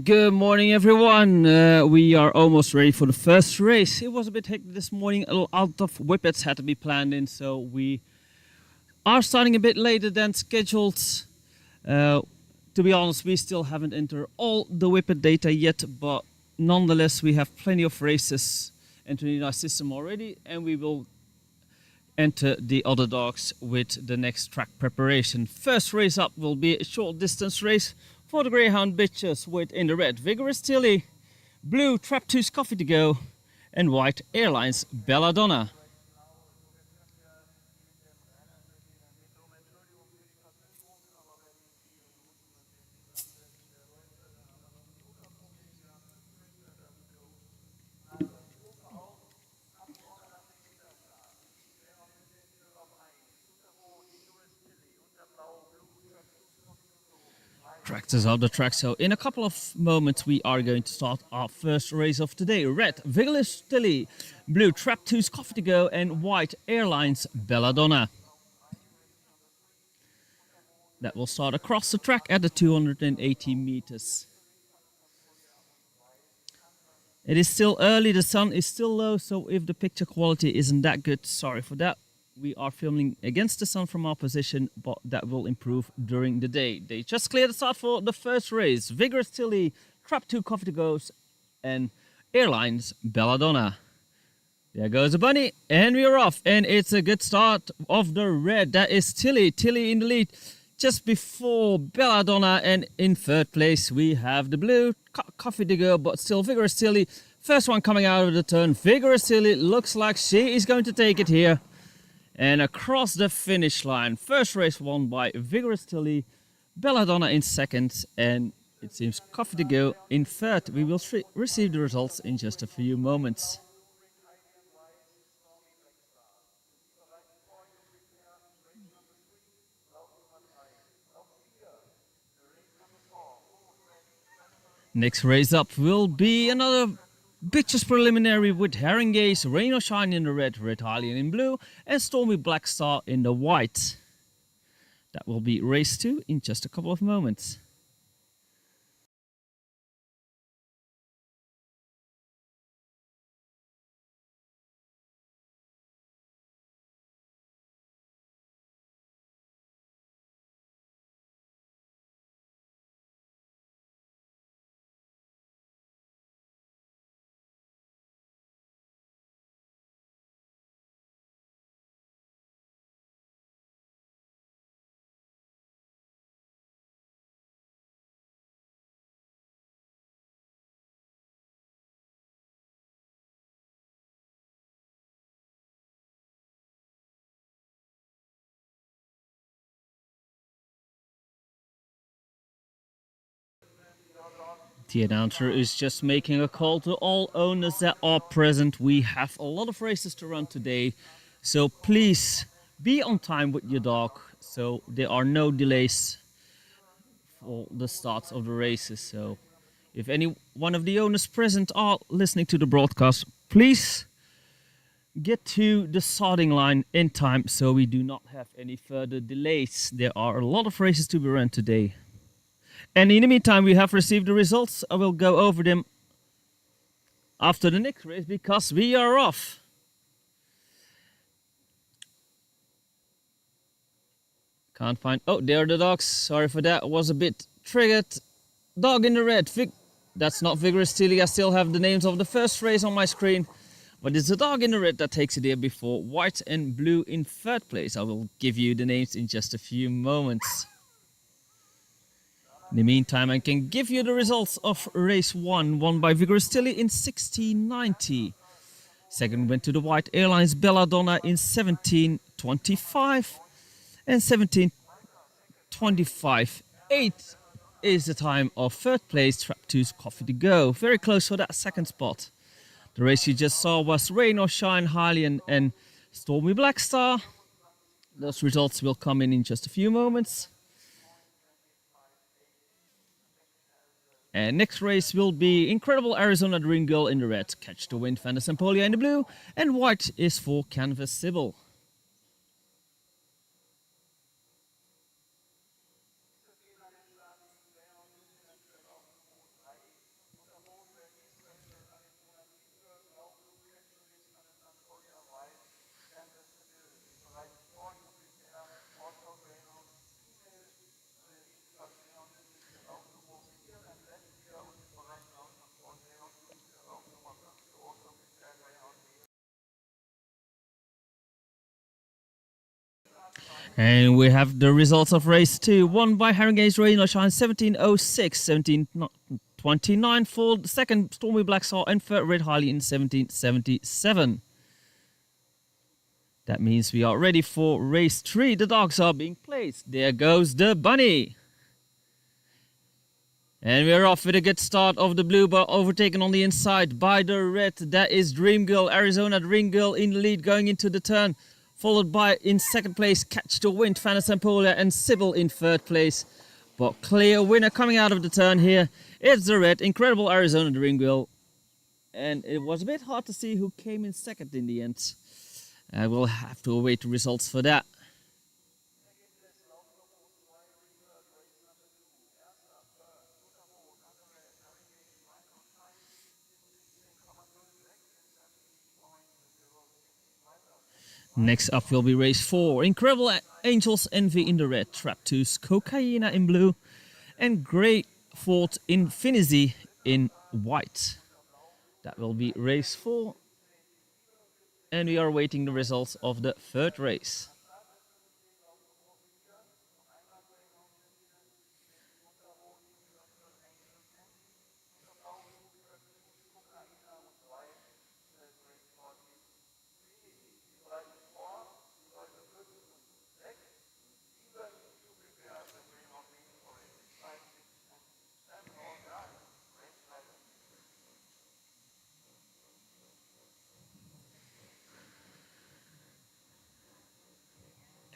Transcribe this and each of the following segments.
Good morning, everyone. We are almost ready for the first race. It was a bit hectic this morning. A lot of whippets had to be planned in, so we are starting a bit later than scheduled. To be honest, we still haven't entered all the whippet data yet, but nonetheless, we have plenty of races entering in our system already, and we will enter the other dogs with the next track preparation. First race up will be a short distance race for the Greyhound bitches, with in the red Vigorous Tilly, blue Traptooth Coffee to Go, and white Airlines Belladonna. Tractors of the track, so in a couple of moments we are going to start our first race of today. Red Vigorous Tilly, blue Traptooth Coffee to Go, and white Airlines Belladonna. That will start across the track at the 280 meters. It is still early, the sun is still low, so if the picture quality isn't that good, sorry for that. We are filming against the sun from our position, but that will improve during the day. They just cleared the start for the first race. Vigorous Tilly, Traptooth Coffee to Goes, and Airlines Belladonna. There goes the bunny, and we're off. And it's a good start of the red. That is Tilly. Tilly in the lead just before Belladonna. And in third place, we have the blue Coffee to Go, but still Vigorous Tilly. First one coming out of the turn. Vigorous Tilly looks like she is going to take it here. And across the finish line, first race won by Vigorous Tilly, Belladonna in second, and it seems Coffee to Go in third. We will receive the results in just a few moments. Next race up will be another Bitches preliminary with Haringaze, Rain or Shine in the red, Red Hylian in blue, and Stormy Black Star in the white. That will be race 2 in just a couple of moments. The announcer is just making a call to all owners that are present. We have a lot of races to run today, so please be on time with your dog so there are no delays for the start of the races. So if any one of the owners present are listening to the broadcast, please get to the starting line in time so we do not have any further delays. There are a lot of races to be run today. And in the meantime, we have received the results. I will go over them after the next race because we are off. Can't find... Oh, there are the dogs. Sorry for that. I was a bit triggered. Dog in the red. That's not Vigorous Tilly. I still have the names of the first race on my screen. But it's the dog in the red that takes it here before white and blue in third place. I will give you the names in just a few moments. In the meantime, I can give you the results of race 1, won by Vigorous Tilly in 1690. Second went to the white Airlines Belladonna in 1725. And 1725. 8 is the time of third place, Traptooth Coffee to Go. Very close for that second spot. The race you just saw was Rain or Shine, Hylian and Stormy Black Star. Those results will come in just a few moments. And next race will be Incredible Arizona Dream Girl in the red, Catch the Wind, Van der Sempolia in the blue, and white is for Canvas Sybil. And we have the results of race 2, won by Haringey's Revanche 1706, 1729 for the second Stormy Black Saw and third Red Hylian 1777. That means we are ready for race 3. The dogs are being placed. There goes the bunny. And we're off with a good start of the blue, but overtaken on the inside by the red. That is Dream Girl, Arizona Dream Girl in the lead going into the turn. Followed by, in second place, Catch the Wind, Fanna Sampola and Sybil in third place. But clear winner coming out of the turn here. It's the red, Incredible Arizona Dream Girl. And it was a bit hard to see who came in second in the end. We'll have to await the results for that. Next up will be race 4. Incredible Angels Envy in the red, Traptoos Cocaina in blue, and Grey Fort Infinity in white. That will be race 4. And we are waiting the results of the third race.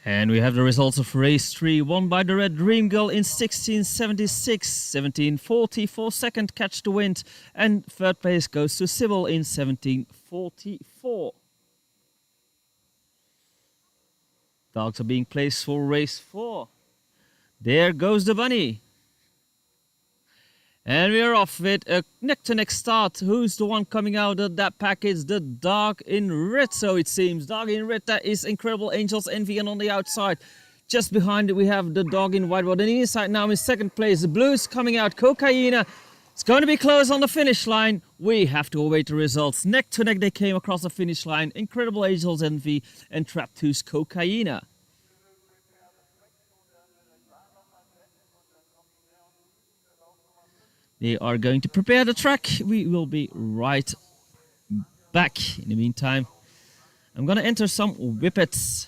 And we have the results of race 3, won by the red Dream Girl in 1676, 1740 for second Catch the Wind, and third place goes to Sybil in 1744. Dogs are being placed for race 4. There goes the bunny. And we are off with a neck-to-neck start. Who's the one coming out of that package? The dog in red, so it seems. Dog in red, that is Incredible Angels Envy, and on the outside, just behind it, we have the dog in white. But on the inside now in second place, the blues coming out. Cocaina. It's going to be close on the finish line. We have to await the results. Neck-to-neck, they came across the finish line. Incredible Angels Envy and Traptoos Cocaina. They are going to prepare the track. We will be right back. In the meantime, I'm going to enter some whippets.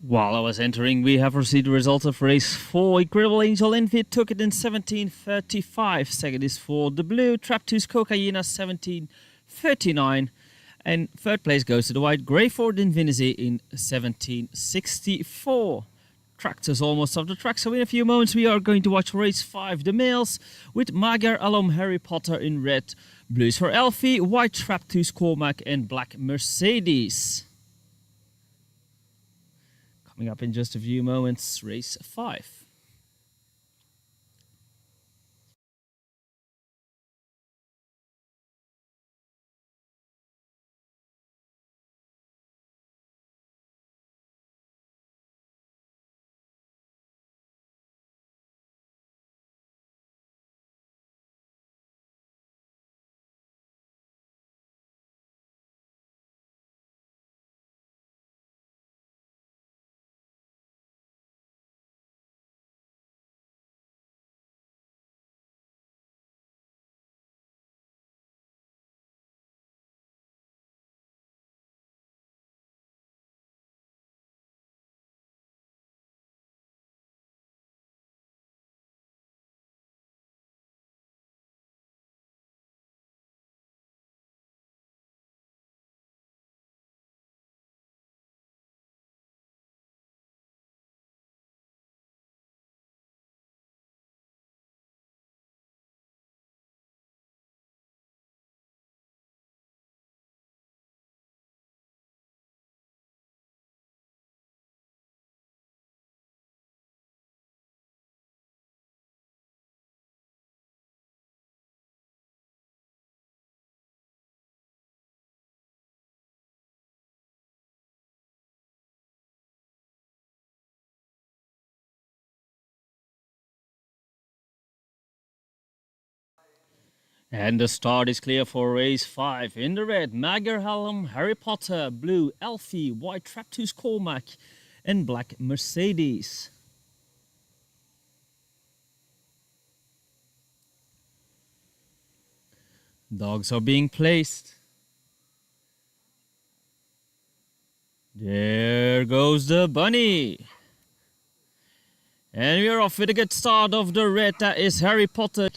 While I was entering, we have received the results of race 4. Incredible Angel Envy took it in 17:35. Second is for the blue, Traptooth Cocaina 17:39. And third place goes to the white, Greyford Infinity in 17:64. Tractors almost off the track, so in a few moments we are going to watch race 5, the males, with Magyar Alum Harry Potter in red, blues for Elfie, white Traptooth Cormac and black Mercedes. Coming up in just a few moments, race 5. And the start is clear for race 5. In the red, Magyar Alum Harry Potter, blue Elfie, white Traptooth Cormac and black Mercedes. Dogs are being placed. There goes the bunny. And we're off with a good start of the red. That is Harry Potter.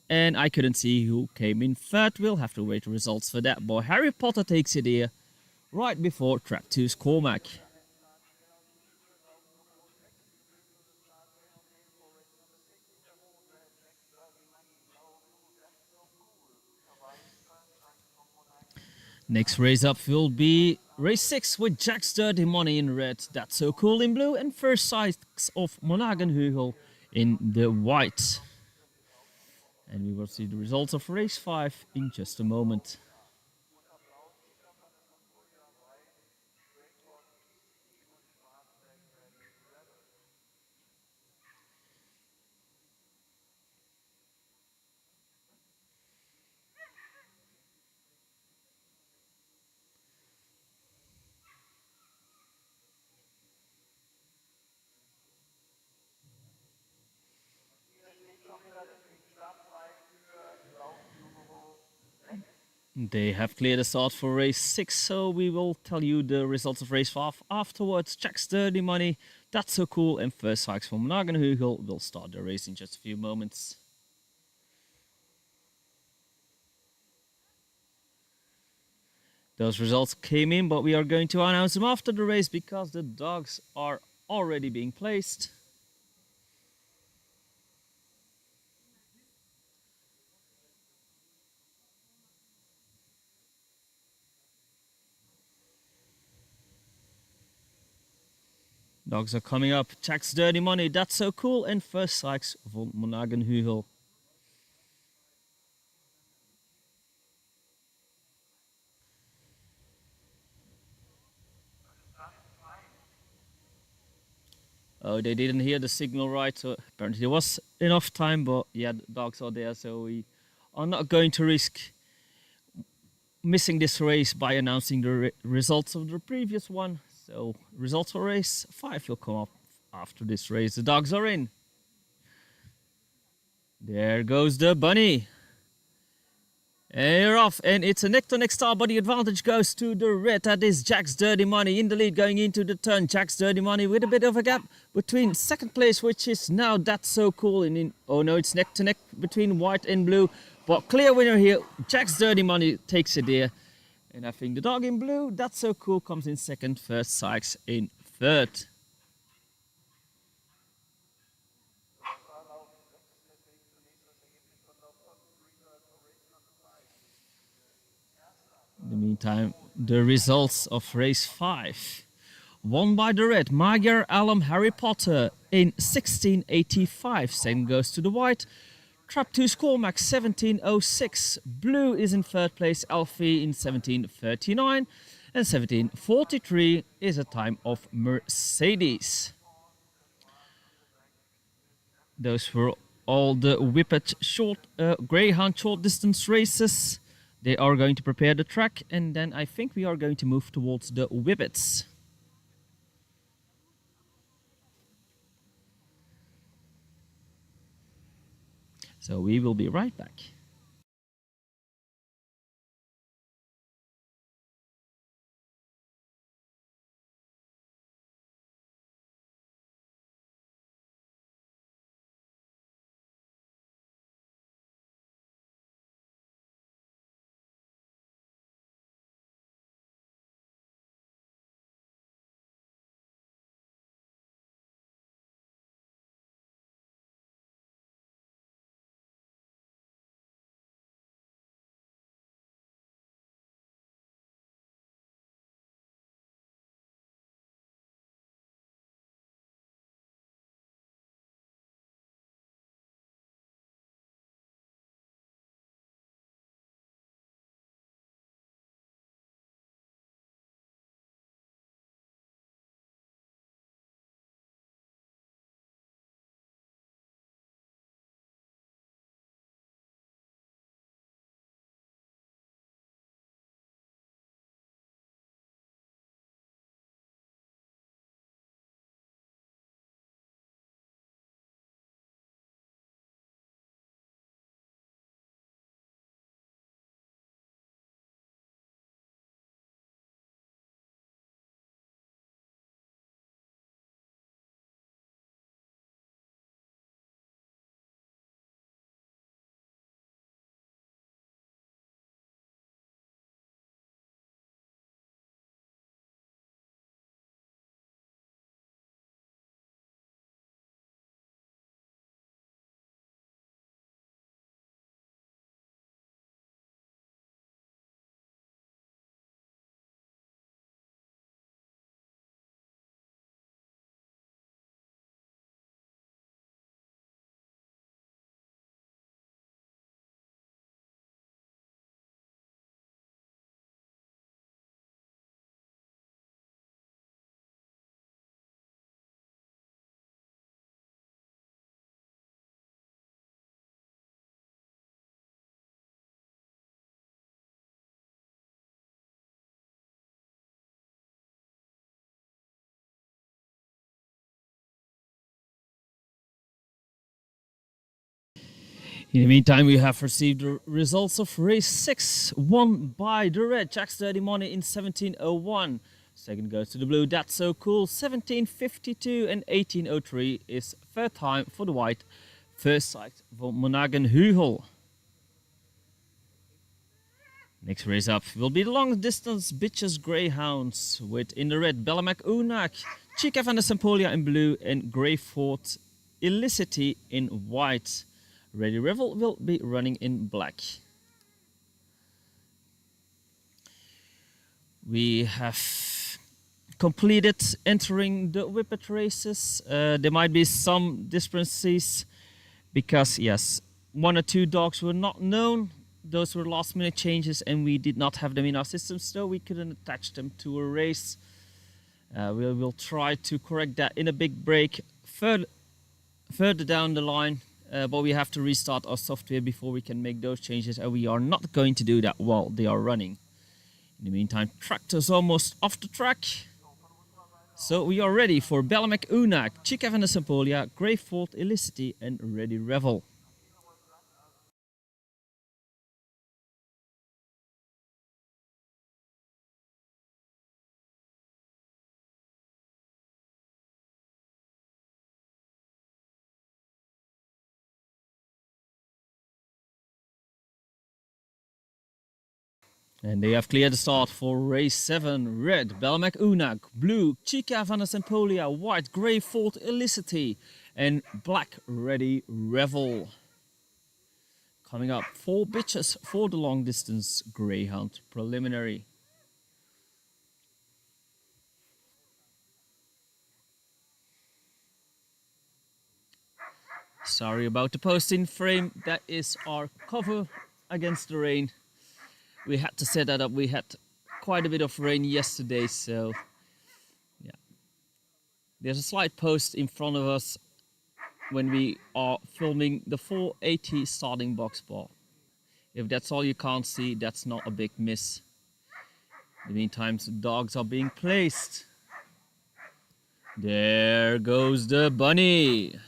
And I couldn't see who came in third. We'll have to wait the results for that. But Harry Potter takes it here right before Traptooth Cormac. Next race up will be race 6 with Jack's Dirty Money in red, That's So Cool in blue, and first sights of Monaghanhugel in the white. And we will see the results of race 5 in just a moment. They have cleared the start for race 6, so we will tell you the results of race 5 afterwards. Jack's Dirty Money, That's So Cool, and first hikes from Monaghanhugel will start the race in just a few moments. Those results came in, but we are going to announce them after the race because the dogs are already being placed. Dogs are coming up. Jack's Dirty Money, That's So Cool, and first hikes from Monaghanhugel. Oh, they didn't hear the signal right, so apparently there was enough time, but yeah, the dogs are there, so we are not going to risk missing this race by announcing the results of the previous one. So, results for race 5 will come up after this race. The dogs are in. There goes the bunny. And you're off, and it's a neck-to-neck start, but the advantage goes to the red. That is Jack's Dirty Money in the lead going into the turn. Jack's Dirty Money with a bit of a gap between second place, which is now That's So Cool. Oh no, it's neck-to-neck between white and blue. But clear winner here, Jack's Dirty Money takes it there. And I think the dog in blue, That's So Cool, comes in second, first Sykes in third. In the meantime, the results of race 5. Won by the red, Magyar Alum Harry Potter in 1685. Second goes to the white, Trap 2 Scormax 1706. Blue is in third place, Alfie in 1739. And 1743 is a time of Mercedes. Those were all the Whippet Greyhound short distance races. They are going to prepare the track, and then I think we are going to move towards the Whippets. So we will be right back. In the meantime, we have received the results of race 6, won by the red, Jack's Dirty Money in 1701. Second goes to the blue, That's So Cool, 1752, and 1803 is third time for the white, first sight for Monagan Hugel. Next race up will be the long distance Bitches Greyhounds with in the red Bellamac Unak, Chica van der Sempolia in blue, and Greyford Illicity in white. Ready Revel will be running in black. We have completed entering the Whippet races. There might be some discrepancies because, yes, 1 or 2 dogs were not known. Those were last minute changes and we did not have them in our system, so we couldn't attach them to a race. We will try to correct that in a big break further down the line. But we have to restart our software before we can make those changes, and we are not going to do that while they are running. In the meantime, tractor's almost off the track. So we are ready for Bellamac Unak, Chica van der Sempolia, Greyford Illicity, and Ready Revel. And they have cleared the start for race 7. Red, Belmac Unak. Blue, Chica van der Sempolia. White, Grey Fort Illicity. And black, Ready Revel. Coming up, 4 bitches for the long distance Greyhound preliminary. Sorry about the posting frame. That is our cover against the rain. We had to set that up. We had quite a bit of rain yesterday, so yeah. There's a slight post in front of us when we are filming the 480 starting box ball. If that's all you can't see, that's not a big miss. In the meantime, the dogs are being placed. There goes the bunny.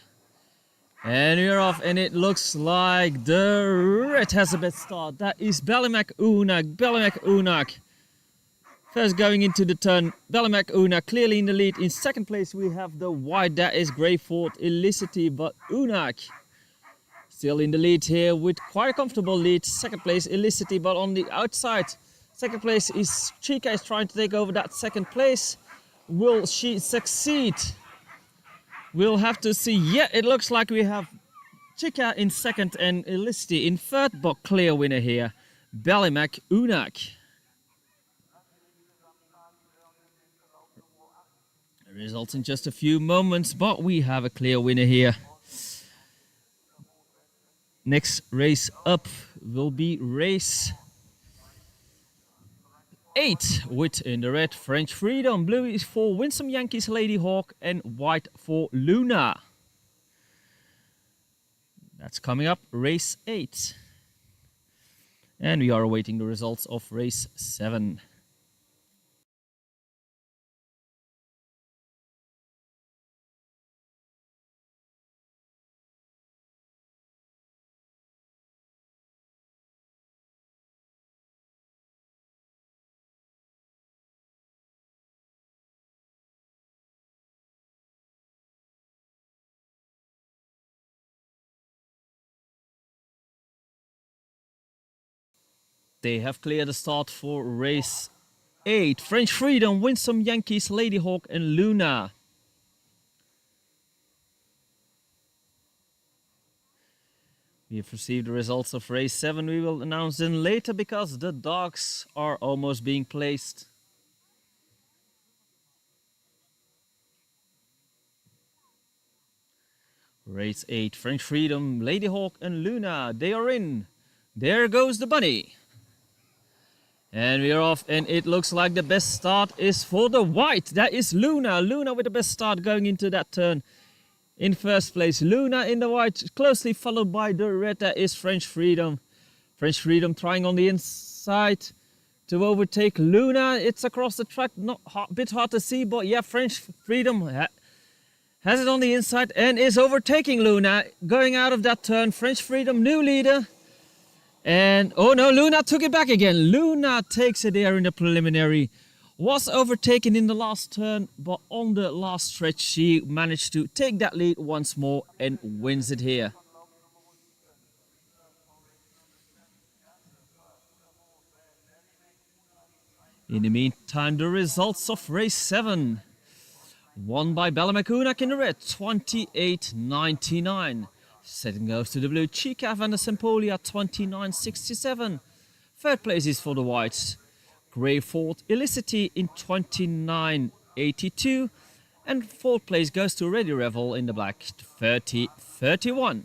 And we're off, and it looks like the red has a bad start. That is Belmac Unak. First going into the turn, Belmac Unak clearly in the lead. In second place we have the white, that is Grey Fort Illicity, but Unak still in the lead here with quite a comfortable lead. Second place Illicity, but on the outside. Second place is Chica, is trying to take over that second place. Will she succeed? We'll have to see. Yeah, it looks like we have Chica in second and Illicity in third, but clear winner here, Belmac Unak. Results in just a few moments, but we have a clear winner here. Next race up will be race 8 with in the red French Freedom. Blue is for Winsome Yankees Lady Hawk and white for Luna. That's coming up, race 8. And we are awaiting the results of race 7. They have cleared the start for race 8. French Freedom, Winsome Yankees, Lady Hawk and Luna. We have received the results of race 7. We will announce them later because the dogs are almost being placed. Race 8, French Freedom, Lady Hawk and Luna. They are in. There goes the bunny. And we are off, and it looks like the best start is for the white. That is Luna. Luna with the best start going into that turn. In first place, Luna in the white, closely followed by the red. That is French Freedom. French Freedom trying on the inside to overtake Luna. It's across the track, not bit hard to see, but yeah, French Freedom has it on the inside and is overtaking Luna. Going out of that turn, French Freedom, new leader. And, oh no, Luna took it back again. Luna takes it there in the preliminary. Was overtaken in the last turn, but on the last stretch she managed to take that lead once more and wins it here. In the meantime, the results of race 7. Won by Belmac Unak in the red, 28.99. Second goes to the blue, Chica van der Sempolia, 29.67. Third place is for the whites, Grey Fort Illicity in 29.82. And fourth place goes to Ready Revel in the black, 30.31.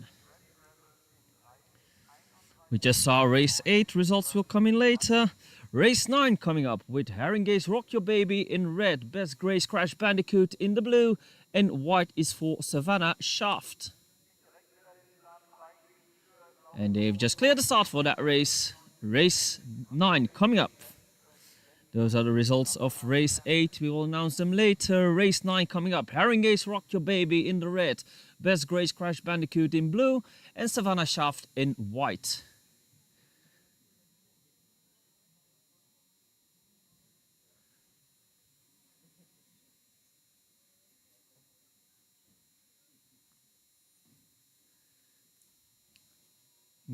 We just saw race 8, results will come in later. Race 9 coming up with Haringey's Rock Your Baby in red, Best Grace Crash Bandicoot in the blue, and white is for Savannah Shaft. And they've just cleared the start for that race. Race 9 coming up. Those are the results of race 8. We will announce them later. Race 9 coming up. Haringey's Rock Your Baby in the red, Best Grace Crash Bandicoot in blue, and Savannah Shaft in white.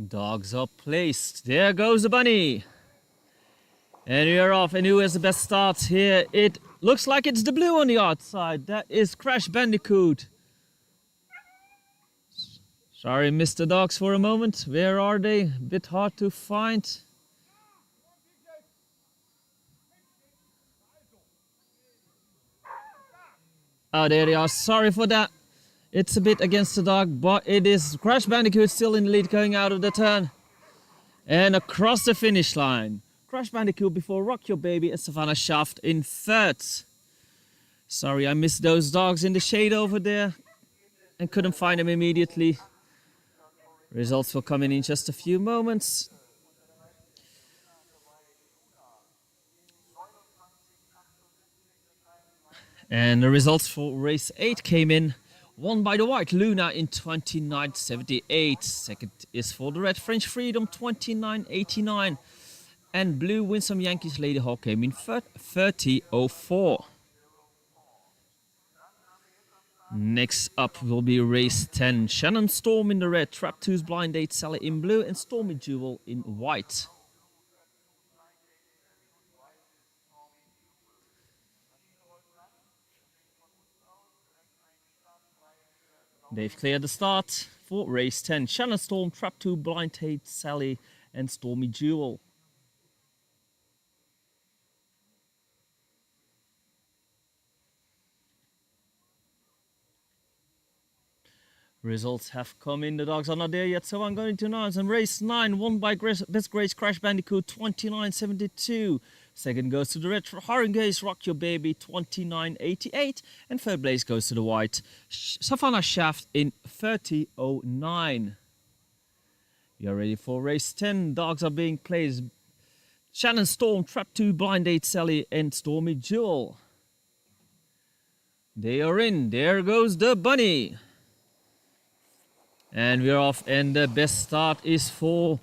Dogs are placed. There goes the bunny. And we are off. And who has the best start here? It looks like it's the blue on the outside. That is Crash Bandicoot. Sorry, missed the dogs for a moment. Where are they? A bit hard to find. Oh, there they are. Sorry for that. It's a bit against the dog, but it is Crash Bandicoot still in the lead going out of the turn. And across the finish line. Crash Bandicoot before Rock Your Baby and Savannah Shaft in third. Sorry, I missed those dogs in the shade over there and couldn't find them immediately. Results will come in just a few moments. And the results for race 8 came in. Won by the white Luna in 29.78. Second is for the red French Freedom 29.89. And blue Winsome Yankees Lady Hawk came in 30.04. Next up will be race 10. Shannon Storm in the red, Trap 2's Blind Date Sally in blue and Stormy Jewel in white. They've cleared the start for race 10. Shannon Storm, Trap 2, Blind Date Sally and Stormy Jewel. Results have come in. The dogs are not there yet, so I'm going to announce. And race 9 won by Best Grace Crash Bandicoot 29.72. Second goes to the red Haringey's Rock Your Baby 29.88. And third place goes to the white Savannah Shaft in 30.09. We are ready for race 10. Dogs are being placed. Shannon Storm, Trap 2, Blind Date Sally and Stormy Jewel. They are in. There goes the bunny. And we're off, and the best start is for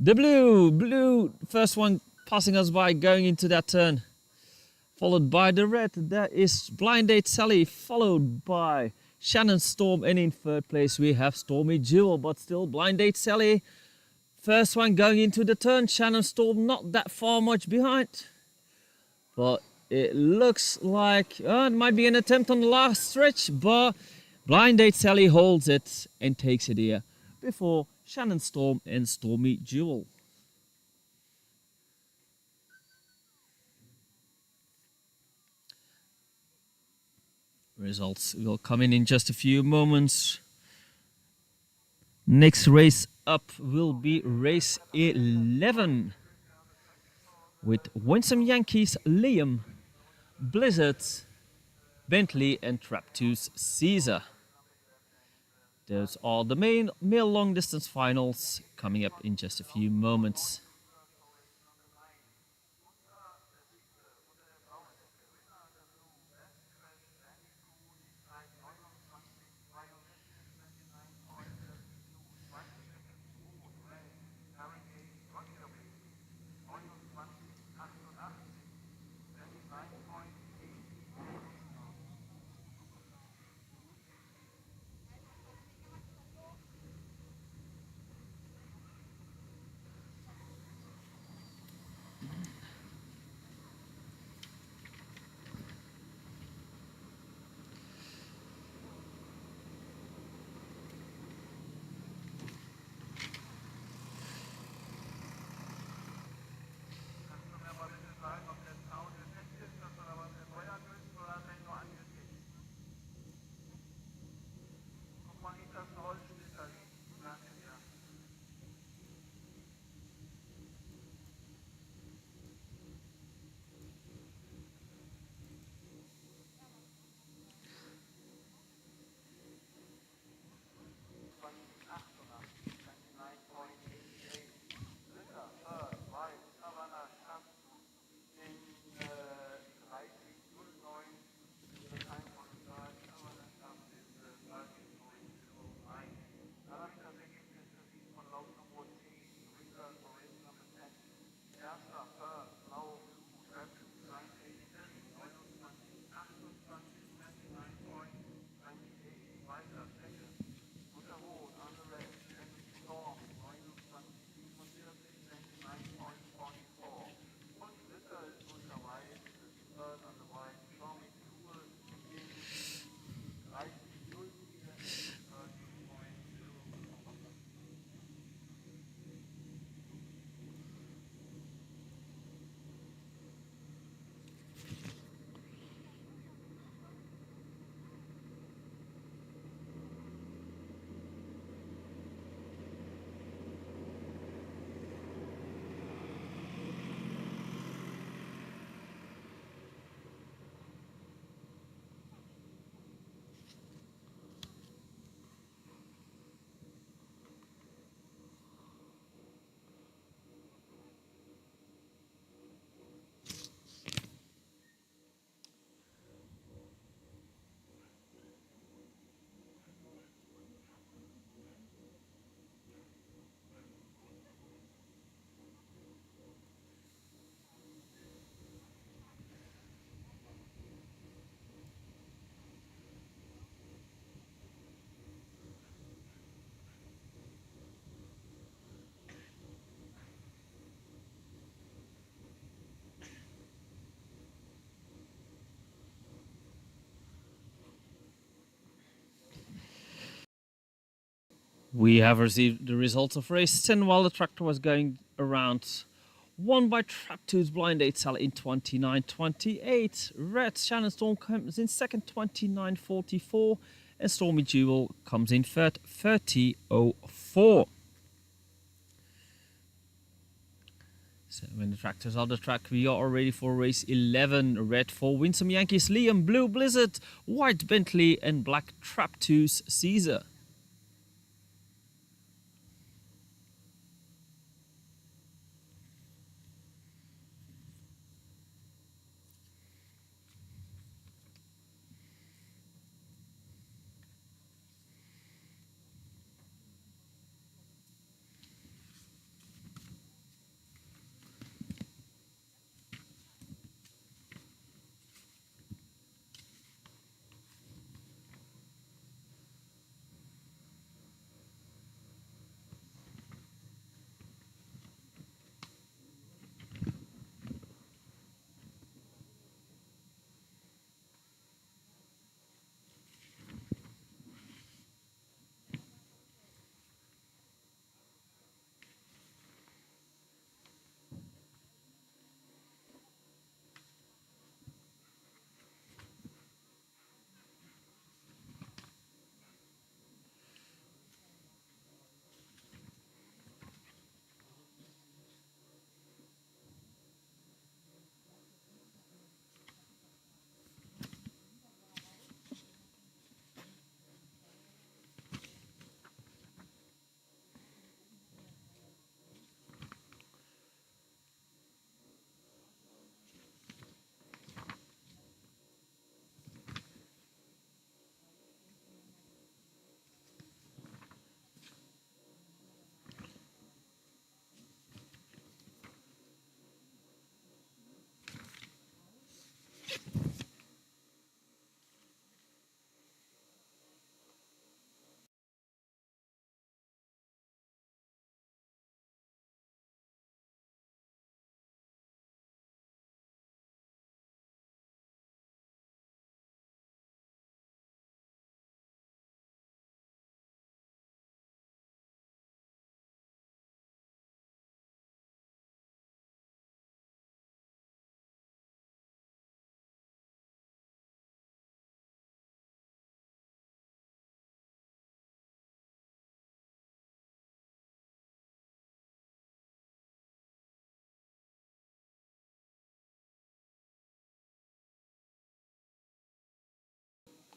the blue. Blue, first one passing us by, going into that turn. Followed by the red, that is Blind Date Sally, followed by Shannon Storm. And in third place we have Stormy Jewel, but still Blind Date Sally. First one going into the turn, Shannon Storm not that far much behind. But it looks like it might be an attempt on the last stretch, but Blind Date Sally holds it and takes it here before Shannon Storm and Stormy Jewel. Results will come in just a few moments. Next race up will be race 11 with Winsome Yankees Liam, Blizzard, Bentley and Trap 2's Caesar. Those are the main male long distance finals coming up in just a few moments. We have received the results of race 10 while the tractor was going around. Won by Trap2's Blind 8 Sally in 29.28. Red Shannon Storm comes in second, 29.44. And Stormy Jewel comes in third, 30.04. So when the tractors are on the track, we are ready for race 11. Red for Winsome Yankees, Liam, Blue Blizzard, White Bentley and Black Trap2's Caesar.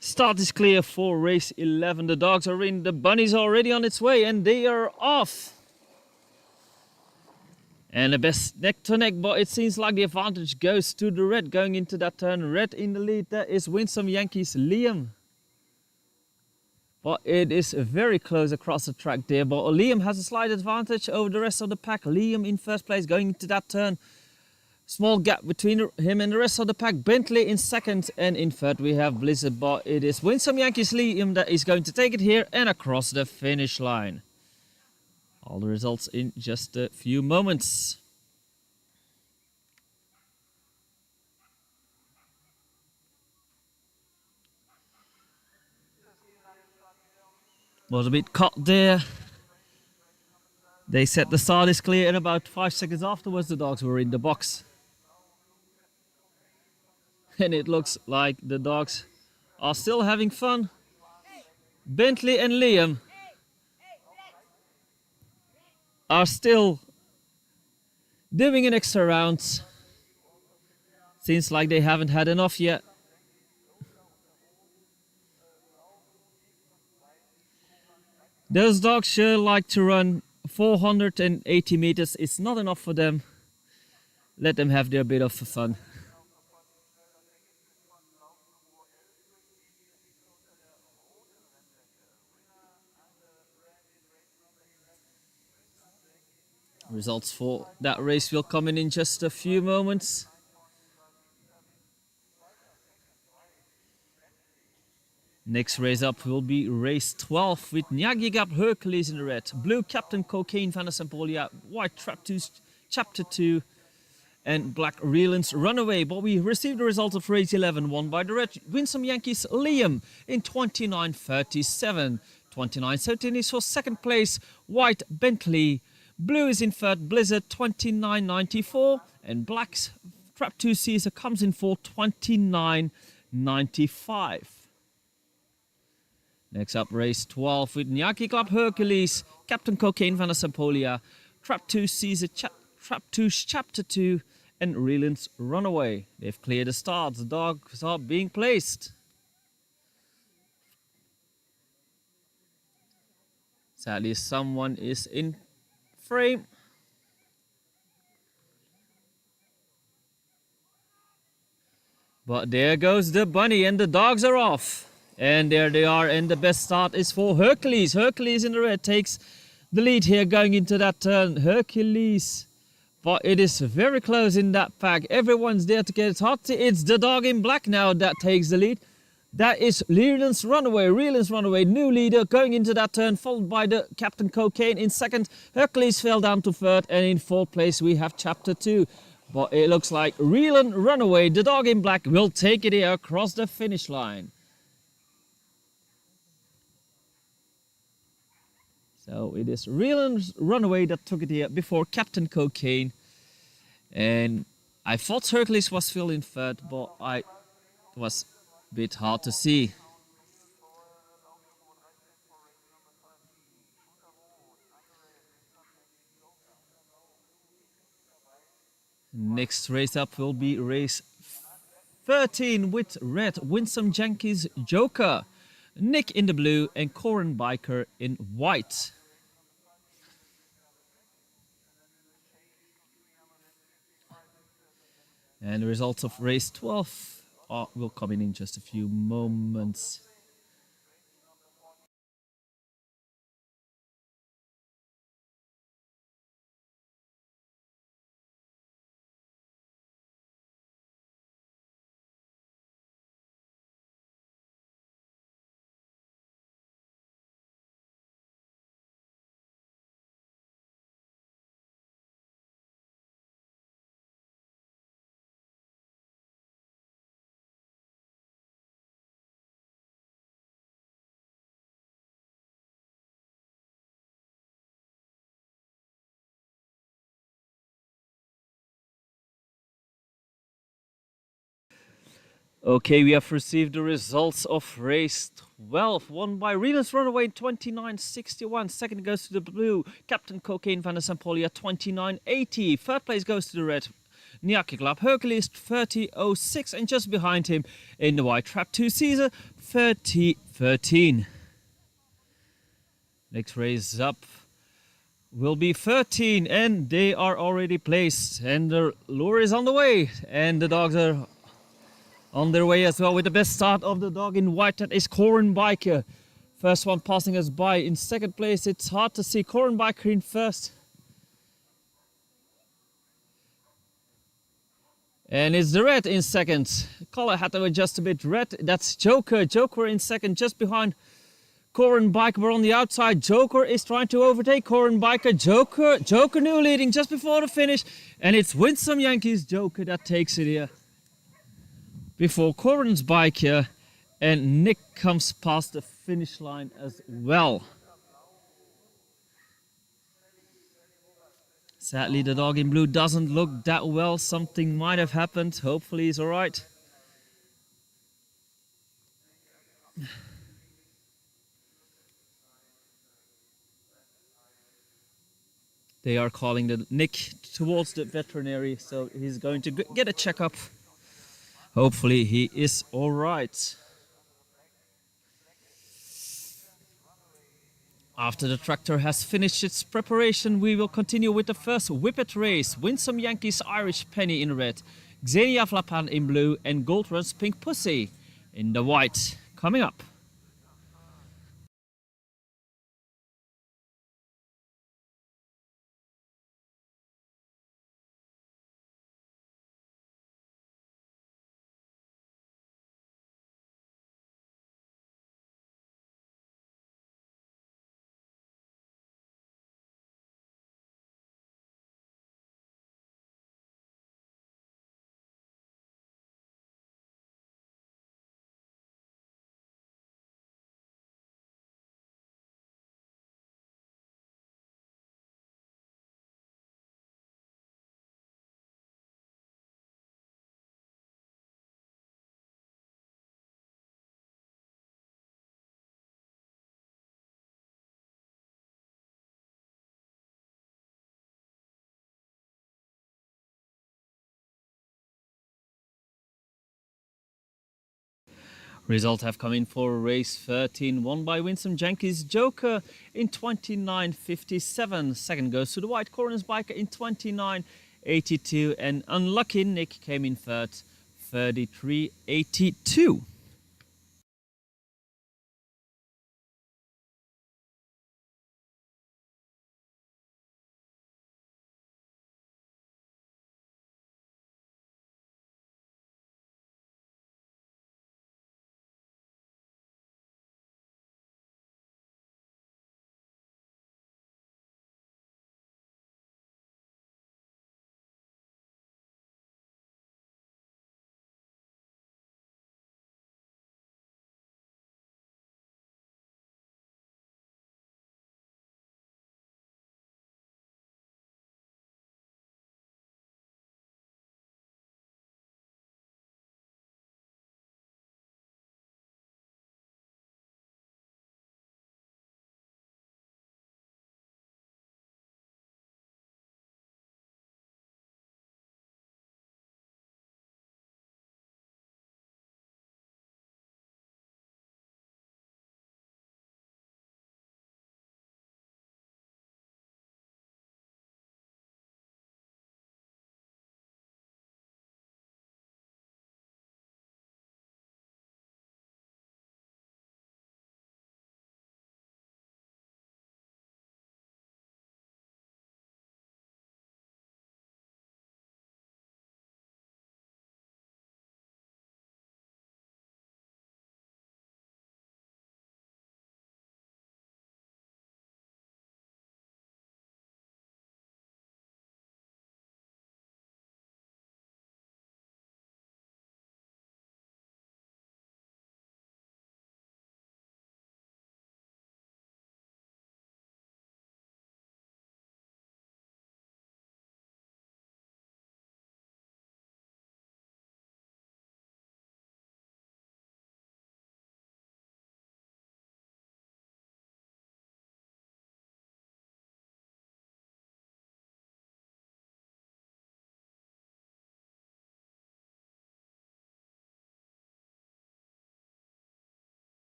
Start is clear for race 11. The dogs are in, the bunny's already on its way and they are off. And the best neck to neck, but it seems like the advantage goes to the red going into that turn. Red in the lead, that is Winsome Yankees Liam. But it is very close across the track there, but Liam has a slight advantage over the rest of the pack. Liam in first place going into that turn. Small gap between him and the rest of the pack. Bentley in second, and in third we have Blizzard, but it is Winsome Yankees Liam that is going to take it here and across the finish line. All the results in just a few moments. Was a bit caught there. They said the start is clear, and about 5 seconds afterwards the dogs were in the box. And it looks like the dogs are still having fun. Bentley and Liam are still doing an extra round. Seems like they haven't had enough yet. Those dogs sure like to run 480 meters. It's not enough for them. Let them have their bit of fun. Results for that race will come in just a few moments. Next race up will be race 12 with Nyagigap Hercules in the red, Blue Captain Cocaine Van der Sempolia, White Trap2's Chapter 2 and Black Reelan's Runaway. But we received the results of race 11, won by the red Winsome Yankees Liam in 29.37. 29.13 is for second place, White Bentley. Blue is in third, Blizzard 29.94, and Black's Trap 2 Caesar comes in for 29.95. Next up, race 12 with Nyaki Club Hercules, Captain Cocaine Van der Sampolia, Trap 2 Caesar, Trap 2 Chapter 2, and Reeland's Runaway. They've cleared the starts. The dogs are being placed. Sadly, someone is in frame. But there goes the bunny and the dogs are off. And there they are, and the best start is for Hercules. Hercules in the red takes the lead here going into that turn. Hercules. But it is very close in that pack. Everyone's there to get it hot. It's the dog in black now that takes the lead. That is Reeland's Runaway, new leader going into that turn, followed by the Captain Cocaine in second. Hercules fell down to third, and in fourth place we have Chapter 2. But it looks like Reeland Runaway, the dog in black, will take it here across the finish line. So it is Reeland's Runaway that took it here before Captain Cocaine. And I thought Hercules was still in third, but it was a bit hard to see. Next race up will be race 13 with red Winsome Yankees Joker, Nick in the blue and Corin Biker in white. And the results of race 12 will come in just a few moments. Okay, we have received the results of race 12, won by Reeland's Runaway in 29.61. Second goes to the blue, Captain Cocaine Van der Sampolia 29.80. Third place goes to the red, Nyaki Club Hercules 30.06. And just behind him in the white, Trap 2 Caesar 30.13. Next race up will be 13, and they are already placed. And the lure is on the way, and the dogs are on their way as well, with the best start of the dog in white. That is Corin Biker. First one passing us by. In second place, it's hard to see. Corin Biker in first. And it's the red in second. Color had to adjust a bit. Red, that's Joker. Joker in second, just behind Corin Biker. We're on the outside. Joker is trying to overtake Corin Biker. Joker new leading just before the finish. And it's Winsome Yankees Joker that takes it here before Corin's bike here, and Nick comes past the finish line as well. Sadly, the dog in blue doesn't look that well. Something might have happened. Hopefully he's alright. They are calling the Nick towards the veterinary, so he's going to get a checkup. Hopefully he is all right. After the tractor has finished its preparation, we will continue with the first whippet race. Winsome Yankees Irish Penny in red, Xenia Flapan in blue, and Gold Runs Pink Pussy in the white. Coming up. Results have come in for race 13, won by Winsome Jenkins Joker in 29.57. Second goes to the White Corners Biker in 29.82, and Unlucky Nick came in third, 33.82.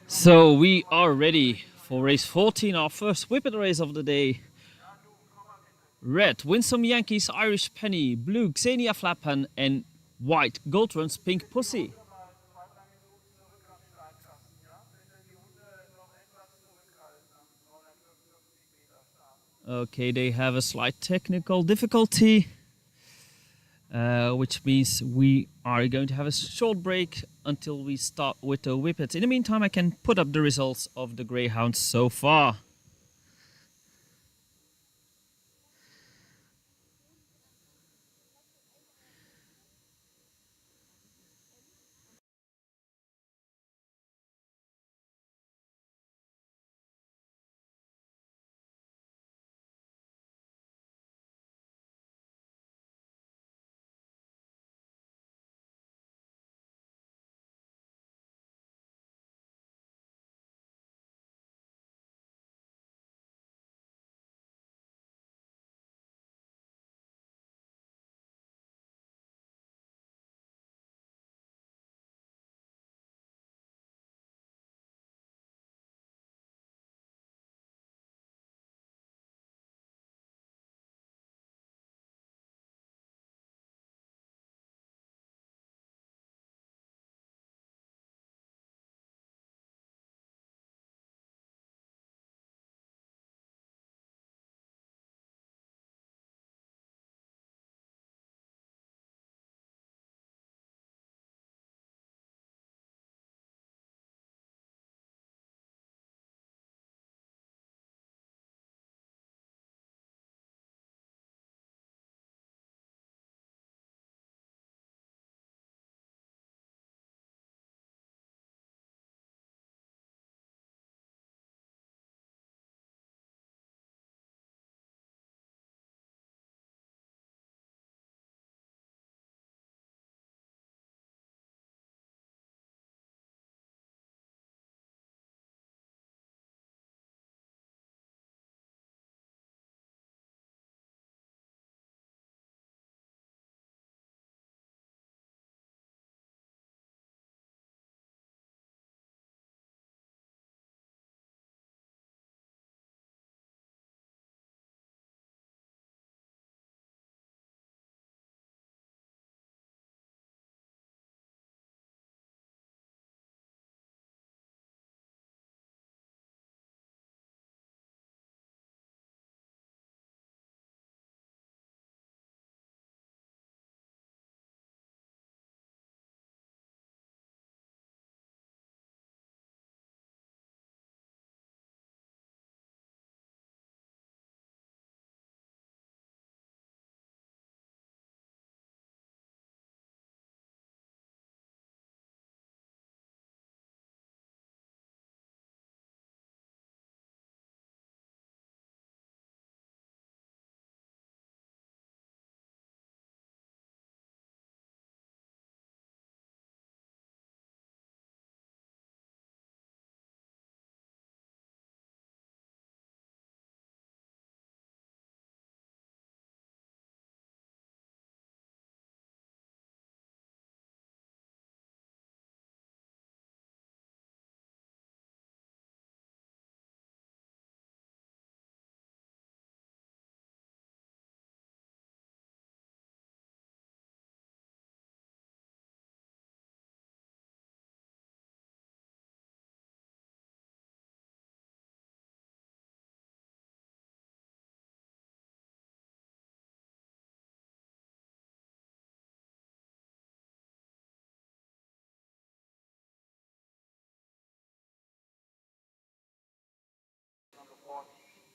So we are ready for race 14, our first whippet race of the day. Red, Winsome Yankees, Irish Penny, blue, Xenia Flappan, and white, Goldrun's Pink Pussy. Okay, they have a slight technical difficulty, which means we are going to have a short break until we start with the whippets. In the meantime, I can put up the results of the greyhounds so far.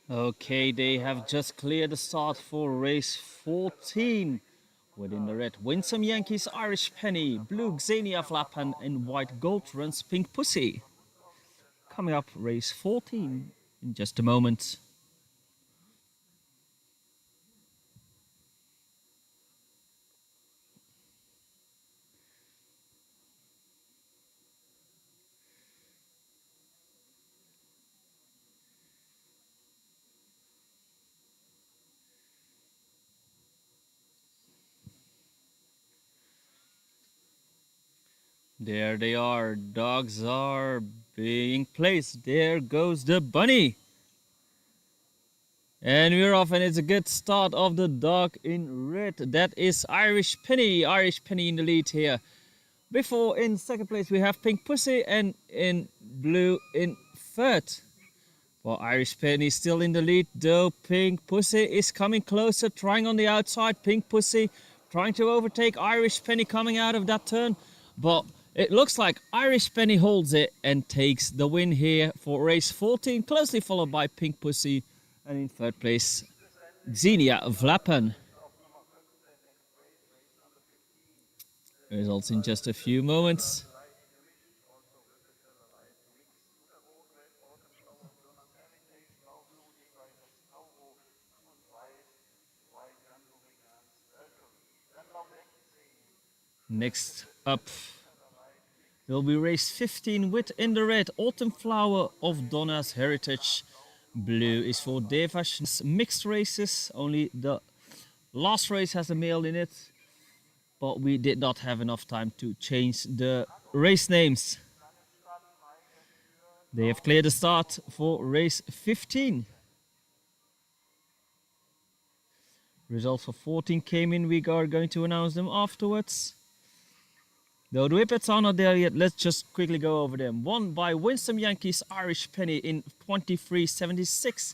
Okay, they have just cleared the start for race 14. Within the red, Winsome Yankees, Irish Penny, blue Xenia Flapan, and white Gold runs Pink Pussy. Coming up, race 14 in just a moment. There they are, dogs are being placed. There goes the bunny. And we're off, and it's a good start of the dog in red. That is Irish Penny. Irish Penny in the lead here. Before, in second place, we have Pink Pussy, and in blue in third. Well, Irish Penny still in the lead, though Pink Pussy is coming closer, trying on the outside. Pink Pussy trying to overtake Irish Penny coming out of that turn. But it looks like Irish Penny holds it and takes the win here for race 14, closely followed by Pink Pussy. And in third place, Xenia Flapan. Results in just a few moments. Next up will be race 15 with in the red, Autumn Flower of Donna's Heritage. Blue is for Revanche. Mixed races, only the last race has a male in it, but we did not have enough time to change the race names. They have cleared the start for race 15. Results for 14 came in. We are going to announce them afterwards. Though the whippets are not there yet, let's just quickly go over them. Won by Winsome Yankees, Irish Penny in 23.76.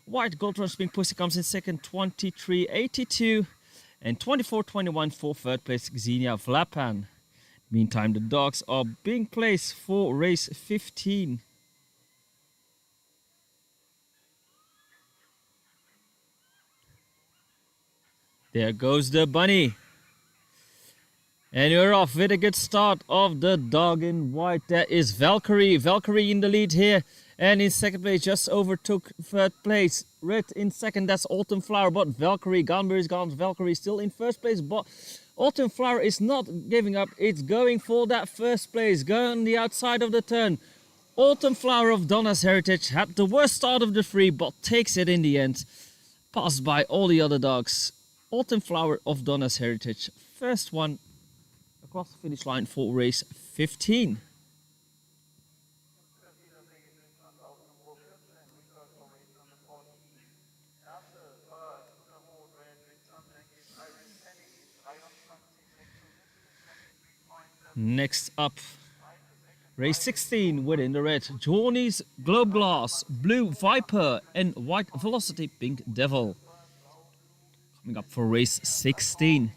White Gold Rush Pink Pussy comes in second, 23.82. And 24.21 for third place, Xenia Flapan. Meantime, the dogs are being placed for race 15. There goes the bunny. And we're off with a good start of the dog in white. That is Valkyrie. Valkyrie in the lead here. And in second place, just overtook third place. Red in second, that's Autumn Flower. But Valkyrie, Gunberry's gone. Valkyrie still in first place. But Autumn Flower is not giving up. It's going for that first place. Going on the outside of the turn. Autumn Flower of Donna's Heritage had the worst start of the three, but takes it in the end. Passed by all the other dogs. Autumn Flower of Donna's Heritage. First one across the finish line for race 15. Next up, race 16 within the red, Johnny's Globe Glass, Blue Viper and White Velocity Pink Devil. Coming up for race 16.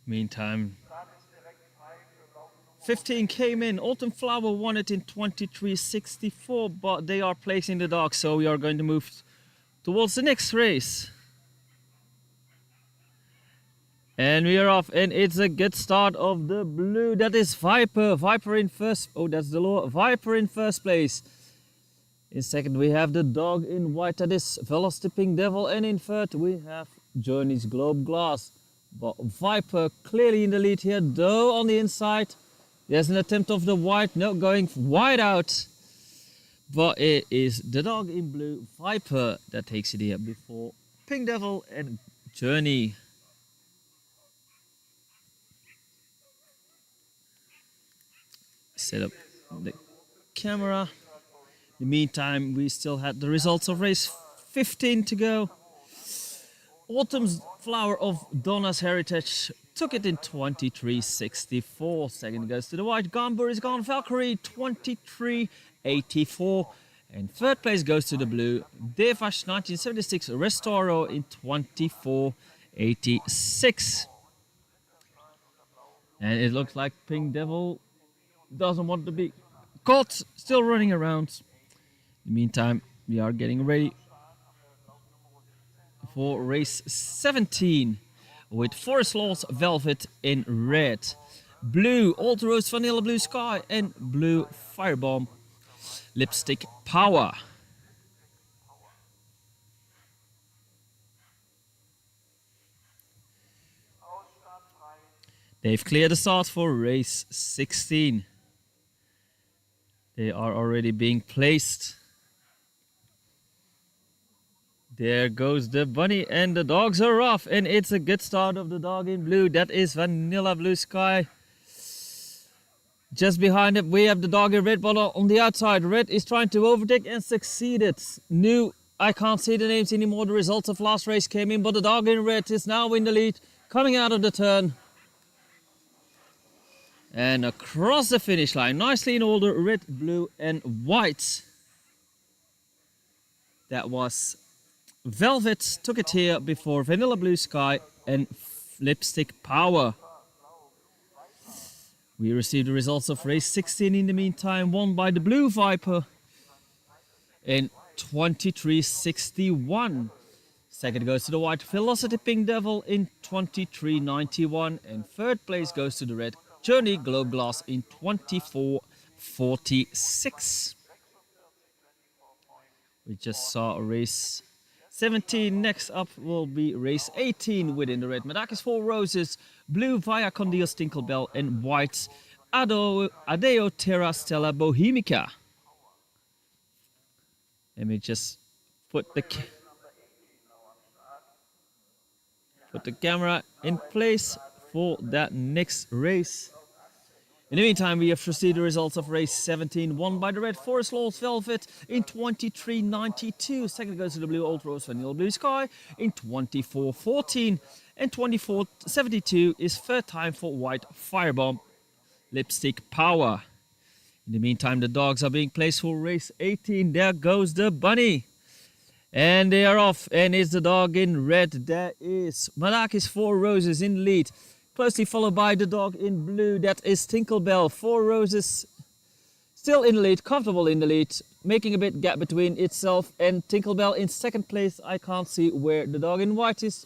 Meantime, 15 came in. Autumn Flower won it in 23.64, but they are placing the dogs, so we are going to move towards the next race. And we are off, and it's a good start of the blue. That is Viper. Viper in first. Oh, that's the law. Viper in first place. In second, we have the dog in white. That is Velocity Pink Devil. And in third, we have Journey's Globe Glass. But Viper clearly in the lead here, though on the inside. There's an attempt of the white, no, going wide out. But it is the dog in blue, Viper, that takes it here before Pink Devil and Journey. Set up the camera. In the meantime, we still had the results of race 15 to go. Autumn's Flower of Donna's Heritage took it in 23.64. Second goes to the white, Gambur is gone, Valkyrie 23.84. And third place goes to the blue, Revanche 1976 Restoro in 24.86. And it looks like Pink Devil doesn't want to be caught, still running around. In the meantime, we are getting ready for race 17 with Forest Laws Velvet in red, blue Old Rose Vanilla Blue Sky, and blue Firebomb Lipstick Power. They've cleared the start for race 16. They are already being placed. There goes the bunny and the dogs are off, and it's a good start of the dog in blue. That is Vanilla Blue Sky. Just behind it we have the dog in red, but on the outside red is trying to overtake and succeeded. I can't see the names anymore. The results of last race came in, but the dog in red is now in the lead, coming out of the turn. And across the finish line, nicely in order, red, blue and white. That was Velvet, took it here before Vanilla Blue Sky and Lipstick Power. We received the results of race 16 in the meantime, won by the Blue Viper in 23.61. Second goes to the white Velocity Pink Devil in 23.91. And third place goes to the red Journey Globe Glass in 24.46. We just saw a race 17. Next up will be race 18 within the red Madakis 4 Roses, blue Via Condios Tinklebell, and white Adeo Terra Stella Bohemica. Let me just put the camera in place for that next race. In the meantime, we have received the results of race 17, won by the red Forest Laws Velvet in 23.92. Second goes to the blue Old Rose Vanilla Blue Sky in 24.14. And 24.72 is third time for white Firebomb Lipstick Power. In the meantime, the dogs are being placed for race 18. There goes the bunny. And they are off. And it's the dog in red. There is Malakis 4 Roses in the lead. Closely followed by the dog in blue, that is Tinklebell. 4 Roses still in the lead, comfortable in the lead, making a bit gap between itself and Tinklebell in second place. I can't see where the dog in white is,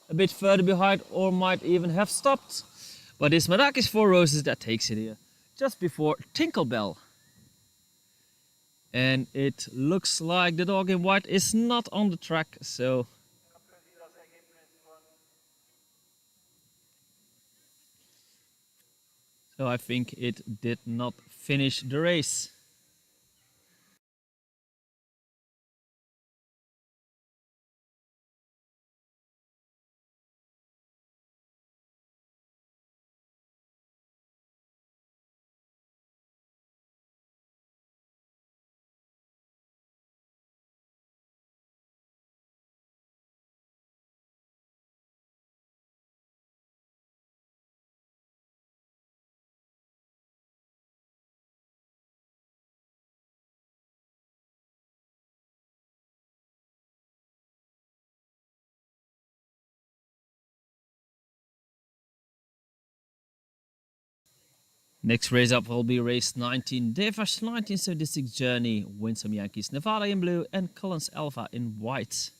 a bit further behind or might even have stopped. But it's Madakis 4 Roses that takes it here, just before Tinklebell. And it looks like the dog in white is not on the track, so I think it did not finish the race. Next race up will be race 19, Revanche 1976 Journey, Winsome Yankees Nevada in blue and Collins Alpha in white.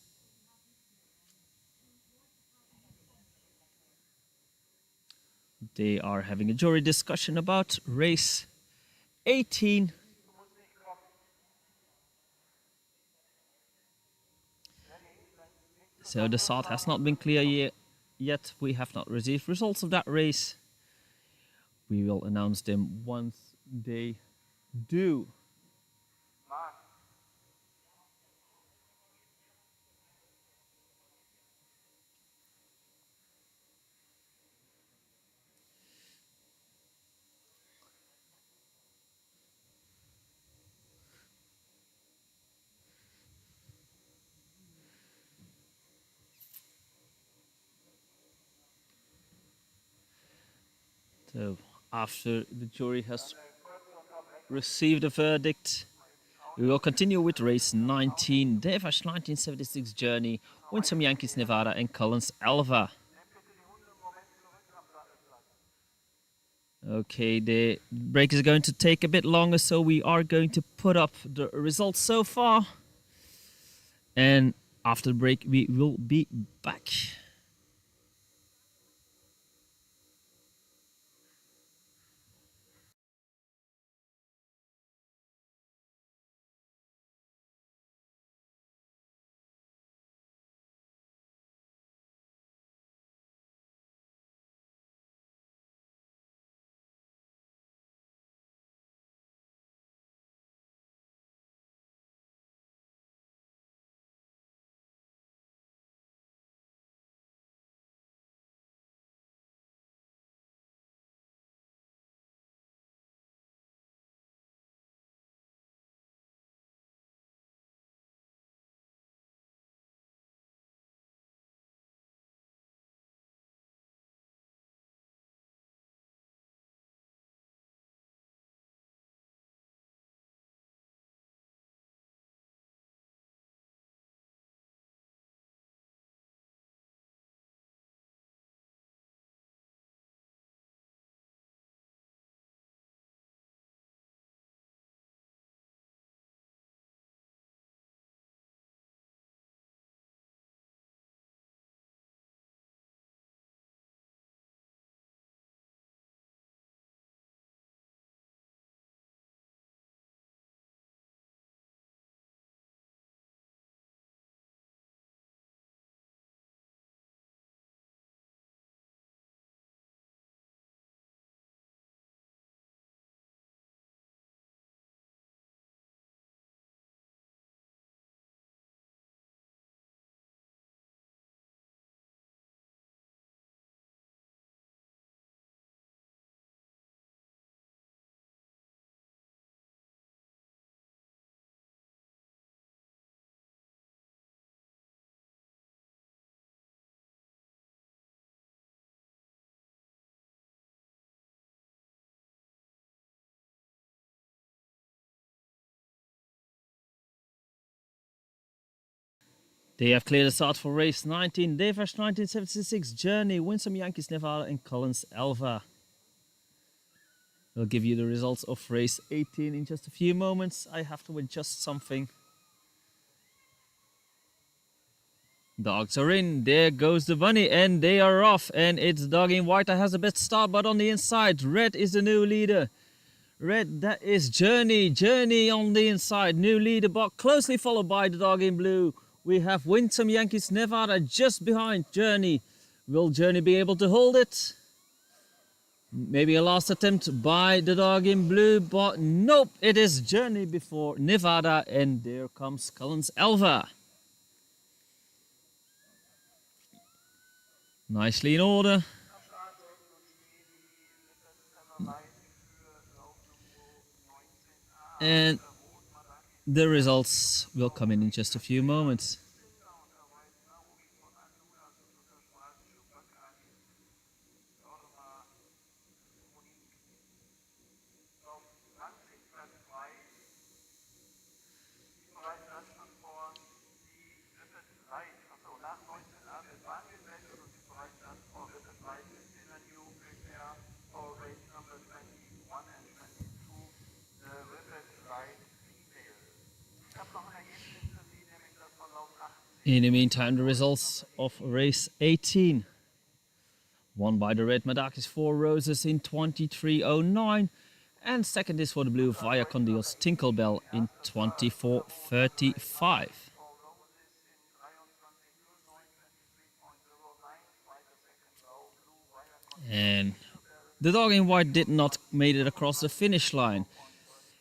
They are having a jury discussion about race 18. So the start has not been clear yet. We have not received results of that race. We will announce them once they do. So after the jury has received a verdict, we will continue with race 19, the Revanche 1976 journey, Winsome Yankees Nevada and Collins Alva. Okay, the break is going to take a bit longer, so we are going to put up the results so far. And after the break, we will be back. They have cleared the start for race 19, the Revanche 1976 journey, Winsome Yankees Nevada and Collins Alva. We'll give you the results of race 18 in just a few moments. I have to adjust something. Dogs are in, there goes the bunny, and they are off. And it's dog in white that has a best start, but on the inside, red is the new leader. Red, that is Journey. Journey on the inside, new leader, but closely followed by the dog in blue. We have Winsome Yankees Nevada just behind Journey. Will Journey be able to hold it? Maybe a last attempt by the dog in blue, but nope, it is Journey before Nevada, and there comes Collins Alva. Nicely in order. And the results will come in just a few moments. In the meantime, the results of race 18. Won by the red Madakis 4 Roses in 23:09. And second is for the blue Via Condil's Tinklebell in 24:35. And the dog in white did not make it across the finish line.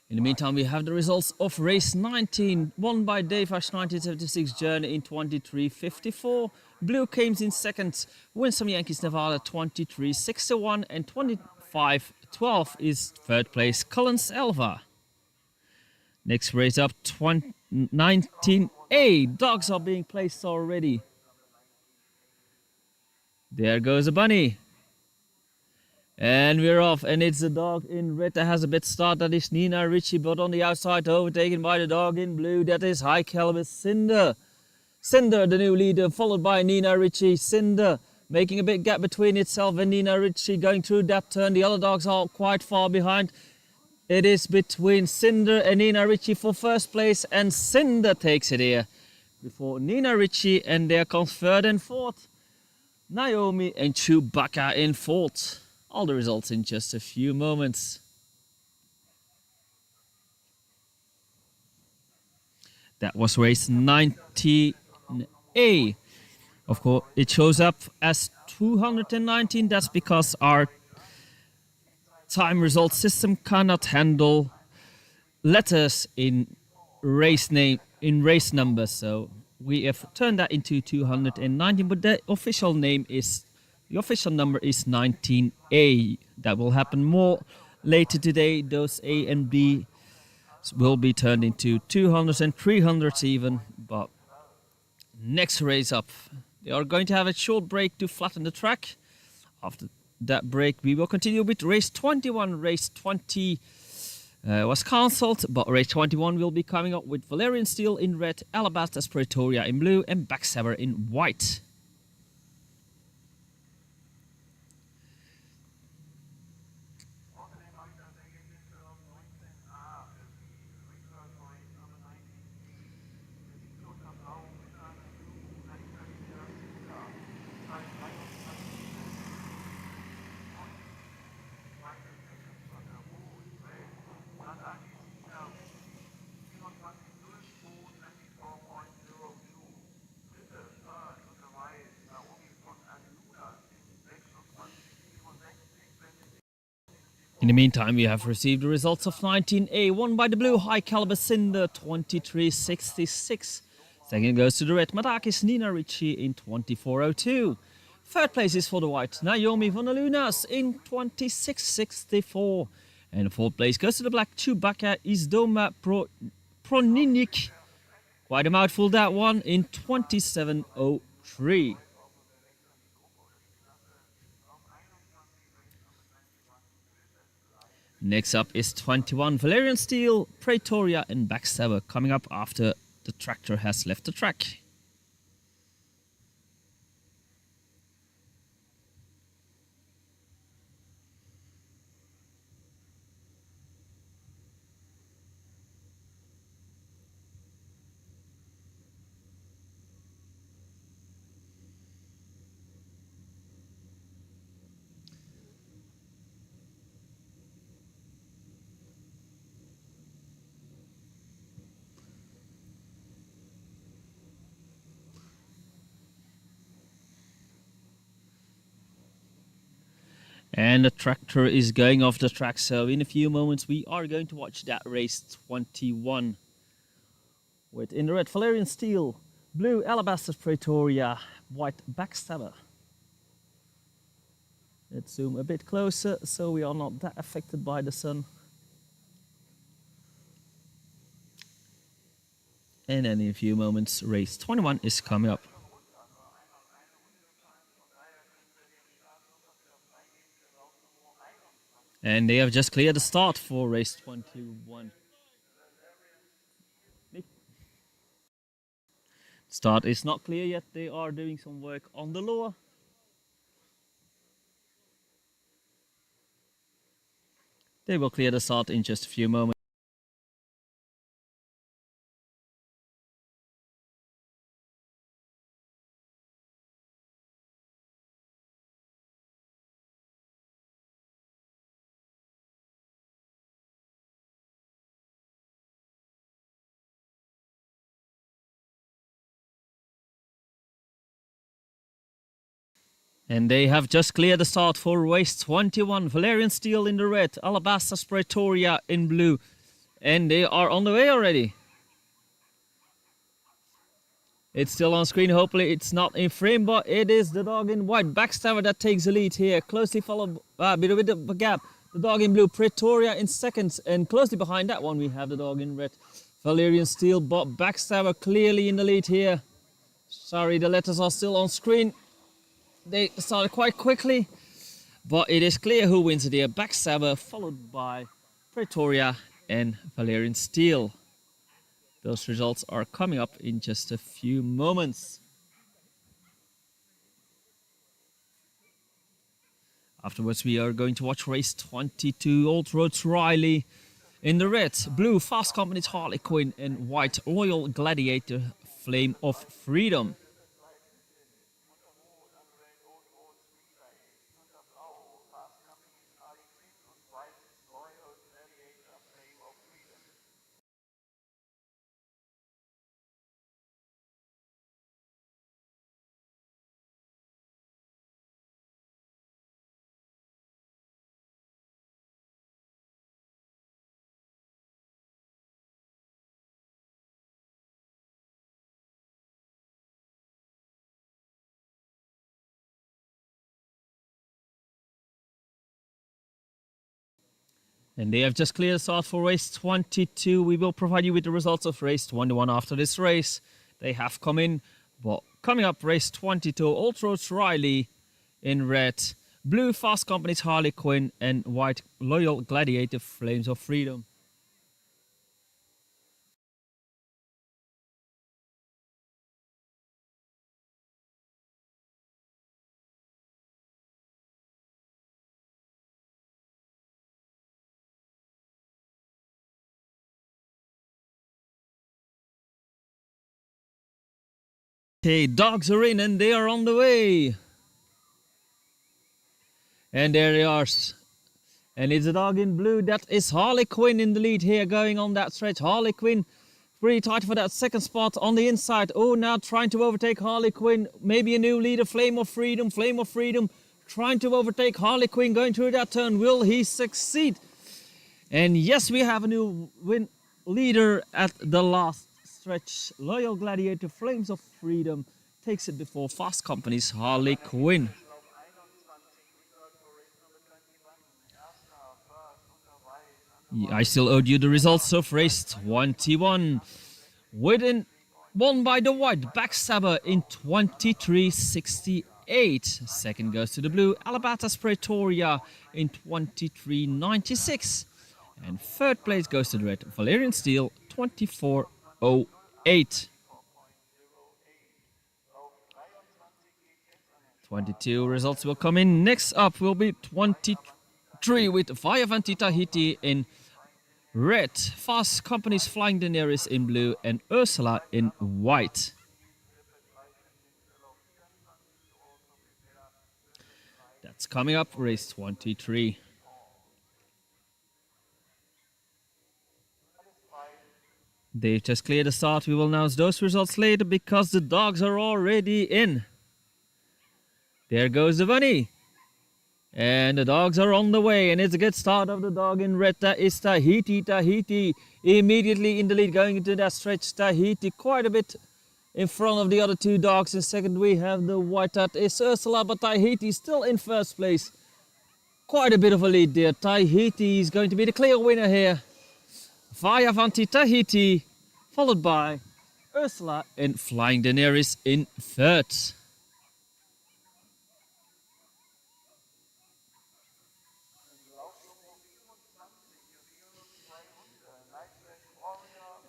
In the meantime, we have the results of race 19, won by Revanche 1976 journey in 23:54. Blue came in second, Winsome Yankees Nevada 23:61, and 25:12 is third place Collins Alva. Next race up, 19A. Dogs are being placed already. There goes a bunny. And we're off, and it's the dog in red that has a bit start. That is Nina Ricci, but on the outside overtaken by the dog in blue. That is High Caliber Cinder. Cinder, the new leader, followed by Nina Ricci. Cinder making a big gap between itself and Nina Ricci going through that turn. The other dogs are quite far behind. It is between Cinder and Nina Ricci for first place, and Cinder takes it here before Nina Ricci, and there comes third and fourth Naomi and Chewbacca in fourth. All the results in just a few moments. That was race 19A. Of course, it shows up as 219. That's because our time result system cannot handle letters in race name in race numbers. So we have turned that into 219. But the official number is 19A. That will happen more later today. Those A and B will be turned into 200s and 300s even. But next race up, they are going to have a short break to flatten the track. After that break, we will continue with race 21. Race 20 was cancelled, but race 21 will be coming up with Valerian Steel in red, Alabaster Pretoria in blue, and Backstabber in white. In the meantime, we have received the results of 19A, won by the blue High Caliber Cinder, 23.66. Second goes to the red Madakis Nina Ricci in 24.02. Third place is for the white Naomi van der Lunas in 26.64. And the fourth place goes to the black Chewbacca Isdoma Proninik. Quite a mouthful, that one, in 27.03. Next up is 21 Valerian Steel, Pretoria and Backstabber coming up after the tractor has left the track. And the tractor is going off the track, so in a few moments we are going to watch that race 21. With in the red Valerian Steel, blue Alabaster Pretoria, white Backstabber. Let's zoom a bit closer so we are not that affected by the sun. And then in a few moments race 21 is coming up. And they have just cleared the start for race 21. Start is not clear yet. They are doing some work on the lower. They will clear the start in just a few moments. And they have just cleared the start for race 21. Valerian Steel in the red, Alabaster Pretoria in blue. And they are on the way already. It's still on screen, hopefully it's not in frame, but it is the dog in white, Backstabber, that takes the lead here. Closely followed by a bit of a gap. The dog in blue, Pretoria in seconds. And closely behind that one we have the dog in red, Valerian Steel, but Backstabber clearly in the lead here. Sorry, the letters are still on screen. They started quite quickly, But it is clear who wins it here. Backstabber followed by Pretoria and Valerian Steel. Those results are coming up in just a few moments. Afterwards, we are going to watch race 22, Old Roads Riley. In the red, blue, Fast Company's Harley Quinn, and white, Loyal Gladiator, Flame of Freedom. And they have just cleared us out for race 22. We will provide you with the results of race 21 after this race. They have come in. But coming up, race 22, Old Roads Riley in red. Blue, Fast Company's Harley Quinn, and white, Loyal Gladiator, Flames of Freedom. Okay, dogs are in and they are on the way. And there they are. And it's a dog in blue. That is Harley Quinn in the lead here, going on that stretch. Harley Quinn pretty tight for that second spot on the inside. Oh, now trying to overtake Harley Quinn. Maybe a new leader, Flame of Freedom. Flame of Freedom trying to overtake Harley Quinn, going through that turn. Will he succeed? And yes, we have a new leader at the last stretch. Loyal Gladiator, Flames of Freedom takes it before Fast Company's Harley Quinn. I still owed you the results of race 21. Won by the white, Backstabber in 23.68. Second goes to the blue, Alabatas Pretoria in 23.96. And third place goes to the red, Valerian Steel, 24.08. 22 results will come in. Next up will be 23 with Viavanti Tahiti in red, Fast Company's Flying Daenerys in blue, and Ursula in white. That's coming up, race 23. They've just cleared the start. We will announce those results later because the dogs are already in. There goes the bunny. And the dogs are on the way, and it's a good start of the dog in red. That is Tahiti. Tahiti immediately in the lead going into that stretch. Tahiti quite a bit in front of the other two dogs. In second we have the white, that is Ursula, but Tahiti still in first place. Quite a bit of a lead there. Tahiti is going to be the clear winner here. Viavanti Tahiti, followed by Ursula and Flying Daenerys in third.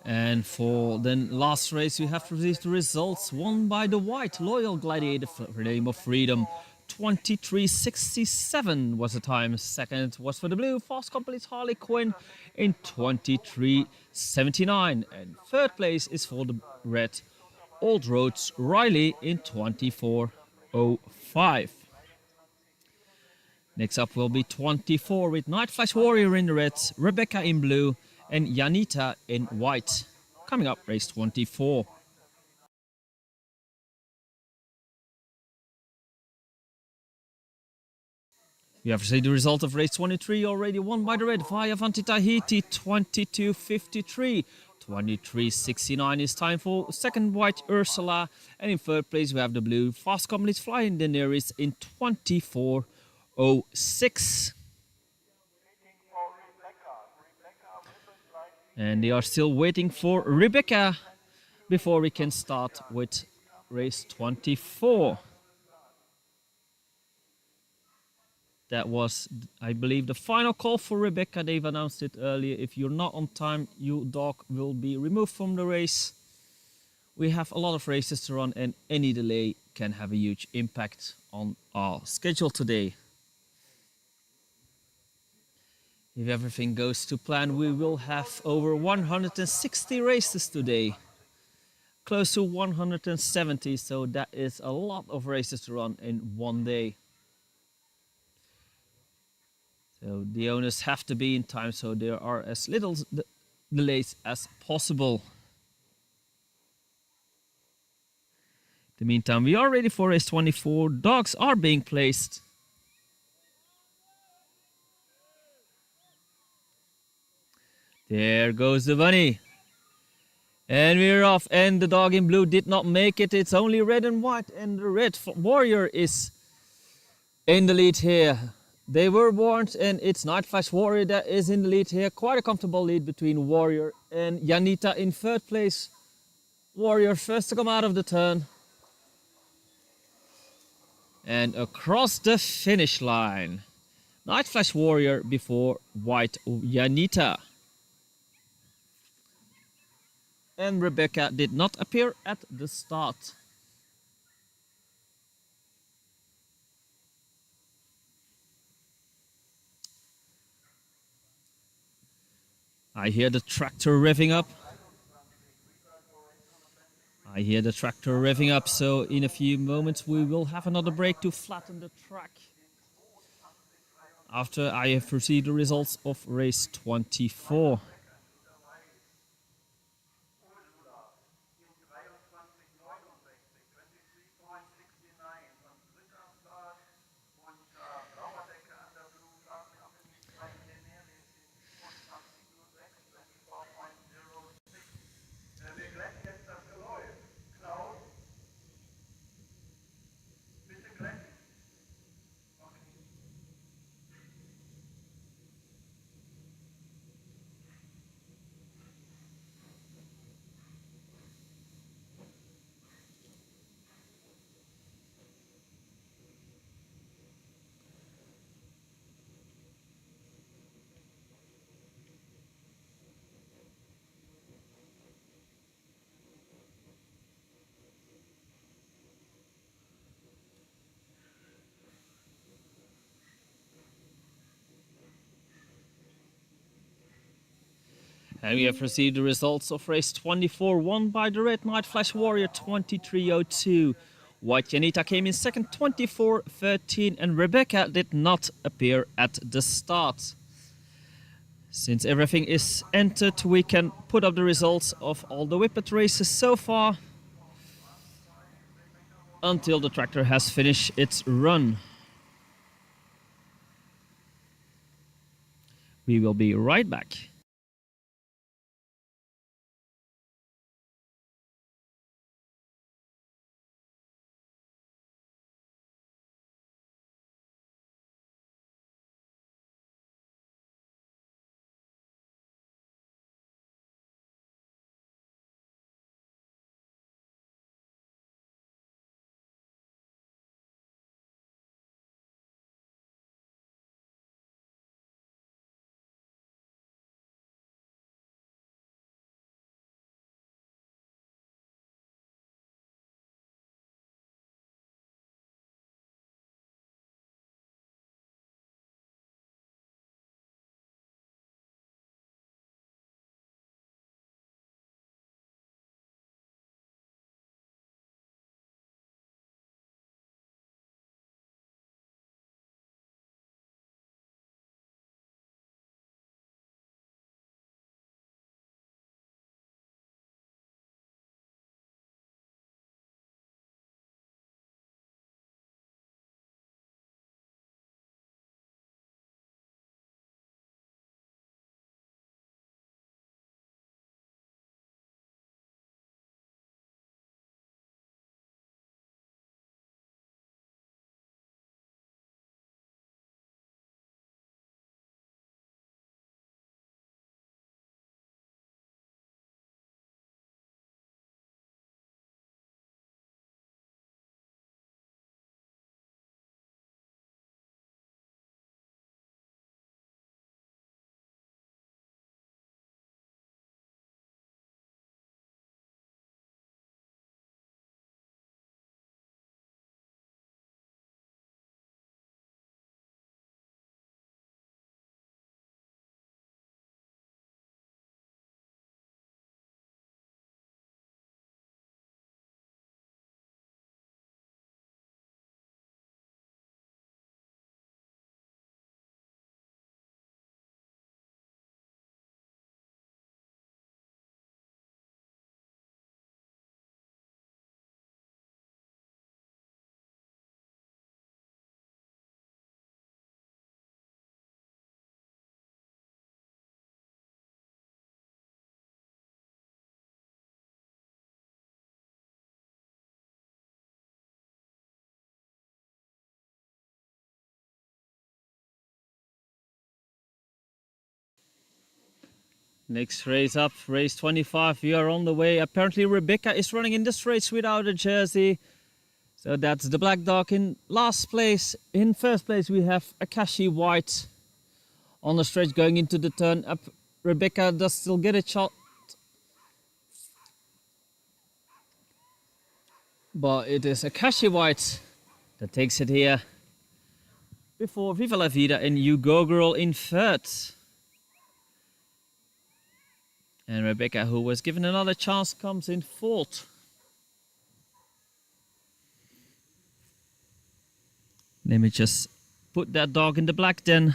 And for the last race, we have received the results. Won by the white, Loyal Gladiator, Flame of Freedom. 23.67 was the time. Second was for the blue, Fast Company's Harley Quinn in 23.79. And third place is for the red, Old Roads Riley in 24.05. Next up will be 24 with Night Flash Warrior in the red, Rebecca in blue, and Janita in white. Coming up, race 24. We have received the result of race 23, already won by the red, Viavanti Tahiti, 22.53. 23.69 is time for second white, Ursula. And in third place, we have the blue, Fast Company's Flying Daenerys in 24.06. And they are still waiting for Rebecca before we can start with race 24. That was, I believe, the final call for Rebecca. They've announced it earlier. If you're not on time, your dog will be removed from the race. We have a lot of races to run, and any delay can have a huge impact on our schedule today. If everything goes to plan, we will have over 160 races today. Close to 170, so that is a lot of races to run in one day. So the owners have to be in time, so there are as little delays as possible. In the meantime, we are ready for race 24. Dogs are being placed. There goes the bunny. And we're off, and the dog in blue did not make it. It's only red and white, and the red warrior is in the lead here. They were warned, and it's Night Flash Warrior that is in the lead here. Quite a comfortable lead between Warrior and Janita in third place. Warrior first to come out of the turn. And across the finish line. Night Flash Warrior before White Janita. And Rebecca did not appear at the start. I hear the tractor revving up. So in a few moments we will have another break to flatten the track. After I have received the results of race 24. And we have received the results of race 24, won by the Red Night Flash Warrior 23:02. White Janita came in second 24:13, and Rebecca did not appear at the start. Since everything is entered, we can put up the results of all the whippet races so far until the tractor has finished its run. We will be right back. Next race up, race 25. We are on the way. Apparently Rebecca is running in this race without a jersey. So that's the black dog in last place. In first place we have Akashi White on the stretch going into the turn up. Rebecca does still get a shot, but it is Akashi White that takes it here before Viva La Vida and You Go Girl in third. And Rebecca, who was given another chance, comes in fourth. Let me just put that dog in the black den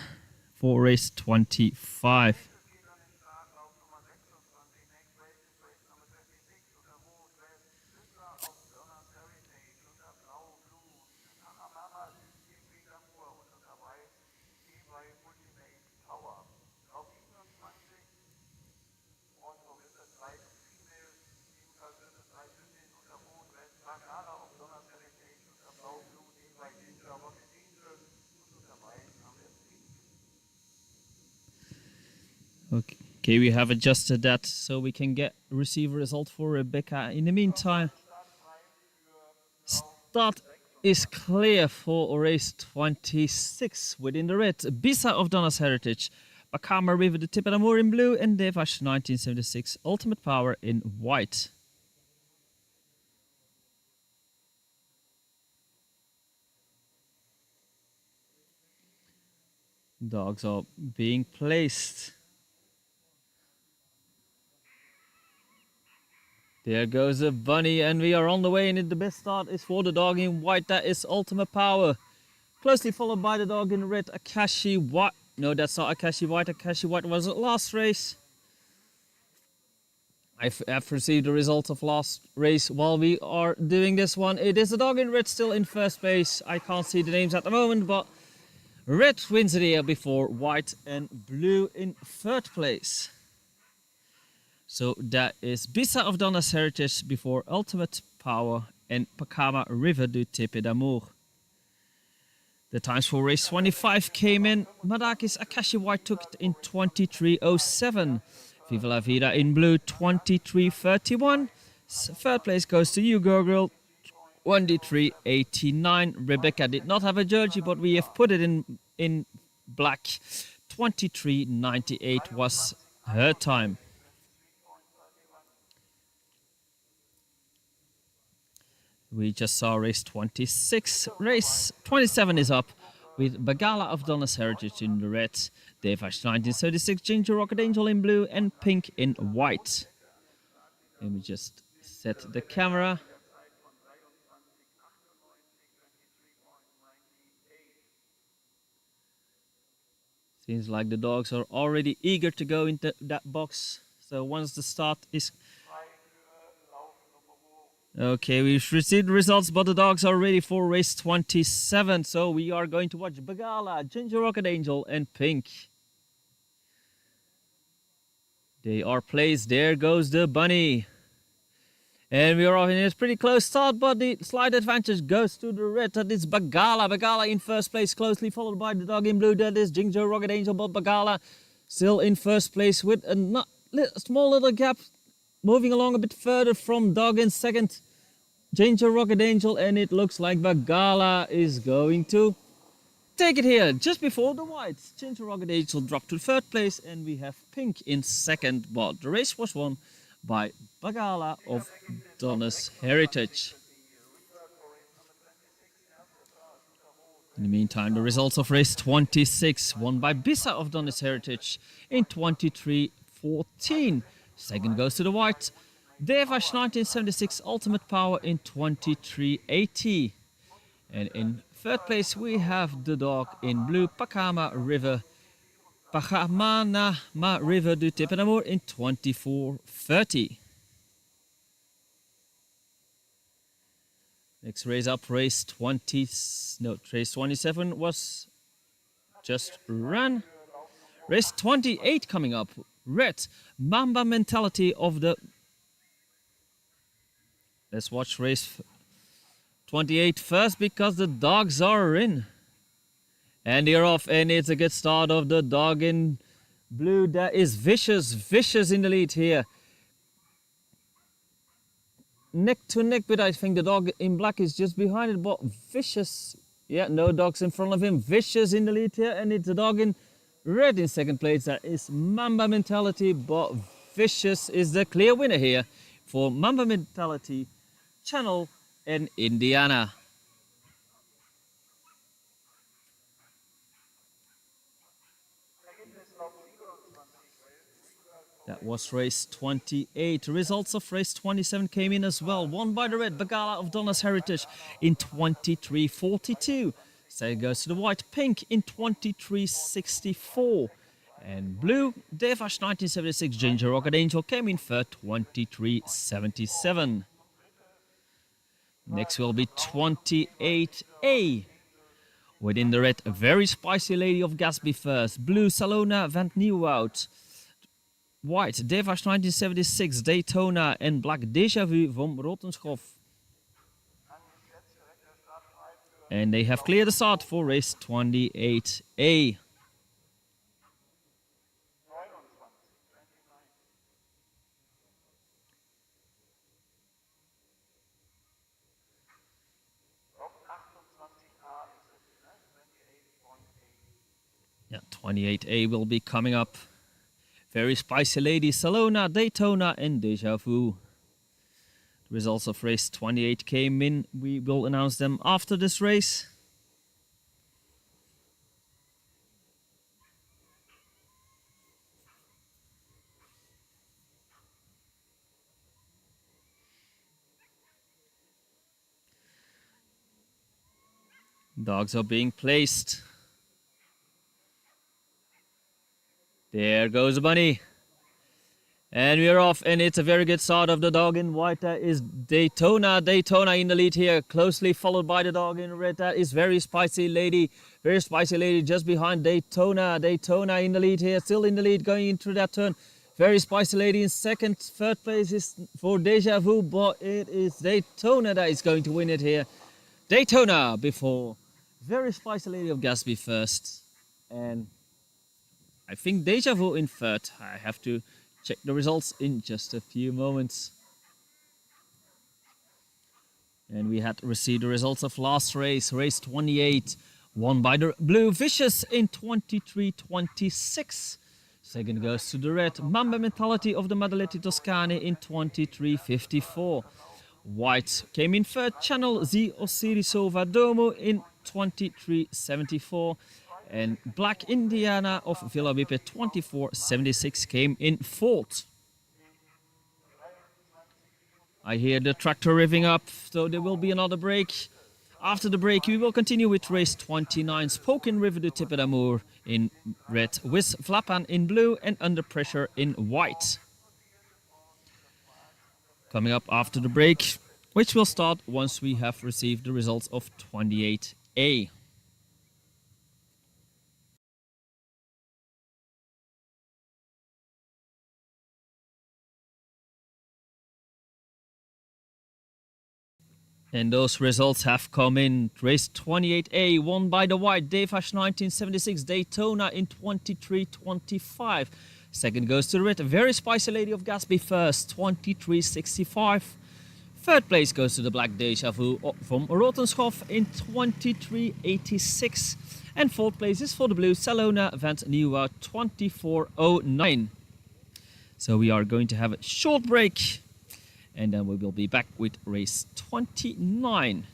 for race 25. Okay, we have adjusted that so we can receive a result for Rebecca. In the meantime, start is clear for race 26 within the red. Bisa of Donna's Heritage, Kamera River, the Tip Amour in blue, and Revanche 1976 Ultimate Power in white. Dogs are being placed. There goes a bunny, and we are on the way, and the best start is for the dog in white. That is Ultimate Power. Closely followed by the dog in red, Akashi White. No, that's not Akashi White. Akashi White was the last race. I've received the result of last race while we are doing this one. It is the dog in red still in first place. I can't see the names at the moment, but red wins it here before white and blue in third place. So that is Bisa of Donna's Heritage before Ultimate Power and Kamera River du Tip d'Amour. The times for race 25 came in. Madakis Akashi White took it in 23:07. Viva La Vida in blue 23:31. Third place goes to You Go Girl 23:89. Rebecca did not have a jersey, but we have put it in black. 23:98 was her time. We just saw race 26. Race 27 is up with Bagala of Donna's Heritage in the red, Revanche 1936 Ginger Rocket Angel in blue, and pink in white. Let me just set the camera. Seems like the dogs are already eager to go into that box. So once the start is... Okay, we've received the results, but the dogs are ready for race 27. So we are going to watch Bagala, Ginger Rocket Angel, and Pink. They are placed. There goes the bunny. And we are off in a pretty close start, but the slight advantage goes to the red. That is Bagala. Bagala in first place, closely followed by the dog in blue. That is Ginger Rocket Angel, but Bagala still in first place with a small little gap. Moving along a bit further from dog in second, Ginger Rocket Angel, and it looks like Bagala is going to take it here just before the whites. Ginger Rocket Angel dropped to third place, and we have Pink in second, but the race was won by Bagala of Donna's Heritage. In the meantime, the results of race 26 won by Bisa of Donna's Heritage in 23:14. Second goes to the white, Revanche 1976 Ultimate Power in 23:80. And in third place we have the dog in blue, Kamera River du Tip d'Amour in 24:30. Next race up, race 27 was just run. Race 28 coming up. Red, Mamba Mentality of the... Let's watch race 28 first because the dogs are in. And they're off, and it's a good start of the dog in Blue, that is Vicious. Vicious in the lead here. Neck to neck, but I think the dog in black is just behind it. But Vicious, yeah, no dogs in front of him. Vicious in the lead here, and it's the dog in red in second place. That is Mamba Mentality, but Vicious is the clear winner here for Mamba Mentality Channel in Indiana. That was race 28. Results of race 27 came in as well. Won by the red Bagala of Donna's Heritage in 23:42. Second goes to the white Pink in 23:64. And blue Revanche 1976 Ginger Rocket Angel came in third 23:77. Next will be 28A. Within the red, a very spicy Lady of Gatsby first. Blue Salona Van Nieuwoud. White, Revanche 1976, Daytona and black Déjà Vu from Rotenschroff. And they have cleared the start for race 28A. Yeah, 28A will be coming up. Very spicy Lady, Salona, Daytona and Déjà Vu. The results of race 28 came in. We will announce them after this race. Dogs are being placed. There goes the bunny. And we're off, and it's a very good start of the dog in white. That is Daytona. Daytona in the lead here, closely followed by the dog in red. That is Very Spicy Lady. Very Spicy Lady just behind Daytona. Daytona in the lead here, still in the lead going into that turn. Very Spicy Lady in second. Third place is for Déjà Vu, but it is Daytona that is going to win it here. Daytona before Very Spicy Lady of Gatsby first. And I think Déjà Vu in third. I have to check the results in just a few moments. And we had received the results of last race, race 28, won by the blue Vicious in 23:26. Second goes to the red Mamba Mentality of the Madaletti Toscane in 23:54. White came in third, Channel Z Osirisova Domo in 23:74. And Black Indiana of Villa Wippe 24:76 came in fourth. I hear the tractor revving up, so there will be another break. After the break, we will continue with race 29, Spoken River de Tippe d'Amour in red, with Flapan in blue and Under Pressure in white. Coming up after the break, which will start once we have received the results of 28A. And those results have come in. Race 28A won by the white Revanche 1976 Daytona in 23:25. Second goes to the red Very Spicy Lady of Gatsby first, 23:65. Third place goes to the black Déjà Vu from Rotenschroff in 23:86. And fourth place is for the blue Salona Van Nieuwoud 24:09. So we are going to have a short break. And then we will be back with race 29.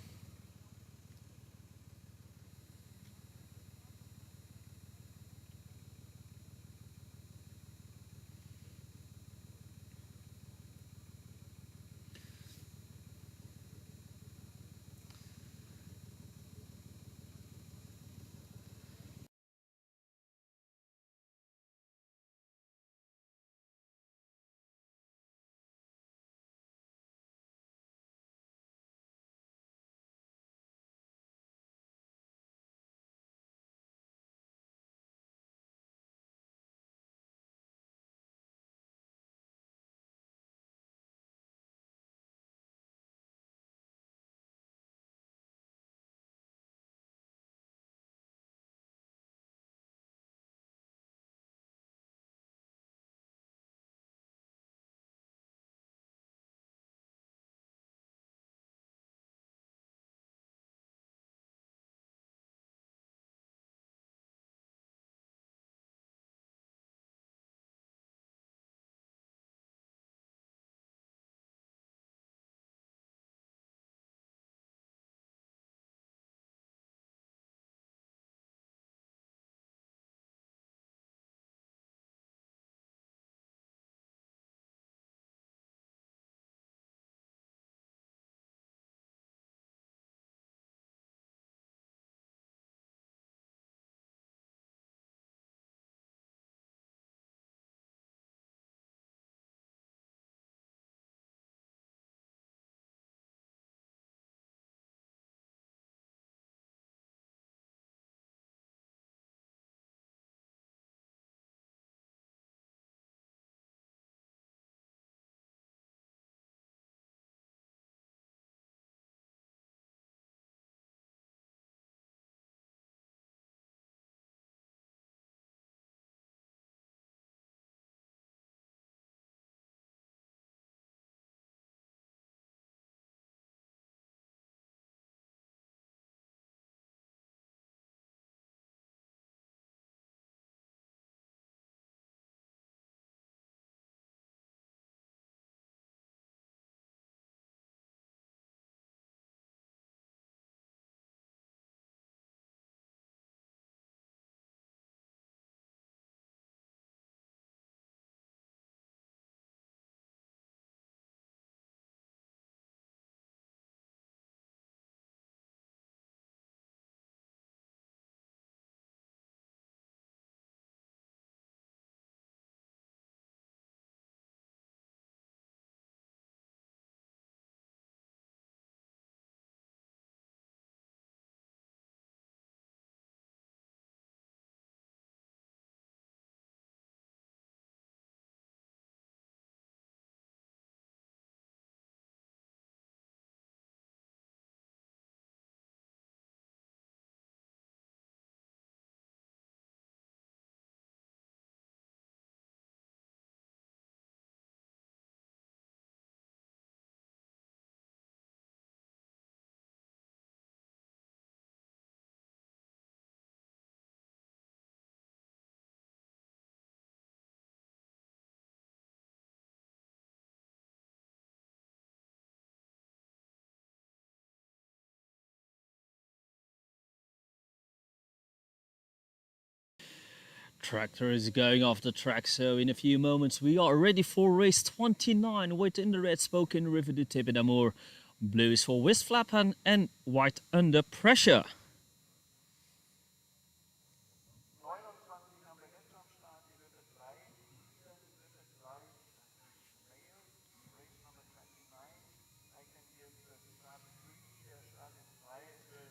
tractor is going off the track, so in a few moments we are ready for race 29 with in the red Spoken River de Tippe d'Amour. Blue is for Westfalen and white Under Pressure.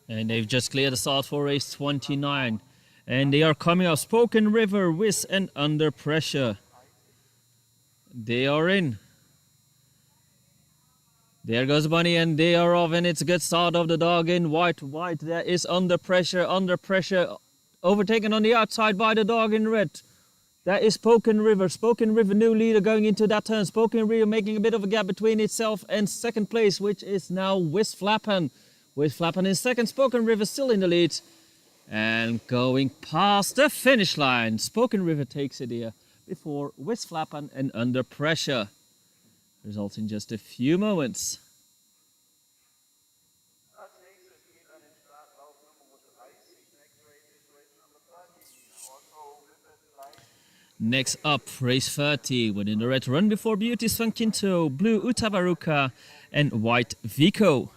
And they've just cleared the start for race 29. And they are coming up. Spoken River, Whiz and Under Pressure. They are in. There goes Bunny and they are off, and it's a good start of the dog in white. White, there is Under Pressure. Under Pressure overtaken on the outside by the dog in red. That is Spoken River. Spoken River, new leader going into that turn. Spoken River making a bit of a gap between itself and second place, which is now Westfalen. Westfalen in second, Spoken River still in the lead. And going past the finish line. Spoken River takes it here before Westfalen and Under Pressure. Results in just a few moments. Next up, race 30, within the red Run Before Beauties van Quinto, blue Übertragung and white Vico.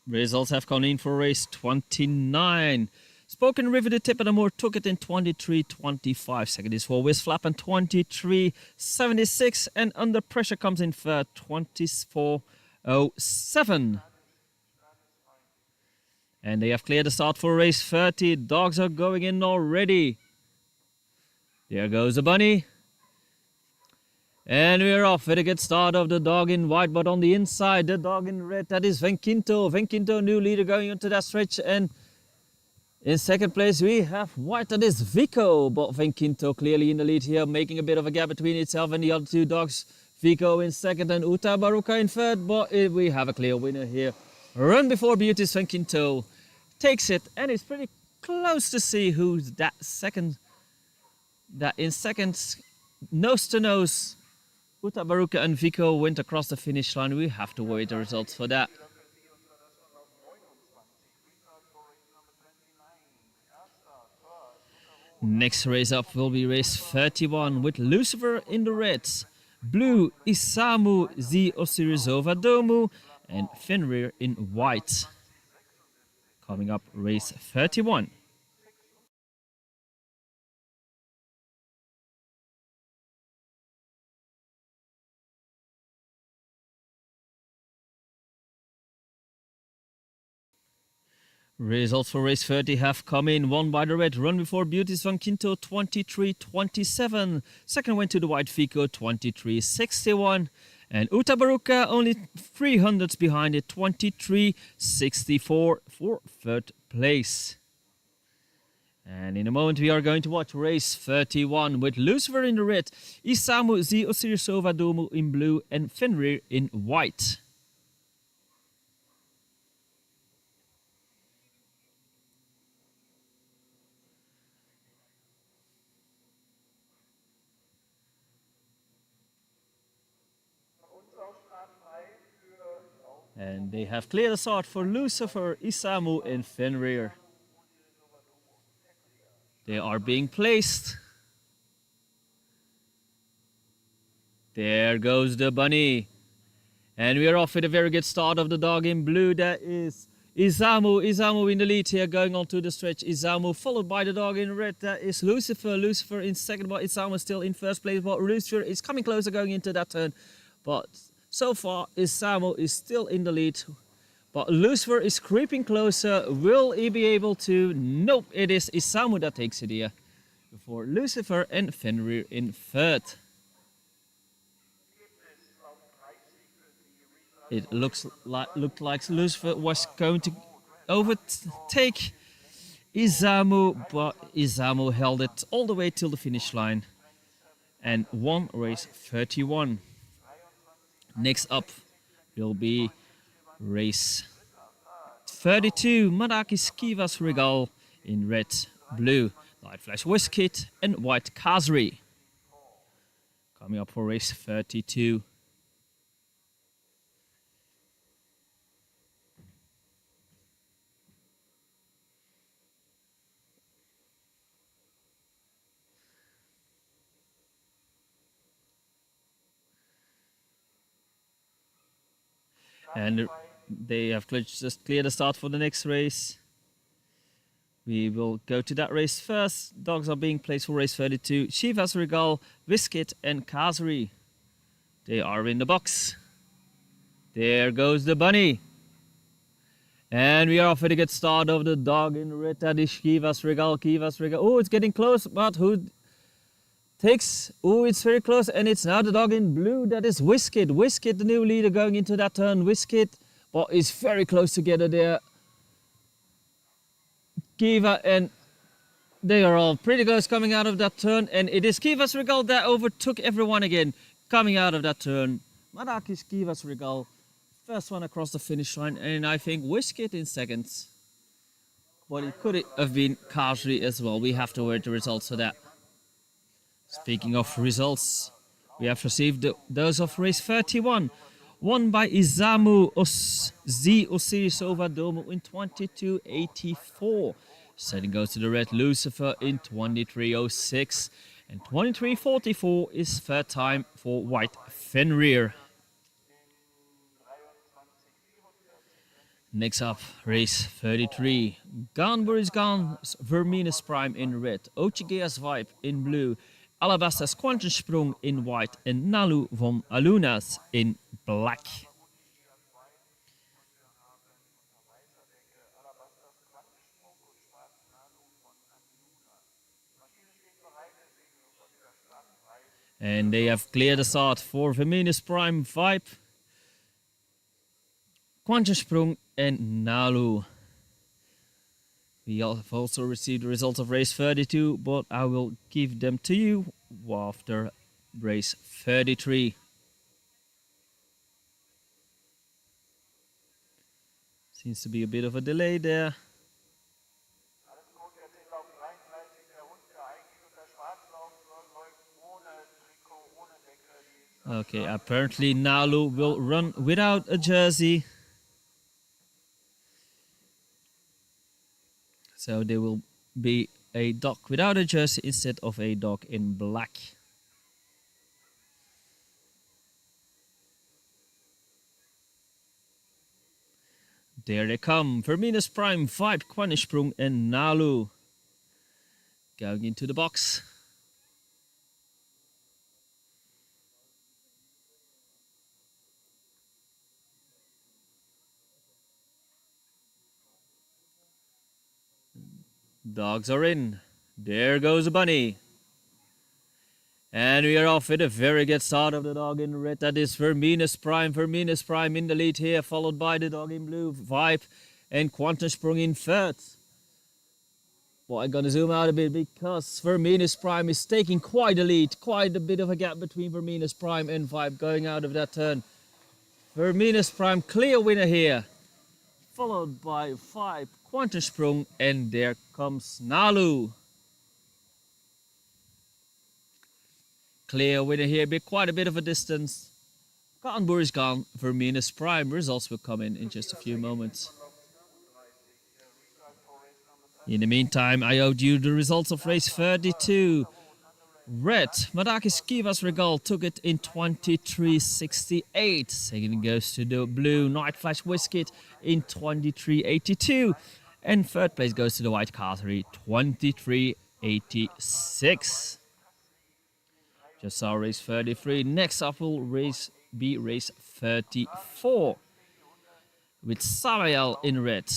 Results have come in for race 29. Spoken River de Tippe d'Amour took it in 23.25. Second is for Westfalen 23.76. And Under Pressure comes in third 24.07. And they have cleared the start for race 30. Dogs are going in already. There goes the Bunny. And we're off with a good start of the dog in white, but on the inside, the dog in red, that is Van Quinto. Van Quinto, new leader going into that stretch. And in second place, we have white, that is Vico. But Van Quinto clearly in the lead here, making a bit of a gap between itself and the other two dogs. Vico in second and Übertragung in third, but we have a clear winner here. Run Before Beauties, Van Quinto takes it, and it's pretty close to see who's that in second, nose to nose. Übertragung and Vico went across the finish line. We have to wait the results for that. Next race up will be race 31 with Lucifer in the reds, blue Isamu Zi Osirizova Domu and Fenrir in white. Coming up race 31. Results for race 30 have come in. Won by the red Run Before Beauties van Quinto 23.27. Second went to the white Vico 23.61. And Übertragung only 300s behind it, 23.64 for third place. And in a moment we are going to watch race 31 with Lucifer in the red, Isamu Zi Osirisova Domu in blue and Fenrir in white. And they have cleared the start for Lucifer, Isamu and Fenrir. They are being placed. There goes the Bunny. And we are off with a very good start of the dog in blue. That is Isamu. Isamu in the lead here going on to the stretch. Isamu followed by the dog in red. That is Lucifer. Lucifer in second, but Isamu still in first place. But Lucifer is coming closer going into that turn. But so far, Isamu is still in the lead. But Lucifer is creeping closer. Will he be able to? Nope, it is Isamu that takes it here. Before Lucifer and Fenrir in third. It looked like Lucifer was going to overtake Isamu, but Isamu held it all the way till the finish line and won race 31. Next up will be race 32, Madakis Kivas Regal in red, blue, light flash Whisket and white Kazri. Coming up for race 32. And they have just cleared the start for the next race. We will go to that race first. Dogs are being placed for race 32. Chivas Regal, Whisket and Kazri. They are in the box. There goes the bunny. And we are off at a good start of the dog in red. That is Chivas Regal, Chivas Regal. Oh, it's getting close, but who takes? Oh, it's very close, and it's now the dog in blue. That is Whisket. Whisket, the new leader, going into that turn. Whisket, but is very close together there. Kiva, and they are all pretty close coming out of that turn, and it is Kivas Regal that overtook everyone again coming out of that turn. Madakis Kivas Regal, first one across the finish line, and I think Whisket in seconds. But it could have been Kazri as well. We have to wait the results for that. Speaking of results, we have received those of race 31. Won by Isamu Z Osirisova Domo in 22.84. Second goes to the red Lucifer in 23.06. And 23.44 is third time for white Fenrir. Next up, race 33. Ganbur is gone, Verminus Prime in red, Ochigeas Vibe in blue, Alabastas Quantensprung in white, and Nalu von Alunas in black. And they have cleared the start for Verminus Prime Vibe, Quantensprung and Nalu. We have also received the results of race 32, but I will give them to you after race 33. Seems to be a bit of a delay there. Okay, apparently Nalu will run without a jersey. So there will be a dog without a jersey instead of a dog in black. There they come, Verminus Prime, Vibe, Quantensprung and Nalu. Going into the box. Dogs are in. There goes the bunny. And we are off with a very good start of the dog in red. That is Verminus Prime. Verminus Prime in the lead here, followed by the dog in blue, Vibe and Quantensprung in third. Well, I'm gonna zoom out a bit because Verminus Prime is taking quite a lead. Quite a bit of a gap between Verminus Prime and Vibe going out of that turn. Verminus Prime, clear winner here. Followed by Vibe, Quantensprung, and there comes Nalu. Clear winner here, quite a bit of a distance. Ganbur is gone, Verminus Prime. Results will come in just a few moments. In the meantime, I owed you the results of race 32. Red, Madakis Kivas Regal took it in 23.68. Second goes to the blue Night Flash Whisket in 23.82. And third place goes to the white Kazri, 23.86. Just saw race 33. Next up will be race 34. With Samael in red,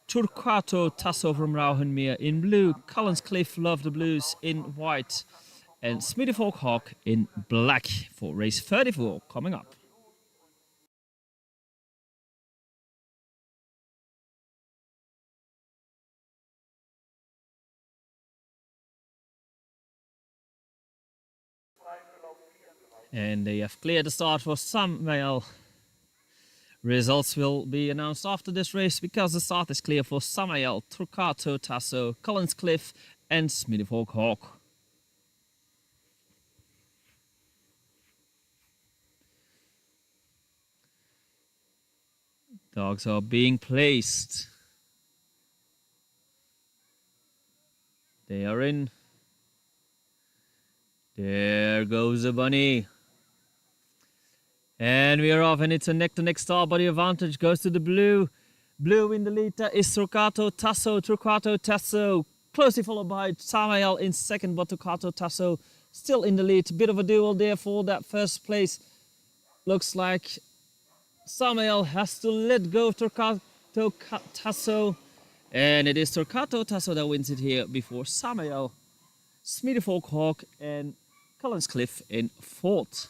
Turquato Tasso from Rauhenmeer in blue, Collins Cliff Love the Blues in white, and Smithy Folk Hawk in black for race 34 coming up. And they have cleared the start for Samuel. Results will be announced after this race because the start is clear for Samuel, Trucato Tasso, Collins Cliff and Smiddyfolk Hawk. Dogs are being placed. They are in. There goes the bunny. And we are off, and it's a neck-to-neck start, but the advantage goes to the blue. Blue in the lead, that is Trucato Tasso, closely followed by Samuel in second, but Trucato Tasso still in the lead. Bit of a duel there for that first place. Looks like Samuel has to let go of Trucato Tasso, and it is Trucato Tasso that wins it here before Samuel, Smiddyfolk Hawk and Collins Cliff in fourth.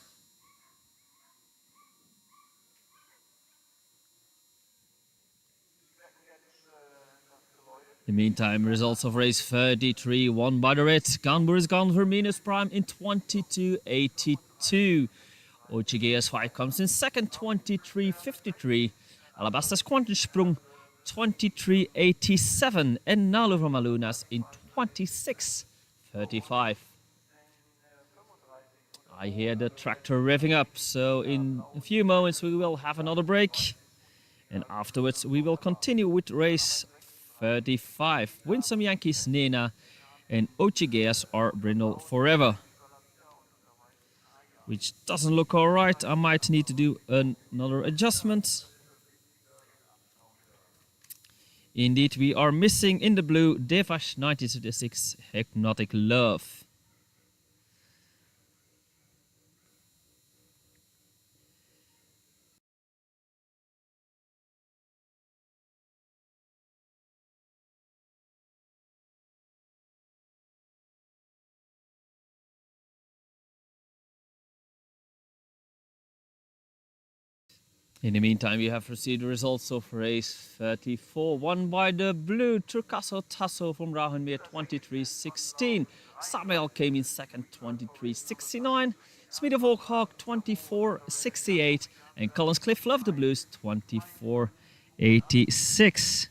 In the meantime, results of race 33, won by the red. Ganbur is gone for Minus Prime in 22.82. OGGS 5 comes in second, 23.53. Alabasta's Quantensprung, 23.87. And Nalu from Alunas in 26.35. I hear the tractor revving up, so in a few moments we will have another break. And afterwards we will continue with race 35. Win Some Yankees Nena and OGGS are Brindle Forever. Which doesn't look alright. I might need to do another adjustment. Indeed, we are missing in the blue Devash 1976 Hypnotic Love. In the meantime, we have received the results of race 34, won by the blue Trucato Tasso from Rauhenmeer 23.16. Samuel came in second, 23.69. Smiddyfolk Hawk 24.68. And Collins Cliff Love the Blues 24.86.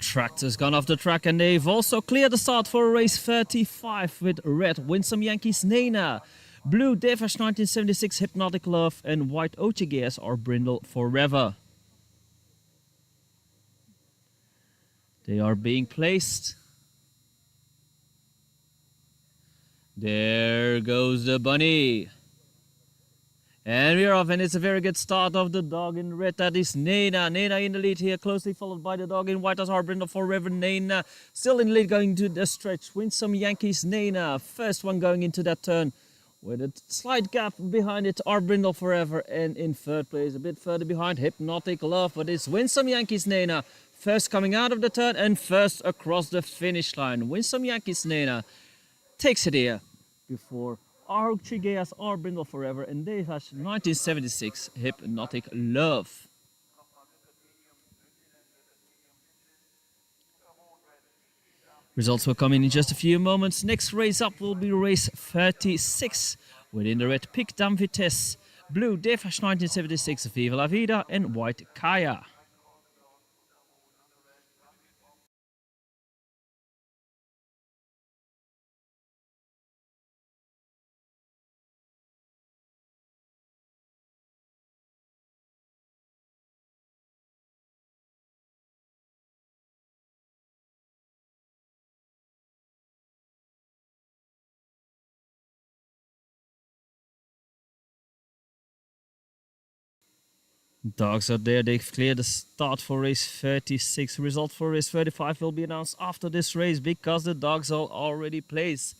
Tractor's gone off the track and they've also cleared the start for race 35 with red Winsome Yankees Nena, blue Revanche 1976 Hypnotic Love and white OTGS or Brindle Forever. They are being placed. There goes the bunny. And we're off, and it's a very good start of the dog in red. That is Nena. Nena in the lead here, closely followed by the dog in white as our Brindle Forever. Nena still in the lead going to the stretch. Winsome Yankees Nena. First one going into that turn with a slight gap behind it. Our Brindle Forever. And in third place, a bit further behind, Hypnotic Love. But it's Winsome Yankees Nena. First coming out of the turn and first across the finish line. Winsome Yankees Nena takes it here before our Chigeas, our Brindle Forever, and Revanche 1976 Hypnotic Love. Results will come in just a few moments. Next race up will be race 36. Within the red, Pic Dame Vitesse, blue Revanche 1976 Viva la Vida, and white Kaya. Dogs are there, they've cleared the start for race 36. Result for race 35 will be announced after this race because the dogs are already placed.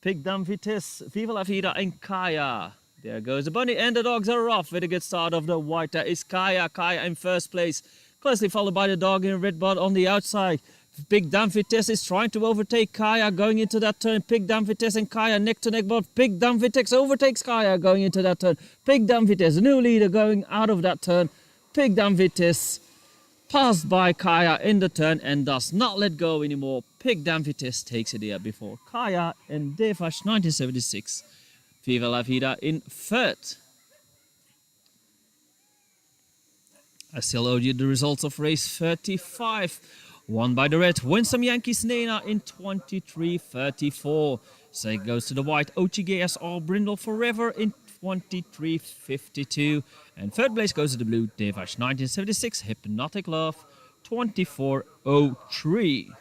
Pic Dame Vitesse, Viva la Vida and Kaya. There goes the bunny and the dogs are off with a good start of the white. There is Kaya, Kaya in first place. Closely followed by the dog in red but on the outside. Pic Dame Vitesse is trying to overtake Kaya going into that turn. Pic Dame Vitesse and Kaya neck to neck, but Pic Dame Vitesse overtakes Kaya going into that turn. Pic Dame Vitesse, new leader going out of that turn. Pic Dame Vitesse passed by Kaya in the turn and does not let go anymore. Pic Dame Vitesse takes it here before Kaya and Revanche 1976 Viva la Vida in third. I still owe you the results of race 35. Won by the red Winsome Yankees Nena in 23:34. Second goes to the white OTGS All Brindle Forever in 23:52. And third place goes to the blue Revanche 1976 Hypnotic Love 24:03.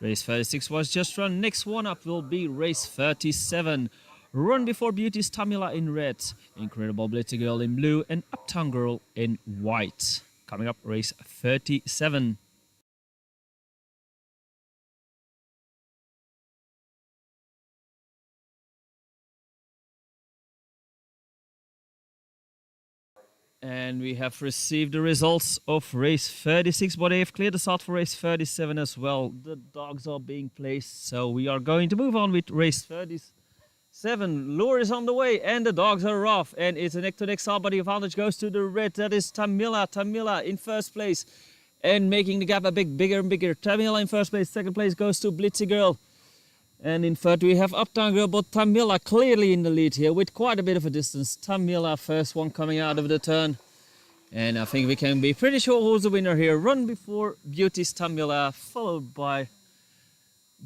Race 36 was just run. Next one up will be race 37. Run Before Beauty's Tamila in red, Incredible Blitzer Girl in blue, and Uptown Girl in white. Coming up, race 37. And we have received the results of race 36, but they have cleared the start for race 37 as well. The dogs are being placed, so we are going to move on with race 37. Lure is on the way, and the dogs are off. And it's a neck-to-neck start, but the advantage goes to the red. That is Tamila. Tamila in first place, and making the gap a bit bigger and bigger. Tamila in first place. Second place goes to Blitzy Girl. And in third we have Uptown Girl, but Tamila clearly in the lead here with quite a bit of a distance. Tamila first one coming out of the turn. And I think we can be pretty sure who's the winner here. Run Before Beauty's Tamila, followed by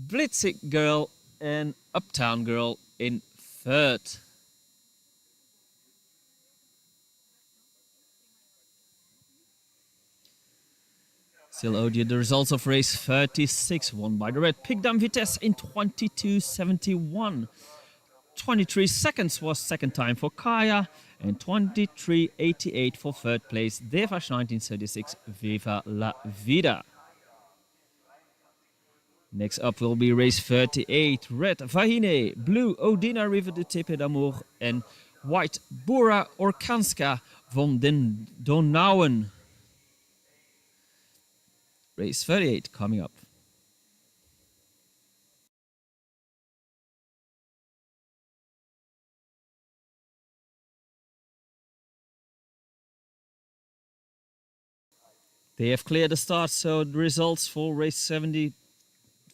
Blitzy Girl and Uptown Girl in third. Still owed you the results of race 36, won by the red Pic Dame Vitesse in 22:71. 23 seconds was second time for Kaya, and 23:88 for third place Revanche 1976 Viva la Vida. Next up will be race 38. Red Vahine, blue Odina River de Tepe d'Amour, and white Bora Orkanska van den Donauwen. Race 38 coming up. They have cleared the start, so the results for race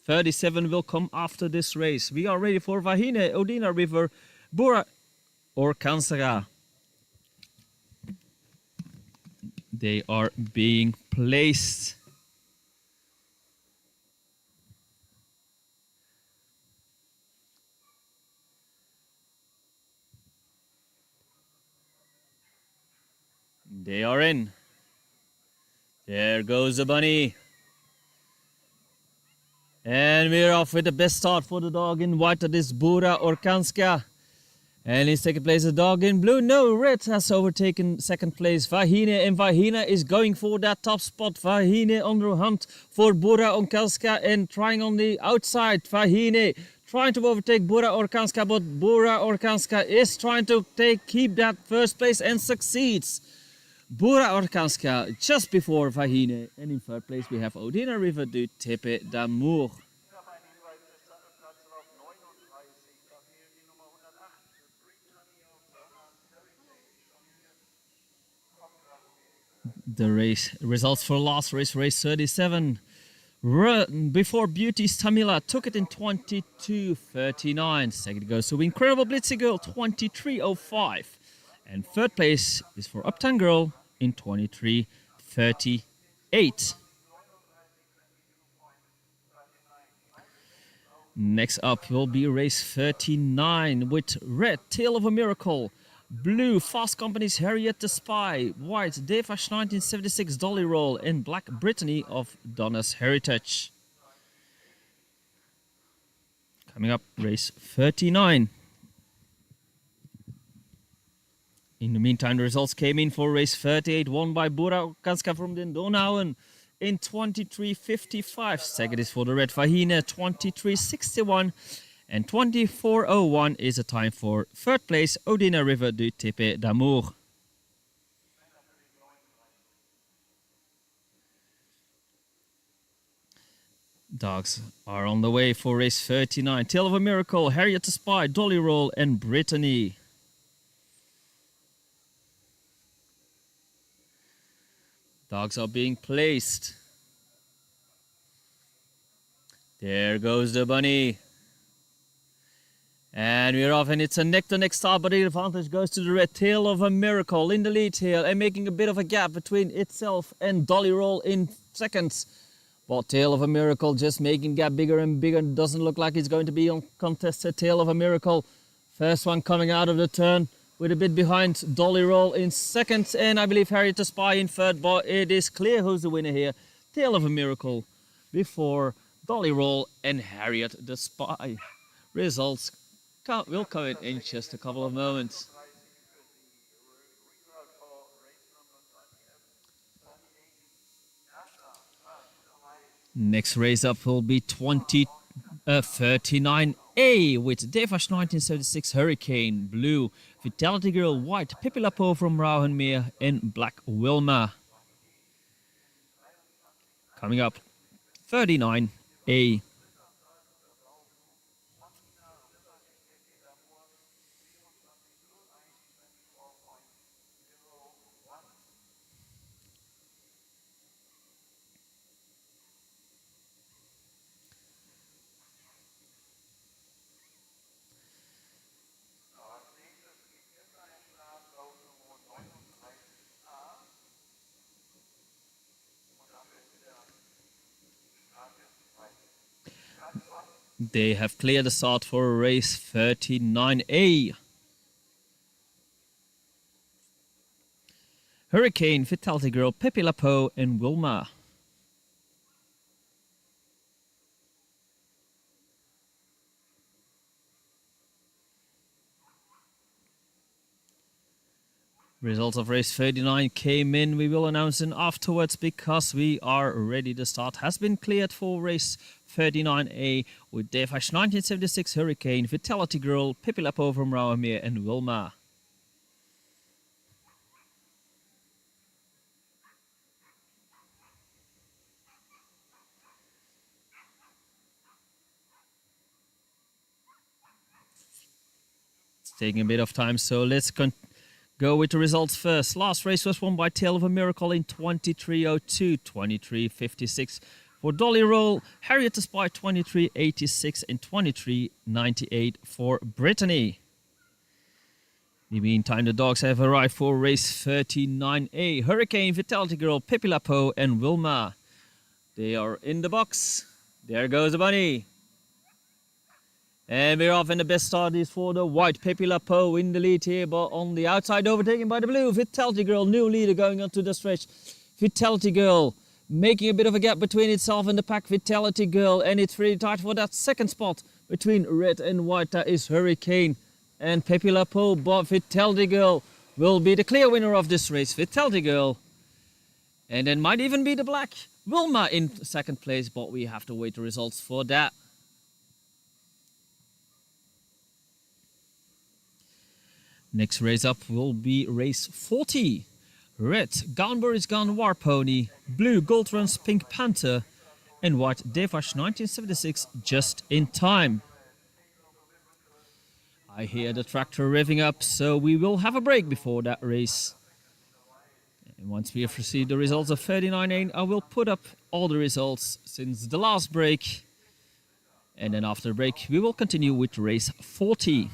37 will come after this race. We are ready for Vahine, Odina River, Bora or Kansara. They are being placed. They are in. There goes the bunny. And we're off with the best start for the dog in white. That is Bura Orkanska. And in second place, the dog in blue. No, red has overtaken second place Vahine. And Vahine is going for that top spot. Vahine on the hunt for Bura Orkanska and trying on the outside. Vahine trying to overtake Bura Orkanska, but Bura Orkanska is trying to keep that first place and succeeds. Bura Orkanska just before Vahine. And in third place we have Odina River du Tepe d'Amour. The race results for last race 37. Before Beauty's Tamila took it in 22:39. Second goes to Incredible Blitzy Girl 23:05. And third place is for Uptown Girl in 23:38. Next up will be race 39 with red Tale of a Miracle, blue Fast Company's Harriet the Spy, white Devash 1976 Dolly Roll, and black Brittany of Donna's Heritage. Coming up, race 39. In the meantime, the results came in for race 38, won by Bura Kanska from Den Donauwen in 23:55. Second is for the red Vahine, 23:61. And 24:01 is the time for third place, Odina River du Tepe d'Amour. Dogs are on the way for race 39. Tale of a Miracle, Harriet the Spy, Dolly Roll, and Brittany. Dogs are being placed. There goes the bunny. And we're off, and it's a neck-to-neck start, but the advantage goes to the red Tale of a Miracle in the lead here and making a bit of a gap between itself and Dolly Roll in seconds. But Tale of a Miracle just making gap bigger and bigger. Doesn't look like it's going to be uncontested. Tale of a Miracle. First one coming out of the turn with a bit behind Dolly Roll in second. And I believe Harriet the Spy in third. But it is clear who's the winner here. Tale of a Miracle before Dolly Roll and Harriet the Spy. Results will come in just a couple of moments. Next race up will be 39A with Devash 1976 Hurricane, blue Vitality Girl, white Pippi Lapo from Rauhenmeer, and black Wilma. Coming up, 39A. They have cleared the start for race 39A. Hurricane, Vitality Girl, Pippi Lapo, and Wilma. Results of race 39 came in. We will announce them afterwards because we are ready. The start has been cleared for race 39A with Devash 1976 Hurricane, Vitality Girl, Pippi Lapo from Rauhenmeer, and Wilma. It's taking a bit of time, so let's go with the results first. Last race was won by Tale of a Miracle in 23:02, 23:56. For Dolly Roll, Harriet the Spy 23:86 and 23:98 for Brittany. In the meantime, the dogs have arrived for race 39A. Hurricane, Vitality Girl, Pippi Lapo and Wilma. They are in the box. There goes the bunny. And we're off, and the best start is for the white Pippi Lapo in the lead here, but on the outside overtaken by the blue. Vitality Girl, new leader going onto the stretch. Vitality Girl making a bit of a gap between itself and the pack. Vitality Girl, and it's really tight for that second spot between red and white. That is Hurricane and Pippi Lapo, but Vitality Girl will be the clear winner of this race. Vitality Girl, and then might even be the black Wilma in second place, but we have to wait the results for that. Next race up will be race 40. Red, Gone Boris Gone War Pony, blue, Gold Runs Pink Panther, and white, Revanche 1976, Just in Time. I hear the tractor revving up, so we will have a break before that race. And once we have received the results of 39A, I will put up all the results since the last break. And then after the break, we will continue with race 40.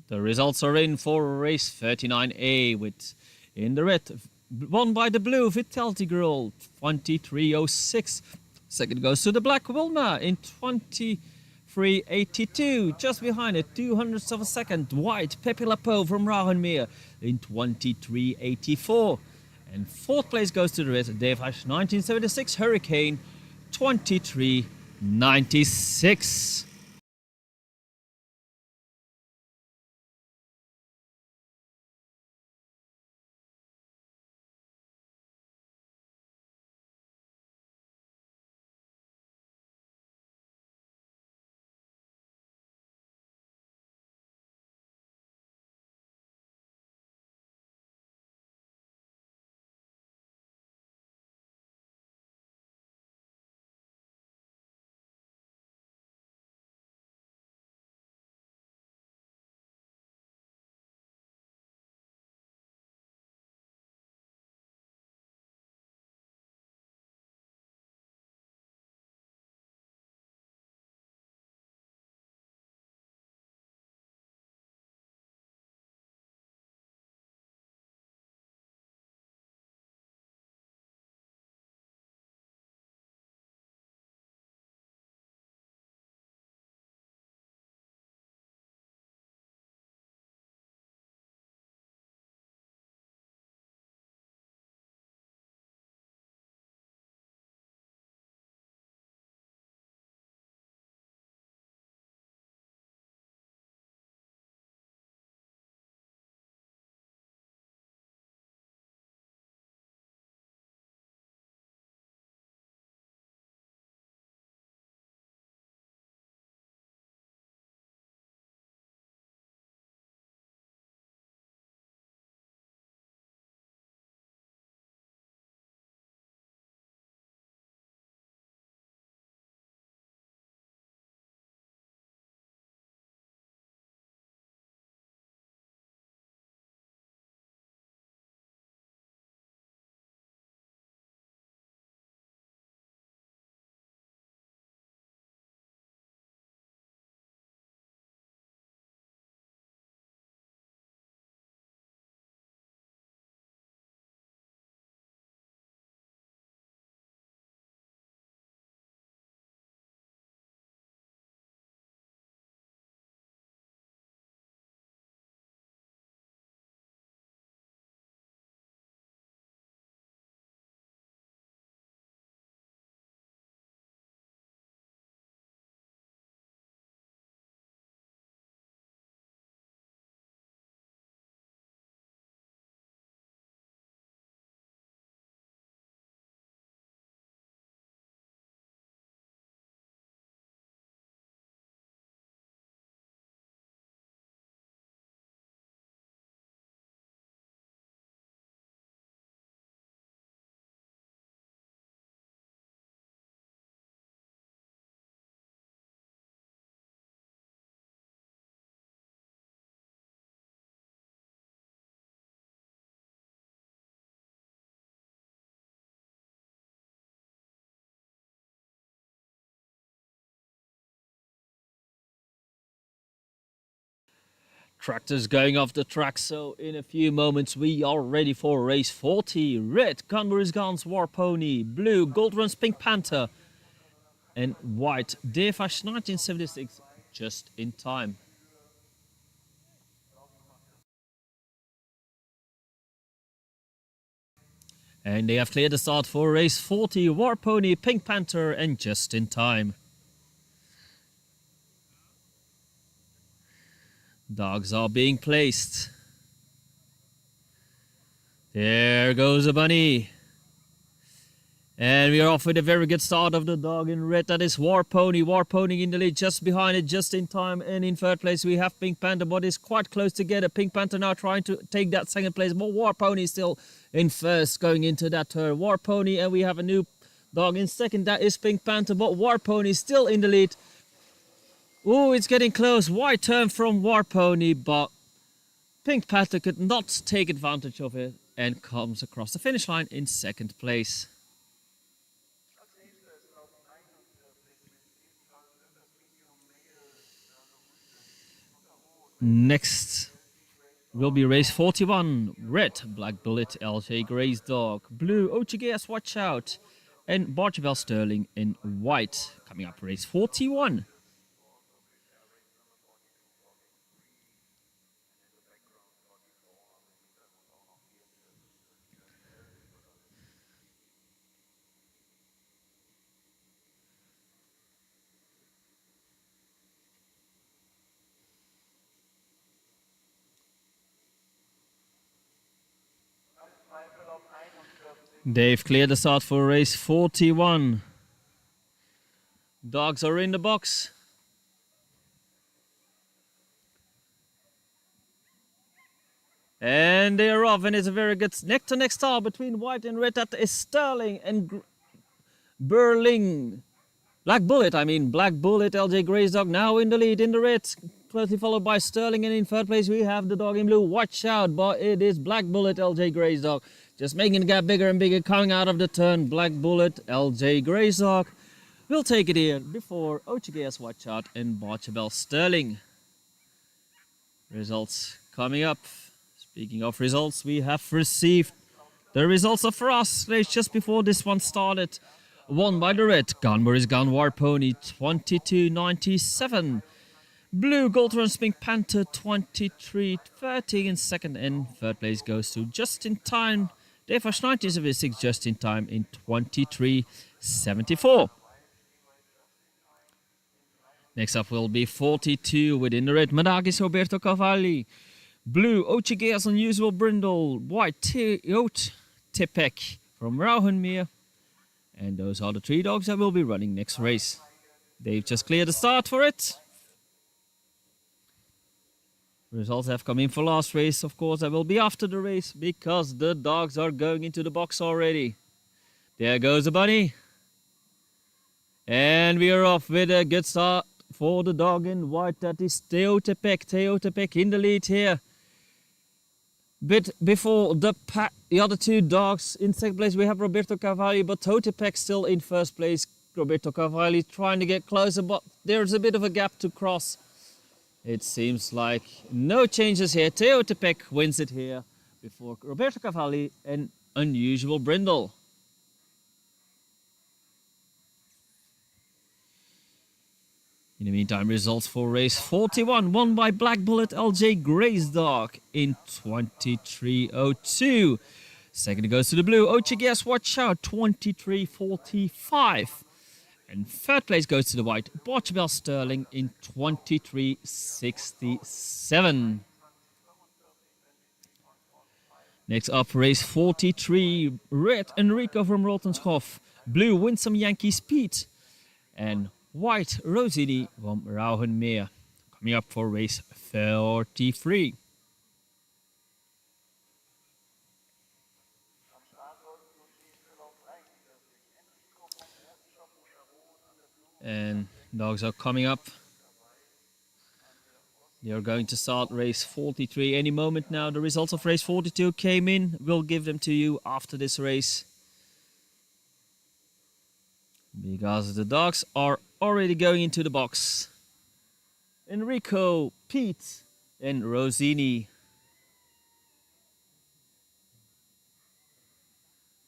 The results are in for race 39A, with in the red, won by the blue Vitality Girl, 23:06. Second goes to the black Wilma in 23:82. Just behind it, 200ths of a second, white Pippi Lapo from Ragenmeer in 23:84. And fourth place goes to the red Revanche 1976 Hurricane, 23:96. Tractors going off the track, so in a few moments we are ready for race 40. Red, Gunbury's Guns War Pony. Blue, Gold Runs Pink Panther. And white, Revanche 1976, just in time. And they have cleared the start for race 40. War Pony, Pink Panther, and just in time. Dogs are being placed. There goes a bunny. And we are off with a very good start of the dog in red. That is War Pony. War Pony in the lead, just behind it, just in time. And in third place we have Pink Panther, but it's quite close together. Pink Panther now trying to take that second place, but War Pony still in first going into that turn. War Pony, and we have a new dog in second. That is Pink Panther, but War Pony still in the lead. Oh, it's getting close. Wide turn from War Pony, but Pink Panther could not take advantage of it and comes across the finish line in second place. Next will be race 41. Red, Black Bullet, LJ Gray's Dog. Blue, OGS Watch Out. And Bargebell Sterling in white. Coming up, race 41. They've cleared the start for race 41. Dogs are in the box. And they are off, and it's a very good neck-to-neck start between white and red. That is Sterling and Burling. Black Bullet, LJ Gray's Dog now in the lead in the red. Closely followed by Sterling, and in third place we have the dog in blue. Watch Out, but it is Black Bullet, LJ Gray's Dog. Just making the gap bigger and bigger, coming out of the turn. Black Bullet, LJ Gray's Dog will take it here before OGS Watch Out and Bargebell Sterling. Results coming up. Speaking of results, we have received the results of Frost race just before this one started. Won by the red, Gunbury's Gun War Pony, 22.97. Blue, Gold Runs Pink Panther, 23.30 in second, and third place goes to Just in Time. Revanche 1976, just in time in 23.74. Next up will be 42 within the red, Madagis Roberto Cavalli. Blue, Ochigeas Unusual Brindle. White, Teot Tepek from Rauhenmeer. And those are the three dogs that will be running next race. They've just cleared the start for it. Results have come in for last race, of course. That will be after the race because the dogs are going into the box already. There goes the bunny. And we are off with a good start for the dog in white. That is Teotepek. Teotepek in the lead here. Bit before the other two dogs. In second place we have Roberto Cavalli, but Teotepek still in first place. Roberto Cavalli trying to get closer, but there's a bit of a gap to cross. It seems like no changes here. Teotepek wins it here before Roberto Cavalli and Unusual Brindle. In the meantime, results for race 41, won by Black Bullet LJ Gray's Dog in 23.02. Second goes to the blue, OGS Watch Out, 23.45. And third place goes to the white, Bargebell Sterling in 23.67. Next up, race 43, red Enrico from Rotenshof, blue Winsome Yankee Speed, and white Rosini from Rauhenmeer. Coming up for race 43. And dogs are coming up. They are going to start race 43 any moment now. The results of race 42 came in. We'll give them to you after this race, because the dogs are already going into the box. Enrico, Pete, and Rosini.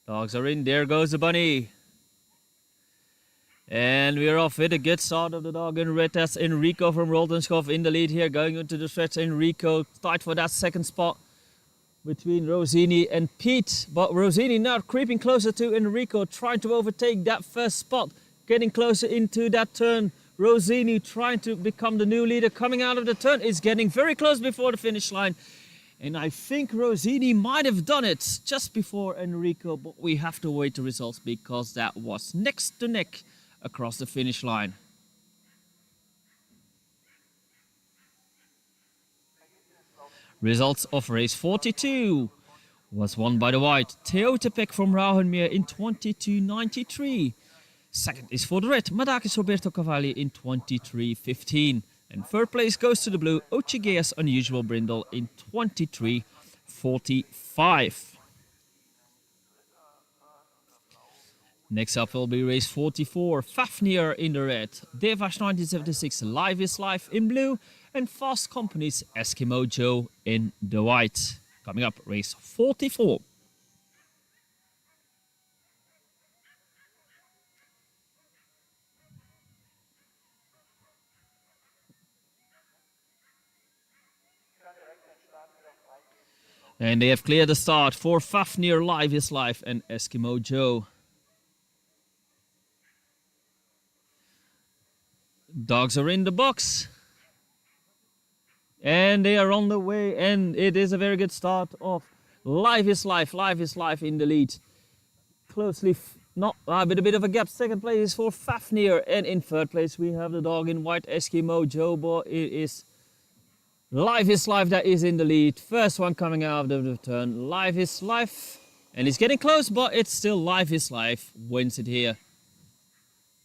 Dogs are in. There goes the bunny. And we're off with a good start of the dog in red. That's Enrico from Roldenskov in the lead here. Going into the stretch. Enrico tied for that second spot between Rosini and Pete. But Rosini now creeping closer to Enrico, trying to overtake that first spot. Getting closer into that turn. Rosini trying to become the new leader. Coming out of the turn. Is getting very close before the finish line. And I think Rosini might have done it just before Enrico. But we have to wait the results because that was neck to neck across the finish line. Results of race 42 was won by the white Teotepec from Rauhenmeer in 22.93. Second is for the red Madakis Roberto Cavalli in 23.15. And third place goes to the blue Ochigeas Unusual Brindle in 23.45. Next up will be race 44, Fafnir in the red, Revanche 1976 Live is Life in blue, and Fast Company's Eskimo Joe in the white. Coming up, race 44. And they have cleared the start for Fafnir, Live is Life and Eskimo Joe. Dogs are in the box. And they are on the way, and it is a very good start of Live is Life in the lead. Closely, not with a bit of a gap. Second place is for Fafnir, and in third place we have the dog in white Eskimo Joe. But it is Live is Life that is in the lead. First one coming out of the turn, Live is Life. And it's getting close, but it's still Live is Life wins it here.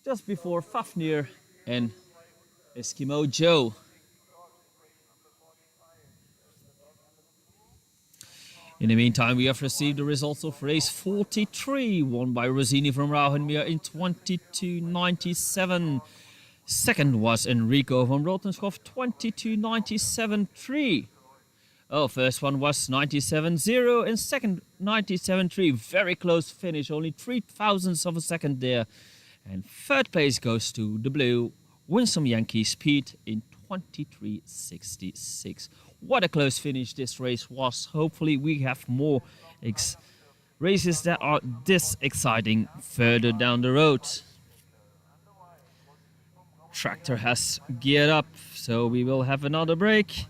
Just before Fafnir and Eskimo Joe. In the meantime, we have received the results of race 43, won by Rosini from Rauhenmeer in 22.97. Second was Enrico from Rotenskopf, 22.97.3. Oh, first one was 97.0 and second 97.3. Very close finish, only 0.03 of a second there. And third place goes to the blue Winsome Yankee Speed in 23.66. What a close finish this race was. Hopefully we have more races that are this exciting further down the road. Tractor has geared up, so we will have another break.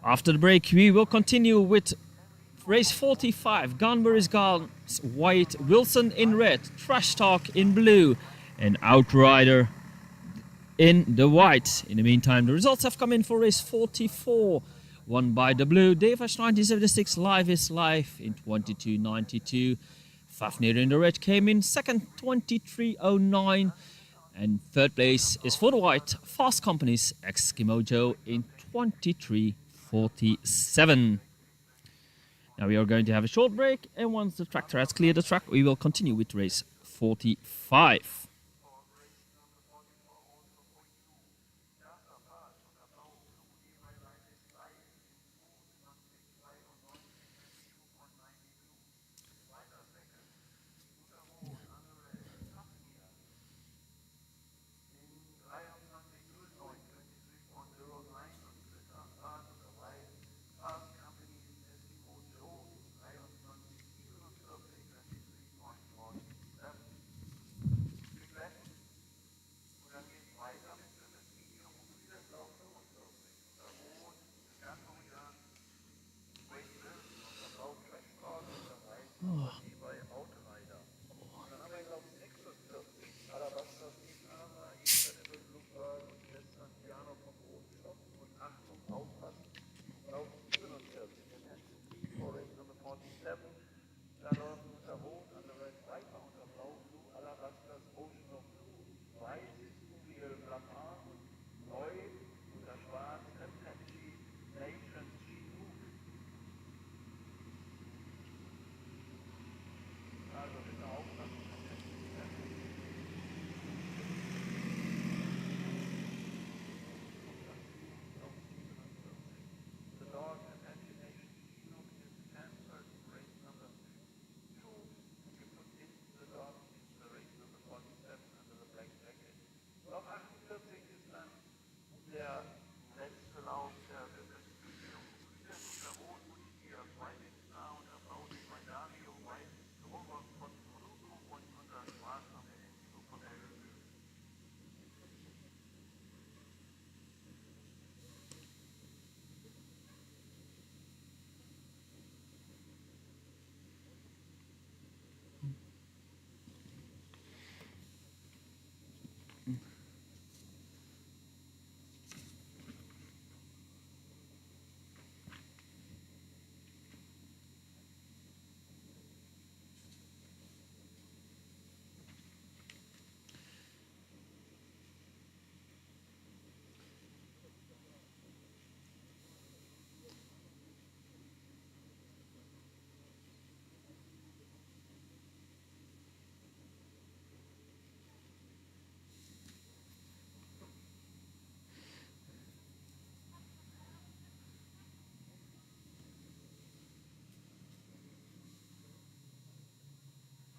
After the break we will continue with race 45. Gunberry's Guns white, Wilson in red, Trash Talk in blue and Outrider in the white. In the meantime, the results have come in for race 44, won by the blue Revanche 1976 Live is Life in 22.92. Fafnir in the red came in second, 23.09, and third place is for the white Fast Company's Eskimo Joe in 23.47. Now we are going to have a short break, and once the tractor has cleared the track we will continue with race 45.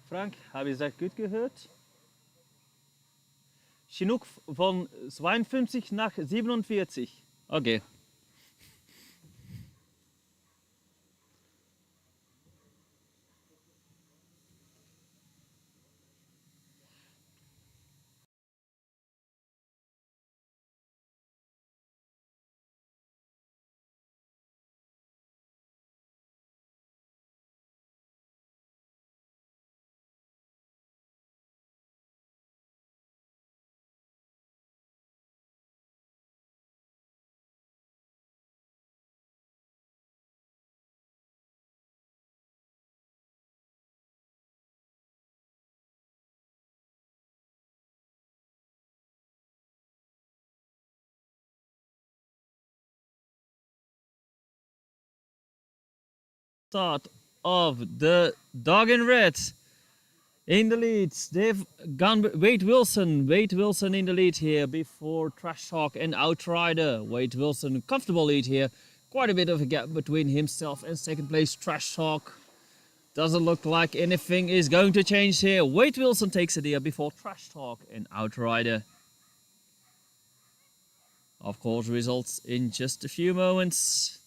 Frank, habe ich das gut gehört? Chinook von 52 nach 47. Okay. Start of the dog in red. In the lead, they've gone Wade Wilson in the lead here before Trash Talk and Outrider. Wade Wilson, comfortable lead here. Quite a bit of a gap between himself and second place Trash Talk. Doesn't look like anything is going to change here. Wade Wilson takes it here before Trash Talk and Outrider. Of course, results in just a few moments.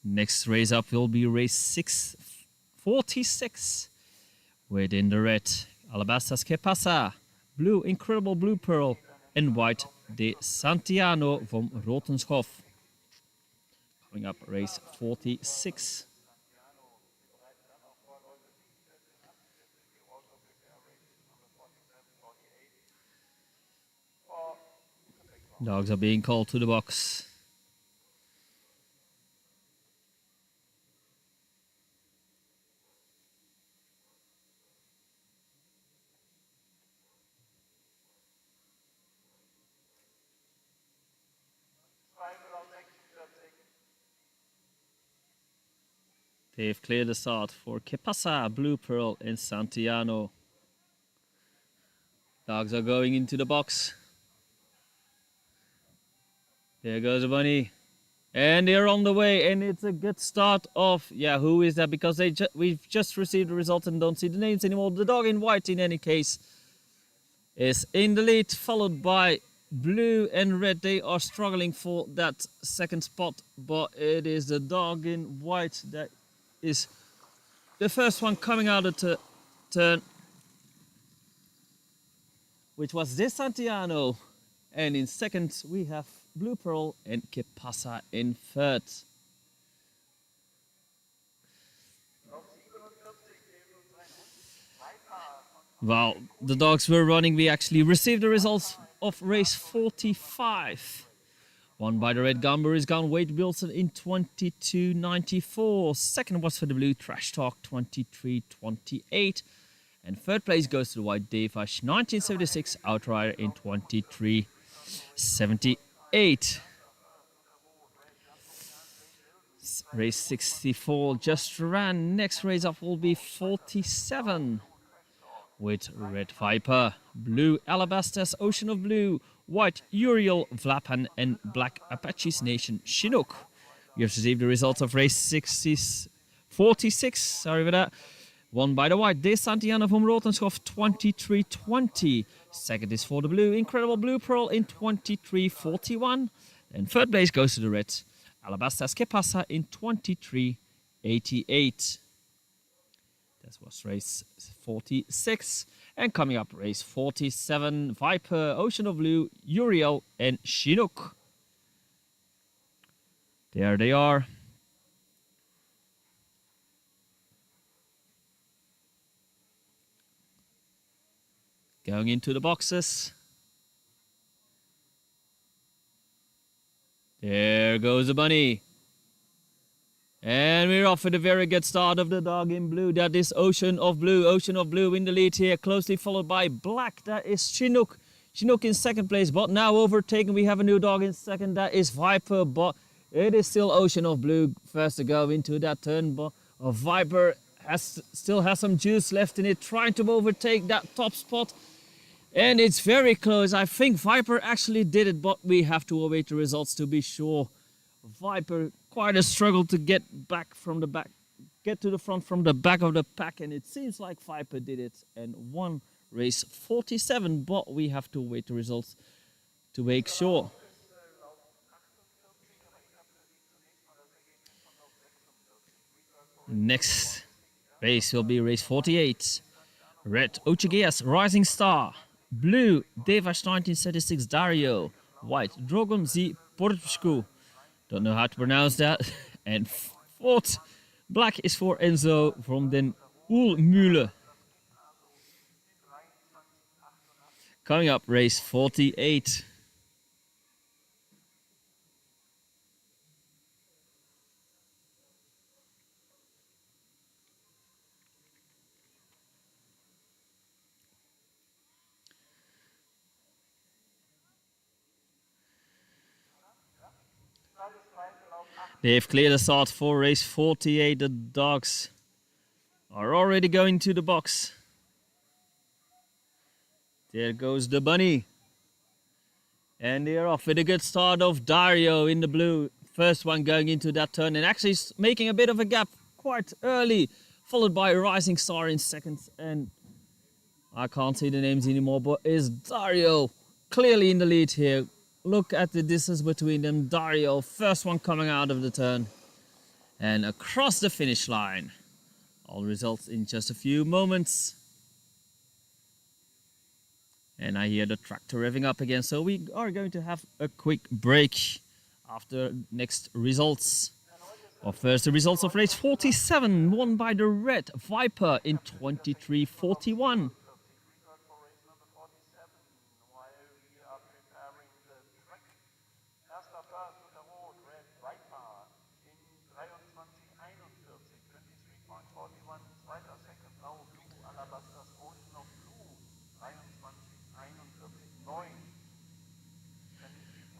Next race up will be race 646. Within the red, Alabastas Que Pasa, blue Incredible Blue Pearl, and white De Santiano from Rotenschhoff. Coming up, race 46. Dogs are being called to the box. They've cleared the start for Que Pasa, Blue Pearl, and Santiano. Dogs are going into the box. There goes the bunny. And they're on the way, and it's a good start of, who is that? Because we've just received the results and don't see the names anymore. The dog in white, in any case, is in the lead, followed by blue and red. They are struggling for that second spot, but it is the dog in white that is the first one coming out of the turn, which was De Santiano. And in second, we have Blue Pearl and Que Pasa in third. While the dogs were running, we actually received the results of race 45. Won by the red Gumber is gone, Wade Wilson in 22.94. Second was for the blue Trash Talk, 23.28. And third place goes to the white Revanche 1976, Outrider in 23.78. Race 64 just ran. Next race up will be 47. With red Viper, blue Alabastas, Ocean of Blue, white Uriel, Vlapan, and black Apache's Nation Chinook. We have received the results of race 46. Sorry for that. Won by the white De Santiano from Rotenschhoff, 23.20. Second is for the blue Incredible Blue Pearl in 23.41. And third place goes to the red Alabastas Que Pasa in 23.88. That was race 46. And coming up, race 47, Viper, Ocean of Blue, Uriel, and Chinook. There they are. Going into the boxes. There goes the bunny. And we're off with a very good start of the dog in blue. That is Ocean of Blue. Ocean of Blue in the lead here, closely followed by black. That is Chinook. Chinook in second place, but now overtaken. We have a new dog in second. That is Viper, but it is still Ocean of Blue first to go into that turn. But Viper still has some juice left in it, trying to overtake that top spot. And it's very close. I think Viper actually did it, but we have to await the results to be sure. Viper, quite a struggle to get back from the back get to the front from the back of the pack, and it seems like Viper did it and won race 47, but we have to wait the results to make sure. Next race will be race 48. Red, Ochigeas, Rising Star. Blue, Revanche 1976 Dario. White, Drogon Z Portsku. Don't know how to pronounce that. And fourth, black is for Enzo from den Ulmühle. Coming up, race 48. They've cleared the start for race 48. The dogs are already going to the box. There goes the bunny. And they're off with a good start of Dario in the blue. First one going into that turn and actually making a bit of a gap quite early. Followed by Rising Star in second. And I can't see the names anymore, but is Dario clearly in the lead here. Look at the distance between them. Dario, first one coming out of the turn. And across the finish line. All results in just a few moments. And I hear the tractor revving up again. So we are going to have a quick break after next results. Well, first, the results of race 47, won by the red Viper in 23:41.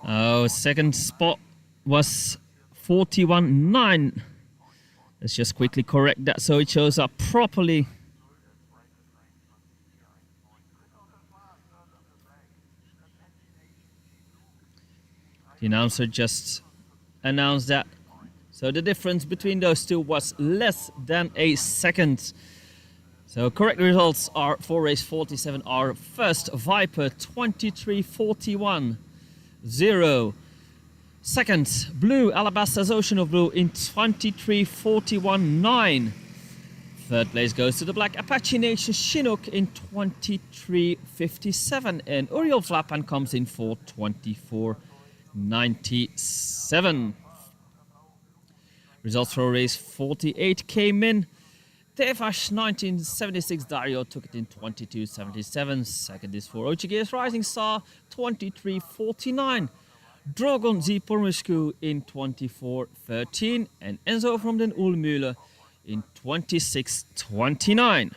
Oh, second spot was 41.9. Let's just quickly correct that so it shows up properly. The announcer just announced that. So the difference between those two was less than a second. So correct results are for race 47 are first Viper 23:41. 0. Second, Blue, Alabaster's Ocean of Blue in 23:41.9. Third place goes to the black Apache Nation Chinook in 23:57. And Uriel Flapan comes in for 24:97. Results for race 48 came in. Revanche 1976 Dario took it in 22:77. Second is for Ochigeas Rising Star 23:49. Drogon Z Pormisku in 24:13. And Enzo from den Ulmühle in 26:29.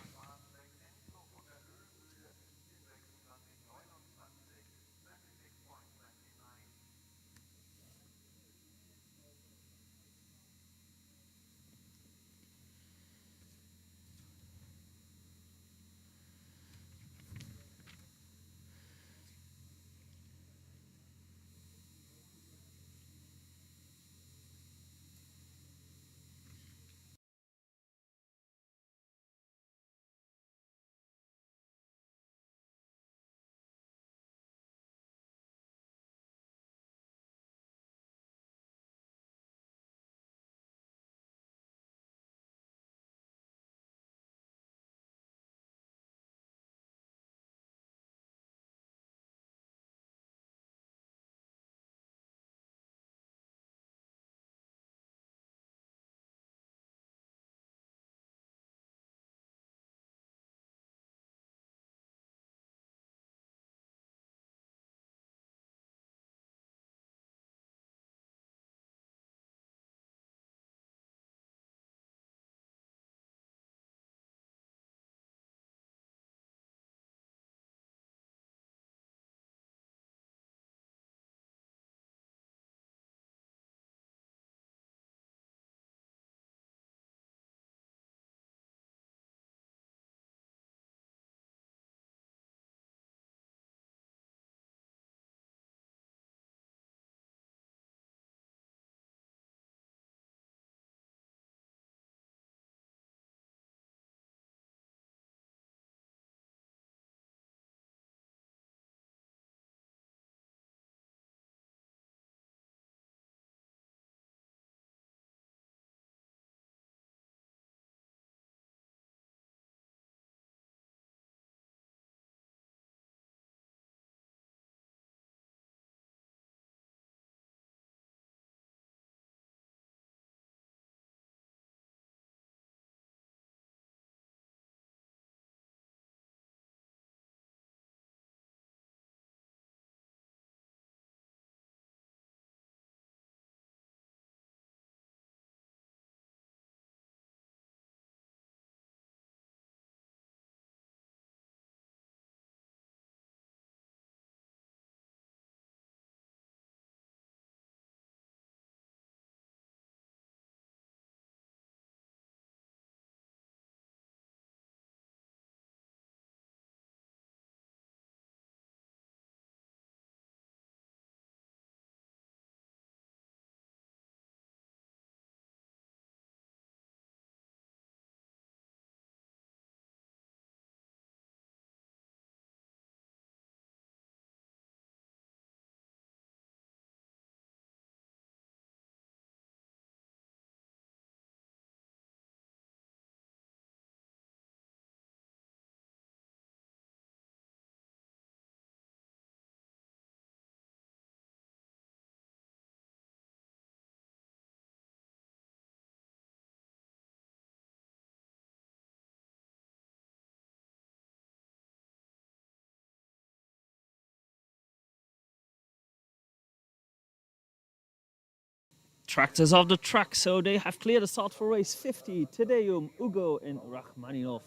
Tractors off the track, so they have cleared the start for race 50. Tedeum, Ugo and Rachmaninov.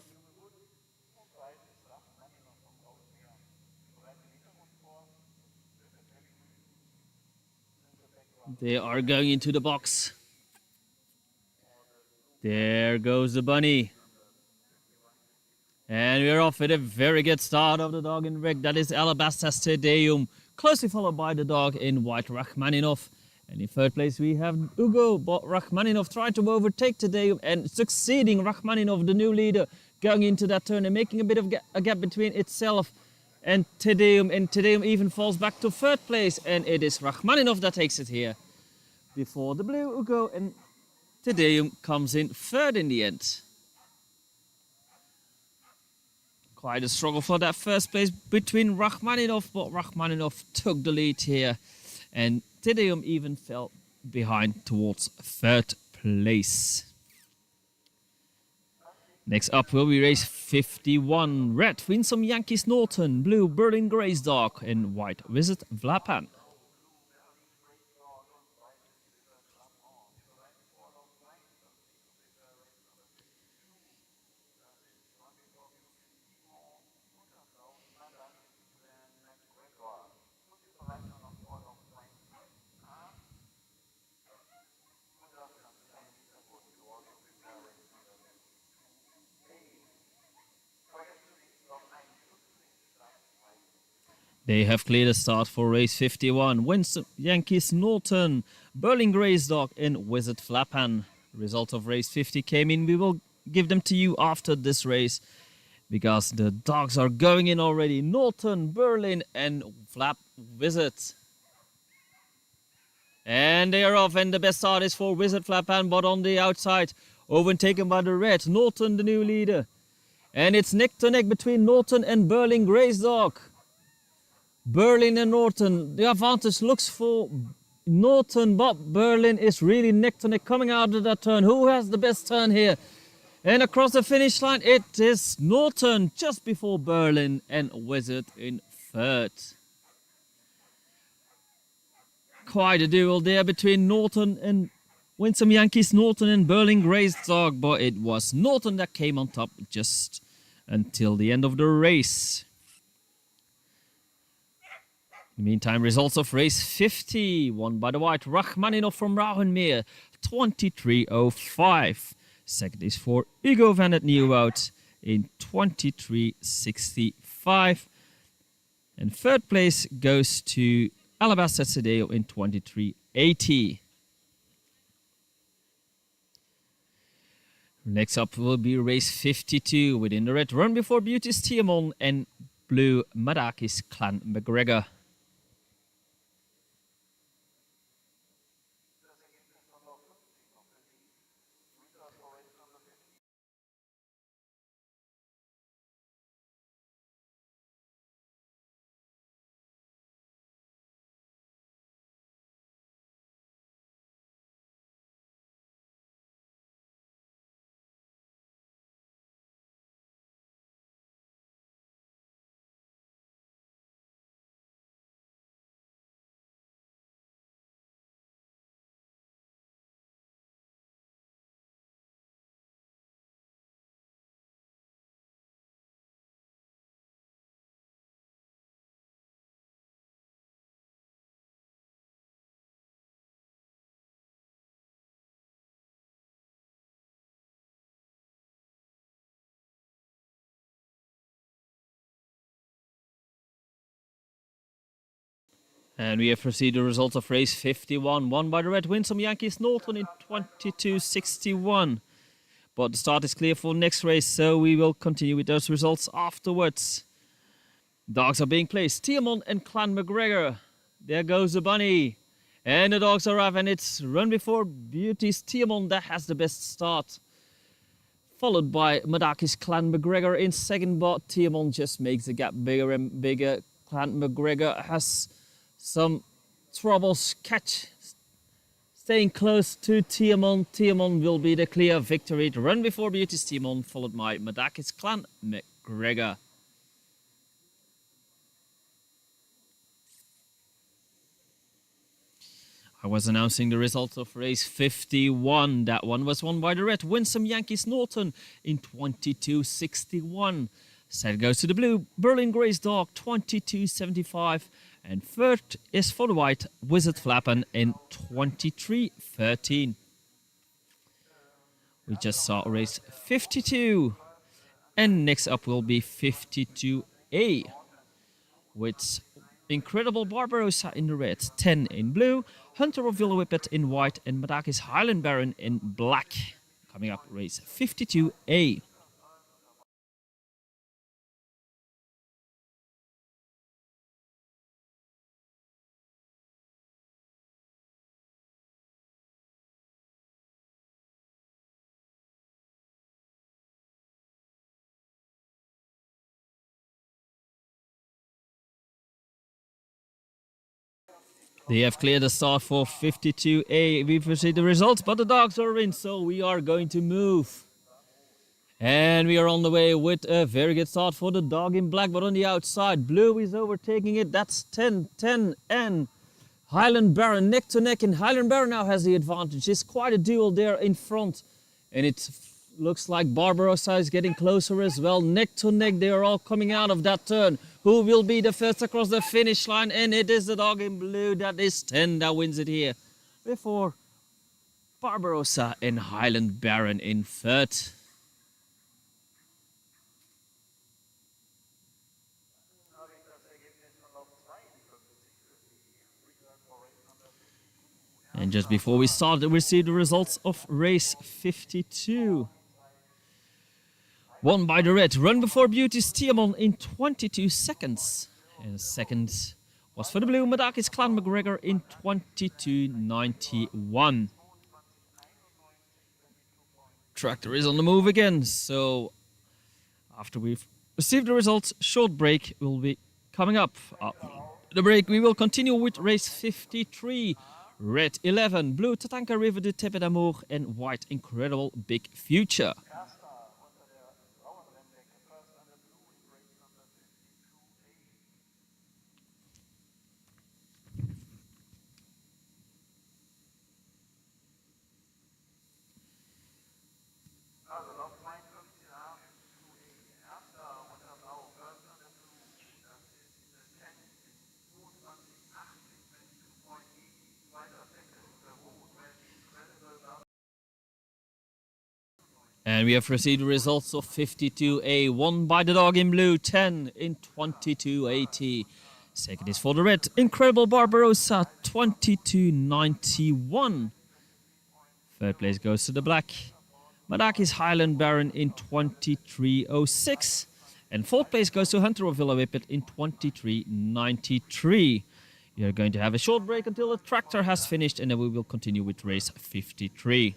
They are going into the box. There goes the bunny. And we're off with a very good start of the dog in red. That is Alabastas Tedeum, closely followed by the dog in white, Rachmaninov. And in third place we have Ugo, but Rachmaninov tried to overtake Tedeum and succeeding. Rachmaninov, the new leader, going into that turn and making a bit of a gap between itself and Tedeum. And Tedeum even falls back to third place. And it is Rachmaninov that takes it here. Before the blue Ugo and Tedeum comes in third in the end. Quite a struggle for that first place between Rachmaninov, but Rachmaninov took the lead here. And Tedeum even fell behind towards third place. Next up will be race 51. Red, Winsome Yankees Norton. Blue, Berlin Grace Dog. And white, Visit Vlapan. They have cleared the start for race 51. Winston Yankees Norton, Berlin Grace Dog and Wizard Flapan. Result of race 50 came in. We will give them to you after this race because the dogs are going in already. Norton, Berlin and Flap Wizard. And they are off, and the best start is for Wizard Flapan, but on the outside, overtaken by the red. Norton, the new leader. And it's neck to neck between Norton and Berlin Grace Dog. Berlin and Norton, the advantage looks for Norton, but Berlin is really neck to neck coming out of that turn. Who has the best turn here? And across the finish line, it is Norton just before Berlin and Wizard in third. Quite a duel there between Norton and Winsome Yankees Norton and Berlin Grace Dog, but it was Norton that came on top just until the end of the race. In the meantime, results of race 50, won by the white Rachmaninov from Rauhenmeer, 23.05. Second is for Ugo van het Nieuwoud in 23.65. And third place goes to Alabasta Sedeo in 23.80. Next up will be race 52 within the red Run Before Beauty's Tiamon and blue Madakis Clan McGregor. And we have received the results of race 51, won by the red Winsome Yankees Norton in 22.61. But the start is clear for next race, so we will continue with those results afterwards. Dogs are being placed. Tiamon and Clan McGregor. There goes the bunny. And the dogs arrive, and it's Run Before Beauty's Tiamon that has the best start. Followed by Madakis Clan McGregor in second, but Tiamon just makes the gap bigger and bigger. Clan McGregor has some troubles staying close to Tiamon. Tiamon will be the clear victory. The Run Before Beauty's Tiamon, followed by Madakis Clan McGregor. I was announcing the results of race 51. That one was won by the red Winsome Yankees Norton in 22.61. Set goes to the blue Berlin Grace Dog 22.75. And third is for the white Wizard Flappen in 23.13. We just saw race 52. And next up will be 52A. With Incredible Barbarossa in the red, 10 in blue, Hunter of Villa Whippet in white, and Madakis Hylian Baron in black. Coming up, race 52A. They have cleared the start for 52A. We've received the results, but the dogs are in, so we are going to move. And we are on the way with a very good start for the dog in black, but on the outside, blue is overtaking it. That's 10, and Hylian Baron neck to neck, and Hylian Baron now has the advantage. It's quite a duel there in front, and it looks like Barbarossa is getting closer as well. Neck to neck, they are all coming out of that turn. Who will be the first across the finish line? And it is the dog in blue. That is 10 that wins it here. Before Barbarossa and Hylian Baron in third. And just before we start, we see the results of race 52. Won by the red Run Before Beauty Stiamon in 22 seconds. And second was for the blue Madakis Clan McGregor in 22.91. Tractor is on the move again, so after we've received the results, short break will be coming up. After the break, we will continue with race 53. Red 11, blue Tatanka River de Tepe d'Amour, and white Incredible Big Future. And we have received the results of 52A, won by the dog in blue, 10 in 22.80. Second is for the red, Incredible Barbarossa, 22.91. Third place goes to the black, Madakis Hylian Baron in 23.06. And fourth place goes to Hunter of Villa Whippet in 23.93. We are going to have a short break until the tractor has finished, and then we will continue with race 53.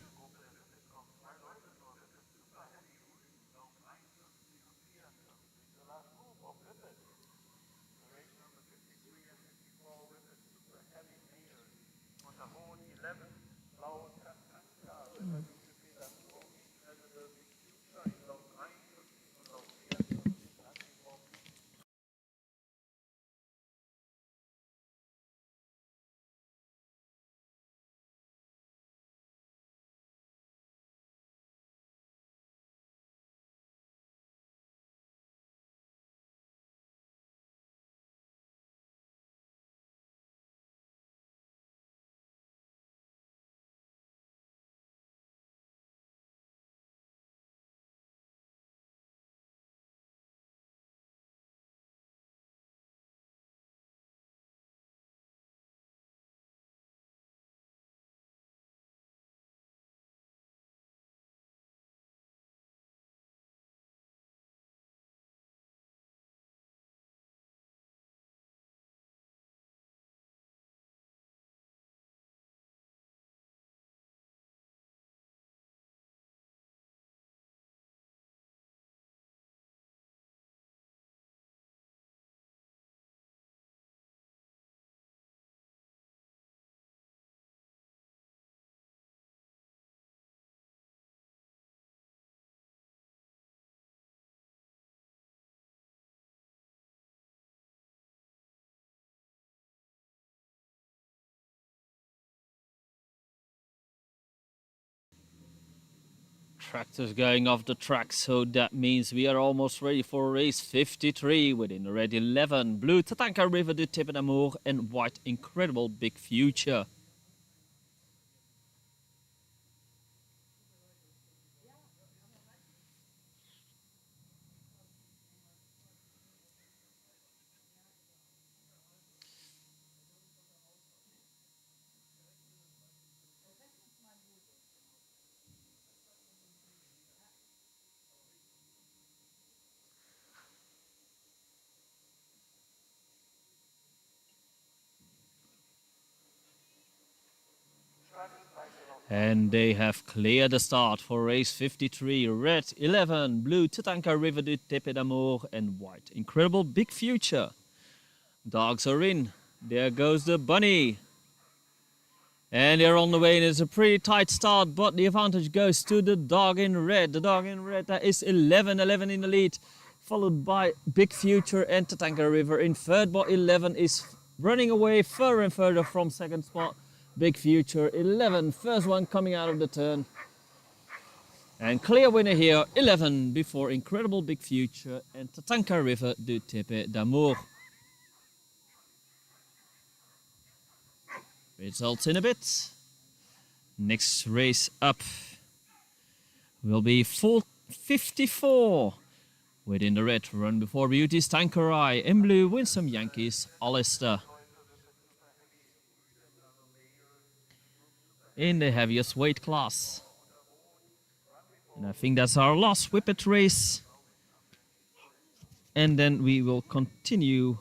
Tractors going off the track, so that means we are almost ready for race 53 within the red 11. Blue Tatanka River de Tip d'Amour and white Incredible Big Future. And they have cleared the start for race 53. Red 11, blue Tatanka River de Tip d'Amour and white Incredible Big Future. Dogs are in. There goes the bunny. And they're on the way, and it's a pretty tight start, but the advantage goes to the dog in red. The dog in red, that is 11 in the lead, followed by Big Future and Tatanka River in third, but 11 is running away further and further from second spot. Big Future, 11, first one coming out of the turn. And clear winner here, 11, before Incredible Big Future and Tatanka River de Tip d'Amour. Results in a bit. Next race up will be 54. Within the red, Run Before Beauty's Tanqueray. In blue, Winsome Yankees, Alistair. In the heaviest weight class. And I think that's our last whippet race. And then we will continue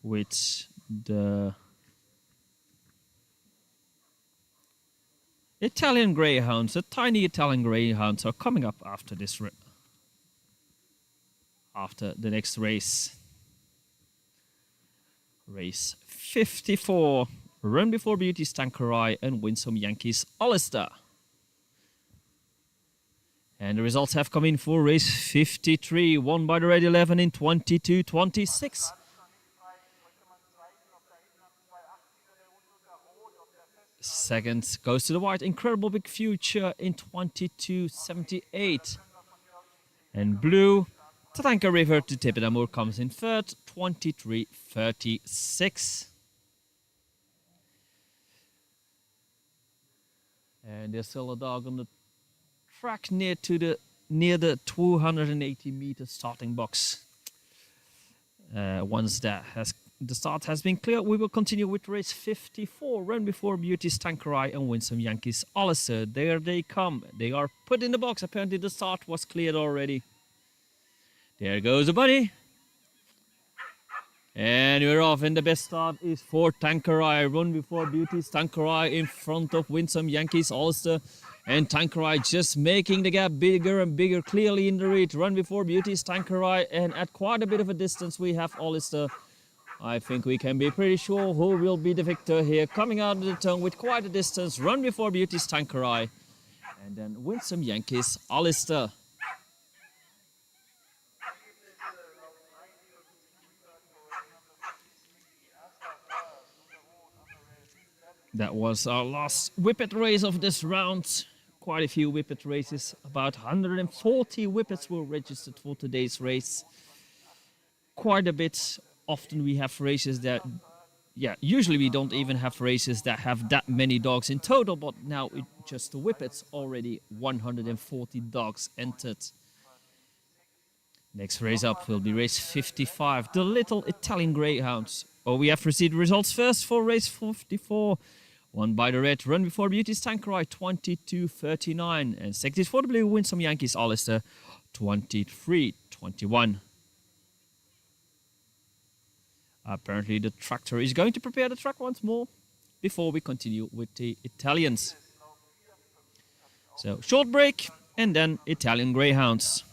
with the Italian Greyhounds. The tiny Italian Greyhounds are coming up after this after the next race. Race 54. Run Before Beauty's Tanqueray and Winsome Yankees Alistair. And the results have come in for race 53, won by the red 11 in 22:26. Second goes to the white Incredible Big Future in 22:78. And blue Tatanka River to Tip d'Amour comes in third, 23:36. And there's still a dog on the track near the 280 meter starting box. Once the start has been cleared, we will continue with race 54. Run Before Beauty's Tanqueray and Winsome Yankees Alistair. There they come. They are put in the box. Apparently the start was cleared already. There goes the bunny. And we're off, and the best start is for Tanqueray. Run Before Beauty's Tanqueray in front of Winsome Yankees Alistair. And Tanqueray just making the gap bigger and bigger, clearly in the lead. Run Before Beauty's Tanqueray, and at quite a bit of a distance we have Alistair. I think we can be pretty sure who will be the victor here. Coming out of the turn with quite a distance, Run Before Beauty's Tanqueray. And then Winsome Yankees Alistair. That was our last whippet race of this round. Quite a few whippet races. About 140 whippets were registered for today's race. Quite a bit. Often we have races that, usually we don't even have races that have that many dogs in total, but now just the whippets, already 140 dogs entered. Next race up will be race 55, the Little Italian Greyhounds. Oh, we have received results first for race 54. Won by the red, Run Before Beauty's Tanqueray, 22:39. And second is for the blue, Winsome Yankees Alistair, 23:21. Apparently the tractor is going to prepare the track once more before we continue with the Italians. So short break and then Italian Greyhounds.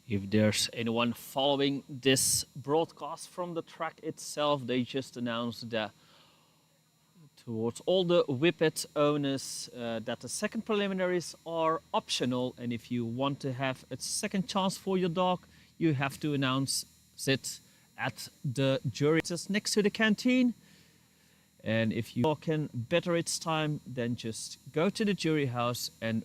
If there's anyone following this broadcast from the track itself, they just announced that towards all the whippet owners that the second preliminaries are optional, and if you want to have a second chance for your dog, you have to announce it at the jury just next to the canteen. And if you can better its time, then just go to the jury house and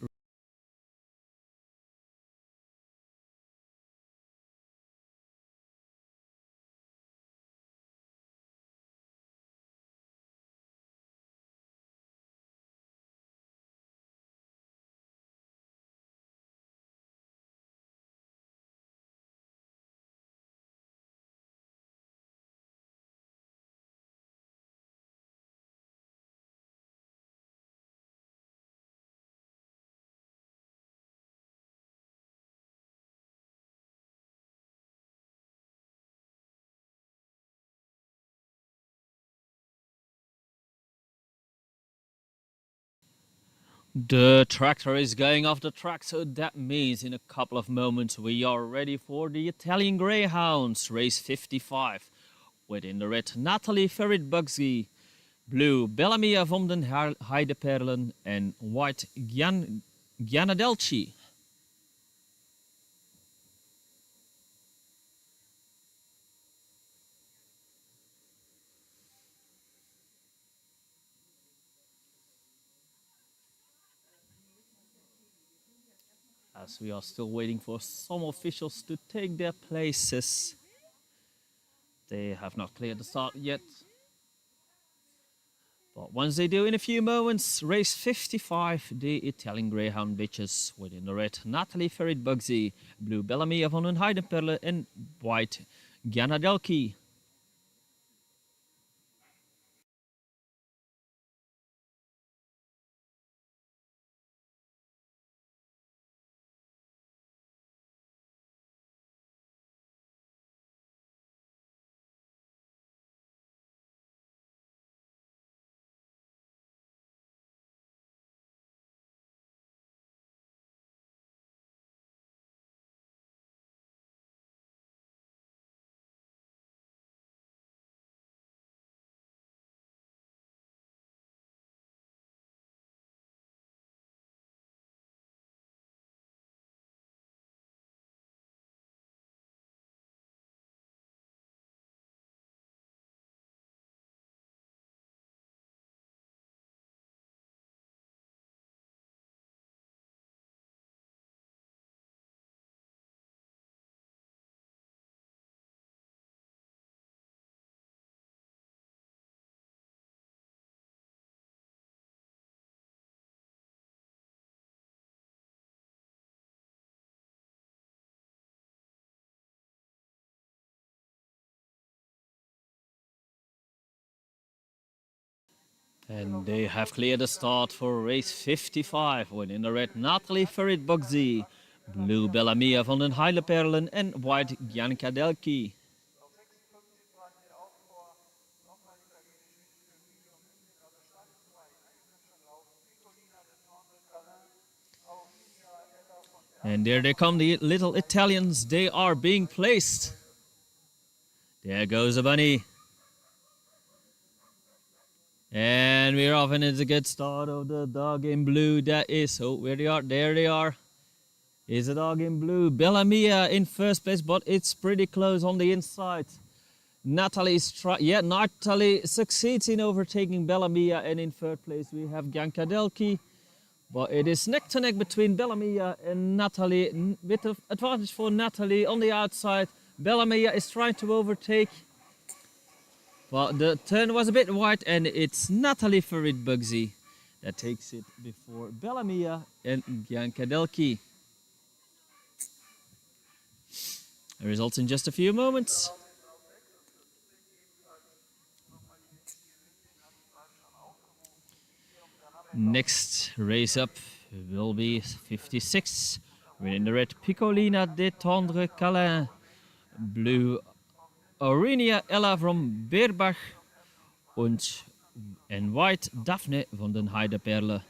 the tractor is going off the track, so that means in a couple of moments we are ready for the Italian Greyhounds, race 55. Within the red, Natalie Ferret Bugsy, blue, Bellamia von den Heideperlen, and white, Gianadelci. As we are still waiting for some officials to take their places. They have not cleared the start yet. But once they do in a few moments, race 55, the Italian Greyhound bitches within the red, Natalie Ferret Bugsy, blue Bellamia von den Heideperle, and white Gianadelci. And they have cleared the start for race 55, within the red, Natalie Ferret Bugsy, blue Bellamia von den Heideperlen, and white Gianadelci. And there they come, the little Italians. They are being placed. There goes a bunny. And we're off, and it's a good start of the dog in blue. That is, oh, where they are, there they are. Is a dog in blue. Bellamia in first place, but it's pretty close on the inside. Natalie succeeds in overtaking Bellamia, and in third place we have Gianadelci. But it is neck to neck between Bellamia and Natalie, with the advantage for Natalie on the outside. Bellamia is trying to overtake, but the turn was a bit wide, and it's Natalie Ferret Bugsy that takes it before Bellamia and Gianadelci. The results in just a few moments. Next race up will be 56. Within the red, Piccolina de Tendre Calin, blue Aurenia Ella from Beerbach, and white Daphne von den Heideperle.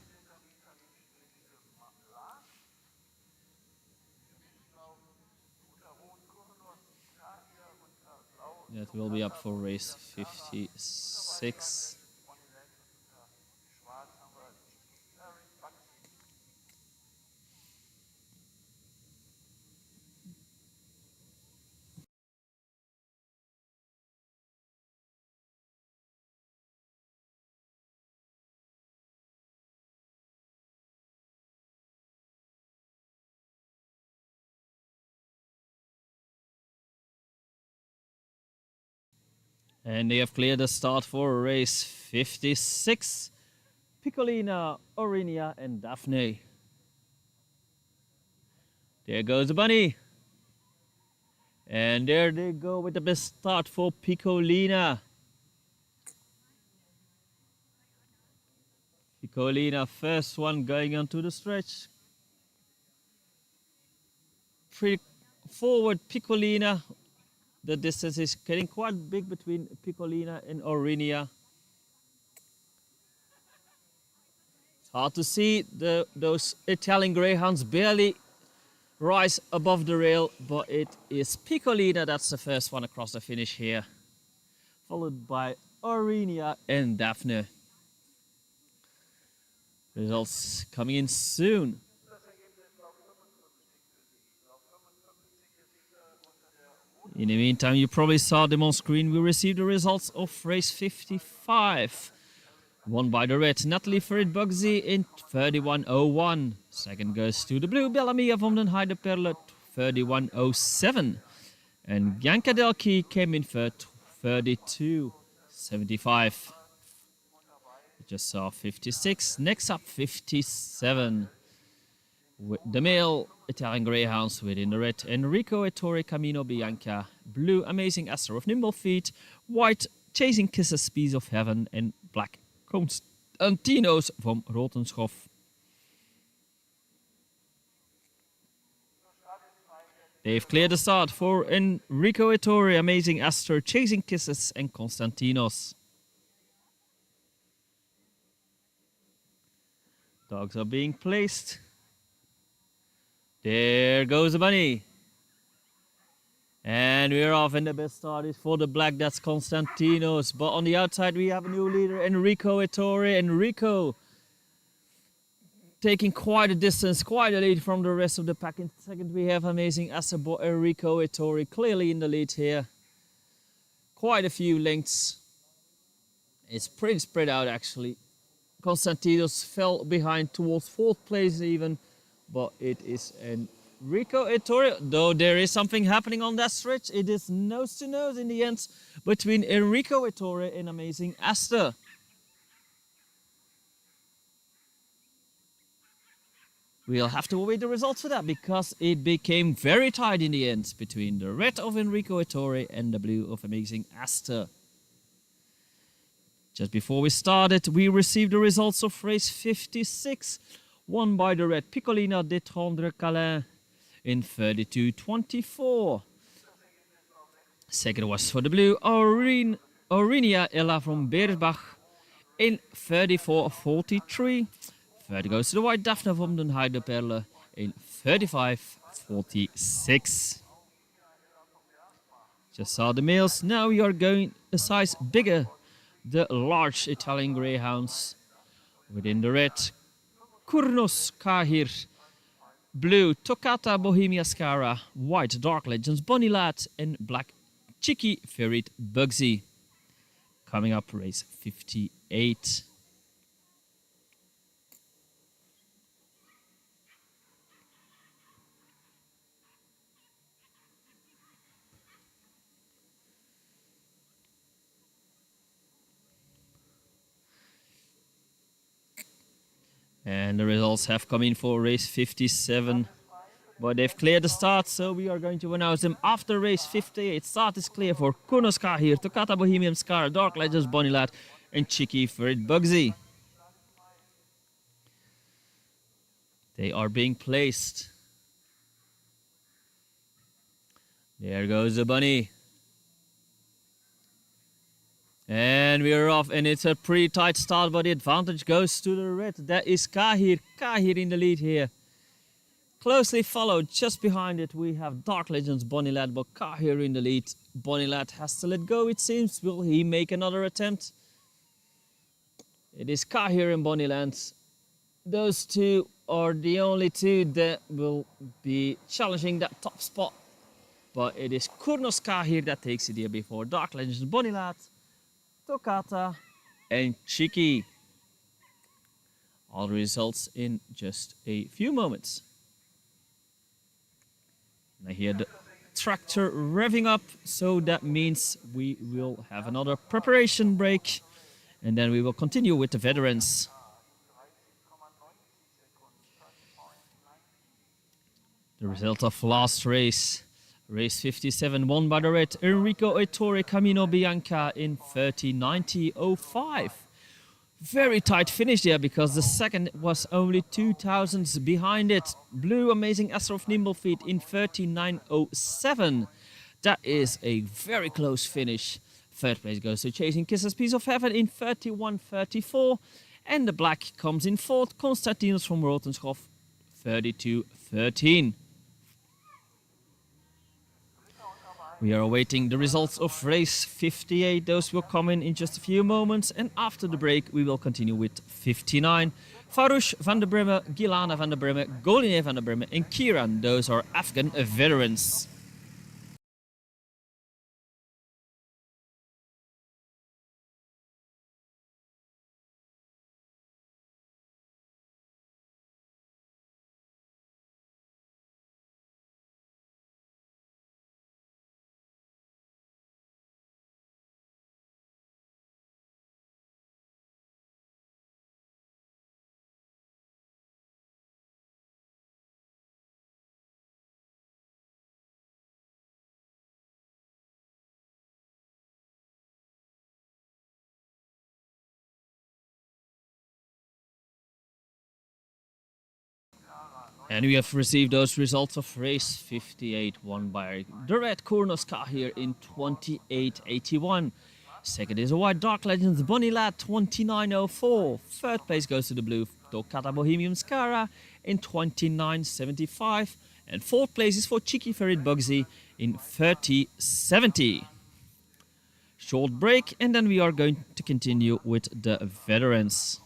That will be up for race 56. And they have cleared the start for race 56. Piccolina, Aurinia, and Daphne. There goes the bunny. And there they go with the best start for Piccolina. Piccolina, first one going onto the stretch. Pretty forward Piccolina. The distance is getting quite big between Piccolina and Aurinia. It's hard to see those Italian Greyhounds barely rise above the rail, but it is Piccolina that's the first one across the finish here, followed by Aurinia and Daphne. Results coming in soon. In the meantime, you probably saw them on screen. We received the results of race 55. Won by the red Natalie Farid Bugsy in 31:01. Second goes to the blue Bellamia van den Heideperle 31:07. And Bianca Delki came in third 32:75. We just saw 56. Next up 57. With the male Italian Greyhounds within the red Enrico Ettore Camino Bianca, blue Amazing Esther of Nimble Feet, white Chasing Kisses Piece of Heaven, and black Constantinos from Rotenschoff. They've cleared the start for Enrico Ettore, Amazing Esther, Chasing Kisses, and Constantinos. Dogs are being placed. There goes the bunny. And we're off, and the best start is for the black, that's Constantinos. But on the outside we have a new leader, Enrico Ettore. Enrico taking quite a distance, quite a lead from the rest of the pack. In second we have Amazing Esther, but Enrico Ettore clearly in the lead here. Quite a few lengths. It's pretty spread out actually. Constantinos fell behind towards fourth place even. But it is Enrico Ettore, though there is something happening on that stretch. It is nose to nose in the end between Enrico Ettore and Amazing Esther. We'll have to await the results for that because it became very tight in the end between the red of Enrico Ettore and the blue of Amazing Esther. Just before we started, we received the results of race 56. Won by the red Piccolina de Calais in 32:24. Second was for the blue Aurinia Ella from Beersbach in 34:43. Third goes to the white Daphne van den Heideperle in 35:46. Just saw the males. Now we are going a size bigger. The large Italian Greyhounds within the red. Kurnos Kahir, blue Toccata Bohemia Scara, white Dark Legends Bonnie Lad, and black Cheeky Ferret Bugsy. Coming up race 58. And the results have come in for race 57. But they've cleared the start, so we are going to announce them after race 58. Start is clear for Kurnos Kahir, Toccata Bohemian Scar, Dark Legends Bonnie Lad, and Cheeky Ferret Bugsy. They are being placed. There goes the bunny. And we're off, and it's a pretty tight start, but the advantage goes to the red. That is Kahir. Kahir in the lead here. Closely followed, just behind it, we have Dark Legends Bonnie Lad, but Car here in the lead. Bonnie Lad has to let go, it seems. Will he make another attempt? It is Car here and Bonnie Lad. Those two are the only two that will be challenging that top spot. But it is Kurnos Car here that takes it here before Dark Legends Bonnie Lad, Toccata and Chiki. All the results in just a few moments. I hear the tractor revving up, so that means we will have another preparation break and then we will continue with the veterans. The result of last race. Race 57 won by the red Enrico Ettore Camino Bianca in 30:90.05. Very tight finish there because the second was only 2 thousandths behind it. Blue Amazing Astrof Nimblefeet in 39:07. That is a very close finish. Third place goes to Chasing Kisses Piece of Heaven in 31:34. And the black comes in fourth. Konstantinos from Rotenschroff 32:13. We are awaiting the results of race 58. Those will come in just a few moments. And after the break, we will continue with 59. Farouche van der Bremme, Gilana van der Bremme, Goline van der Bremme, and Kiran. Those are Afghan veterans. And we have received those results of race 58, won by the red Kurnos Car here in 28:81. Second is a white Dark Legends Bonnie Lad 29:04. Third place goes to the blue Toccata Bohemian Scara in 29:75. And fourth place is for Cheeky Ferret Bugsy in 30:70. Short break and then we are going to continue with the veterans.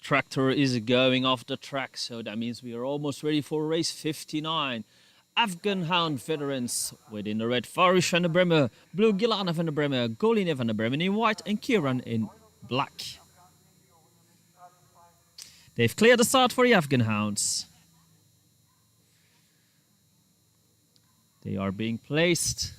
Tractor is going off the track, so that means we are almost ready for race 59. Afghan Hound veterans within the red Farush van der Bremen, blue Gilana van der Bremen, Goline van der Bremen in white, and Kieran in black. They've cleared the start for the Afghan Hounds. They are being placed.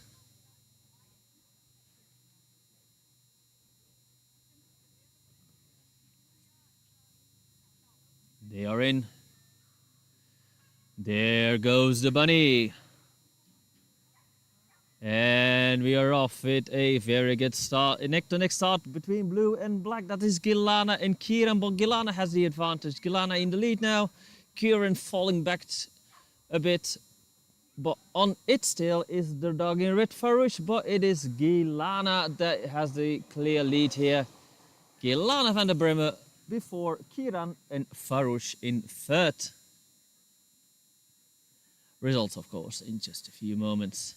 They are in. There goes the bunny. And we are off with a very good start. The next start between blue and black. That is Gilana and Kieran. But Gilana has the advantage. Gilana in the lead now. Kieran falling back a bit. But on its tail is the dog in red Farush. But it is Gilana that has the clear lead here. Gilana van der Bremen before Kieran and Farush in third. Results, of course, in just a few moments.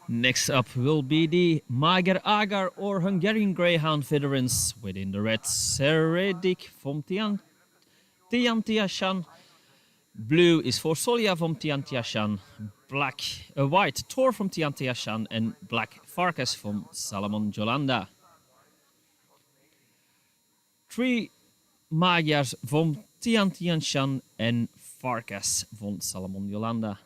Next up will be the Magyar Agar or Hungarian Greyhound veterans within the red Seredik from Tiantiashan. Blue is for Solia from Tiantiashan, white Tor from Tiantiashan, and black Farkas from Salomon Jolanda. 3 Magyars from Tiantiashan and Farkas from Salomon Jolanda.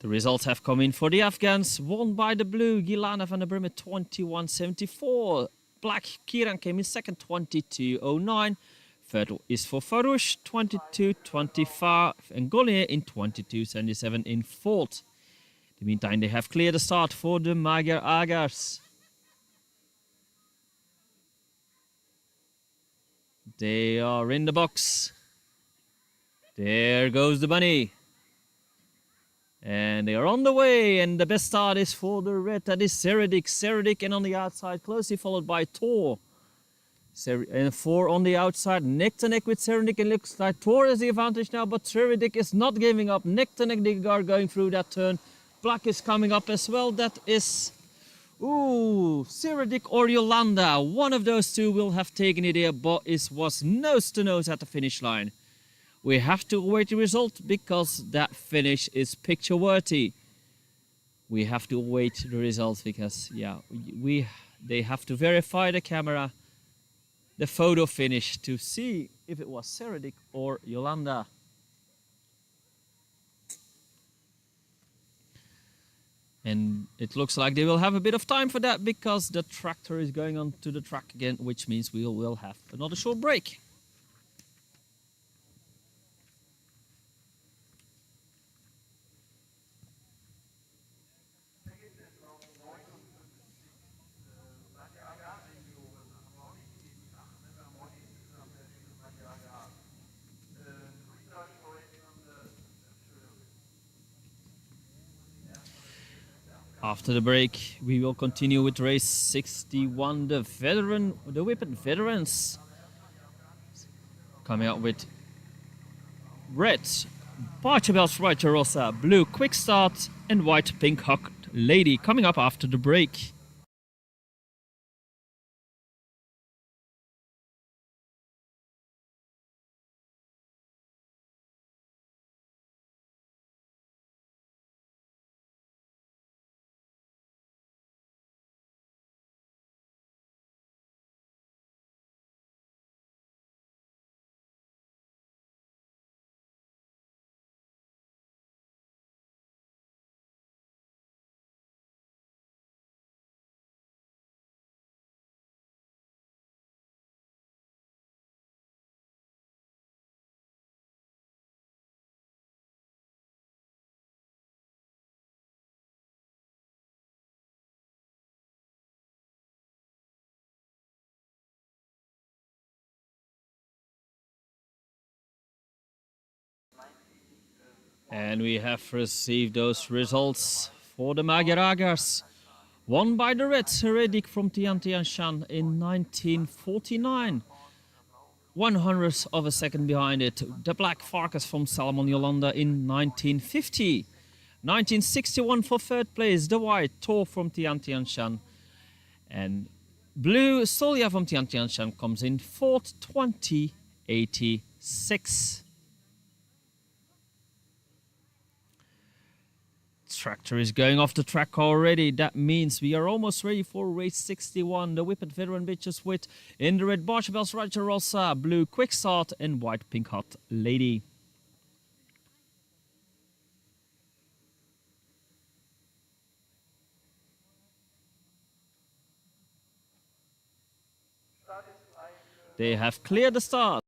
The results have come in for the Afghans, won by the blue Gilana van der Bremen 21.74. Black Kieran came in second 22.09. Third is for Farush 22.25 and Golier in 22.77 in fourth. In the meantime, they have cleared the start for the Magyar Agars. They are in the box. There goes the bunny. And they are on the way, and the best start is for the red, that is Seredik. Seredik, and on the outside, closely followed by Tor. And 4 on the outside, neck to neck with Seredik, and looks like Tor has the advantage now, but Seredik is not giving up. Neck to neck, they are going through that turn. Black is coming up as well, that is... Ooh, Seredik or Yolanda. One of those two will have taken it here, but it was nose to nose at the finish line. We have to await the result because that finish is picture-worthy. We have to await the results because, yeah, they have to verify the camera, the photo finish, to see if it was Seredik or Yolanda. And it looks like they will have a bit of time for that because the tractor is going on to the track again, which means we will have another short break. After the break, we will continue with race 61, the Whippet veterans. Coming out with red, Parchabels Rider Rosa, blue Quick Start, and white Pink Hawk Lady coming up after the break. And we have received those results for the Magyaragas. Won by the Reds, Heredic from Tiantianshan in 1949. 100th of a second behind it, the Black Farkas from Salomon Yolanda in 1950. 1961 for third place, the White Tor from Tiantianshan. And Blue Solia from Tiantianshan comes in fourth, 2086. Tractor is going off the track already. That means we are almost ready for race 61. The Whippet veteran bitches with in the red Barchabels Raja Rosa, blue Quick Start and white Pink Hot Lady. They have cleared the start.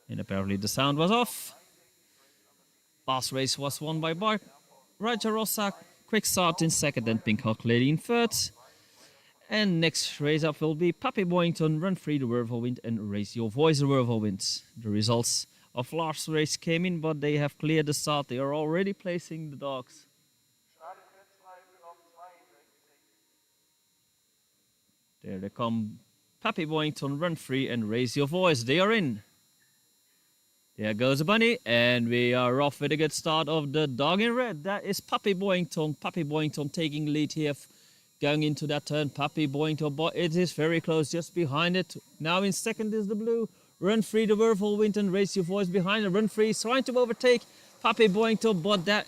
And apparently the sound was off. Last race was won by Raja Rosa, Quick Start in second and Pink Hot Lady in third. And next race up will be Pappy Boyington, Run Free the Whirlwind and Raise Your Voice the Whirlwind. The results of last race came in, but they have cleared the start. They are already placing the dogs. There they come. Pappy Boyington, Run Free and Raise Your Voice. They are in. There goes the bunny, and we are off with a good start of the dog in red. That is Pappy Boyington. Pappy Boyington taking lead here, going into that turn. Pappy Boyington, but it is very close, just behind it. Now in second is the blue. Run Free the Whirlwind and Raise Your Voice behind it. Run Free is trying to overtake Pappy Boyington, but that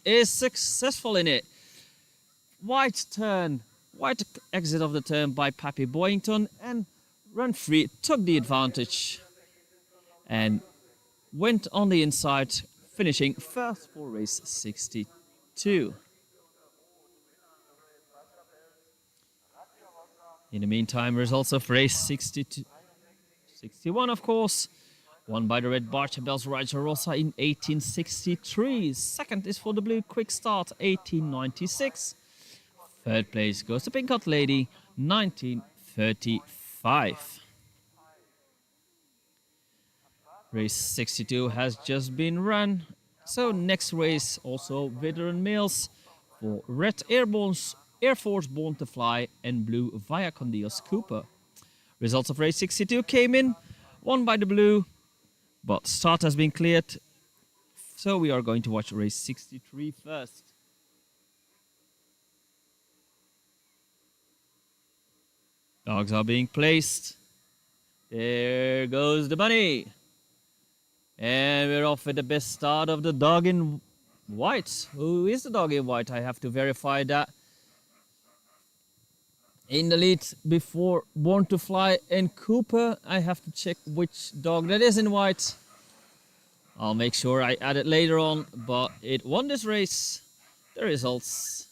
is successful in it. White turn, white exit of the turn by Pappy Boyington, and Run Free took the advantage and went on the inside, finishing first for race 62. In the meantime, results of race 61, of course. Won by the red Barchabels Raja Rosa in 1863. Second is for the blue Quick Start, 1896. Third place goes to Pink Hot Lady, 1935. Race 62 has just been run. So next race, also veteran males for Red Air Force Born to Fly and blue Via Condios Cooper. Results of race 62 came in, won by the blue, but start has been cleared. So we are going to watch race 63 first. Dogs are being placed. There goes the bunny. And we're off with the best start of the dog in white. Who is the dog in white? I have to verify that. In the lead before Born to Fly and Cooper. I have to check which dog that is in white. I'll make sure I add it later on, but it won this race. The results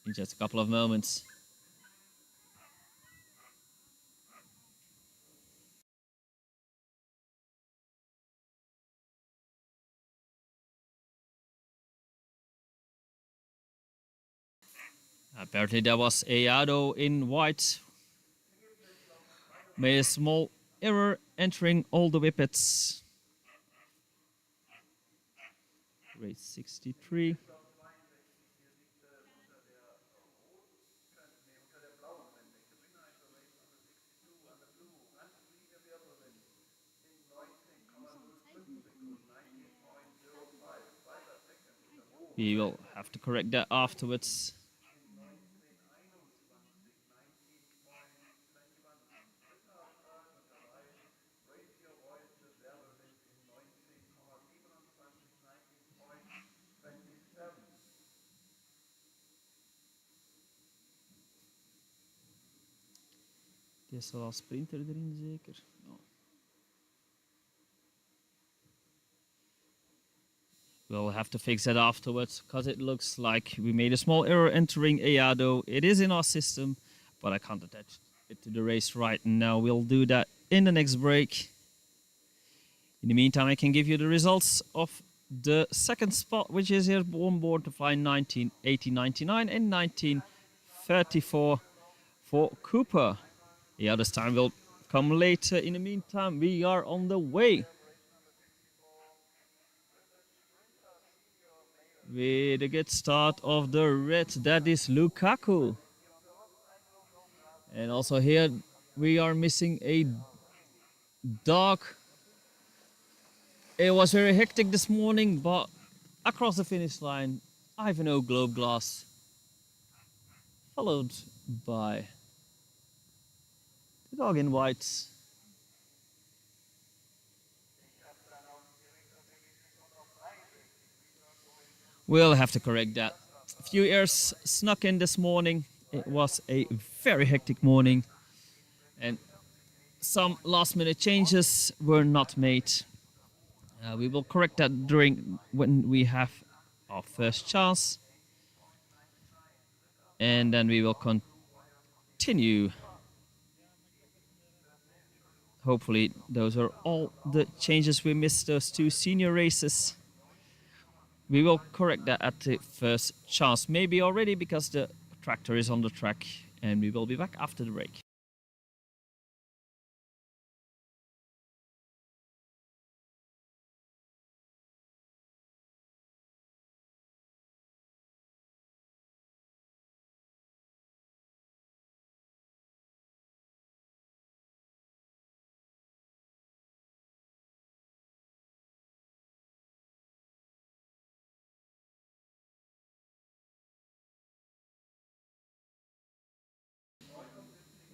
in just a couple of moments. Apparently there was Ayado in white. Made a small error entering all the whippets. Race 63. We will have to correct that afterwards. Die is wel als sprinter erin zeker. Oh. We'll have to fix that afterwards because it looks like we made a small error entering EADO. It is in our system, but I can't attach it to the race right now. We'll do that in the next break. In the meantime, I can give you the results of the second spot, which is here on board to fly 1980-99 and 1934 for Cooper. Yeah, this time will come later. In the meantime, we are on the way. With a good start of the red, that is Lukaku. And also here we are missing a dog. It was very hectic this morning, but across the finish line, Ivanhoe Globe Glass, followed by the dog in white. We'll have to correct that. A few errors snuck in this morning. It was a very hectic morning, and some last minute changes were not made. We will correct that during when we have our first chance, and then we will continue. Hopefully those are all the changes. We missed those two senior races. We will correct that at the first chance, maybe already because the tractor is on the track, and we will be back after the break.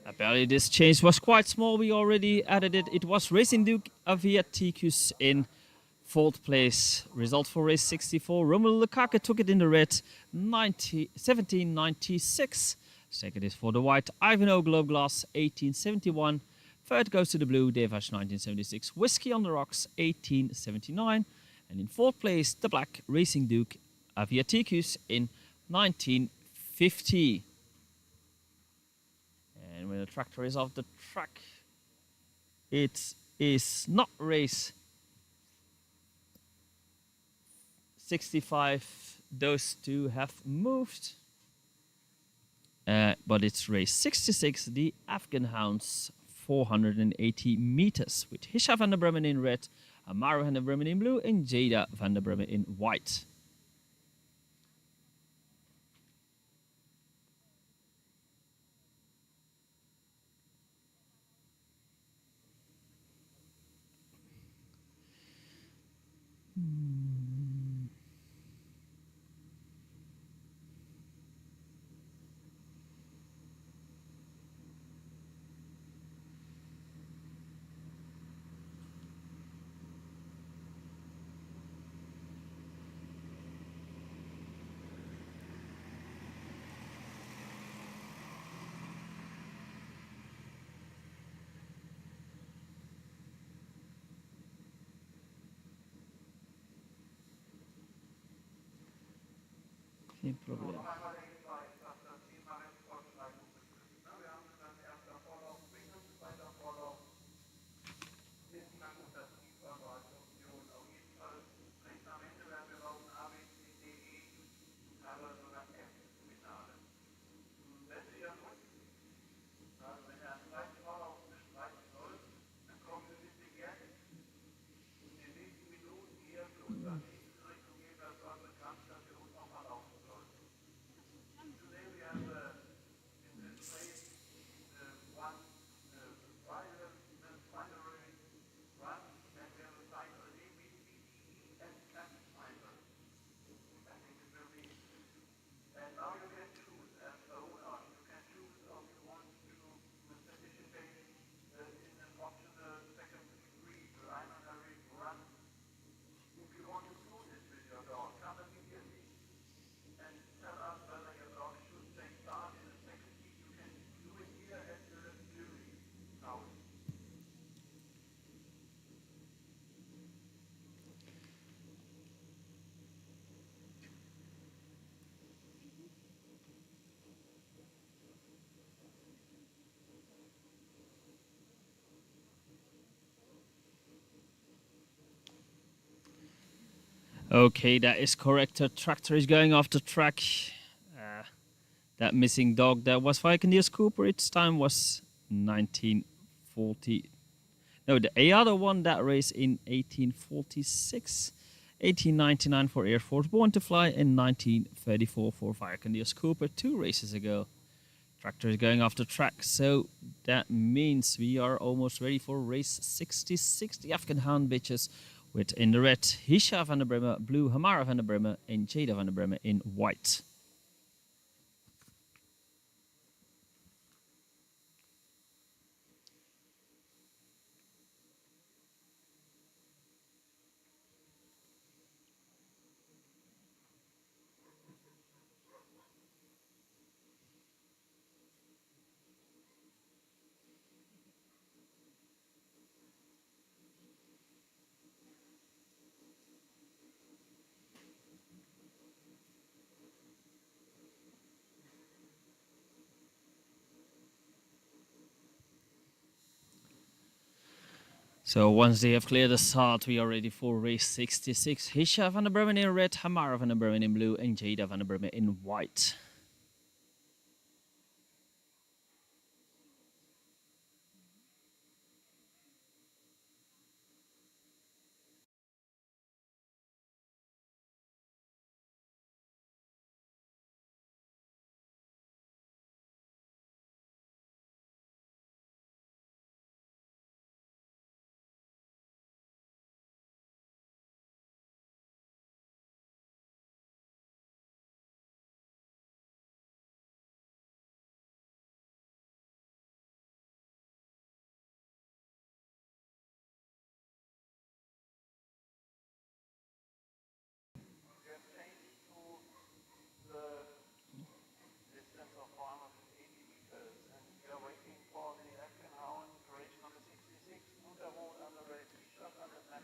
Apparently this change was quite small. We already added it. It was Racing Duke Aviaticus in fourth place. Result for race 64. Romelu Lukaku took it in the red, 1796. Second is for the white, Ivanhoe Globe Glass, 1871. Third goes to the blue, Revanche 1976. Whiskey on the Rocks, 1879. And in fourth place, the black, Racing Duke Aviaticus in 1950. And when the tractor is off the track, it is not race 65. Those two have moved. But it's race 66, the Afghan Hounds, 480 meters, with Hisha van der Bremen in red, Amaru van der Bremen in blue, and Jada van der Bremen in white. Geen probleem. Okay, that is correct. The tractor is going off the track. That missing dog, that was Vikendius Cooper. Its time was 1940. No, the other one that race in 1846. 1899 for Air Force Born to Fly, and 1934 for Vikendius Cooper, 2 races ago. Tractor is going off the track, so that means we are almost ready for race 66. The Afghan Hound bitches with in the red Hisha van der Bremen, blue Hamara van der Bremen, and Jada van der Bremen in white. So once they have cleared the start, we are ready for race 66. Hisha van der Bremen in red, Hamara van der Bremen in blue, and Jada van der Bremen in white.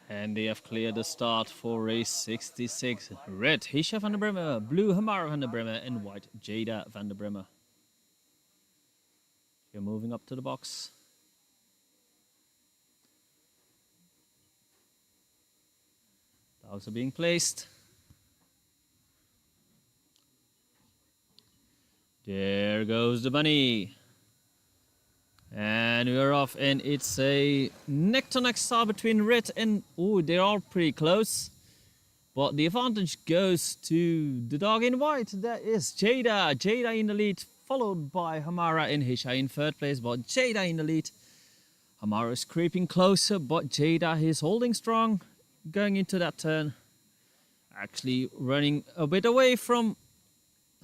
And they have cleared the start for race 66. Red, Hisha van der Bremen, blue, Hamara van der Bremen, and white, Jada van der Bremen. You're moving up to the box. Dogs are being placed. There goes the bunny. And we're off, and it's a neck-to-neck start between red and... Oh, they are pretty close. But the advantage goes to the dog in white. That is Jada. Jada in the lead, followed by Hamara and Hisha in third place. But Jada in the lead. Hamara is creeping closer, but Jada is holding strong. Going into that turn. Actually running a bit away from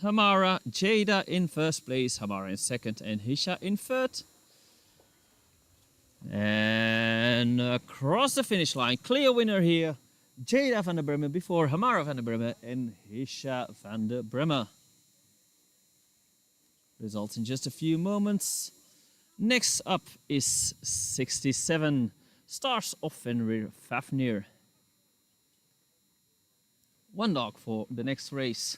Hamara. Jada in first place, Hamara in second, and Hisha in third. And across the finish line, clear winner here, Jada van der Bremen before Hamara van der Bremen and Hisha van der Bremen. Results in just a few moments. Next up is 67, Stars of Fafnir. One dog for the next race.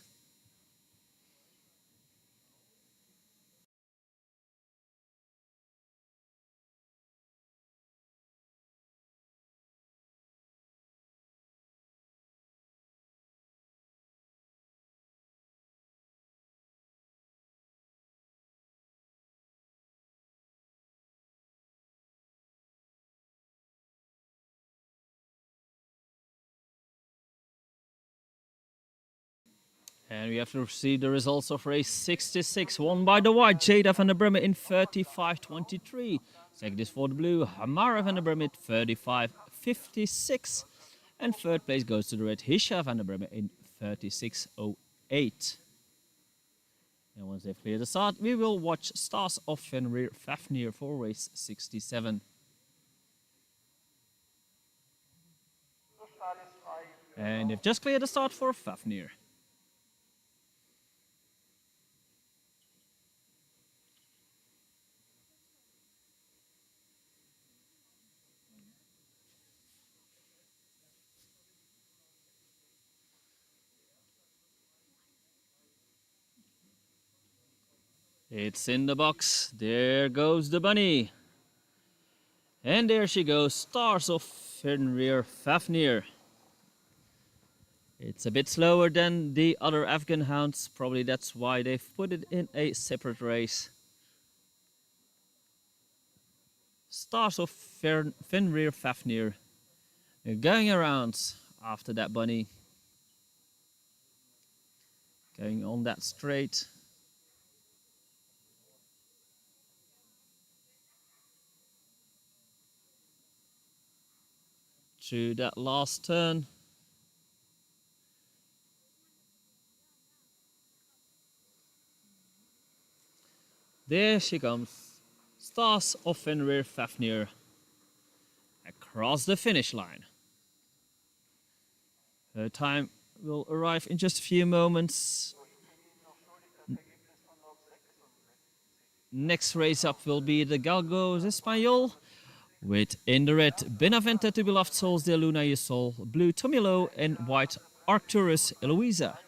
And we have to receive the results of race 66, won by the white, Jada van der Bremen in 35.23. Second is for the blue, Hamara van der Bremen 35.56. And third place goes to the red, Hisha van der Bremen in 36.08. And once they've cleared the start, we will watch Stars of Fafnir for race 67. And they've just cleared the start for Fafnir. It's in the box. There goes the bunny. And there she goes, Stars of Fafnir. It's a bit slower than the other Afghan hounds. Probably that's why they've put it in a separate race. Stars of Fenrir Fafnir going around after that bunny. Going on that straight. Through that last turn. There she comes. Stars of Fenrir Fafnir across the finish line. Her time will arrive in just a few moments. Next race up will be the Galgos Español, with in the red Benavente to Beloved Souls de Luna y Sol, blue Tomilo and white Arcturus Eloisa.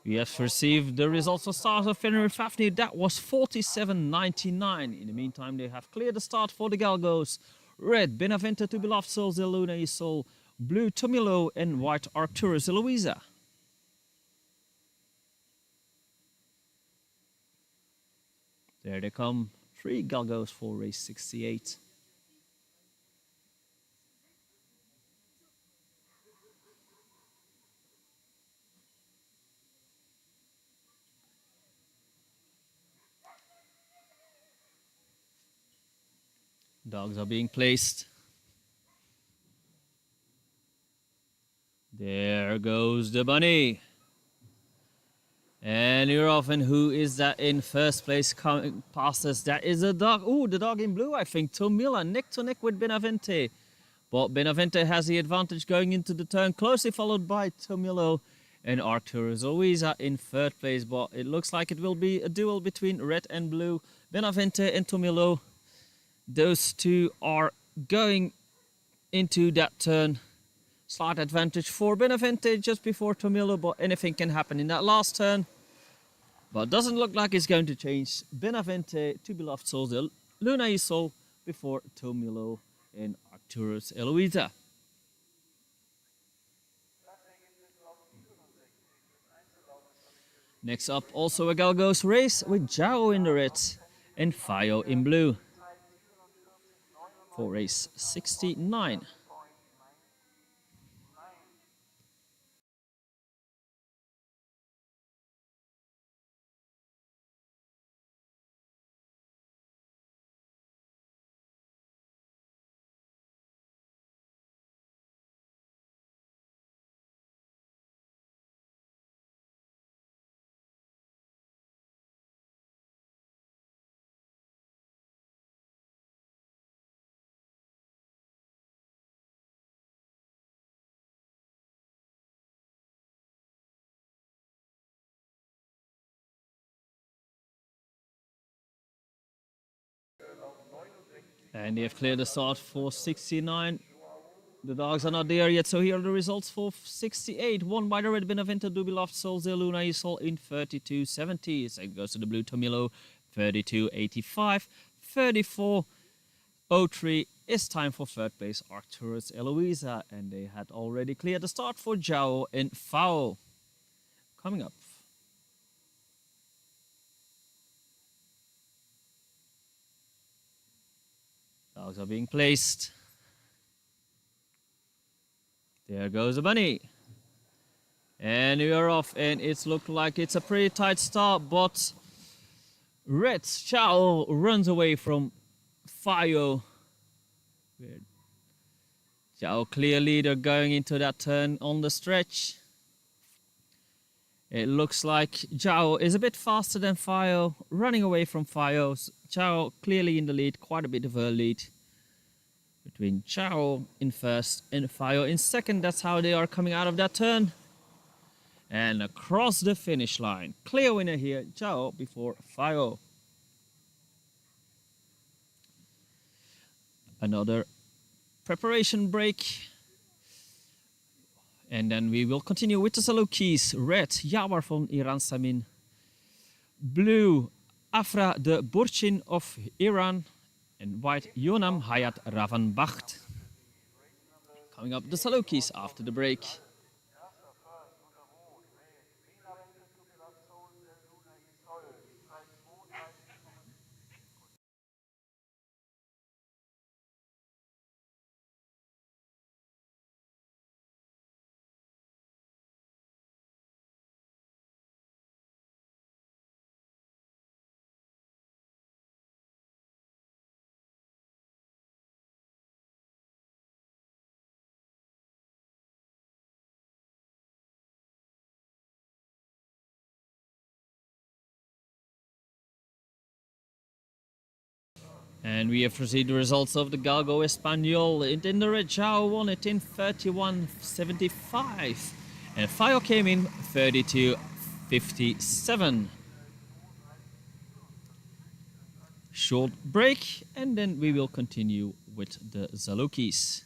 We have received the results for start of Fenrir Fafnir. That was 47.99. In the meantime, they have cleared the start for the Galgos. Red, Benavente to Beloved Souls de Luna y Sol. Blue, Tomilo and white Arcturus Eloisa. There they come. 3 Galgos for race 68. Dogs are being placed. There goes the bunny. And you're off, and who is that in first place coming past us? That is a dog. Ooh, the dog in blue, I think. Tomila, neck to neck with Benavente. But Benavente has the advantage going into the turn, closely followed by Tomilo and Arcturus Eloisa in third place. But it looks like it will be a duel between red and blue. Benavente and Tomilo. Those two are going into that turn. Slight advantage for Benavente just before Tomilo, but anything can happen in that last turn. But doesn't look like it's going to change. Benavente to Beloved Souls de Luna y Sol before Tomilo and Arcturus Eloisa. Next up, also a Galgos race with Jao in the red and Fayo in blue for race 69. And they have cleared the start for 69. The dogs are not there yet, so here are the results for 68. Won by the red Benavente do Beloved Souls de Luna y Sol in 32.70. Second goes to the blue Tomilo, 32.85. 34.03 is time for third place Arcturus Eloisa, and they had already cleared the start for Jao and Fao. Coming up. Dogs are being placed. There goes a bunny. And we are off, and it's looked like it's a pretty tight start, but Red Chow runs away from Fio. Weird. Chow clear leader going into that turn on the stretch. It looks like Zhao is a bit faster than Fio, running away from Fio. Zhao clearly in the lead, quite a bit of a lead between Zhao in first and Fio in second. That's how they are coming out of that turn. And across the finish line. Clear winner here, Zhao before Fio. Another preparation break. And then we will continue with the Salukis. Red, Jawar von Iran Samin. Blue, Afra de Burchin of Iran. And white, Yonam Hayat Ravanbacht. Coming up the Salukis after the break. And we have received the results of the Galgo Espanol. In the red, Zhao won it in 31.75. And Fio came in 32.57. Short break, and then we will continue with the Zalukis.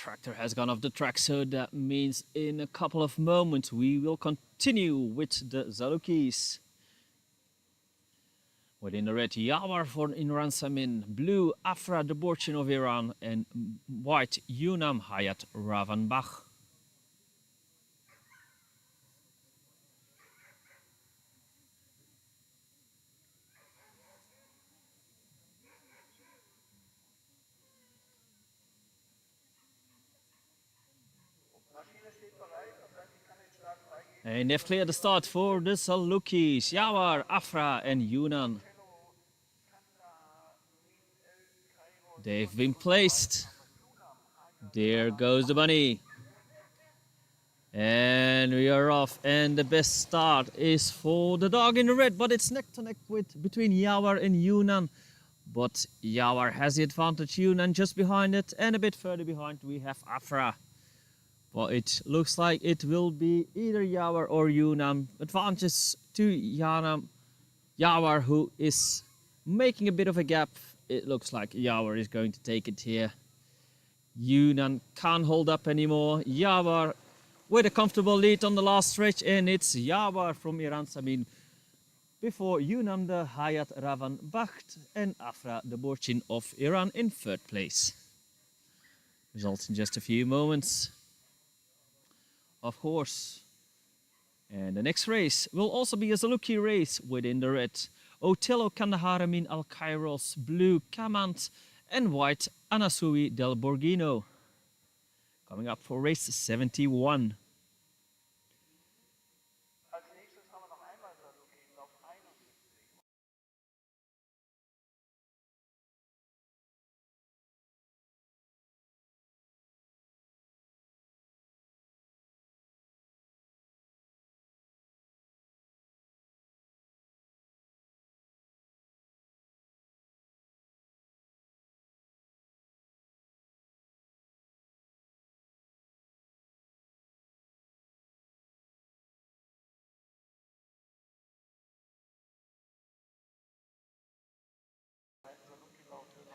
tractor has gone off the track, so that means in a couple of moments we will continue with the Zalukis. Within the red, Yawar von Iran Samin, blue, Afra, the Borchin of Iran, and white, Yunam Hayat Ravanbach. And they've cleared the start for the Salukis, Yawar, Afra, and Yunnan. They've been placed. There goes the bunny. And we are off. And the best start is for the dog in the red, but it's neck to neck between Yawar and Yunnan. But Yawar has the advantage, Yunnan just behind it, and a bit further behind we have Afra. Well, it looks like it will be either Yawar or Yunnan. Advantages to Yawar, who is making a bit of a gap. It looks like Yawar is going to take it here. Yunnan can't hold up anymore. Yawar with a comfortable lead on the last stretch, and it's Yawar from Iran Samin before Yunnan the Hayat Ravan Bakht and Afra the Borchin of Iran in third place. Results in just a few moments. Of course. And the next race will also be a Zaluki race within the red. Otello Kandahar Min Al Kairos, blue Kamant, and white Anasui del Borghino. Coming up for race 71.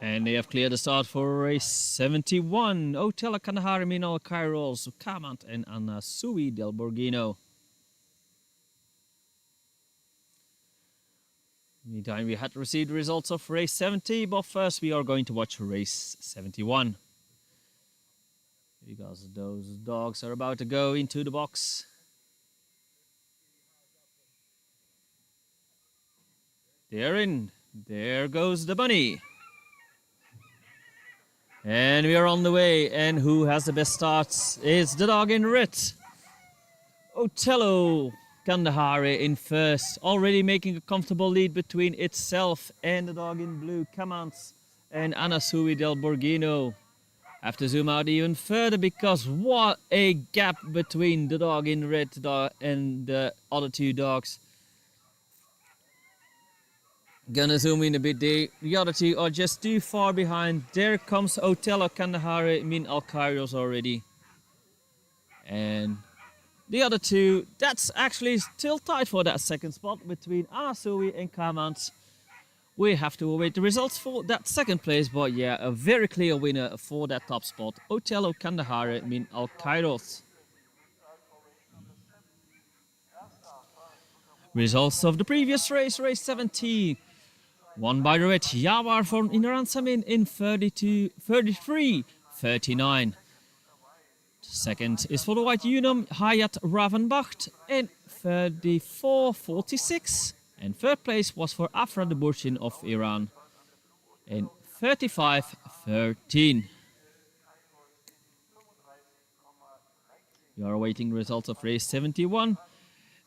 And they have cleared the start for race 71. Otella Kandahar Minal Kairos, Kamant, and Anasui del Borghino. Meantime, we had received the results of race 70, but first we are going to watch race 71. Because those dogs are about to go into the box. They're in. There goes the bunny. And we are on the way, and who has the best starts is the dog in red. Otello Kandahari in first, already making a comfortable lead between itself and the dog in blue, Kamans, and Anasui del Borghino. Have to zoom out even further because what a gap between the dog in red and the other two dogs. Gonna zoom in a bit there. The other two are just too far behind. There comes Otello Kandahari Min Al Kairos already. And the other two, that's actually still tight for that second spot between Anasui and Kamans. We have to await the results for that second place, but yeah, a very clear winner for that top spot. Otello Kandahari Min Al Kairos. Results of the previous race, race 70. Won by the red, Yawar from Iran Samin in 33-39. Second is for the white Unum Hayat Ravenbacht in 34-46. And third place was for Afra the Burchin of Iran in 35-13. We are awaiting results of race 71.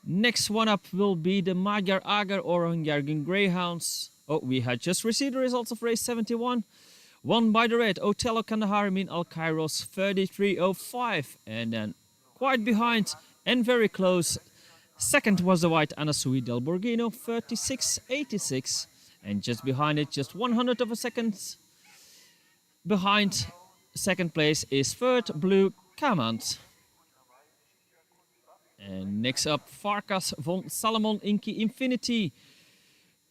Next one up will be the Magyar Agar or Hylian Greyhounds. Oh, we had just received the results of race 71. Won by the red, Otello Kandahar Min Al Kairos 33.05. And then quite behind and very close, second was the white Anasui del Borghino 36.86. And just behind it, just 100 of a second behind second place is third blue Kamant. And next up, Farkas von Salomon Inki Infinity.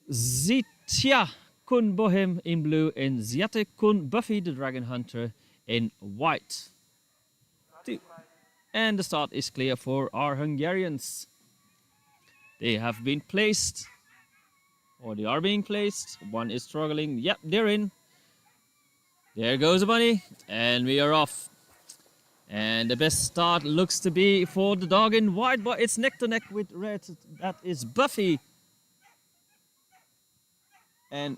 Zitya Kun Bohem in blue and Ziate Kun Buffy the Dragon Hunter in white. And the start is clear for our Hungarians. They have been placed, or they are being placed. One is struggling. Yep, they're in. There goes the bunny, and we are off. And the best start looks to be for the dog in white, but it's neck to neck with red. That is Buffy. And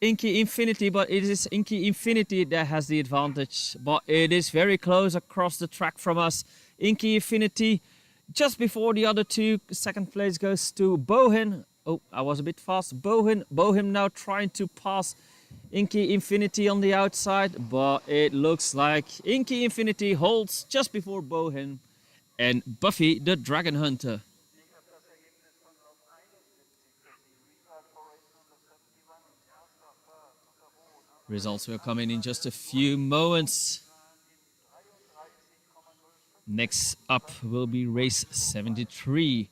Inky Infinity, but it is Inky Infinity that has the advantage. But it is very close across the track from us. Inky Infinity just before the other two. Second place goes to Bohin. Oh, I was a bit fast. Bohin now trying to pass Inky Infinity on the outside, but it looks like Inky Infinity holds just before Bohin and Buffy the Dragon Hunter. Results will come in just a few moments. Next up will be race 73.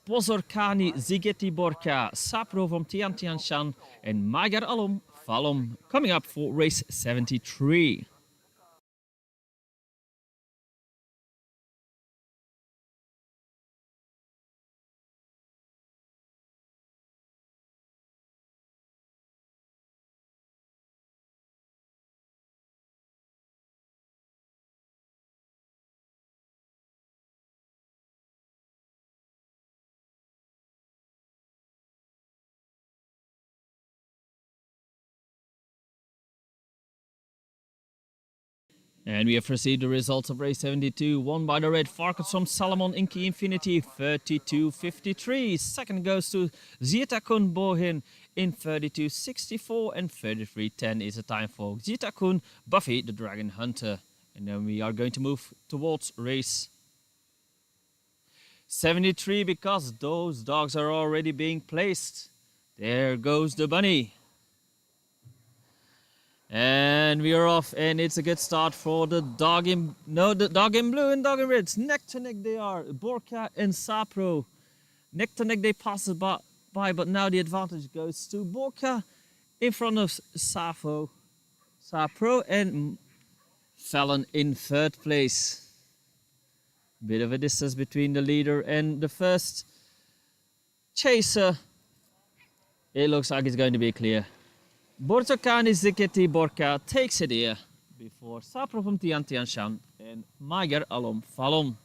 Bozorkani Zigeti Borka, Sapro from Tiantianshan and Magyar Alom Falom coming up for race 73. And we have received the results of race 72, won by the red Farkas from Salomon Inky Infinity, 32.53. Second goes to Zietakun Bohin in 32.64, and 33.10 is the time for Zietakun Buffy the Dragon Hunter. And then we are going to move towards race 73 because those dogs are already being placed. There goes the bunny. And we are off, and it's a good start for the dog in blue and dog in red. Neck to neck they are, Borka and Sapro. Neck to neck they pass it by, but now the advantage goes to Borka in front of Sapro and Fallon in third place. Bit of a distance between the leader and the first chaser. It looks like it's going to be clear. Borzokani Ziketi Borka takes it here before Sapro from Tiantianshan and Magyar Alom Falom.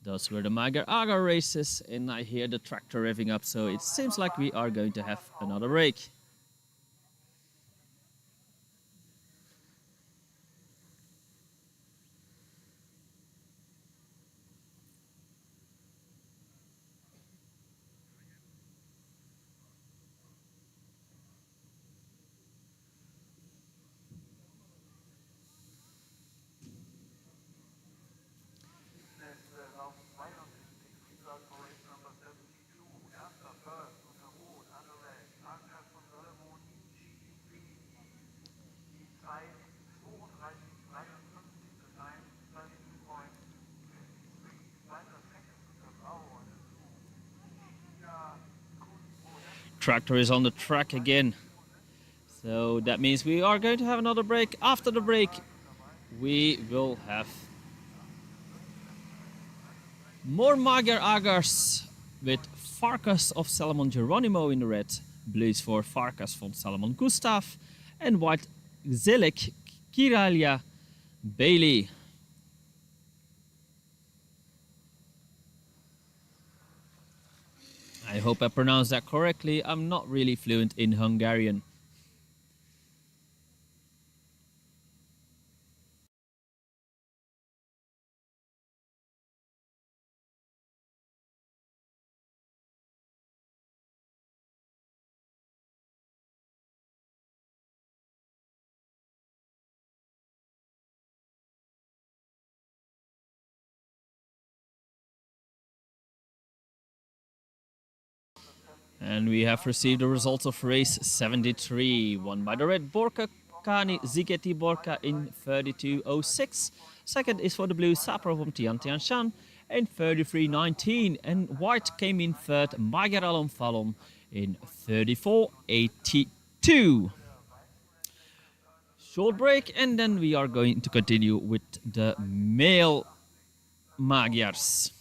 Those were the Magyar Agar races, and I hear the tractor revving up, so it seems like we are going to have another break. Tractor is on the track again, so that means we are going to have another break. After the break we will have more Magyar Agars with Farkas of Salomon Geronimo in the red, blues for Farkas from Salomon Gustav, and white Zelik Kiralia Bailey. I hope I pronounced that correctly. I'm not really fluent in Hungarian. And we have received the results of race 73, won by the red Borka Kani Zigeti Borka in 32.06. Second is for the blue Sapro from Tiantianshan in 33.19. And white came in third, Magyar Alom Falom in 34.82. short break, and then we are going to continue with the male Magyars.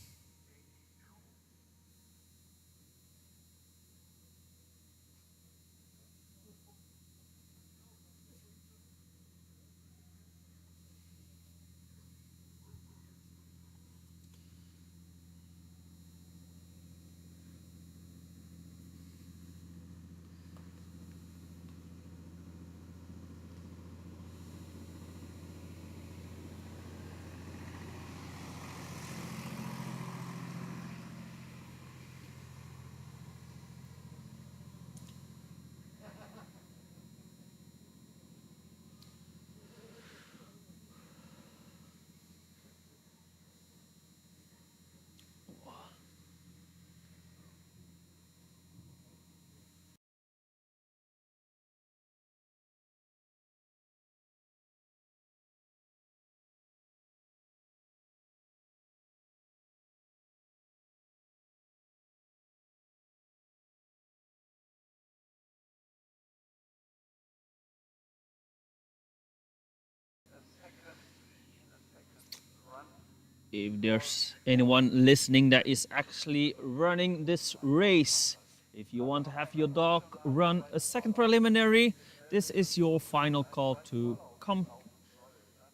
If there's anyone listening that is actually running this race, if you want to have your dog run a second preliminary, this is your final call to come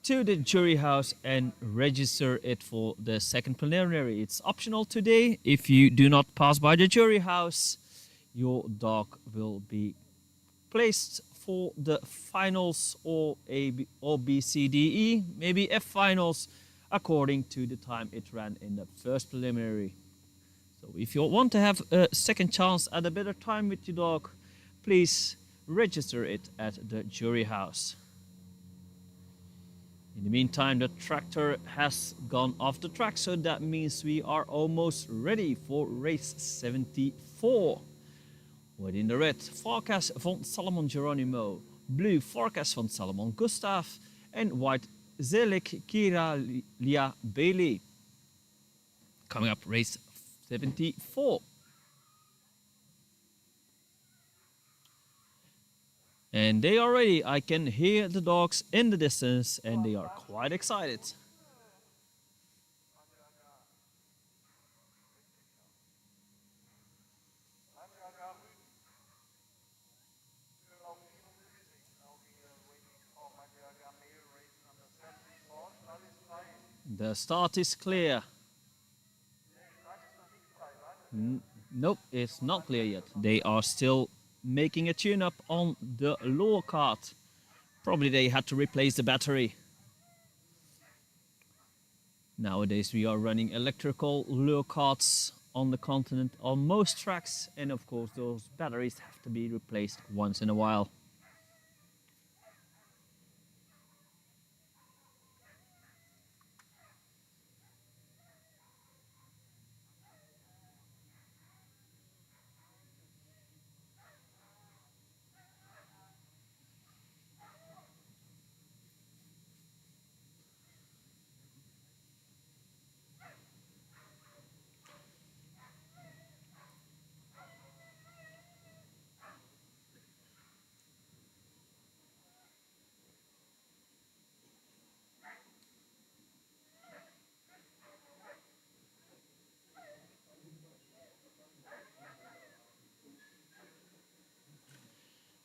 to the jury house and register it for the second preliminary. It's optional today. If you do not pass by the jury house, your dog will be placed for the finals, or B, C, D, E, maybe F finals, according to the time it ran in the first preliminary. So if you want to have a second chance at a better time with your dog, please register it at the jury house. In the meantime, the tractor has gone off the track, so that means we are almost ready for race 74. Within the red, Forecast van Salomon Geronimo, blue Forecast van Salomon Gustav, and white Zelik Kiralia Bailey. Coming up, race 74. And they are ready. I can hear the dogs in the distance, and they are quite excited. The start is clear. Nope, it's not clear yet. They are still making a tune-up on the lure cart. Probably they had to replace the battery. Nowadays we are running electrical lure carts on the continent on most tracks, and of course those batteries have to be replaced once in a while.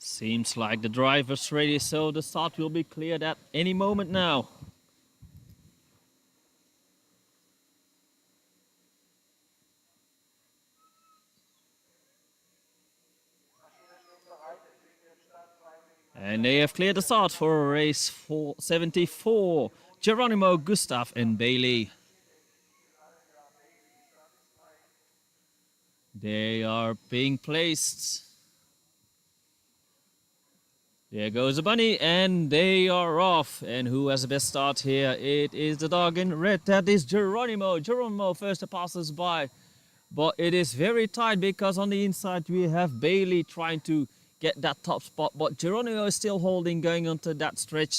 Seems like the driver's ready, so the start will be cleared at any moment now. And they have cleared the start for race 74. Geronimo, Gustav and Bailey. They are being placed. There goes the bunny, and they are off. And who has the best start here? It is the dog in red. That is Geronimo. Geronimo first passes by. But it is very tight because on the inside we have Bailey trying to get that top spot. But Geronimo is still holding, going onto that stretch.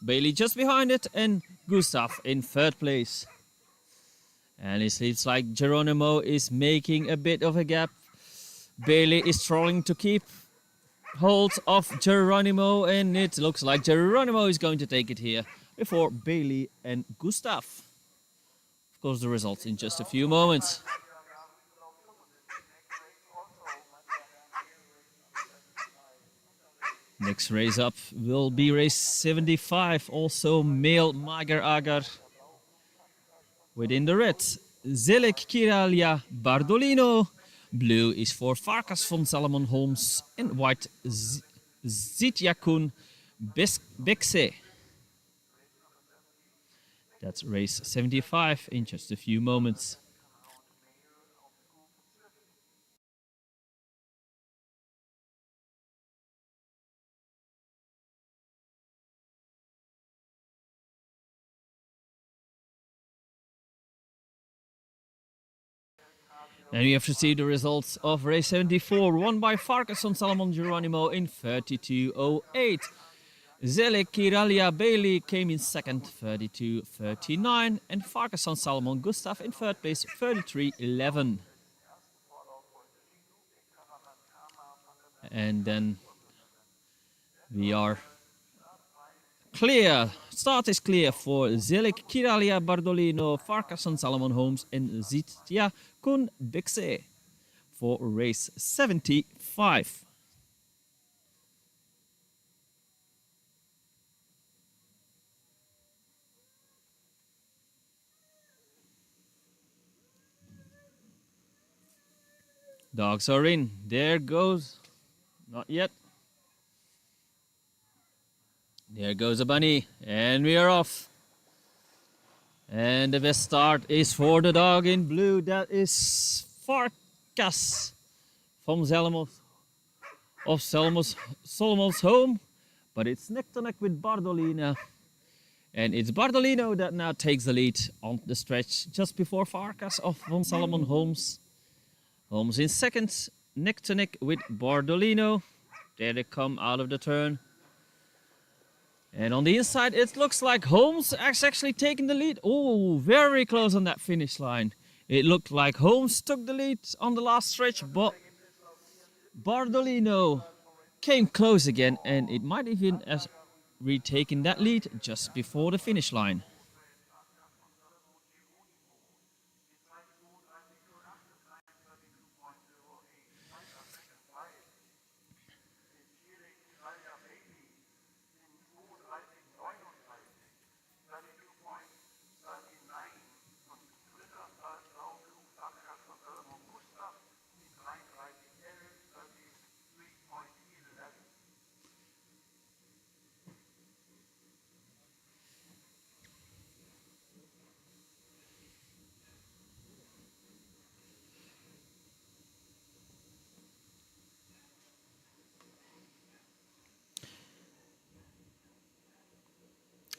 Bailey just behind it, and Gustav in third place. And it seems like Geronimo is making a bit of a gap. Bailey is trying to keep hold of Geronimo, and it looks like Geronimo is going to take it here before Bailey and Gustav. Of course, the results in just a few moments. Next race up will be race 75, also male Mager Agar. Within the red, Zelek Kiralia Bardolino. Blue is for Farkas von Salomon Holmes, and white Zitjakun Bekse. That's race 75 in just a few moments. And we have to see the results of race 74, won by Farkas von Salomon Geronimo in 32.08. Zelek Kiralia Bailey came in second, 32.39, and Farkas von Salomon Gustav in third place, 33.11. And then we are clear. Start is clear for Zelek Kiralia Bardolino, Farkas von Salomon Holmes, and Zitya Kun Bekse for race 75. Dogs are in. There goes. Not yet. There goes a bunny. And we are off. And the best start is for the dog in blue. That is Farkas from Solomon's home. But it's neck to neck with Bardolino. And it's Bardolino that now takes the lead on the stretch just before Farkas of von Salomon Holmes. Holmes in second, neck to neck with Bardolino. There they come out of the turn. And on the inside, it looks like Holmes has actually taken the lead. Oh, very close on that finish line. It looked like Holmes took the lead on the last stretch, but Bardolino came close again, and it might even have retaken that lead just before the finish line.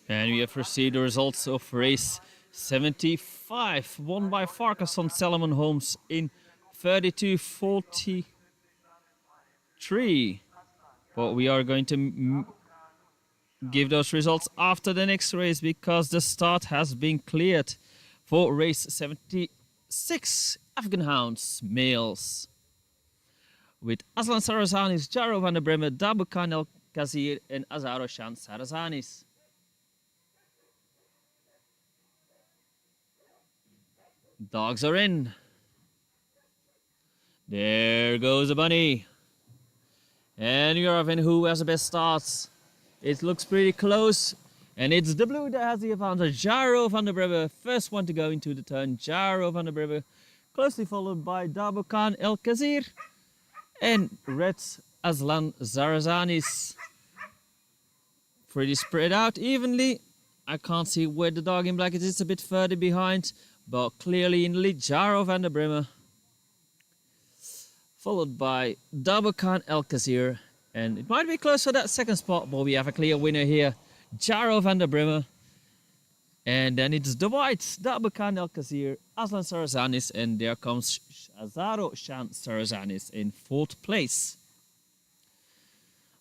And we have received the results of race 75, won by Farkas von Salomon Holmes in 32.43. But we are going to give those results after the next race because the start has been cleared for race 76, Afghan Hounds, males. With Aslan Sarazanis, Jaro van der Bremen, Dabukan El Kazir, and Azaro Shan Sarazanis. Dogs are in. There goes a bunny. And you're having who has the best starts. It looks pretty close. And it's the blue that has the advantage. Jaro van der Bremen, first one to go into the turn. Jaro van der Bremen, closely followed by Dabukan El Kazir. And red Aslan Zarazanis. Pretty spread out evenly. I can't see where the dog in black is. It's a bit further behind. But clearly in the lead, Jaro van der Bremen. Followed by Dabukan El Kazir. And it might be close for that second spot, but we have a clear winner here. Jaro van der Bremen. And then it's the whites, Dabukan El Kazir, Aslan Sarazanis, and there comes Azaro Shan Sarazanis in fourth place.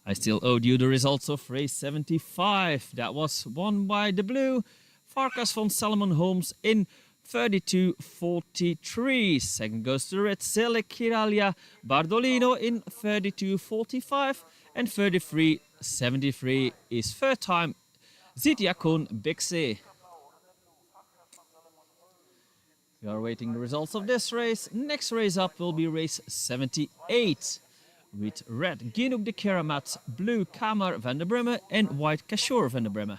I still owed you the results of race 75. That was won by the blue, Farkas von Salomon Holmes in 32.43. Second goes to the red, Zelek Kiralia Bardolino in 32.45. And 3373 is third time Zidiakon Bixi. We are waiting the results of this race. Next race up will be race 78 with red Ginuk de Keramat, blue Kamera van der Bremme and white Kashur van der Bremme.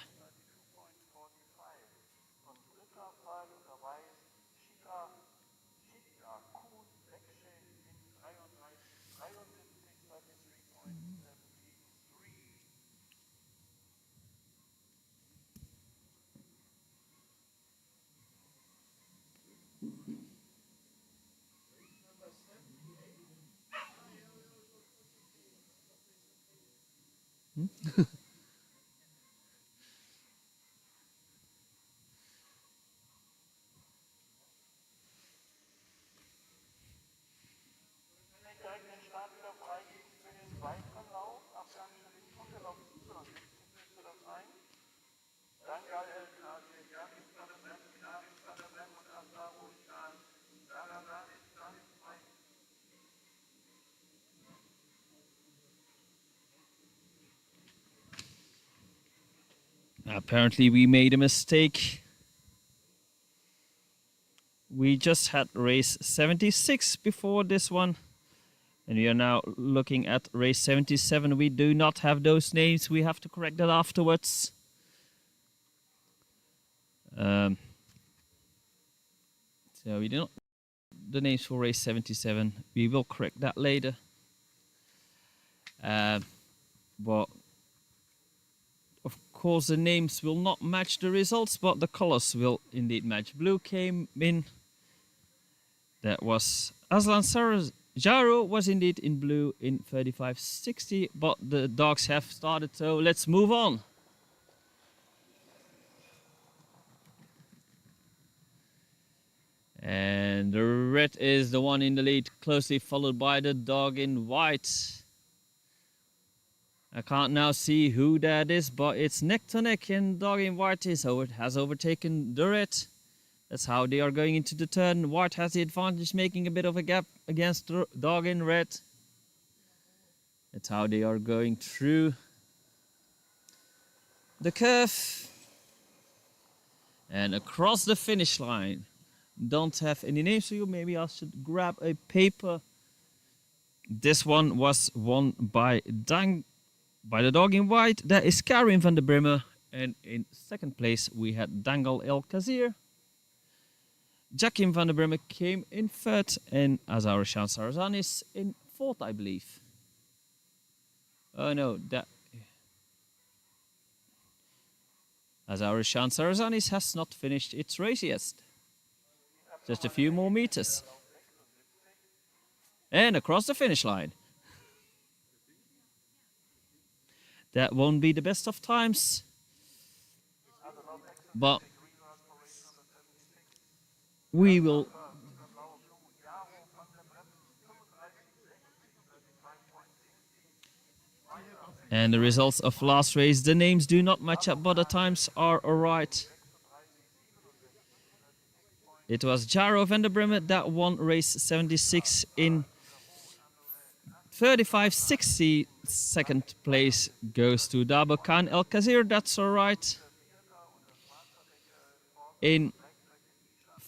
Apparently we made a mistake. We just had race 76 before this one. And we are now looking at race 77. We do not have those names. We have to correct that afterwards. So we do not the names for race 77. We will correct that later. But of course the names will not match the results, but the colors will indeed match. Blue came in. That was Aslan Jaro was indeed in blue in 3560, but the dogs have started, so let's move on. And the red is the one in the lead, closely followed by the dog in white. I can't now see who that is, but it's neck to neck, and dog in white has overtaken the red. That's how they are going into the turn. White has the advantage, making a bit of a gap against the dog in red. That's how they are going through the curve and across the finish line. Don't have any names for you. Maybe I should grab a paper. This one was won by the dog in white. That is Karin van der Bremme. And in second place we had Dangal El Kazir. Jakim van der Bremme came in third, and Azarishan Sarazanis in fourth, I believe. Oh no, that Azarishan Sarazanis has not finished its race yet. Just a few more meters. And across the finish line. That won't be the best of times, but we will. And the results of last race, the names do not match up, but the times are alright. It was Jaro van der Bremme that won race 76 in 35.60. Second place goes to Dabo Khan El Kazir, that's alright. In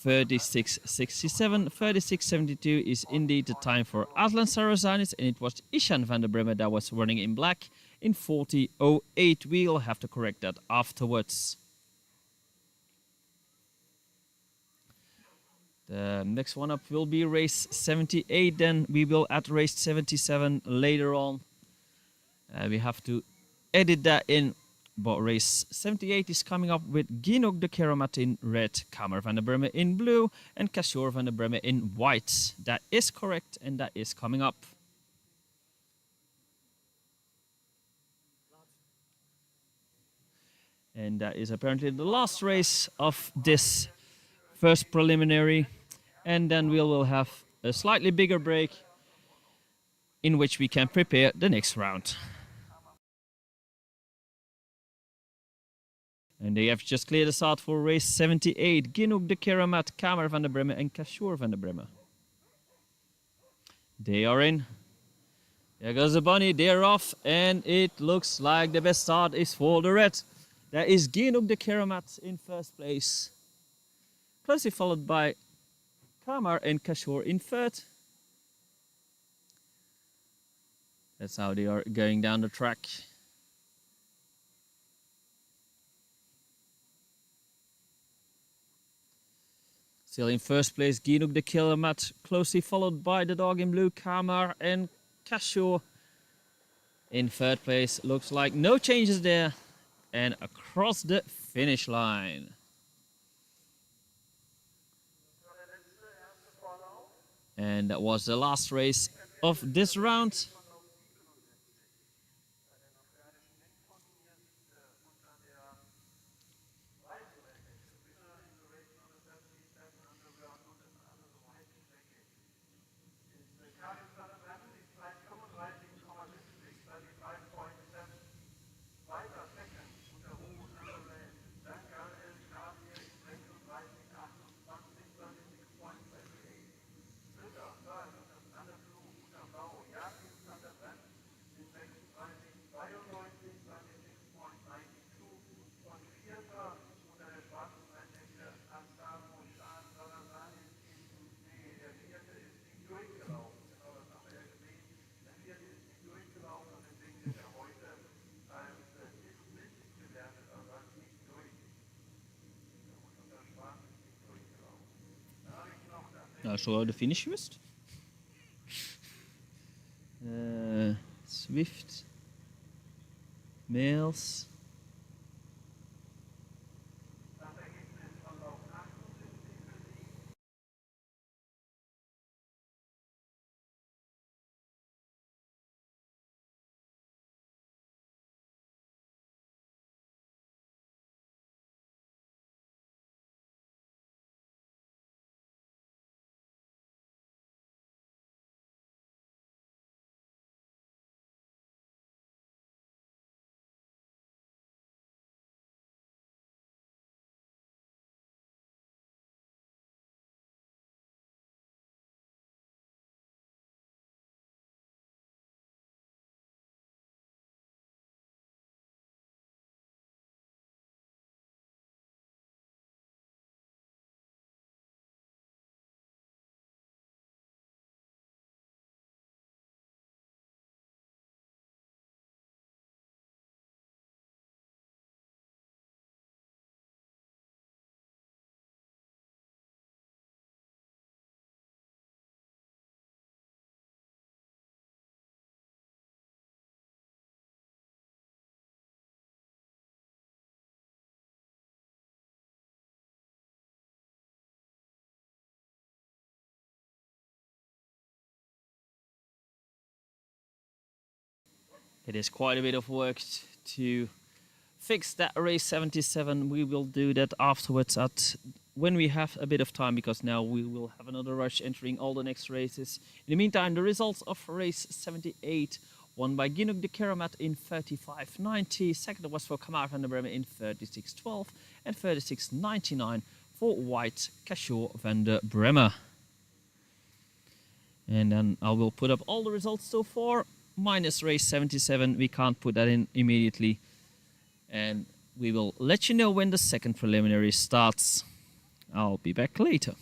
36.67, 36.72 is indeed the time for Aslan Sarazanis, and it was Ishan van der Bremme that was running in black in 40.08. We'll have to correct that afterwards. The next one up will be race 78, then we will add race 77 later on. We have to edit that in. But race 78 is coming up with Ginok de Keramat in red, Kamera van der Bremme in blue, and Kashur van der Bremme in white. That is correct, and that is coming up. And that is apparently the last race of this first preliminary. And then we will have a slightly bigger break in which we can prepare the next round. And they have just cleared us out for race 78. Ginuk de Keramat, Kamera van der Bremme and Kashur van der Bremme. They are in. There goes the bunny, they're off, and it looks like the best start is for the red. There is Genug de Keramat in first place, closely followed by Kamar and Kashor in third. That's how they are going down the track. Still in first place, Genug de Keramat, closely followed by the dog in blue, Kamar and Kashor. In third place, looks like no changes there, and across the finish line. And that was the last race of this round. Shall I the finish first? Swift. Males. It is quite a bit of work to fix that race 77. We will do that afterwards when we have a bit of time, because now we will have another rush entering all the next races. In the meantime, the results of race 78, won by Genug de Keramat in 35.90. Second was for Kamara van der Bremen in 36.12 and 36.99 for White Kashor van der Bremen. And then I will put up all the results so far, minus race 77. We can't put that in immediately. And we will let you know when the second preliminary starts. I'll be back later.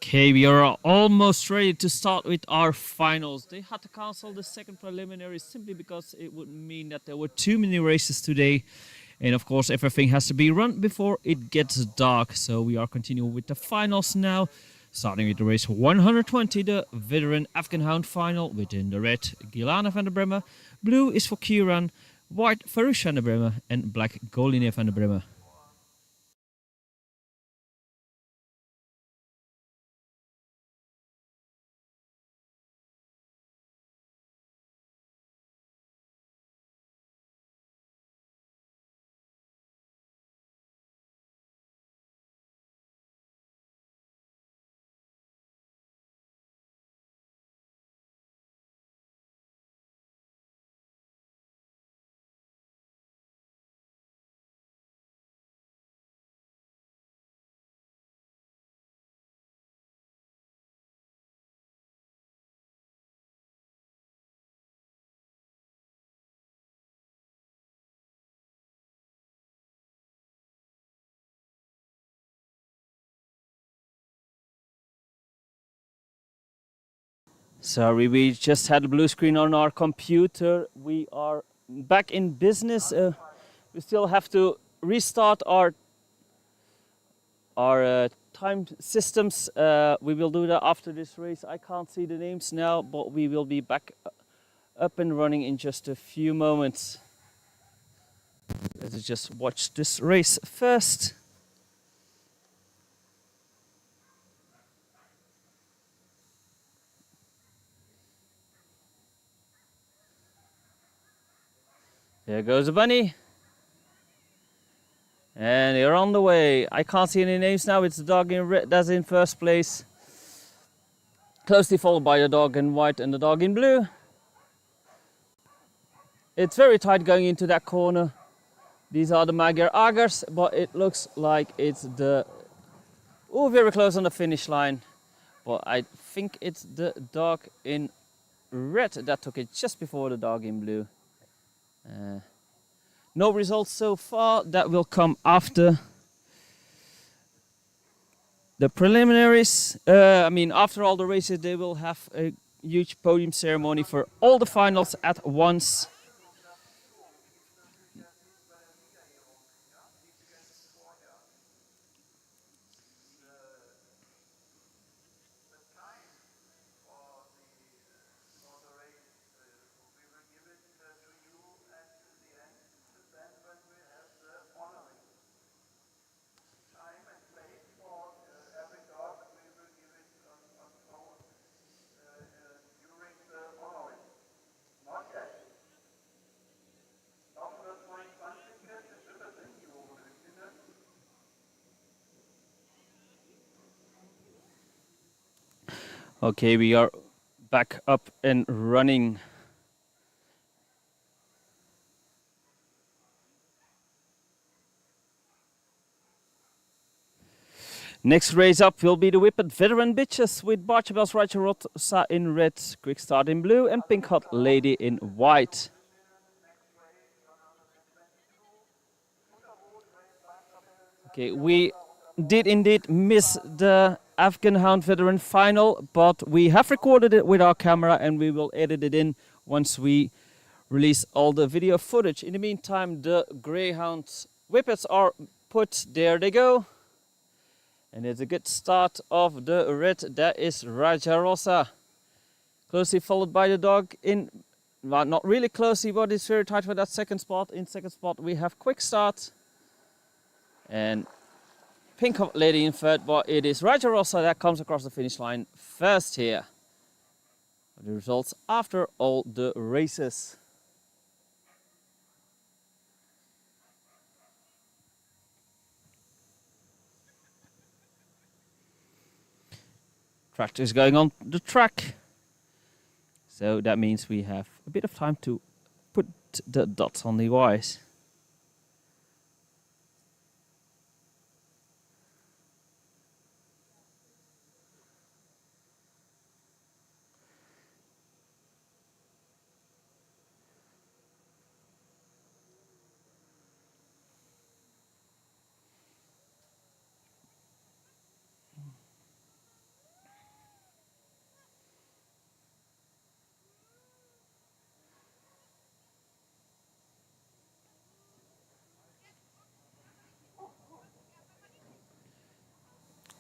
Okay, we are almost ready to start with our finals. They had to cancel the second preliminary simply because it would mean that there were too many races today. And of course, everything has to be run before it gets dark. So we are continuing with the finals now. Starting with the race 120, the veteran Afghan Hound final. Within the red, Gilana van der Bremme. Blue is for Kieran. White, Farouche van der Bremme. And black, Goline van der Bremme. Sorry, we just had a blue screen on our computer. We are back in business. We still have to restart our time systems. We will do that after this race. I can't see the names now, but we will be back up and running in just a few moments. Let's just watch this race first. There goes the bunny. And they're on the way. I can't see any names now. It's the dog in red that's in first place. Closely followed by the dog in white and the dog in blue. It's very tight going into that corner. These are the Magyar Agars, but it looks like it's the... Oh, very close on the finish line. But I think it's the dog in red that took it just before the dog in blue. No results so far. That will come after the preliminaries. After all the races, they will have a huge podium ceremony for all the finals at once. Okay, we are back up and running. Next race up will be the Whippet Veteran Bitches with Barchabels Rosa in red, Quick Start in blue and Pink Hot Lady in white. Okay, we did indeed miss the Afghan Hound Veteran final, but we have recorded it with our camera and we will edit it in once we release all the video footage. In the meantime, the Greyhound Whippets are put, there they go. And it's a good start of the red, that is Raja Rosa. Closely followed by the dog in, well, not really closely, but it's very tight for that second spot. In second spot we have Quick Start. And Pink Hot Lady in third, but it is Raja Rosa that comes across the finish line first here. The results after all the races. Tractor is going on the track. So that means we have a bit of time to put the dots on the Y's.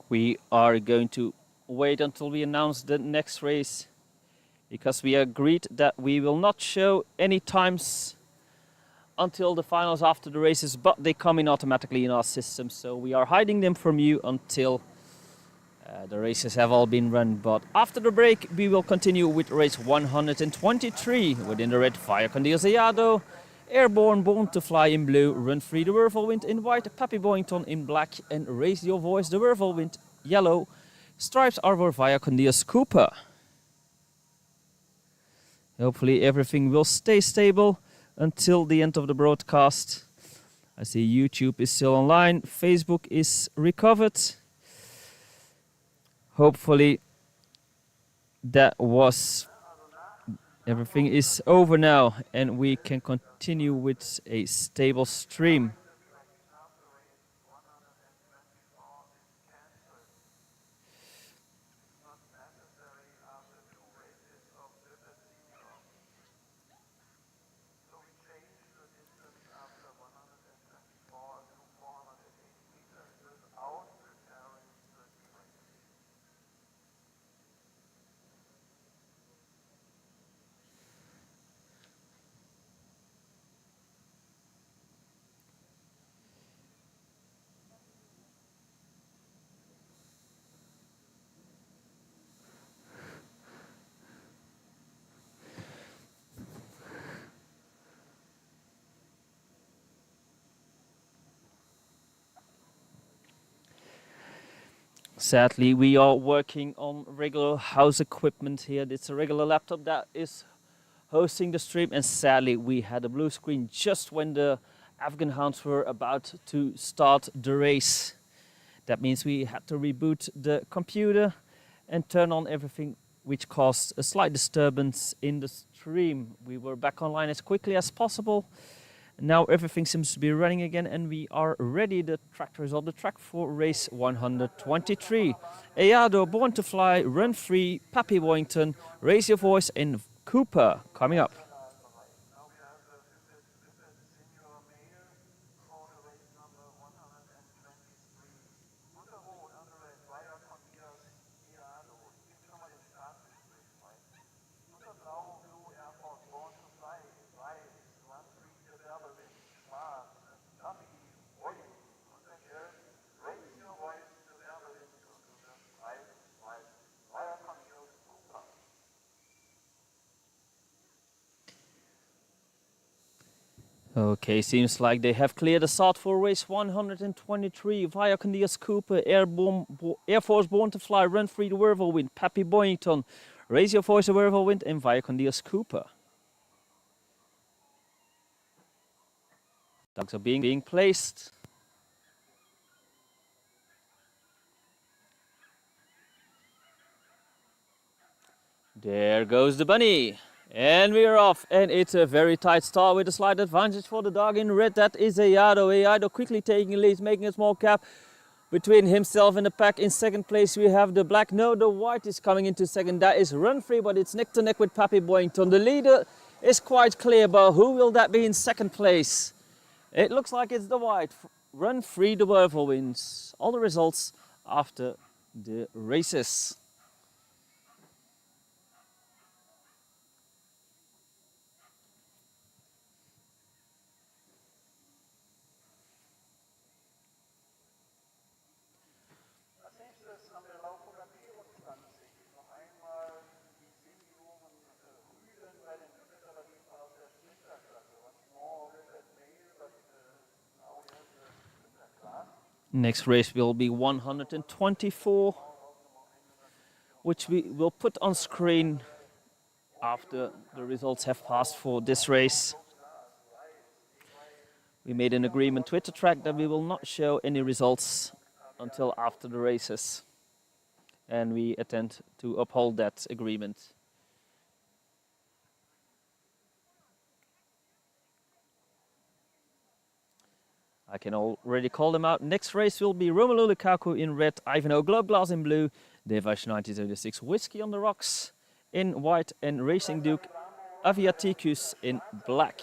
We are going to wait until we announce the next race, because we agreed that we will not show any times until the finals after the races, but they come in automatically in our system, so we are hiding them from you until the races have all been run. But after the break we will continue with race 123 within the red, Via con Dio Sellado, Airborne, Born to Fly in blue, Run Free the Whirlwind in white, Pappy Boyington in black, and Raise Your Voice the Whirlwind yellow. Stripes are for Via con Dio Cooper. Hopefully everything will stay stable until the end of the broadcast. I see YouTube is still online, Facebook is recovered. Hopefully everything is over now and we can continue with a stable stream. Sadly, we are working on regular house equipment here. It's a regular laptop that is hosting the stream, and sadly we had a blue screen just when the Afghan hounds were about to start the race. That means we had to reboot the computer and turn on everything, which caused a slight disturbance in the stream. We were back online as quickly as possible. Now everything seems to be running again and we are ready. The tractor is on the track for race 123. Eyado, Born to Fly, Run Free, Pappy Wellington, Raise Your Voice, and Cooper coming up. Okay, seems like they have cleared the start for race 123. Via con Dio Cooper, Air Force Born to Fly, Run Free the Whirlwind, Pappy Boyington, Raise Your Voice the Whirlwind, and Via con Dio Cooper. Dogs are being placed. There goes the bunny. And we are off, and it's a very tight start with a slight advantage for the dog in red. That is Eyado. Eyado quickly taking a lead, making a small gap between himself and the pack. In second place we have the black. No, the white is coming into second. That is Run Free, but it's neck to neck with Pappy Boyington. The leader is quite clear, but who will that be in second place? It looks like it's the white. Run Free the Whirlwinds. All the results after the races. Next race will be 124, which we will put on screen after the results have passed for this race. We made an agreement with the track that we will not show any results until after the races, and we intend to uphold that agreement. I can already call them out. Next race will be Romelu Lukaku in red, Ivanhoe Globe Glass in blue, Revanche 1976 Whiskey on the Rocks in white, and Racing Duke Aviaticus in black.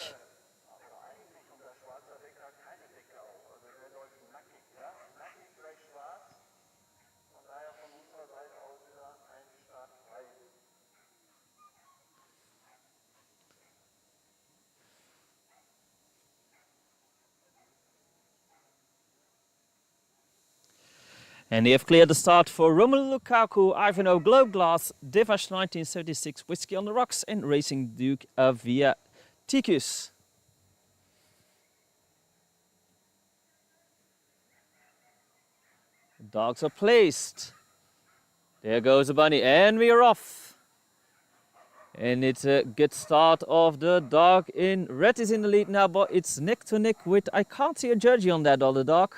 And they have cleared the start for Romelu Lukaku, Ivanhoe Globe Glass, Revanche 1976 Whiskey on the Rocks, and Racing Duke Via Ticus. Dogs are placed. There goes the bunny, and we are off. And it's a good start of the dog in red is in the lead now, but it's neck to neck with, I can't see a jersey on that other dog.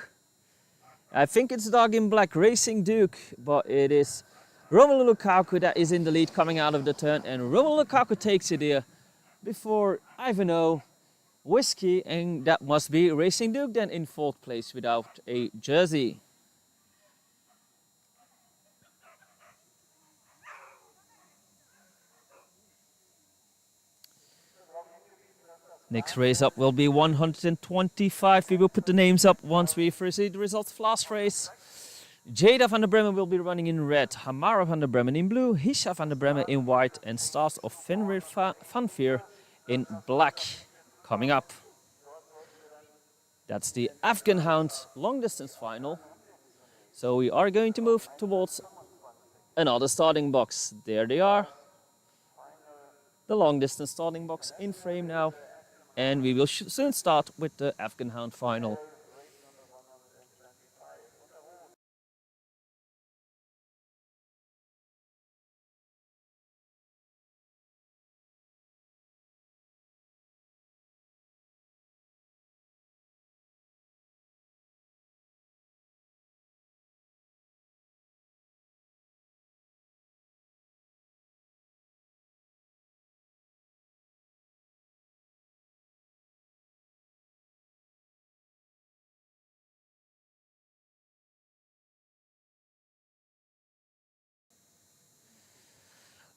I think it's the dog in black, Racing Duke, but it is Romelu Lukaku that is in the lead coming out of the turn, and Romelu Lukaku takes it here before Ivanhoe Whiskey, and that must be Racing Duke then in fourth place without a jersey. Next race up will be 125. We will put the names up once we've received the results of last race. Jada van der Bremen will be running in red, Hamara van der Bremen in blue, Hisha van der Bremen in white, and Stars of Fenrir van Veer in black. Coming up. That's the Afghan Hound long distance final. So we are going to move towards another starting box. There they are. The long distance starting box in frame now. And we will soon start with the Afghan Hound final.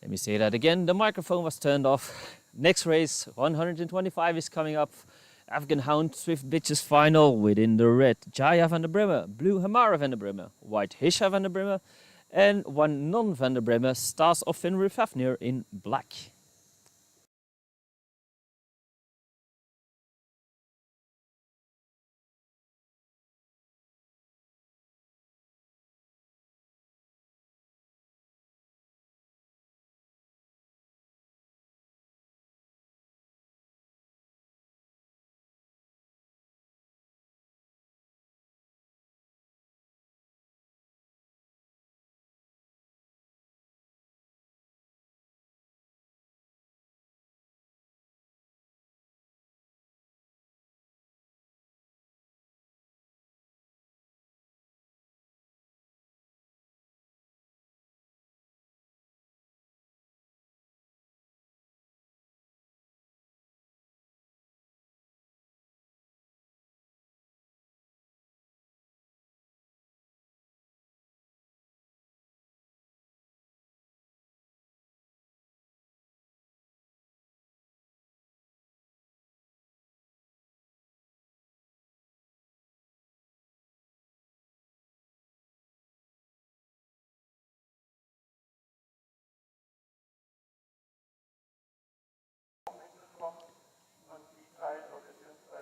Let me say that again, the microphone was turned off. Next race, 125 is coming up. Afghan Hound Swift Bitches final within the red. Jaya van der Bremen, blue Hamara van der Bremen, white Hisha van der Bremen, and one non-van der Bremen, Stars of Fenrir Fafnir in black.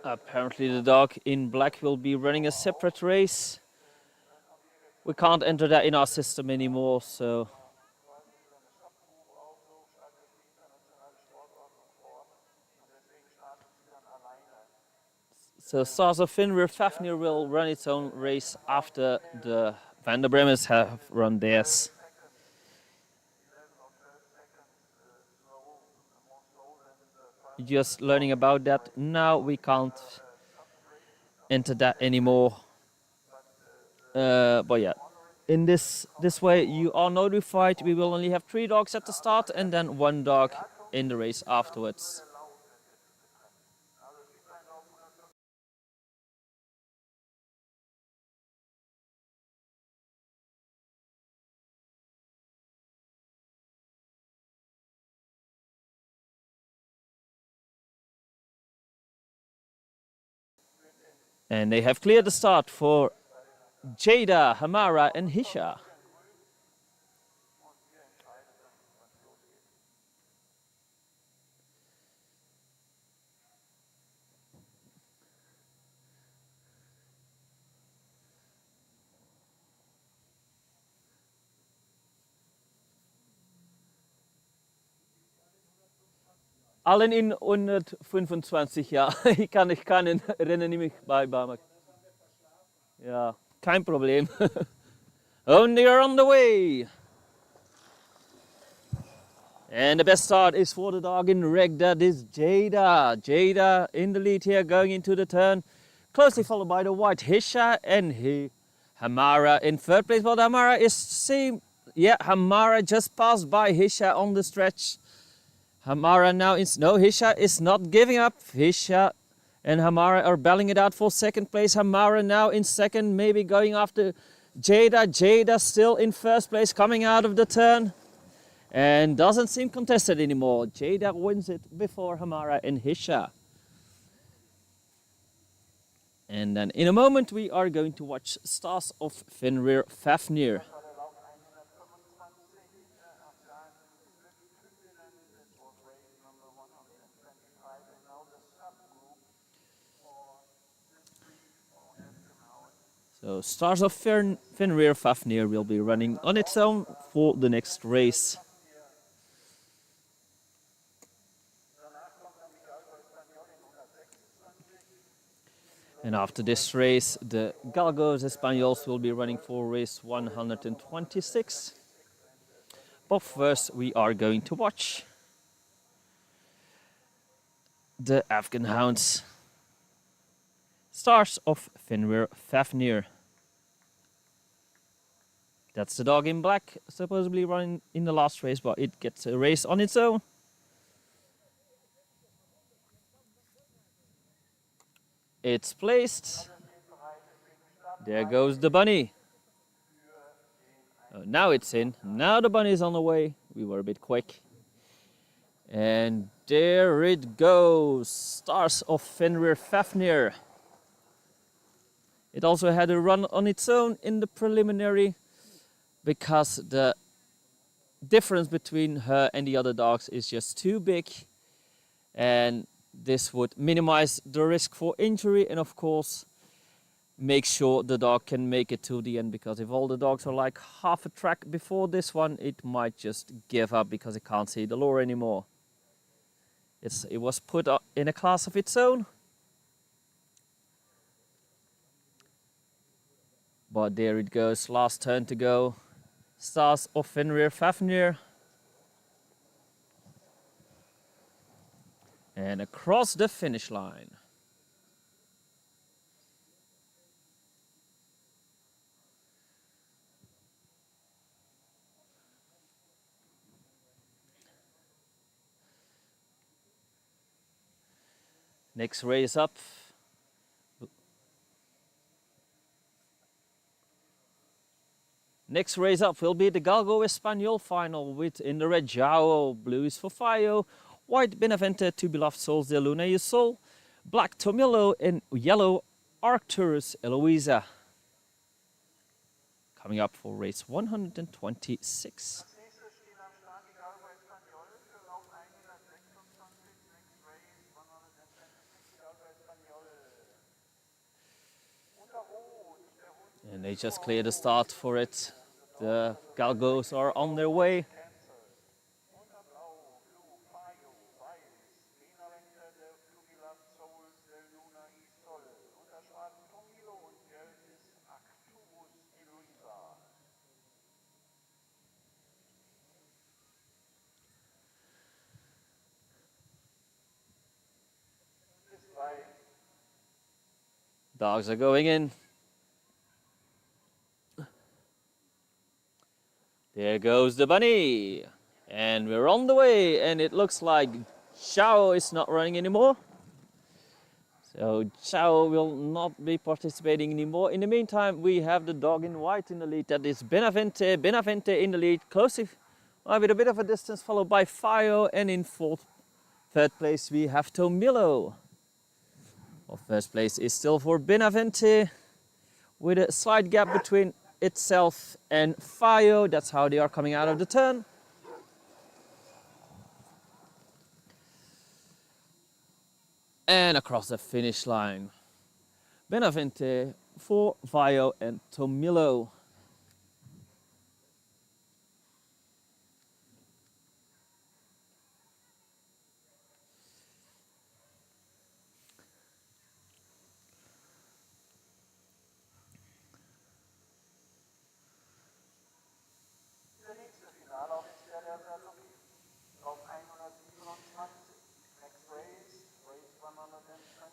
Apparently the dog in black will be running a separate race. We can't enter that in our system anymore, so... So Stars of Fenrir Fafnir will run its own race after the Van der Bremens have run theirs. Just learning about that. Now we can't enter that anymore. But yeah, in this way you are notified. We will only have 3 dogs at the start and then 1 dog in the race afterwards. And they have cleared the start for Jada, Hamara and Hisha. Allen in 125 Jahren. Ich kann keinen Rennen nicht beibauen. Ja, kein Problem. And they're on the way. And the best start is for the dog in red. That is Jada. Jada in the lead here, going into the turn. Closely followed by the white Hisha and Hamara in third place. But Hamara is same. Yeah, Hamara just passed by Hisha on the stretch. Hamara now is no. Hisha is not giving up. Hisha and Hamara are battling it out for second place. Hamara now in second, maybe going after Jada. Jada still in first place, coming out of the turn. And doesn't seem contested anymore. Jada wins it before Hamara and Hisha. And then in a moment we are going to watch Stars of Fenrir Fafnir. So Stars of Fenrir Fafnir will be running on its own for the next race. And after this race, the Galgos Españols will be running for race 126. But first, we are going to watch the Afghan Hounds. Stars of Fenrir Fafnir. That's the dog in black, supposedly running in the last race, but it gets a race on its own. It's placed. There goes the bunny. Oh, now it's in. Now the bunny is on the way. We were a bit quick. And there it goes. Stars of Fenrir Fafnir. It also had a run on its own in the preliminary because the difference between her and the other dogs is just too big. And this would minimize the risk for injury and of course make sure the dog can make it to the end, because if all the dogs are like half a track before this one, it might just give up because it can't see the lure anymore. It was put up in a class of its own. But there it goes, last turn to go. Stars of Fenrir Fafnir. And across the finish line. Next race up. Next race up will be the Galgo Español final with in the red Joao, blue is for Fayo, white Benavente, two beloved souls de Luna y Sol, black Tomillo and yellow Arcturus Eloisa. Coming up for race 126. And they just cleared the start for it. The Galgos are on their way. Dogs are going in. There goes the bunny. And we're on the way. And it looks like Chao is not running anymore. So Chao will not be participating anymore. In the meantime, we have the dog in white in the lead. That is Benavente. Benavente in the lead, closely with a bit of a distance, followed by Fayo. And in third place, we have Tomillo. Well, first place is still for Benavente, with a slight gap between itself and Fayo. That's how they are coming out of the turn. And across the finish line, Benavente for Fayo and Tomillo.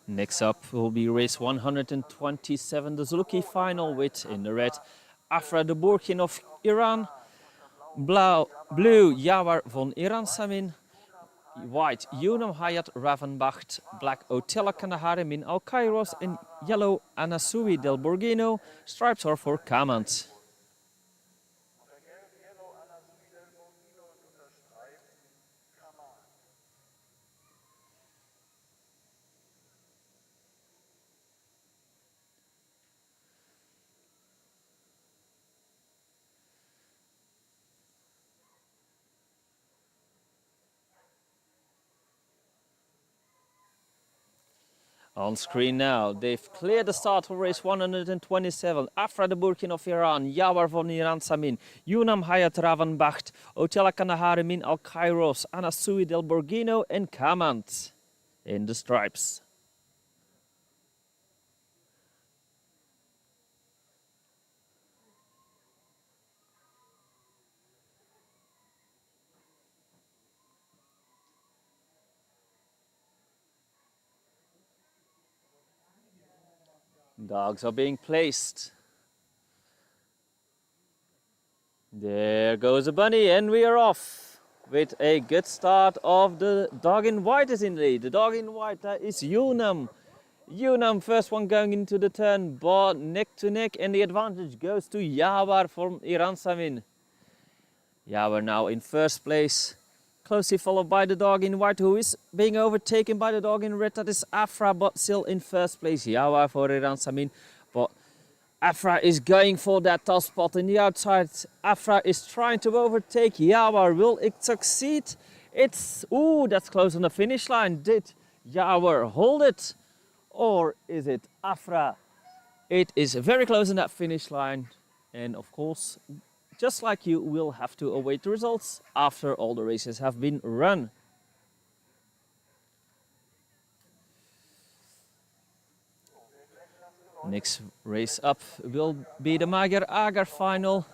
Next up will be race 127, the Zuluki final with, in the red, Afra de Burkin of Iran, blue Jawar von Iran Samin, white Yunam Hayat Ravenbacht, black Otella Kandahari Min Al Kairos, and yellow Anasui del Borghino. Stripes are for Kamant. On screen now, they've cleared the start for race 127. Afra de Burkin of Iran, Jawar von Iran Samin, Yunam Hayat Ravenbacht, Otella Kandahari Min Al Kairos, Anasui del Borghino, and Kamant in the stripes. Dogs are being placed. There goes a bunny, and we are off with a good start of the dog in white is in the lead. The dog in white, that is Yunam. Yunam, first one going into the turn, but neck to neck, and the advantage goes to Jawar from Iran Samin. Jawar now in first place, closely followed by the dog in white, who is being overtaken by the dog in red. That is Afra, but still in first place. Jawar for Iran Samin. But Afra is going for that top spot in the outside. Afra is trying to overtake Jawar. Will it succeed? It's... Ooh, that's close on the finish line. Did Jawar hold it? Or is it Afra? It is very close on that finish line. And of course, just like you, will have to await the results after all the races have been run. Next race up will be the Magyar Agar final.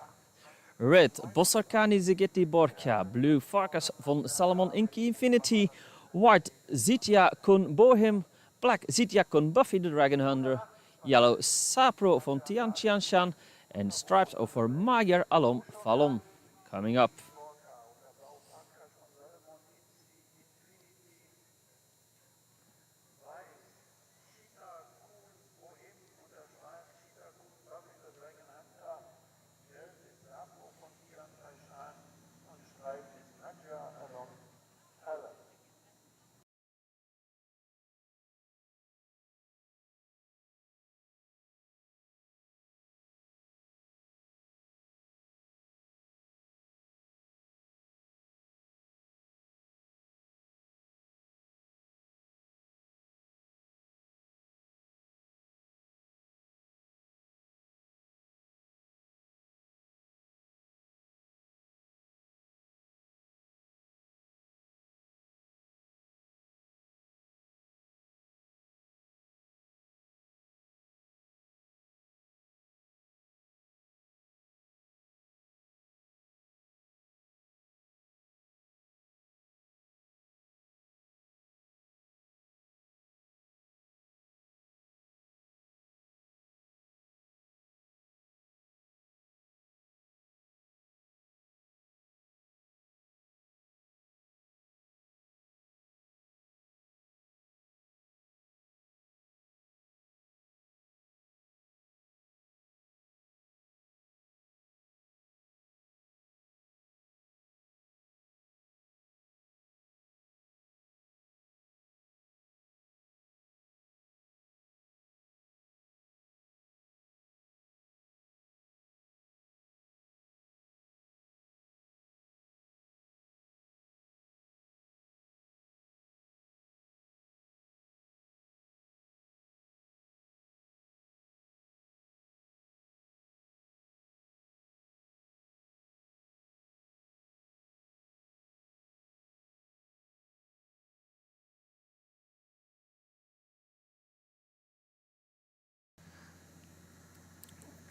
Red, Bossarkani Zigeti Borka. Blue, Farkas von Salomon Inky Infinity. White, Zitya Kun Bohem. Black, Zitya Kun Buffy the Dragon Hunter. Yellow, Sapro von Tian Tianshan. And stripes are for Magyar Alom Falon. Coming up.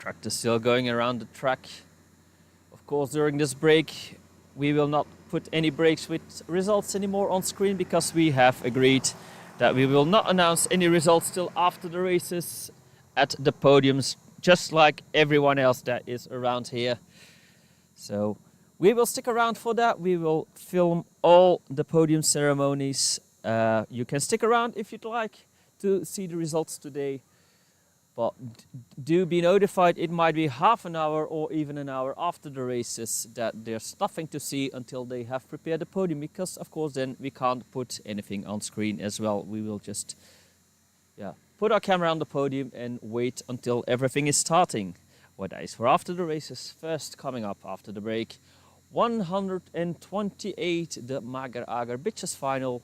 Tractor still going around the track. Of course, during this break, we will not put any breaks with results anymore on screen because we have agreed that we will not announce any results till after the races at the podiums, just like everyone else that is around here. So we will stick around for that. We will film all the podium ceremonies. You can stick around if you'd like to see the results today. But do be notified, it might be half an hour or even an hour after the races that there's nothing to see until they have prepared the podium, because of course then we can't put anything on screen as well. We will just put our camera on the podium and wait until everything is starting. What that is for after the races. First, coming up after the break, 128, the Mager Ager Bitches final.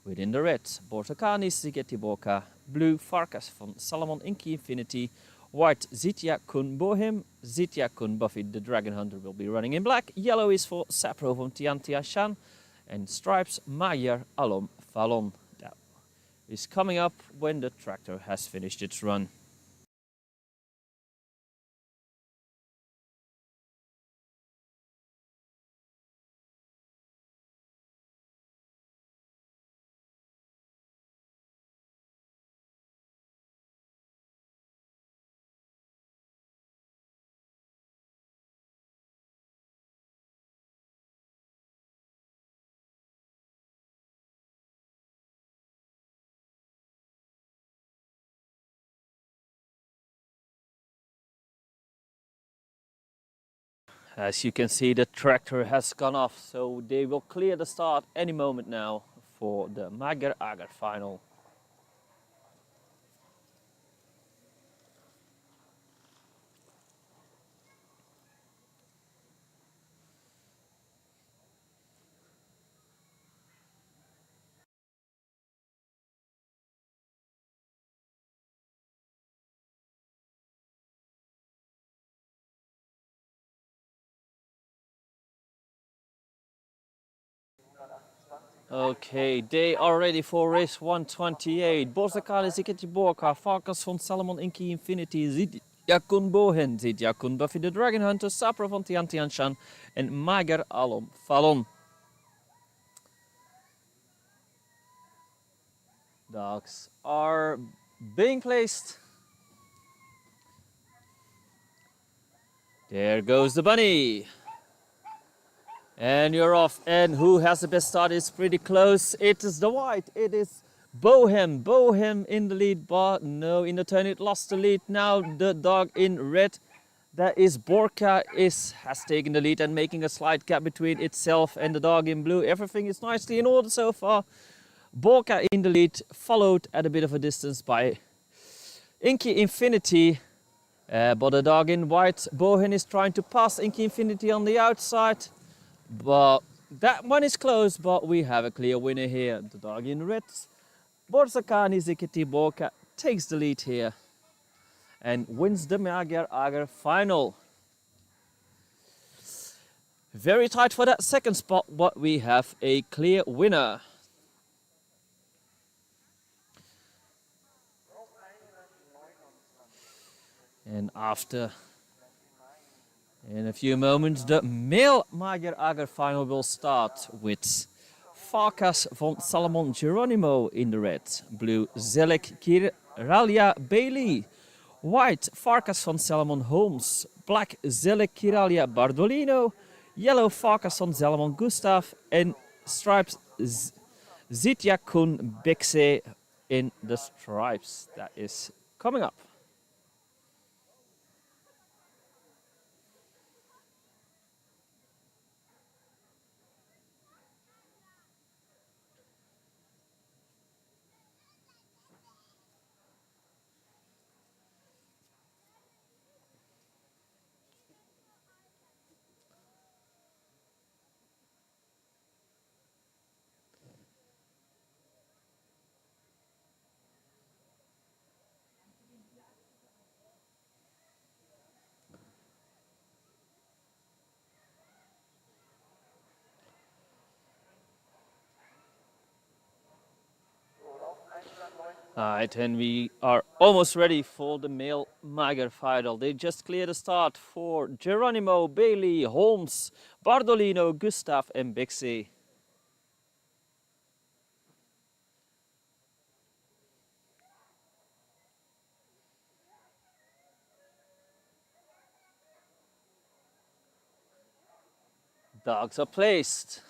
Within the red, Bortokani Sigeti Boka, blue Farkas van Salomon Inky Infinity, white Zitya Kun Bohem, Zitya Kun Buffy the Dragon Hunter will be running in black, yellow is for Sapro van Tiantiashan, and stripes Mayer Alom Falon. That is coming up when the tractor has finished its run. As you can see, the tractor has gone off, so they will clear the start any moment now for the Mager Ager final. Okay, they are ready for race 128. Borsakane Ziketi Borka, Farkas van Salomon Inky Infinity, Zidja Kun Bohen, Zidja Kun Buffy the Dragon Hunter, Sapra van Tiantianshan, and Mager Alom Falon. Dogs are being placed. There goes the bunny. And you're off. And who has the best start is pretty close. It is the white. It is Bohem. Bohem in the lead, but no, in the turn it lost the lead. Now the dog in red, that is Borka, has taken the lead and making a slight gap between itself and the dog in blue. Everything is nicely in order so far. Borka in the lead, followed at a bit of a distance by Inky Infinity. But the dog in white, Bohen, is trying to pass Inky Infinity on the outside. But that one is close, but we have a clear winner here. The dog in red, Borsakani Zikiti Borka, takes the lead here and wins the Mager Ager final. Very tight for that second spot, but we have a clear winner. And after, in a few moments, the male Mager Ager final will start with Farkas van Salomon Geronimo in the red, blue Zelek Kiralia Bailey, white Farkas van Salomon Holmes, black Zelek Kiralia Bardolino, yellow Farkas van Salomon Gustav, and stripes Zitya Kun Bexe in the stripes. That is coming up. Alright, and we are almost ready for the male Mager final. They just cleared the start for Geronimo, Bailey, Holmes, Bardolino, Gustav, and Bixie. Dogs are placed.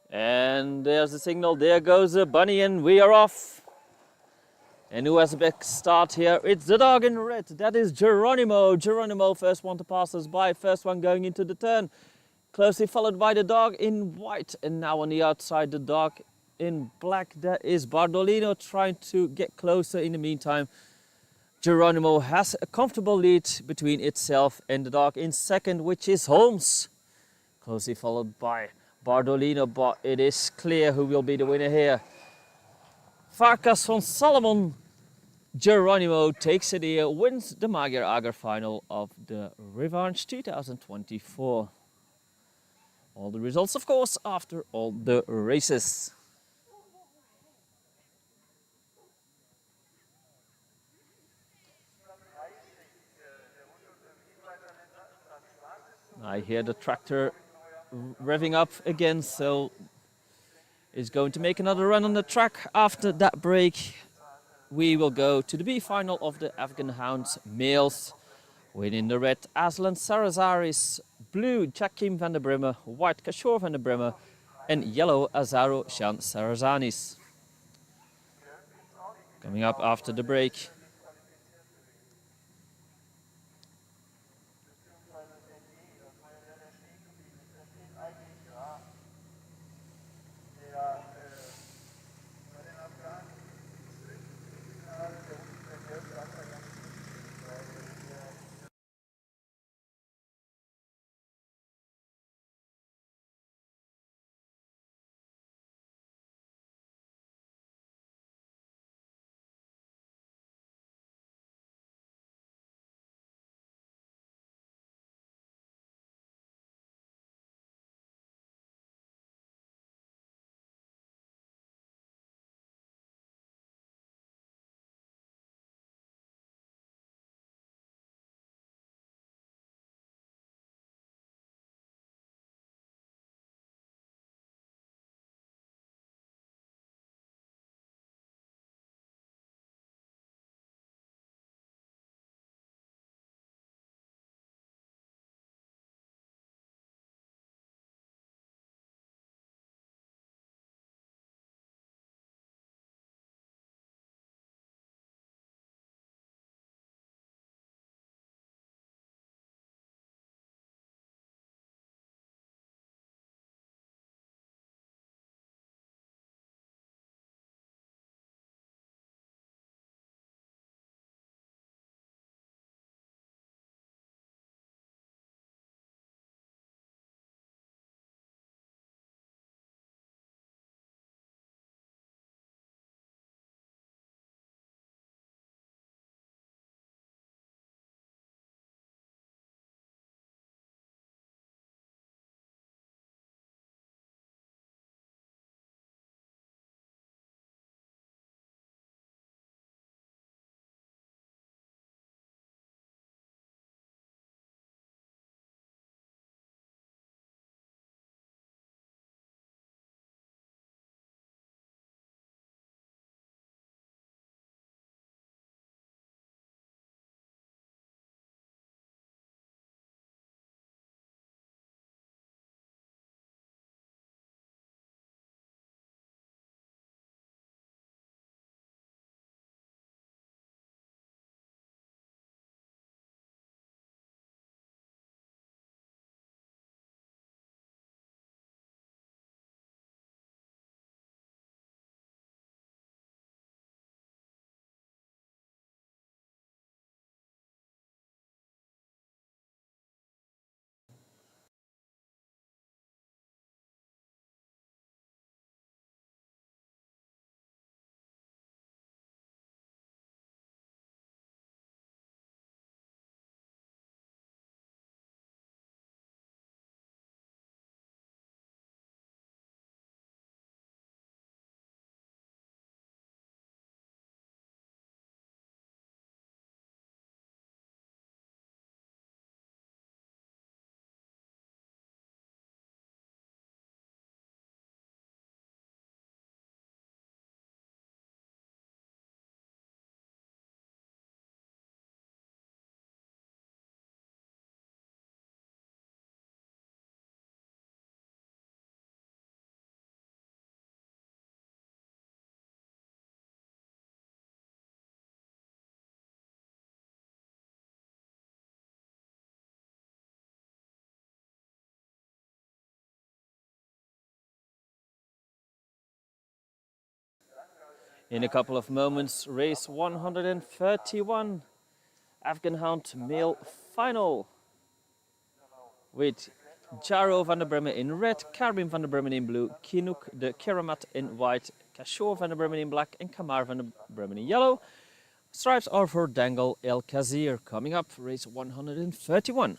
And there's the signal. There goes the bunny and we are off. And who has a big start here? It's the dog in red. That is Geronimo. Geronimo, first one to pass us by. First one going into the turn. Closely followed by the dog in white. And now on the outside, the dog in black. That is Bardolino trying to get closer in the meantime. Geronimo has a comfortable lead between itself and the dog in second, which is Holmes. Closely followed by Bardolino, but it is clear who will be the winner here. Farkas van Salomon. Geronimo takes it here, wins the Magyar Ager final of the Revanche 2024. All the results, of course, after all the races. I hear the tractor revving up again, so is going to make another run on the track. After that break, we will go to the B final of the Afghan Hounds males. Winning the red, Aslan Sarazaris, blue, Jakim van der Brimmer, white, Kashor van der Brimmer, and yellow, Azaro Shan Sarazanis. Coming up after the break. In a couple of moments, race 131, Afghan Hound male final, with Jaro van der Bremen in red, Karim van der Bremen in blue, Kinuk de Keramat in white, Kashor van der Bremen in black, and Kamar van der Bremen in yellow. Stripes are for Dangle El Kazir. Coming up, race 131.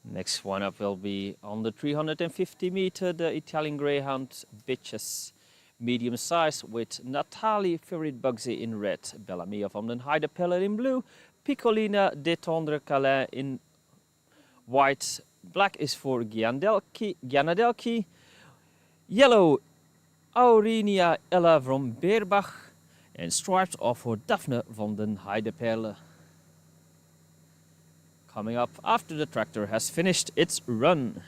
Next one up will be on the 350 meter, the Italian Greyhound bitches, medium size, with Nathalie Farid Bugsy in red, Bellamia van den Heidepeller in blue, Piccolina de Tendre Calais in white, black is for Gianadelki, yellow Aurenia Ella from Beerbach, and stripes are for Daphne van den Heideperle. Coming up after the tractor has finished its run.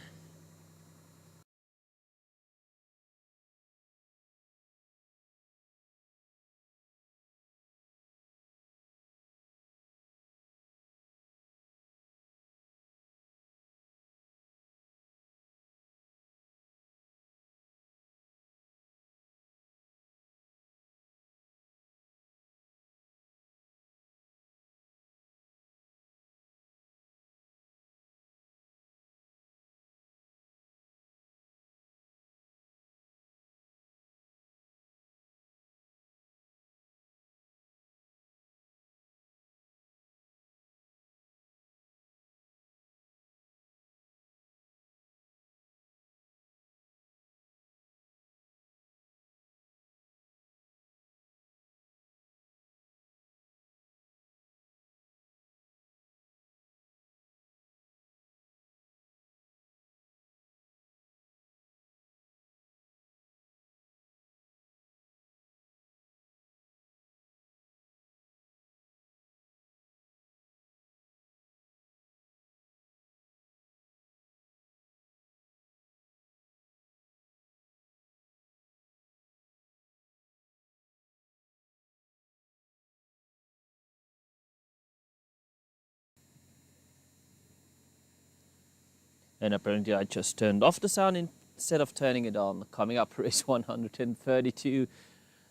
And apparently I just turned off the sound instead of turning it on. Coming up, race 132,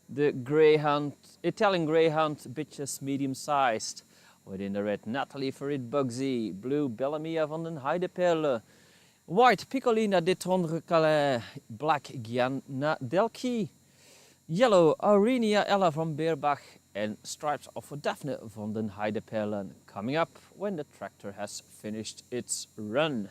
the Greyhound, Italian Greyhound bitches medium-sized. Within the red, Nathalie Farid Bugsy, blue, Bellamia van den Heideperle, white, Piccolina de Tendre Calais, black, Gianna Delki, yellow, Aurenia Ella from Beerbach, and stripes of Daphne van den Heideperlen coming up when the tractor has finished its run.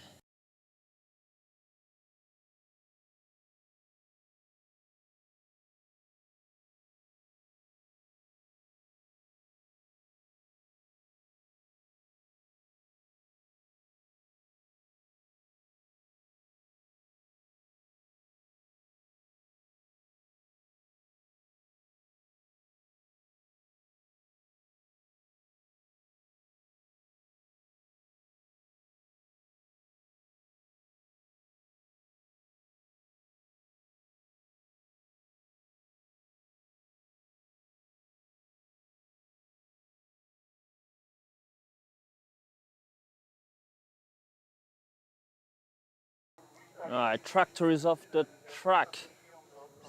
Alright, tractor is off the track.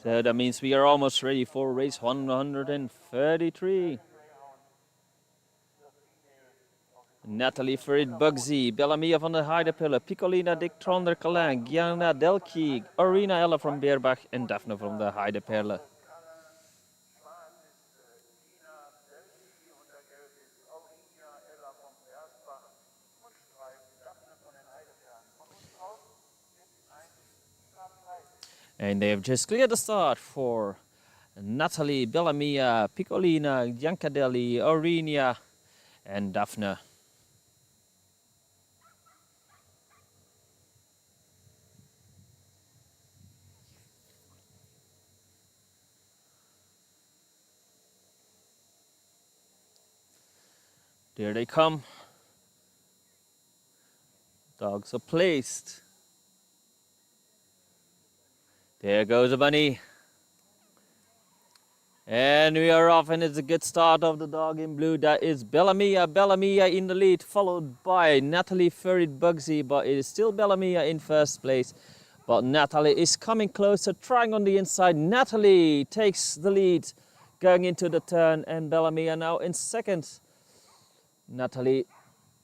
So that means we are almost ready for race 133. Natalie Farid Bugsy, Bellamia van der Heidepille, Piccolina Dick Tronder Kalijn, Gianna Delki, Arena Ella from Beerbach and Daphne from der Heideperle. And they have just cleared the start for Natalie, Bellamia, Piccolina, Giancadelli, Aurenia, and Daphne. There they come. Dogs are placed. There goes a bunny. And we are off, and it's a good start of the dog in blue. That is Bellamia. Bellamia in the lead, followed by Natalie Farid Bugsy, but it is still Bellamia in first place. But Natalie is coming closer, trying on the inside. Natalie takes the lead, going into the turn, and Bellamia now in second. Natalie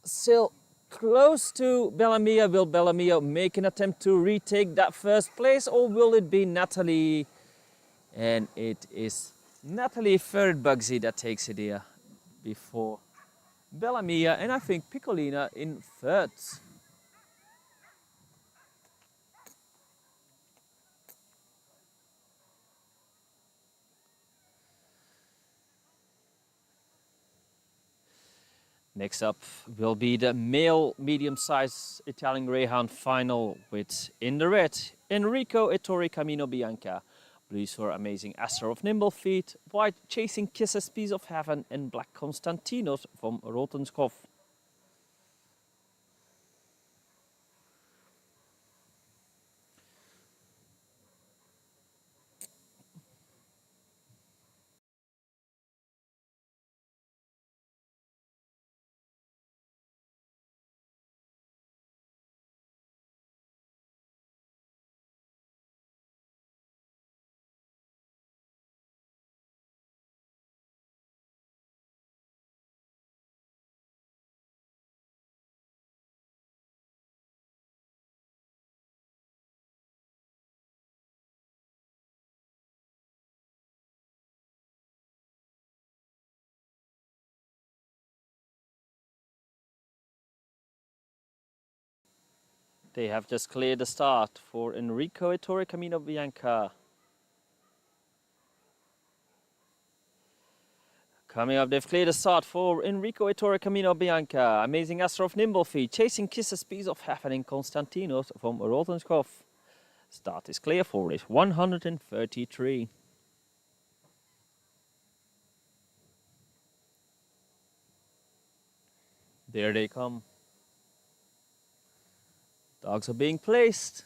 still close to Bellamia. Will Bellamia make an attempt to retake that first place, or will it be Natalie? And it is Natalie Farid Bugsy that takes it here before Bellamia, and I think Piccolina in third. Next up will be the male medium-sized Italian Greyhound final with, in the red, Enrico Ettore Camino Bianca. Blues for Amazing Aster of Nimble Feet, white Chasing Kisses Piece of Heaven, and black Constantinos from Rotenskopf. They have just cleared the start for Enrico Ettore Camino Bianca. Coming up, they've cleared the start for Enrico Ettore Camino Bianca, Amazing Aster of Nimble Feet, Chasing Kisses Piece of Heaven, and Constantinos from Rotenskopf. Start is clear for race 133. There they come. Dogs are being placed.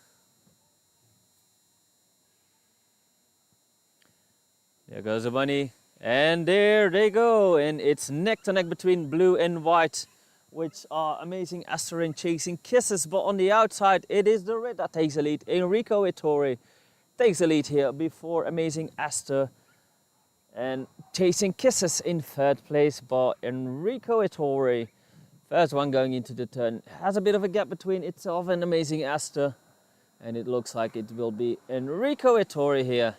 There goes the bunny. And there they go. And it's neck to neck between blue and white, which are Amazing Aster and Chasing Kisses. But on the outside, it is the red that takes the lead. Enrico Ettore takes the lead here before Amazing Aster and Chasing Kisses in third place. But Enrico Ettore, first one going into the turn, has a bit of a gap between itself and Amazing Aster. And it looks like it will be Enrico Ettore here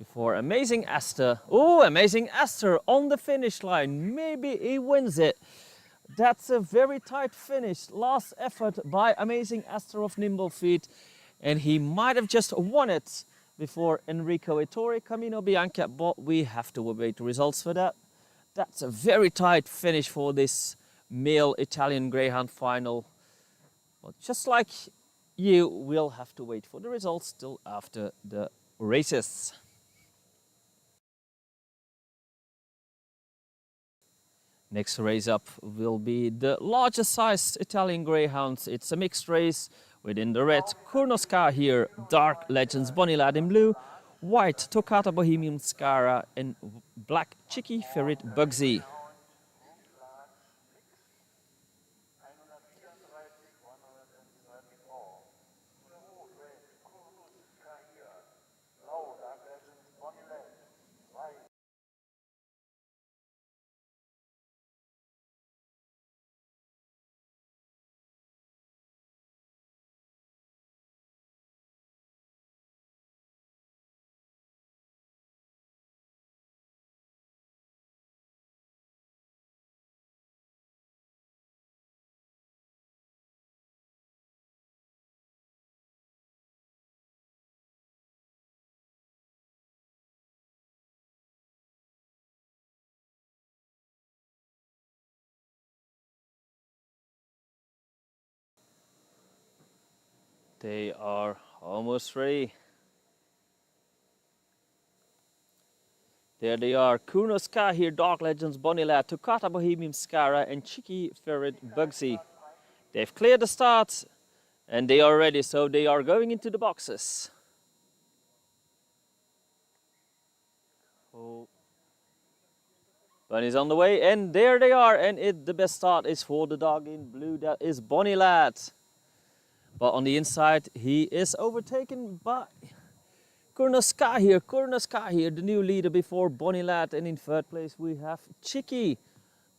before Amazing Esther. Oh, Amazing Esther on the finish line. Maybe he wins it. That's a very tight finish. Last effort by Amazing Esther of Nimble Feet. And he might have just won it before Enrico Ettore, Camino Bianca. But we have to await the results for that. That's a very tight finish for this male Italian Greyhound final. But just like you, will have to wait for the results till after the races. Next race up will be the largest sized Italian Greyhounds. It's a mixed race within the red Kurnoska here, dark Legends Bonnie Lad in blue, white Toccata Bohemian Scara and black Chicky Ferret Bugsy. They are almost ready. There they are, Kurnoska here, Dark Legends, Bonnie Lad, Toccata Bohemian Scara and Chicky Ferret Bugsy. They've cleared the start and they are ready, so they are going into the boxes. Oh. Bunny's on the way and there they are, and the best start is for the dog in blue, that is Bonnie Lad. But on the inside he is overtaken by Kurnoska here, the new leader before Bonnie Lad, and in third place we have Chicky.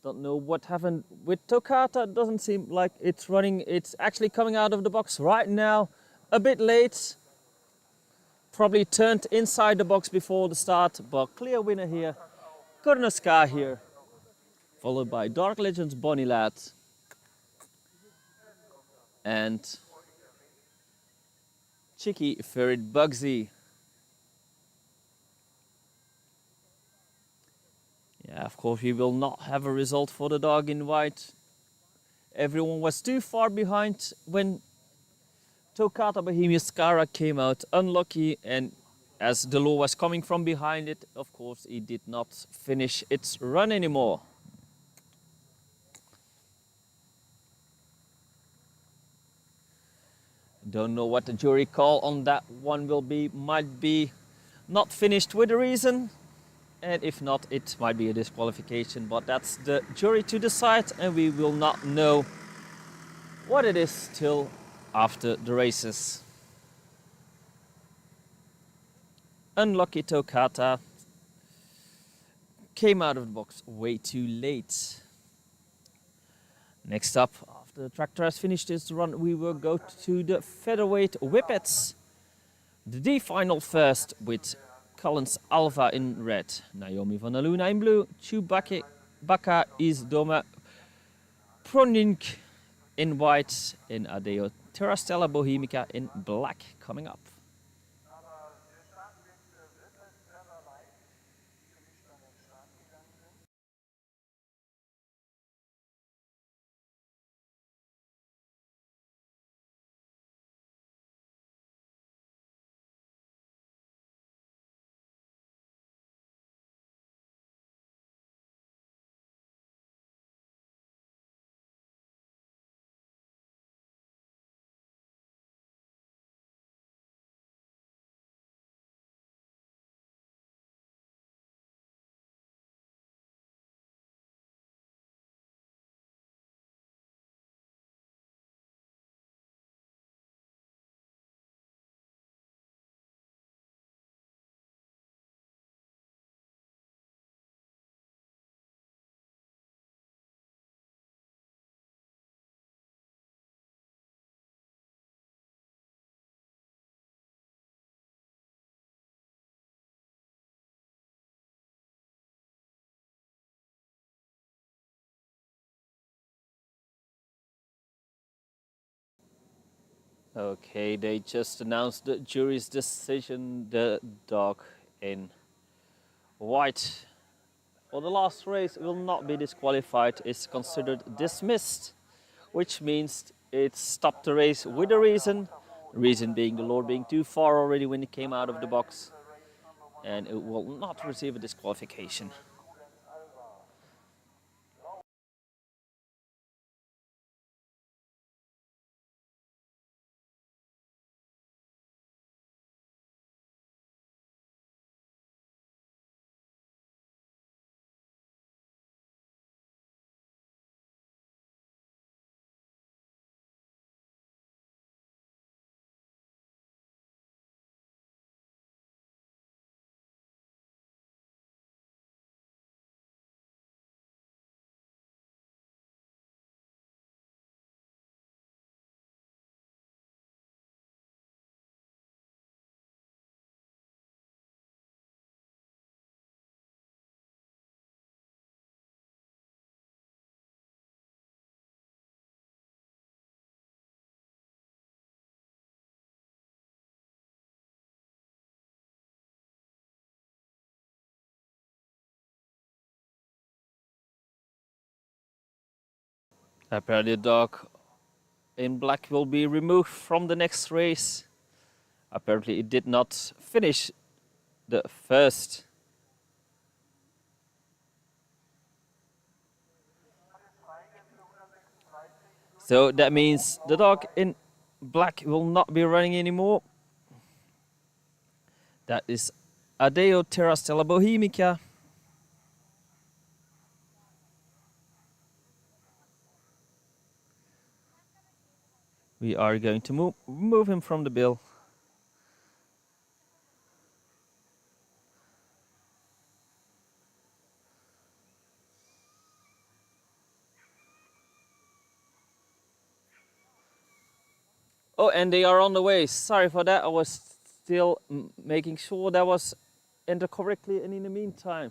Don't know what happened with Toccata, doesn't seem like it's running, it's actually coming out of the box right now, a bit late. Probably turned inside the box before the start, but clear winner here, Kurnoska here, followed by Dark Legends Bonnie Lad and Chicky Ferret Bugsy. Yeah, of course we will not have a result for the dog in white. Everyone was too far behind when Toccata Bohemian Scara came out. Unlucky, and as the law was coming from behind it, of course it did not finish its run anymore. Don't know what the jury call on that one will be. Might be not finished with a reason, and if not, it might be a disqualification, but that's the jury to decide, and we will not know what it is till after the races. Unlucky Toccata came out of the box way too late. Next up, after the tractor has finished its run, we will go to the featherweight whippets. The D final first with Collins Alva in red, Naomi van der Luna in blue, Chewbacca is Doma Pronink in white, and Adeo Terrastella Bohemica in black coming up. Okay, they just announced the jury's decision. The dog in white for the last race will not be disqualified, is considered dismissed, which means it stopped the race with a reason. The reason being the Lord being too far already when it came out of the box, and it will not receive a disqualification. Apparently the dog in black will be removed from the next race. Apparently it did not finish the first. So that means the dog in black will not be running anymore. That is Adeo Terra Stella Bohemica. We are going to move him from the bill. Oh, and they are on the way. Sorry for that. I was still making sure that was entered correctly, and in the meantime,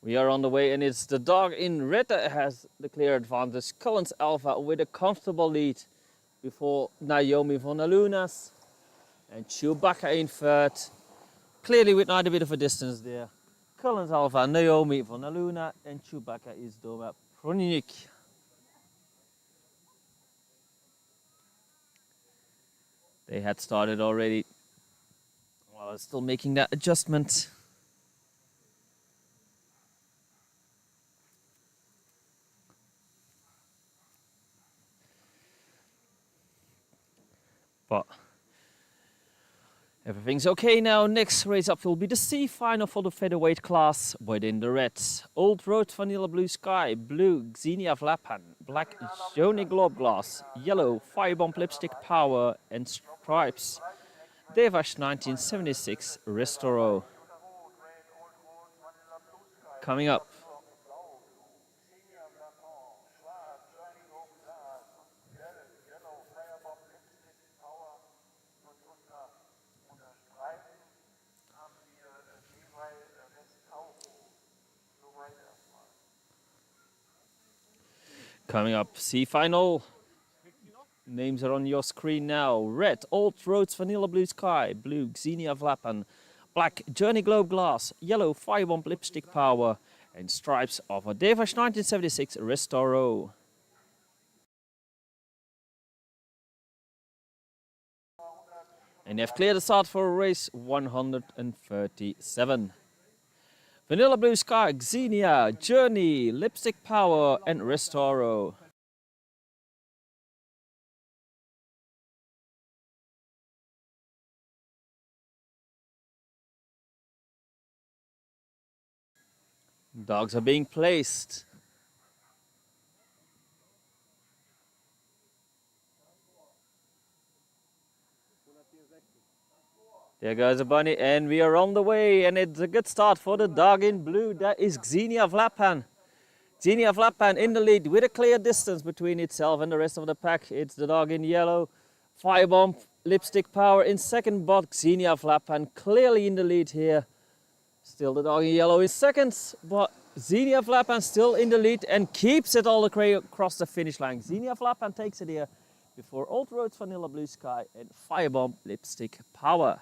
we are on the way, and it's the dog in red that has the clear advantage. Collins Alpha with a comfortable lead before Naomi von der Lunas and Chewbacca in third. Clearly with not a bit of a distance there. Collins Alpha, Naomi von der Luna, and Chewbacca is Doma Proninik. They had started already. Well, I was still making that adjustment. But everything's okay now. Next race up will be the C final for the featherweight class within the reds. Old Road Vanilla Blue Sky, Blue Xenia Vlapan, Black Johnny Globe Glass, Yellow Firebomb Lipstick Power and Stripes. Revanche 1976 Restoro. Coming up. Coming up, C final. Names are on your screen now. Red, Old Roads Vanilla Blue Sky. Blue, Xenia Vlapan. Black, Journey Globe Glass. Yellow, Firebomb Lipstick Power. And Stripes of a Revanche 1976 Restoro. And they have cleared the start for race 137. Vanilla Blue Sky, Xenia, Journey, Lipstick Power and Restoro. Dogs are being placed. There goes a bunny, and we are on the way, and it's a good start for the dog in blue. That is Xenia Vlapan. Xenia Vlapan in the lead with a clear distance between itself and the rest of the pack. It's the dog in yellow. Firebomb Lipstick Power in second, but Xenia Vlapan clearly in the lead here. Still the dog in yellow in seconds, but Xenia Vlapan still in the lead and keeps it all the way across the finish line. Xenia Vlapan takes it here. before Old Roads Vanilla Blue Sky and Firebomb Lipstick Power.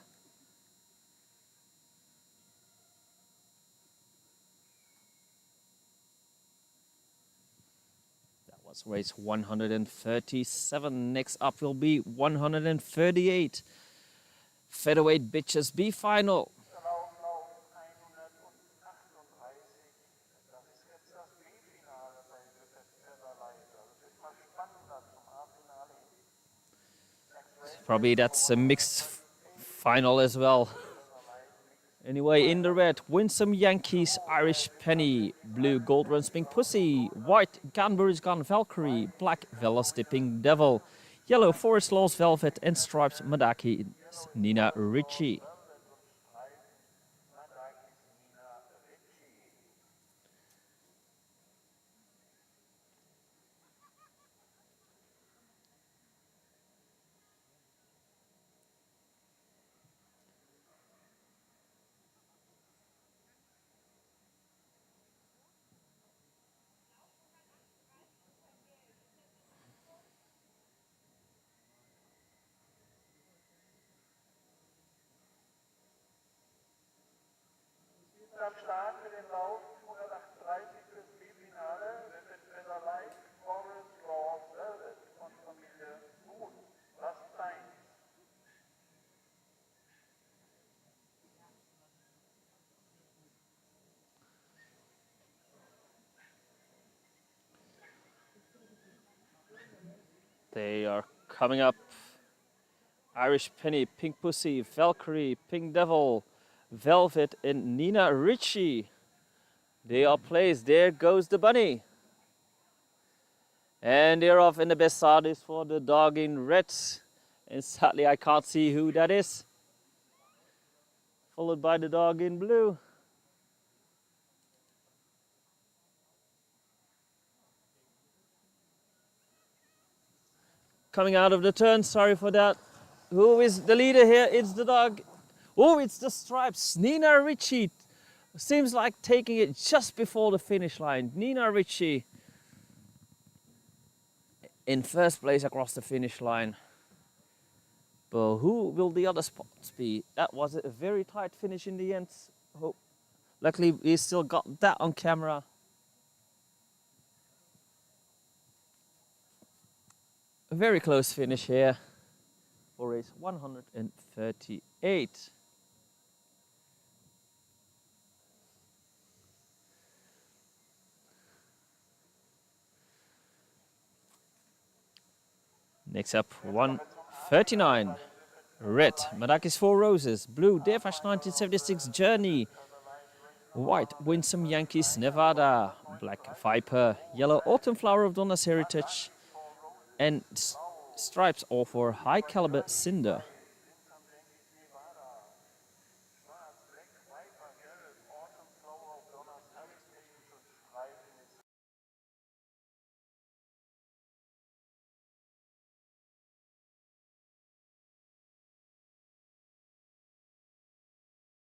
That was race 137. Next up will be 138. Featherweight Bitches B final. Probably that's a mixed final as well. Anyway, in the red, Winsome Yankees, Irish Penny, blue Gold Runs Pink Pussy, white Ganbury's Gone Valkyrie, black Velocity Pink Devil, yellow Forest Laws Velvet, and stripes Madaki Nina Ricci. Am Start für den Lauf 138 fürs B-Finale wird Feather Light, Forest Law Velvet von Familie Moon. Was deins? They are coming up. Irish Penny, Pink Pussy, Valkyrie, Pink Devil, Velvet, and Nina Ricci. They are placed. There goes the bunny. And they're off, and the best start is for the dog in red. And sadly, I can't see who that is. Followed by the dog in blue. Coming out of the turn, sorry for that. Who is the leader here? It's the dog. Oh, it's the stripes. Nina Ricci. Seems like taking it just before the finish line. Nina Ricci in first place across the finish line. But who will the other spots be? That was a very tight finish in the end. Oh, luckily, we still got that on camera. A very close finish here for race 138. Next up, 139. Red, Madakis 4 Roses. Blue, Revanche 1976 Journey. White, Winsome Yankees Nevada. Black, Viper. Yellow, Autumn Flower of Donna's Heritage. And stripes all for High Caliber Cinder.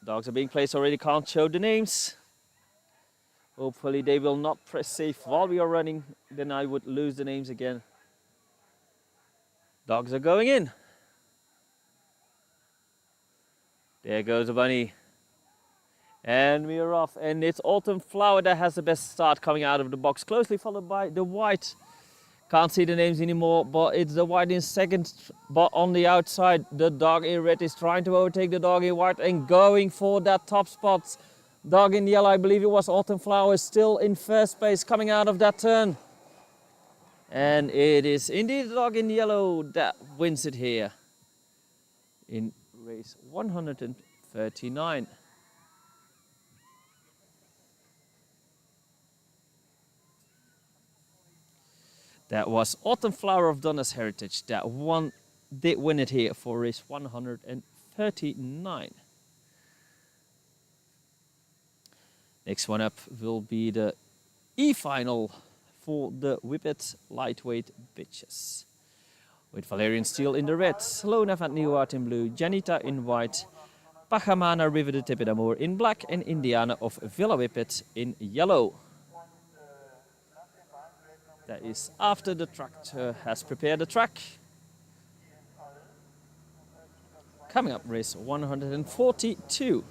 Dogs are being placed already, can't show the names. Hopefully they will not press save while we are running, then I would lose the names again. Dogs are going in. There goes the bunny. And we are off, and it's Autumn Flower that has the best start coming out of the box, closely followed by the white. Can't see the names anymore, but it's the white in second. But on the outside, the dog in red is trying to overtake the dog in white and going for that top spot. Dog in yellow, I believe it was Autumn Flower, still in first place coming out of that turn. And it is indeed the dog in yellow that wins it here in race 139. That was Autumn Flower of Donna's Heritage that did win it here for race 139. Next one up will be the E-final for the Whippet Lightweight Bitches. With Valerian Steel in the red, Lona van Nieuwaard in blue, Janita in white, Pachamana River de Tepidamore in black, and Indiana of Villa Whippet in yellow. That is after the tractor has prepared the track. Coming up, race 142.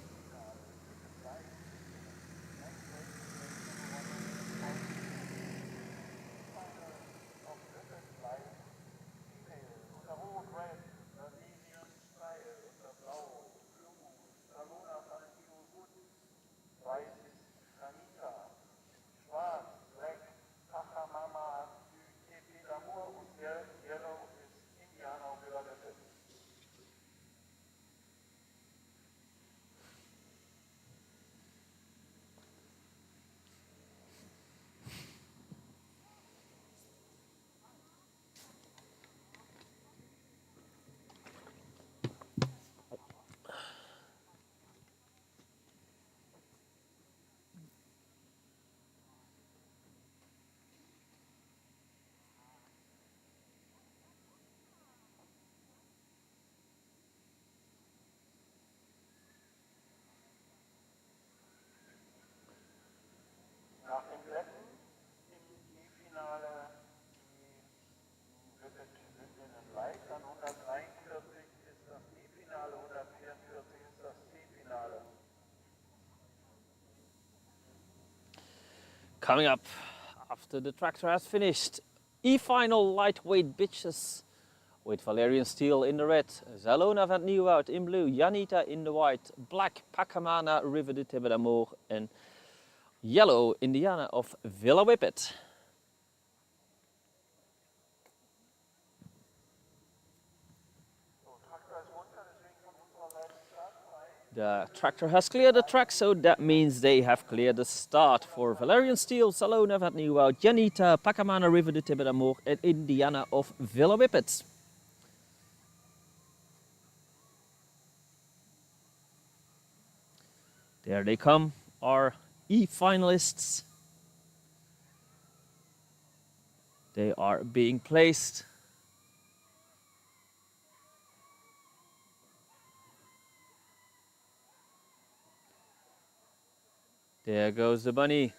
Nach dem Rennen im E-Finale wird es leicht, dann 143 ist das E-Finale, 144 ist das C-Finale. Coming up after the tractor has finished, E-final lightweight bitches with Valerian Steel in the red, Zalona van Nieuwoud in blue, Janita in the white, black Pacamana River de Tiberamour and yellow Indiana of Villa Whippet. The tractor has cleared the track, so that means they have cleared the start for Valerian Steel, Zalona van Nieuwoud, Janita, Pacamana River de Tiberamour and Indiana of Villa Whippet. There they come, our E-finalists. They are being placed. There goes the bunny.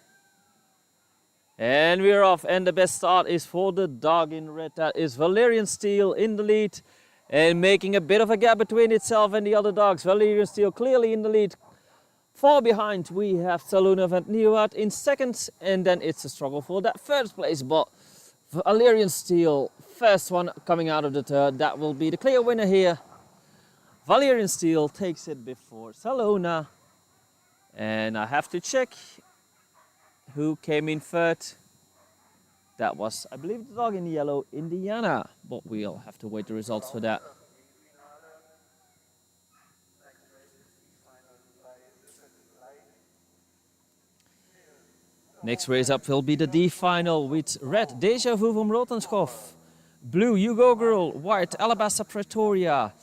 And we're off, and the best start is for the dog in red. That is Valerian Steel in the lead and making a bit of a gap between itself and the other dogs. Valerian Steel clearly in the lead. Far behind we have Zalona van Nieuwoud in second, and then it's a struggle for that first place, but Valerian Steel, first one coming out of the third, that will be the clear winner here. Valerian Steel takes it before Zalona, and I have to check who came in third. That was, I believe, the dog in yellow, Indiana, but we'll have to wait the results for that. Next race up will be the D final with red Deja Vu from Rotenschov, blue You Go Girl, white Alabaster Pretoria,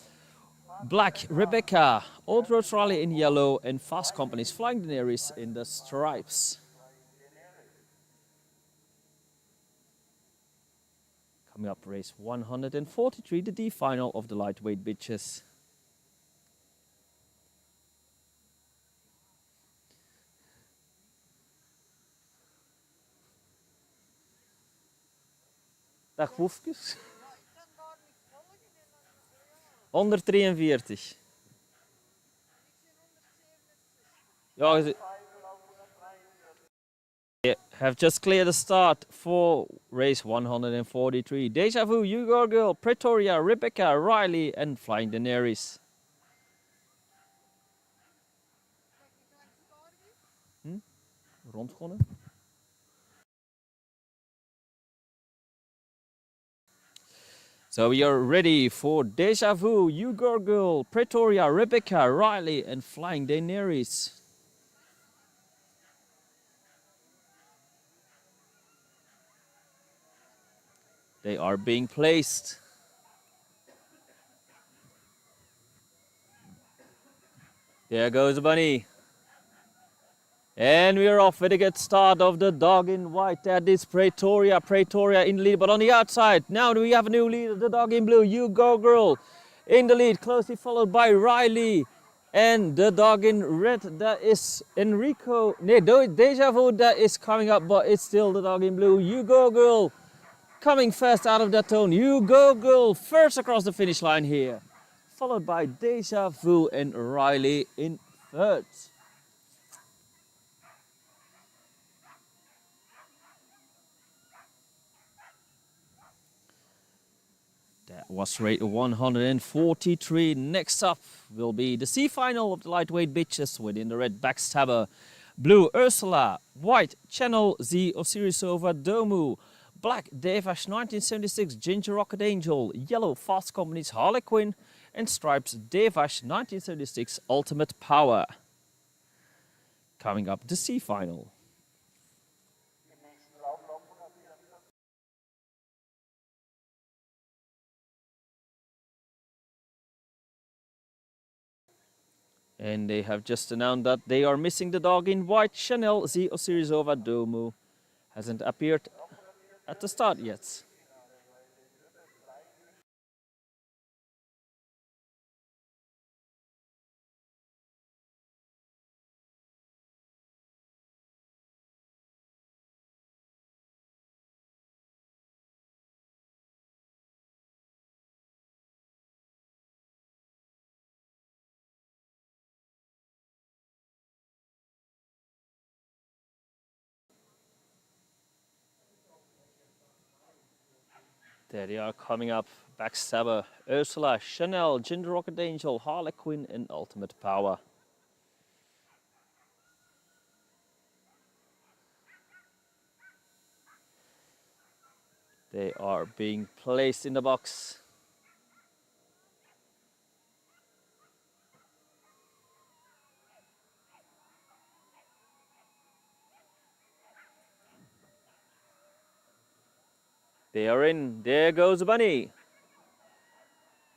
black Rebecca, Old Road Rally in yellow, and Fast Company's Flying Daenerys in the stripes. Coming up, race 143, the D final of the lightweight bitches. Dag Woefkes. 143. Ja, have just cleared the start for race 143. Deja Vu, You Go Girl, Pretoria, Rebecca, Riley and Flying Daenerys. Rondgonnen. So we are ready for Deja Vu, You Go Girl, Pretoria, Rebecca, Riley and Flying Daenerys. They are being placed. There goes the bunny. And we're off with a good start of the dog in white. That is Pretoria. Pretoria in the lead, but on the outside. Now we have a new leader, the dog in blue, You Go Girl. In the lead, closely followed by Riley. And the dog in red, that is Enrico. Deja Vu, that is coming up, but it's still the dog in blue, You Go Girl. Coming first out of that tone, You Go Girl, first across the finish line here. followed by Deja Vu and Riley in third. That was rate 143. Next up will be the C final of the lightweight bitches within the red backstabber. Blue Ursula, white Channel Z Osirisova Domu, black Revanche 1976 Ginger Rocket Angel, yellow Fast Company's Harlequin, and stripes Revanche 1976 Ultimate Power. Coming up, the C final. And they have just announced that they are missing the dog in white. Chanel Z Osirisova Domu hasn't appeared at the start yet. There they are coming up. Backstabber, Ursula, Chanel, Ginger Rocket Angel, Harlequin, and Ultimate Power. They are being placed in the box. They are in. There goes the bunny.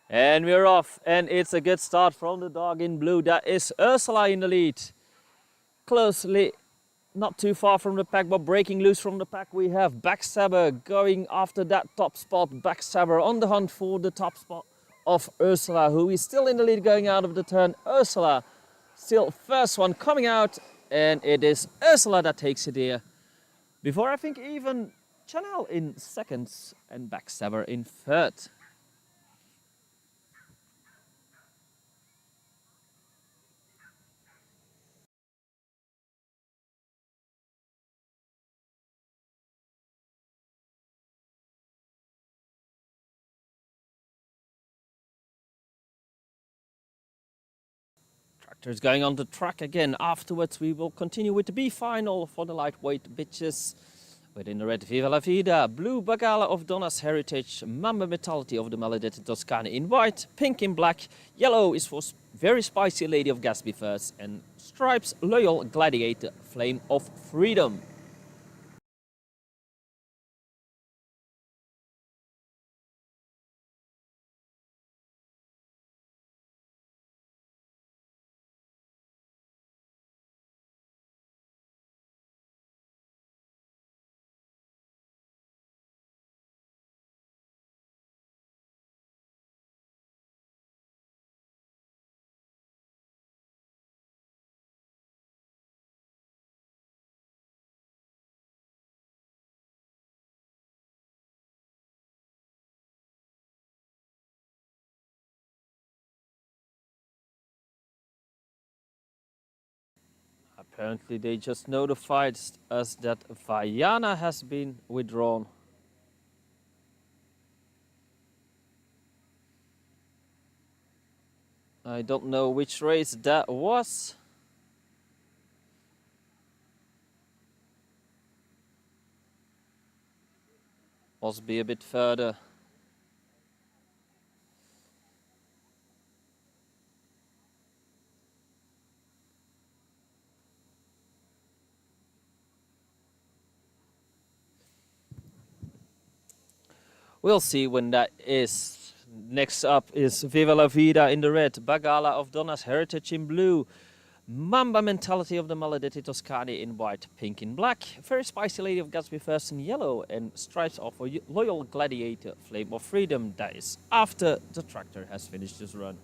And we're off. And it's a good start from the dog in blue. That is Ursula in the lead. Closely, not too far from the pack, but breaking loose from the pack. We have Backstabber going after that top spot. Backstabber on the hunt for the top spot of Ursula, who is still in the lead going out of the turn. Ursula, still first one coming out. And it is Ursula that takes it here. Before I think even Chanel in seconds and Backstabber in third. Tractor's going on the track again. Afterwards we will continue with the B final for the lightweight bitches. Within the red, Viva la Vida, blue Bagala of Donna's Heritage, Mamba Mentality of the Maledetto Toscana in white, pink in black, yellow is for very spicy Lady of Gatsby first, and stripes Loyal Gladiator, Flame of Freedom. Apparently they just notified us that Vaiana has been withdrawn. I don't know which race that was. Must be a bit further. We'll see when that is. Next up is Viva la Vida in the red, Bagala of Donna's Heritage in blue, Mamba Mentality of the Maledetto Toscani in white, pink in black, Very Spicy Lady of Gatsby first in yellow, and stripes of a Loyal Gladiator, Flame of Freedom. That is after the tractor has finished his run.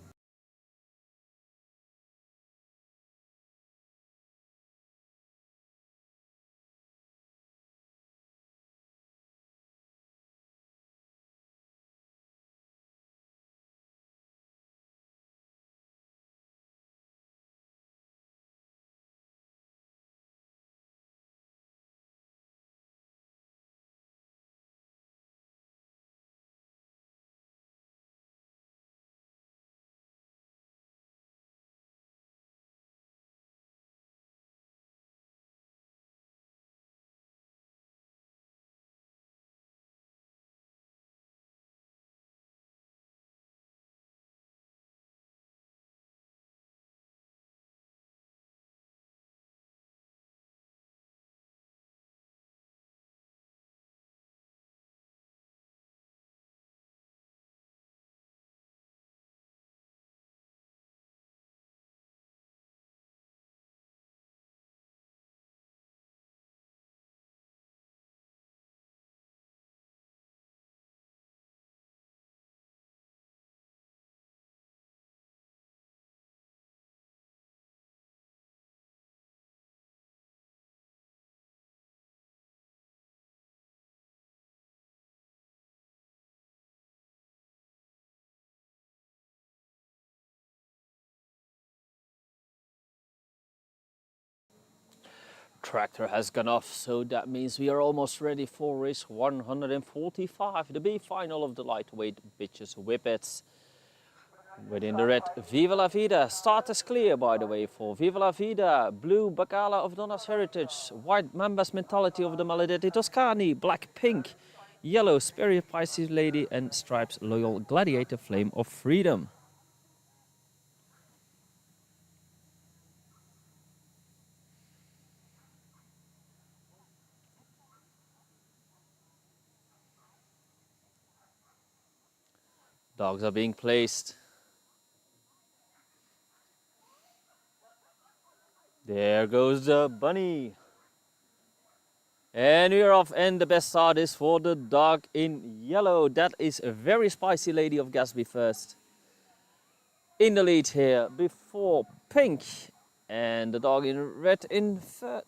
tractor has gone off, so that means we are almost ready for race 145, the B final of the lightweight bitches whippets. Within the red, Viva la Vida. Start is clear, by the way, for Viva la Vida. Blue, Bacala of Donna's heritage. White, Mamba's mentality of the Maledetti Toscani. Black, Pink. Yellow, Spirit Pisces Lady. And stripes, Loyal Gladiator, Flame of Freedom. Dogs are being placed. There goes the bunny. And we're off, and the best start is for the dog in yellow. That is a very spicy Lady of Gatsby first. In the lead here before Pink. And the dog in red in third.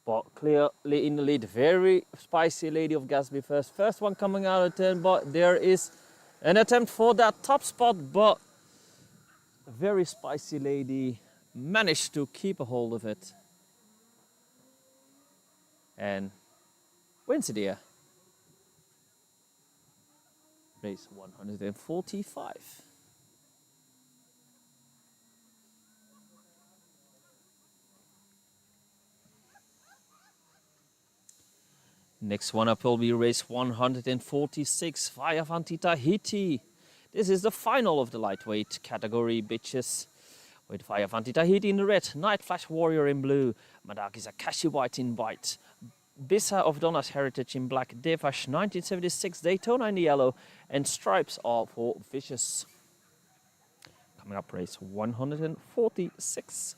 But clearly in the lead, very spicy Lady of Gatsby first. First one coming out of turn, but there is an attempt for that top spot, but a very spicy Lady managed to keep a hold of it and wins it here. Race 145. Next one up will be race 146 via Vanti Tahiti. This is the final of the lightweight category, bitches. With Via Vanti Tahiti in the red, Night Flash Warrior in blue, Madaki Akashi White in white, Bissa of Donna's heritage in black, Devash 1976 Daytona in the yellow, and stripes are for Vicious. Coming up, race 146.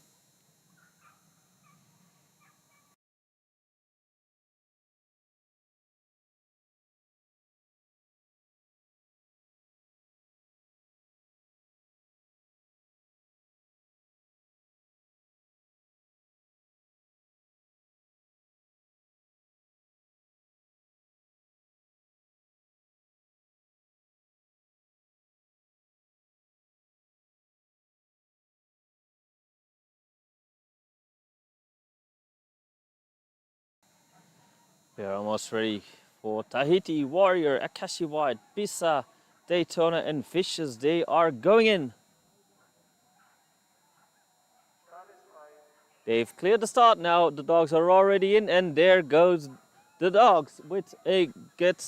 We are almost ready for Tahiti, Warrior, Akashi White, Bissa, Daytona and Vicious. They are going in. They've cleared the start now. The dogs are already in, and there goes the dogs with a good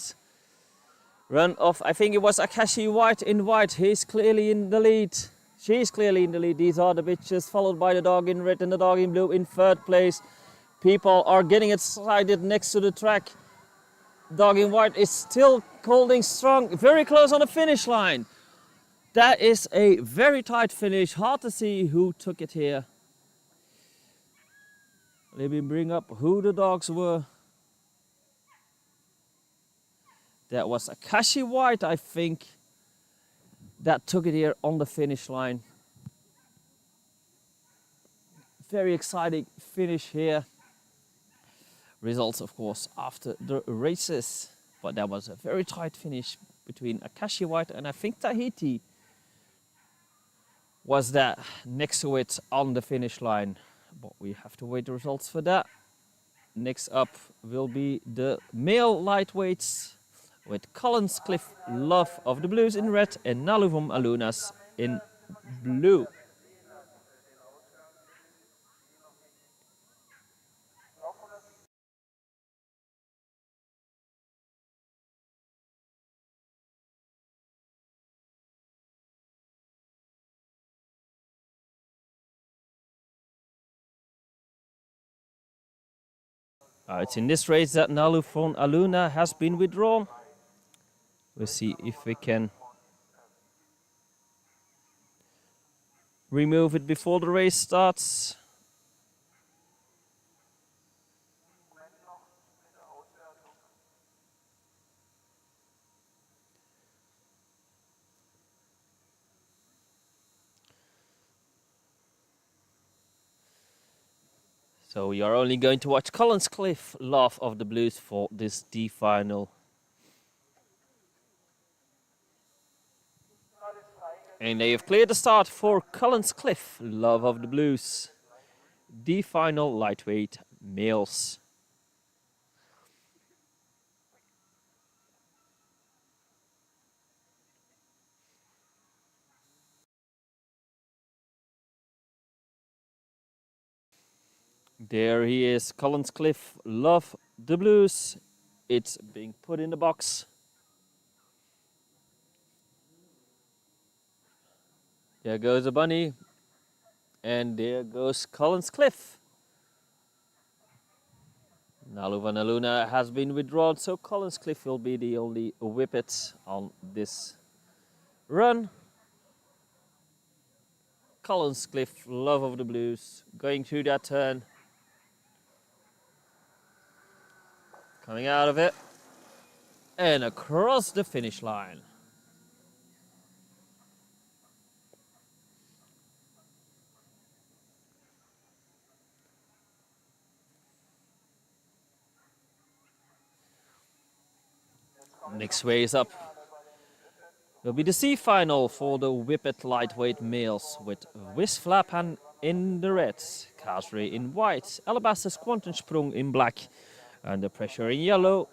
run of, I think it was Akashi White in white. He's clearly in the lead. She's clearly in the lead. These are the bitches, followed by the dog in red and the dog in blue in third place. People are getting excited next to the track. Dog in white is still holding strong, very close on the finish line. That is a very tight finish. Hard to see who took it here. Let me bring up who the dogs were. That was Akashi White, I think, that took it here on the finish line. Very exciting finish here. Results, of course, after the races. But that was a very tight finish between Akashi White and I think Tahiti was that next to it on the finish line. But we have to wait the results for that. Next up will be the male lightweights with Collins Cliff Love of the Blues in red and Naluvum Alunas in blue. It's in this race that Naluvum Aluna has been withdrawn. We'll see if we can remove it before the race starts. So we are only going to watch Collins Cliff Love of the Blues for this D final. And they have cleared the start for Collins Cliff Love of the Blues. the final lightweight males. There he is, Collins Cliff, Love the Blues. It's being put in the box. There goes the bunny. And there goes Collins Cliff. Naluva has been withdrawn, so Collins Cliff will be the only whippet on this run. Collins Cliff, Love of the Blues, going through that turn. Coming out of it. And across the finish line. Next race up will be the C final for the whippet lightweight males with Windhundrennverein in the red, Kasri in white, Alabaster Quantensprung in black, Under Pressure in yellow.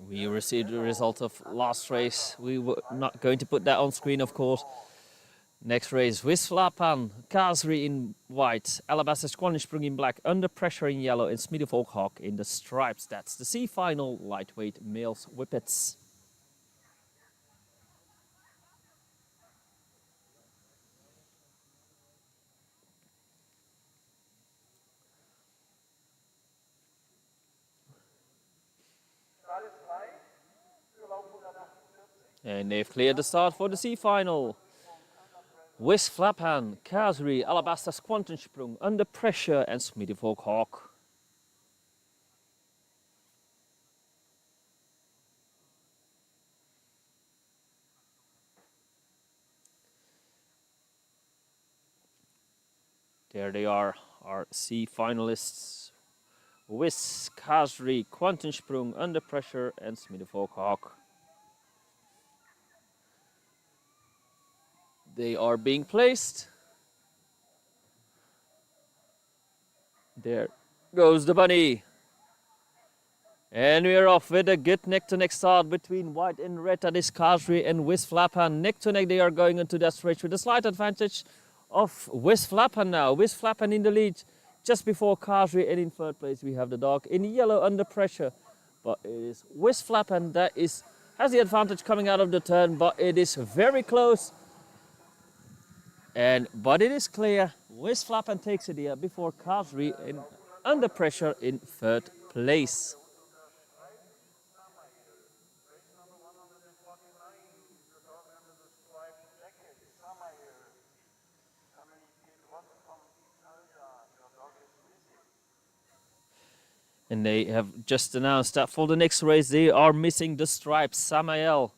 We received the result of last race. We were not going to put that on screen, of course. Next race, Windhundrennverein, Kasri in white, Alabaster Quantensprung in black, Under Pressure in yellow, and Smiedevolkhawk in the stripes. That's the C final lightweight males whippets. And they've cleared the start for the C final. Windhundrennverein, Kasri, Alabaster Quantensprung, Under Pressure, and Smiedevolkhawk. There they are, our C finalists. Kasri, Quantensprung, Under Pressure, and Smiedevolkhawk. They are being placed. There goes the bunny. And we're off with a good neck-to-neck start between white and red. That is Kasri and Windhundrennverein. Neck-to-neck they are going into that stretch with a slight advantage of Windhundrennverein now. Windhundrennverein in the lead just before Kasri, and in third place we have the dog in yellow Under Pressure. But it is Windhundrennverein that has the advantage coming out of the turn, but it is very close. But it is clear, Windhundrennverein takes it here before Kasri in Under Pressure in third place. And they have just announced that for the next race they are missing the stripes. Samael,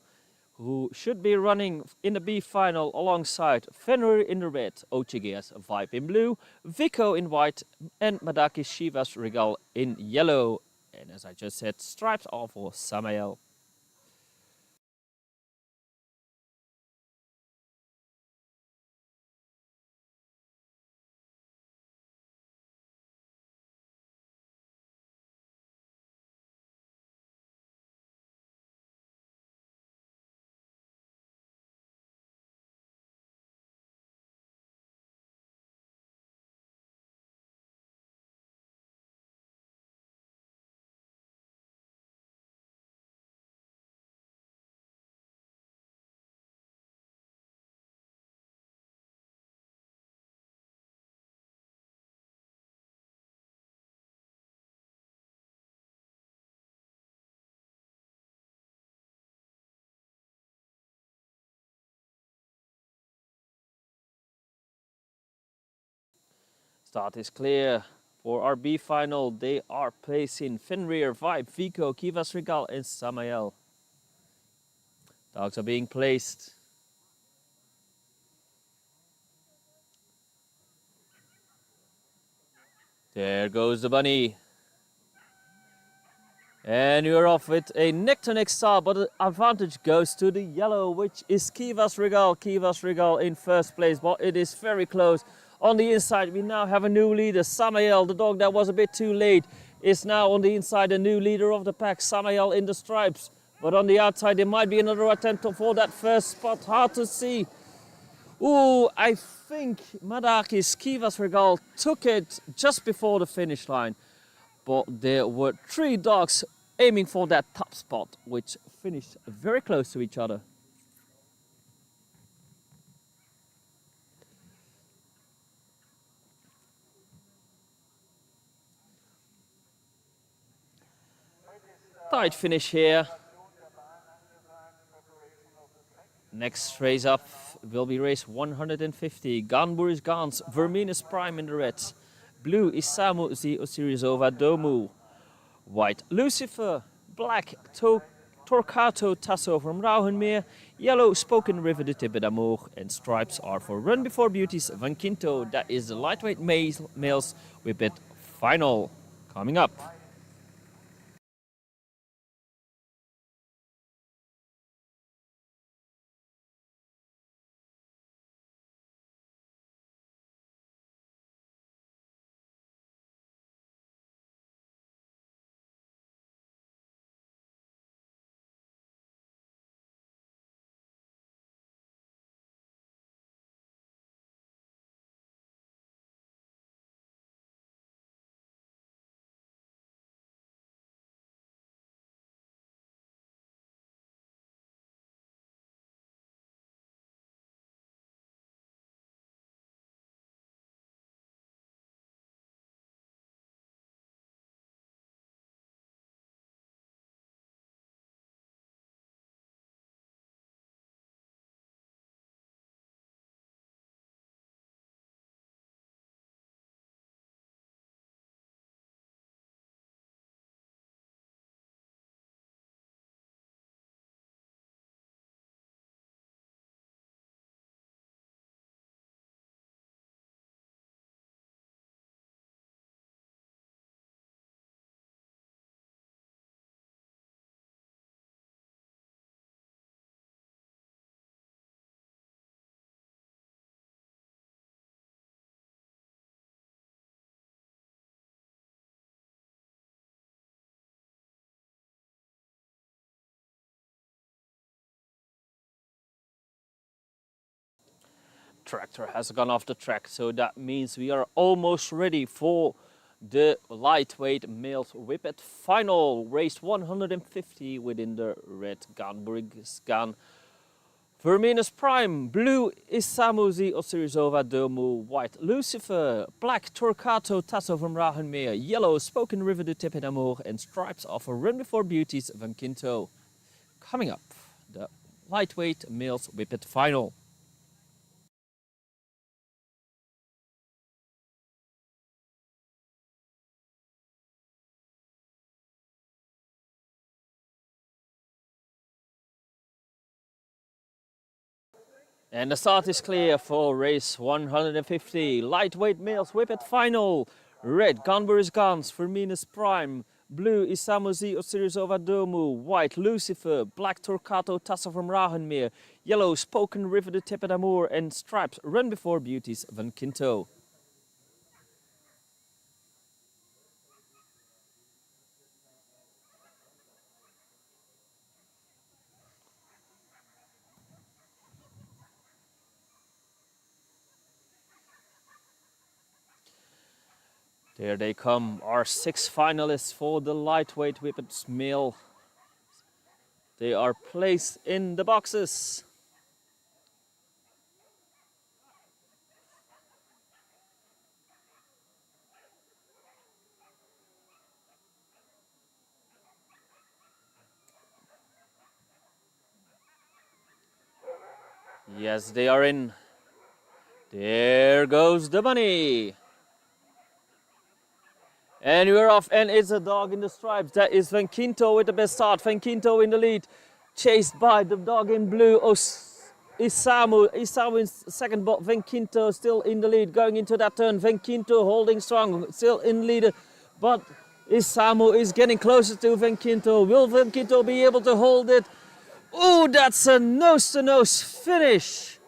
who should be running in the B final alongside Fenrir in the red, Ochigeas Vibe in blue, Vico in white, and Madaki Shivas Regal in yellow. And as I just said, stripes are for Samael. Start is clear for our B final. They are placing Fenrir, Vibe, Vico, Kivas Regal, and Samael. Dogs are being placed. There goes the bunny. And you're off with a neck-to-neck start, but the advantage goes to the yellow, which is Kivas Regal. Kivas Regal in first place, but it is very close. On the inside, we now have a new leader, Samael, the dog that was a bit too late, is now on the inside, a new leader of the pack, Samael in the stripes. But on the outside, there might be another attempt for that first spot, hard to see. Ooh, I think Madakis Kivas Regal took it just before the finish line. But there were three dogs aiming for that top spot, which finished very close to each other. Tight finish here. Next race up will be race 150. Ganbur is Gans, Verminus Prime in the red. Blue is Samu Osirisova Domu. White Lucifer, black Torquato Tasso from Rauhenmeer, yellow Spoken River de Tippe d'Amour, and stripes are for Run Before Beauties Van Quinto. That is the lightweight males whippet final coming up. Tractor has gone off the track, so that means we are almost ready for the lightweight males whippet final. Race 150 within the red Ganburg's Gan. Verminus Prime, blue is Samuzi Osirisova Domu, white Lucifer, black Torquato Tasso from Rauhenmeer, yellow Spoken River de Tippe d'Amour, and stripes are for Run Before Beauties Van Quinto. Coming up, the lightweight males whippet final. And the start is clear for race 150. Lightweight males whippet final. Red, Ganbur is Gans, Verminus Prime. Blue is Samuzi Osirisova Domu. White, Lucifer. Black, Torquato Tasso from Rauhenmeer. Yellow, Spoken River de Tippe d'Amour. And stripes, Run Before Beauties Van Quinto. There they come, our 6 finalists for the lightweight whippets male. They are placed in the boxes. Yes, they are in. There goes the money. And we're off, and it's a dog in the stripes. That is Van Quinto with the best start. Van Quinto in the lead, chased by the dog in blue, Isamu. Isamu in second, but Van Quinto still in the lead, going into that turn. Van Quinto holding strong, still in leader, but Isamu is getting closer to Van Kinto. Will Van Kinto be able to hold it? Oh, that's a nose-to-nose finish.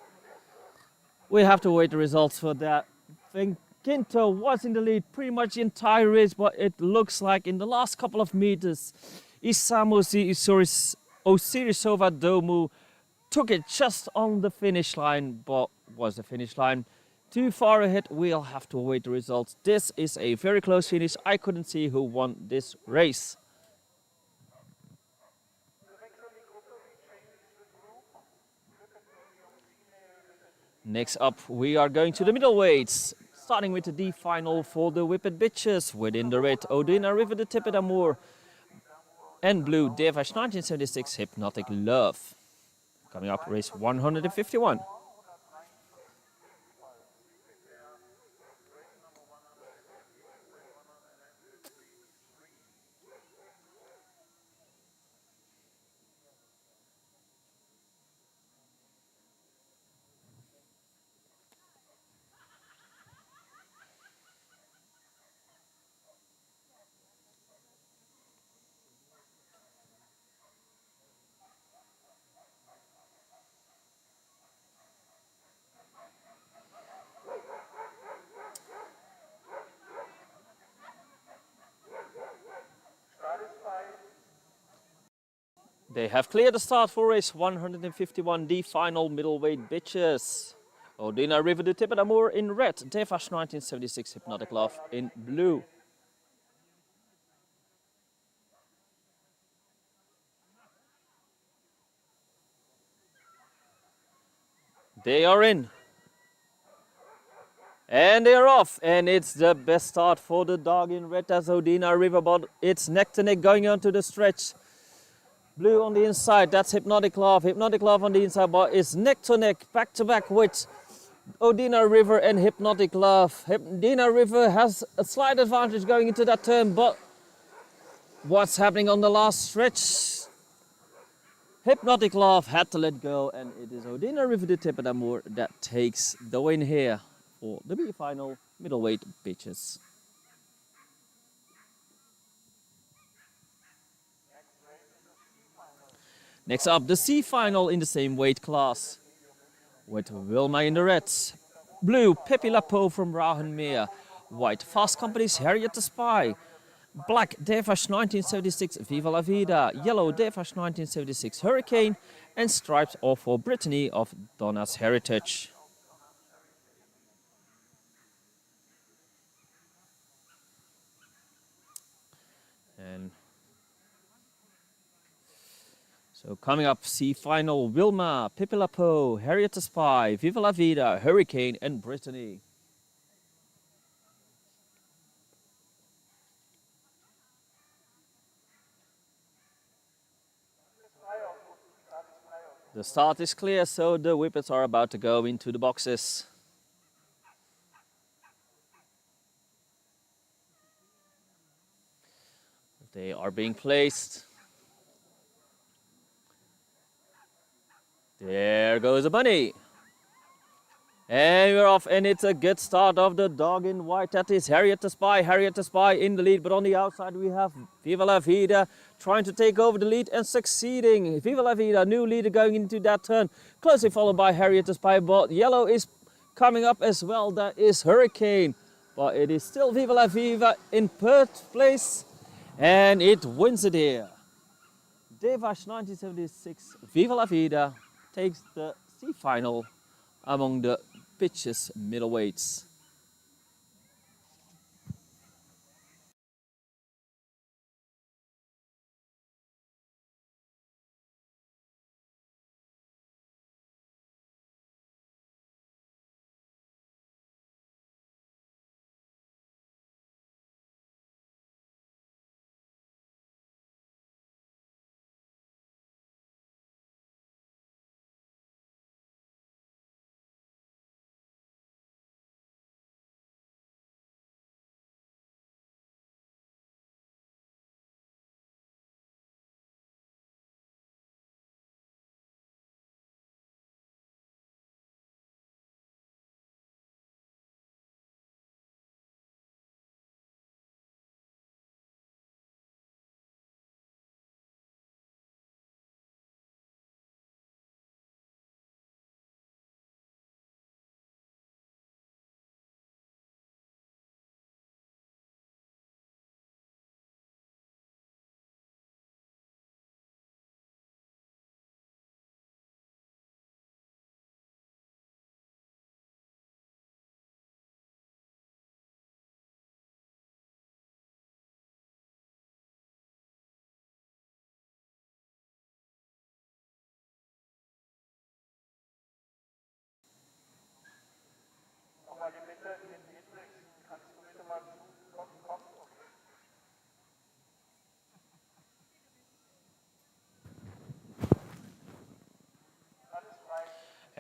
We have to wait the results for that. Van Kinto was in the lead pretty much the entire race, but it looks like in the last couple of meters, Isamu Osirisova Domu took it just on the finish line, but was the finish line too far ahead? We'll have to await the results. This is a very close finish. I couldn't see who won this race. Next up, we are going to the middleweights, starting with the D final for the Whippet Bitches. Within the red, Odina River, the Tippet Amour, and blue, Revanche 1976, Hypnotic Love. Coming up, race 151. They have cleared the start for race 151, the final middleweight bitches. Odina River de Tippet Amour in red, Revanche 1976 Hypnotic Love in blue. They are in. And they're off, and it's the best start for the dog in red as Odina River, but it's neck to neck going on to the stretch. Blue on the inside, that's Hypnotic Love on the inside, but it's neck to neck, back to back with Odina River and Hypnotic Love. Odina River has a slight advantage going into that turn, but what's happening on the last stretch? Hypnotic Love had to let go, and it is Odina River de Tippet Amour that takes the win here for the B final middleweight bitches. Next up, the C final in the same weight class, with Wilma in the reds, blue Pepe Lapo from Rauhenmeer, white Fast Company's Harriet the Spy, black Revanche 1976 Viva la Vida, yellow Revanche 1976 Hurricane, and stripes all for Brittany of Donna's Heritage. And so coming up, C final, Wilma, Pepe Lapo, Harriet the Spy, Viva la Vida, Hurricane, and Brittany. The start is clear, so the Whippets are about to go into the boxes. They are being placed. There goes the bunny. And we're off, and it's a good start of the dog in white. That is Harriet the Spy. Harriet the Spy in the lead, but on the outside we have Viva la Vida trying to take over the lead and succeeding. Viva la Vida, new leader going into that turn, closely followed by Harriet the Spy, but yellow is coming up as well. That is Hurricane, but it is still Viva la Vida in third place, and it wins it here. Revanche 1976 Viva la Vida takes the C final among the pitches middleweights.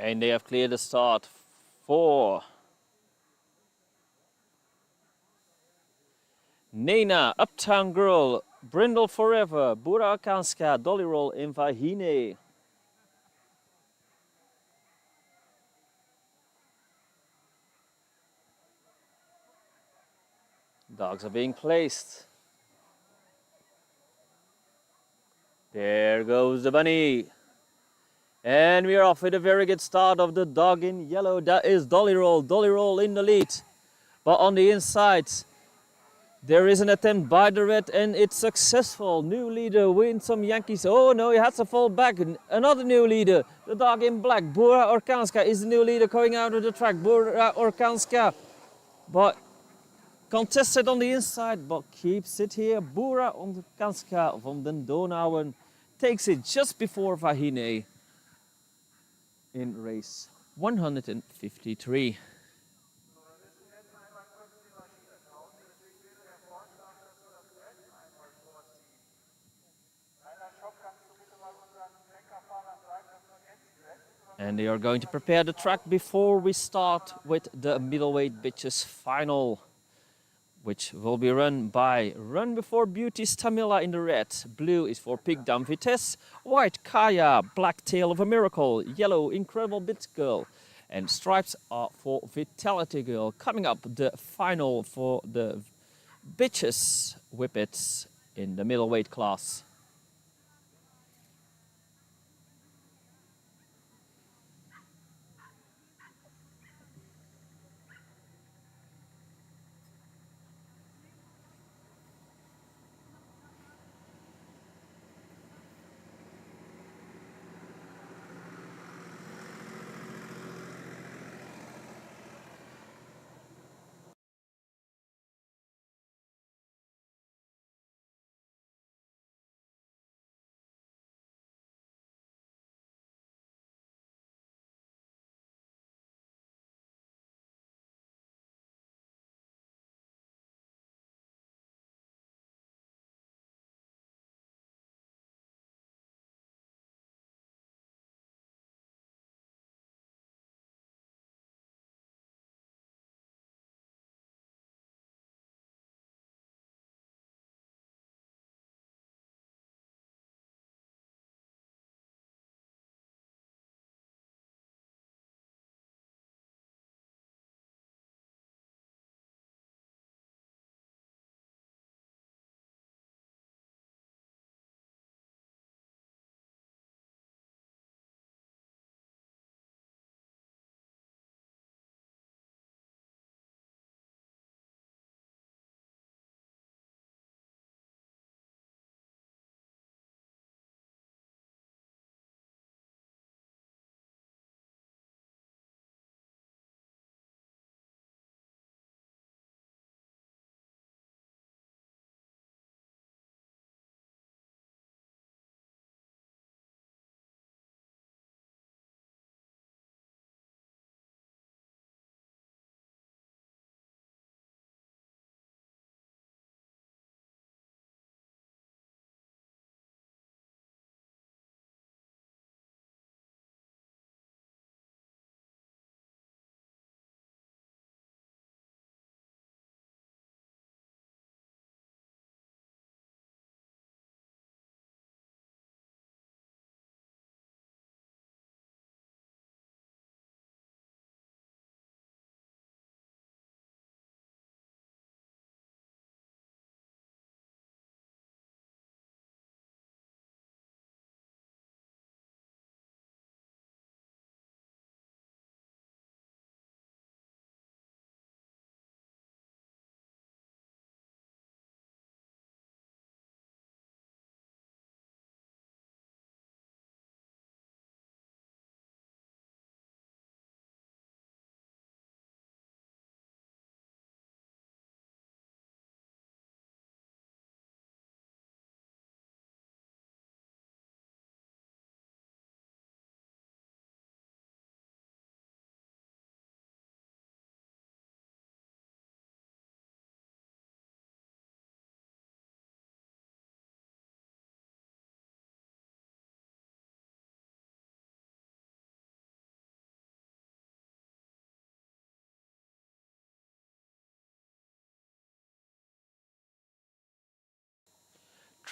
And they have cleared the start for Nena, Uptown Girl, Brindle Forever, Bura Kanska, Dolly Roll in Vahine. Dogs are being placed. There goes the bunny. And we are off with a very good start of the dog in yellow. That is Dolly Roll. Dolly Roll in the lead. But on the inside, there is an attempt by the red and it's successful. New leader wins some Yankees. Oh no, he has to fall back. Another new leader. The dog in black. Bura Orkanska is the new leader going out of the track. Bura Orkanska. But contested on the inside, but keeps it here. Bura Orkanska from den Donauwen takes it just before Vahine in race 153. And they are going to prepare the track before we start with the middleweight bitches final, which will be run by Run Before Beauty Stamila in the red. Blue is for Pig Down Vitesse, white Kaya, black Tail of a Miracle, yellow Incredible Bit Girl, and stripes are for Vitality Girl. Coming up, the final for the bitches whippets in the middleweight class.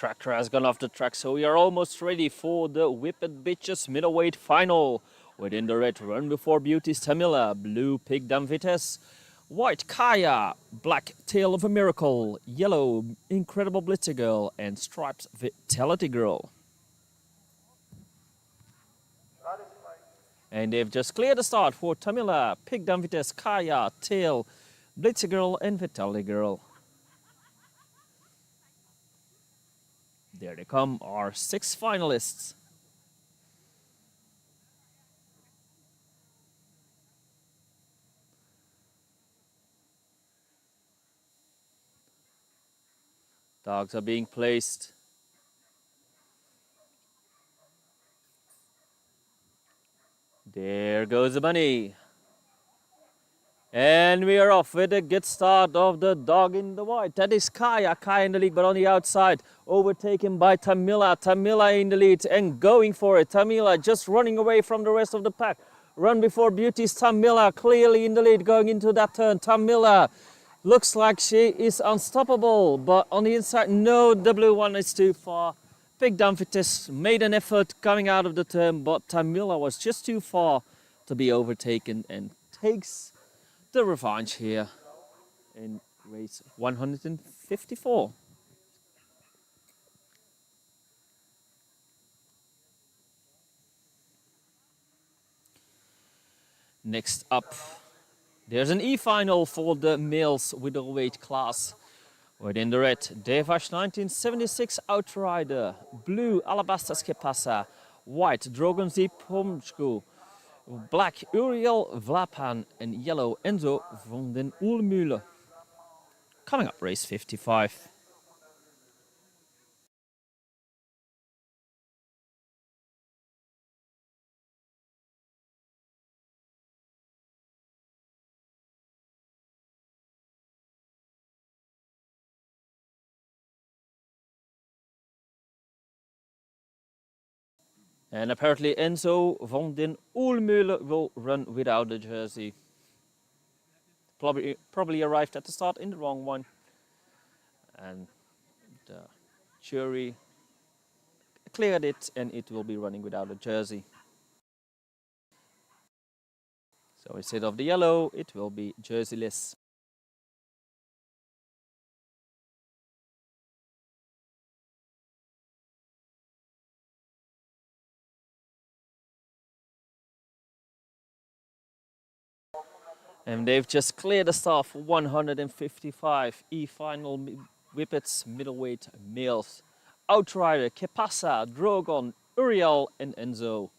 tractor has gone off the track, so we are almost ready for the Whippet Bitches middleweight final. Within the red, Run Before Beauty's Tamila, blue Pig Dam Vitesse, white Kaya, black Tale of a Miracle, yellow Incredible Blitzer Girl, and striped Vitality Girl. And they've just cleared the start for Tamila, Pig Dam Vitesse, Kaya, Tail, Blitzer Girl, and Vitality Girl. There they come, our 6 finalists. Dogs are being placed. There goes the bunny. And we are off with a good start of the dog in the white. That is Kaya. Kaya in the lead, but on the outside. Overtaken by Tamila. Tamila in the lead and going for it. Tamila just running away from the rest of the pack. Run Before Beauty's Tamila clearly in the lead going into that turn. Tamila looks like she is unstoppable, but on the inside, no, the blue one is too far. Pig Dam Vitesse made an effort coming out of the turn, but Tamila was just too far to be overtaken and takes the Revanche here in race 154. Next up, there's an E-final for the males middleweight class. Within the red, Revanche 1976 Outrider, blue Alabaster Skepassa, white Drogon Pomsku, black Uriel Vlapan, and yellow Enzo van den Oelmühle. Coming up, race 55. And apparently Enzo van den Oelmühle will run without a jersey. Probably arrived at the start in the wrong one. And the jury cleared it, and it will be running without a jersey. So instead of the yellow, it will be jerseyless. And they've just cleared the start for 155 E-final Whippets middleweight males. Outrider, Kepassa, Drogon, Uriel, and Enzo.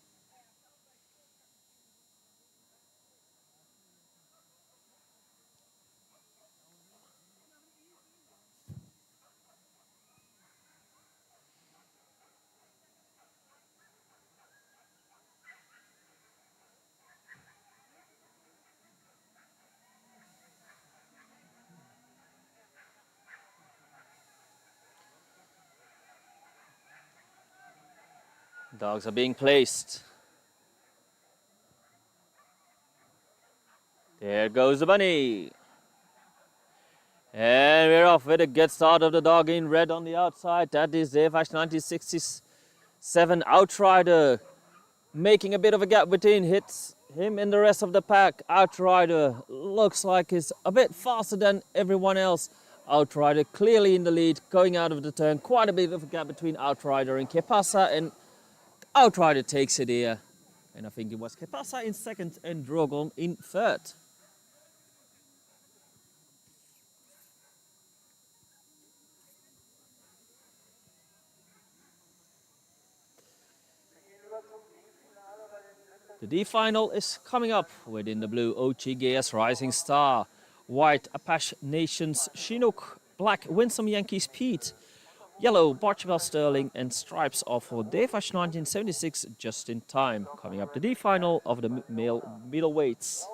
Dogs are being placed. There goes the bunny. And we're off with a good start of the dog in red on the outside. That is Revanche 1967 Outrider. Making a bit of a gap between him and the rest of the pack. Outrider looks like he's a bit faster than everyone else. Outrider clearly in the lead, going out of the turn. Quite a bit of a gap between Outrider and Kepassa, and Outrider takes it here. And I think it was Kepassa in second and Drogon in third. The D-final is coming up within the blue OGGS Rising Star, white Apache Nations Chinook, black Winsome Yankees Pete, yellow Barchwell Sterling, and stripes are for Revanche 1976 Just in Time. Coming up the D-final of the male middleweights.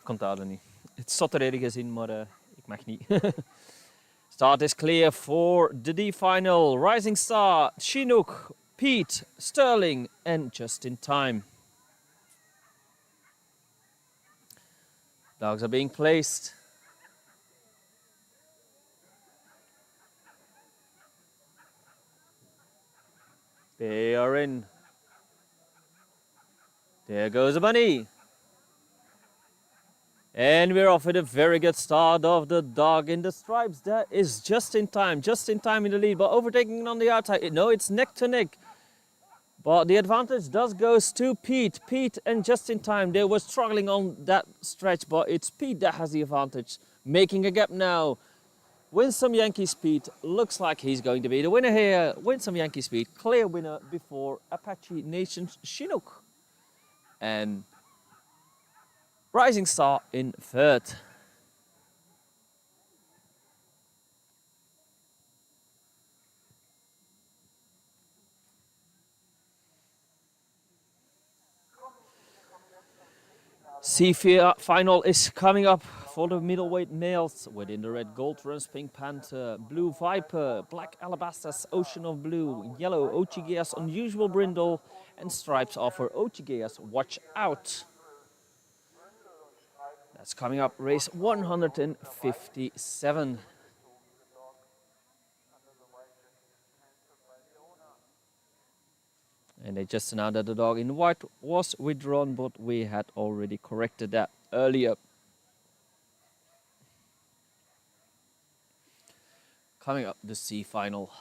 Kan daar niet. Het zat er ergens in, maar ik mag niet. Start is clear for the D-final. Rising Star, Chinook, Pete, Sterling and Just in Time. Dogs are being placed. They are in. There goes a bunny. And we're off with a very good start of the dog in the stripes. That is just in time in the lead, but overtaking on the outside. No, it's neck to neck. But the advantage does goes to Pete. Pete and just in time. They were struggling on that stretch, but it's Pete that has the advantage. Making a gap now. Win some Yankee speed. Looks like he's going to be the winner here. Win some Yankee speed. Clear winner before Apache Nation's Chinook. And Rising Star in third. C-final is coming up for the middleweight males within the red gold runs Pink Panther, blue Viper, black Alabastas, Ocean of Blue, yellow Ochigeas Unusual Brindle, and stripes offer Ochigeas Watch Out. That's coming up, race 157. And they just announced that the dog in white was withdrawn, but we had already corrected that earlier. Coming up, the C final.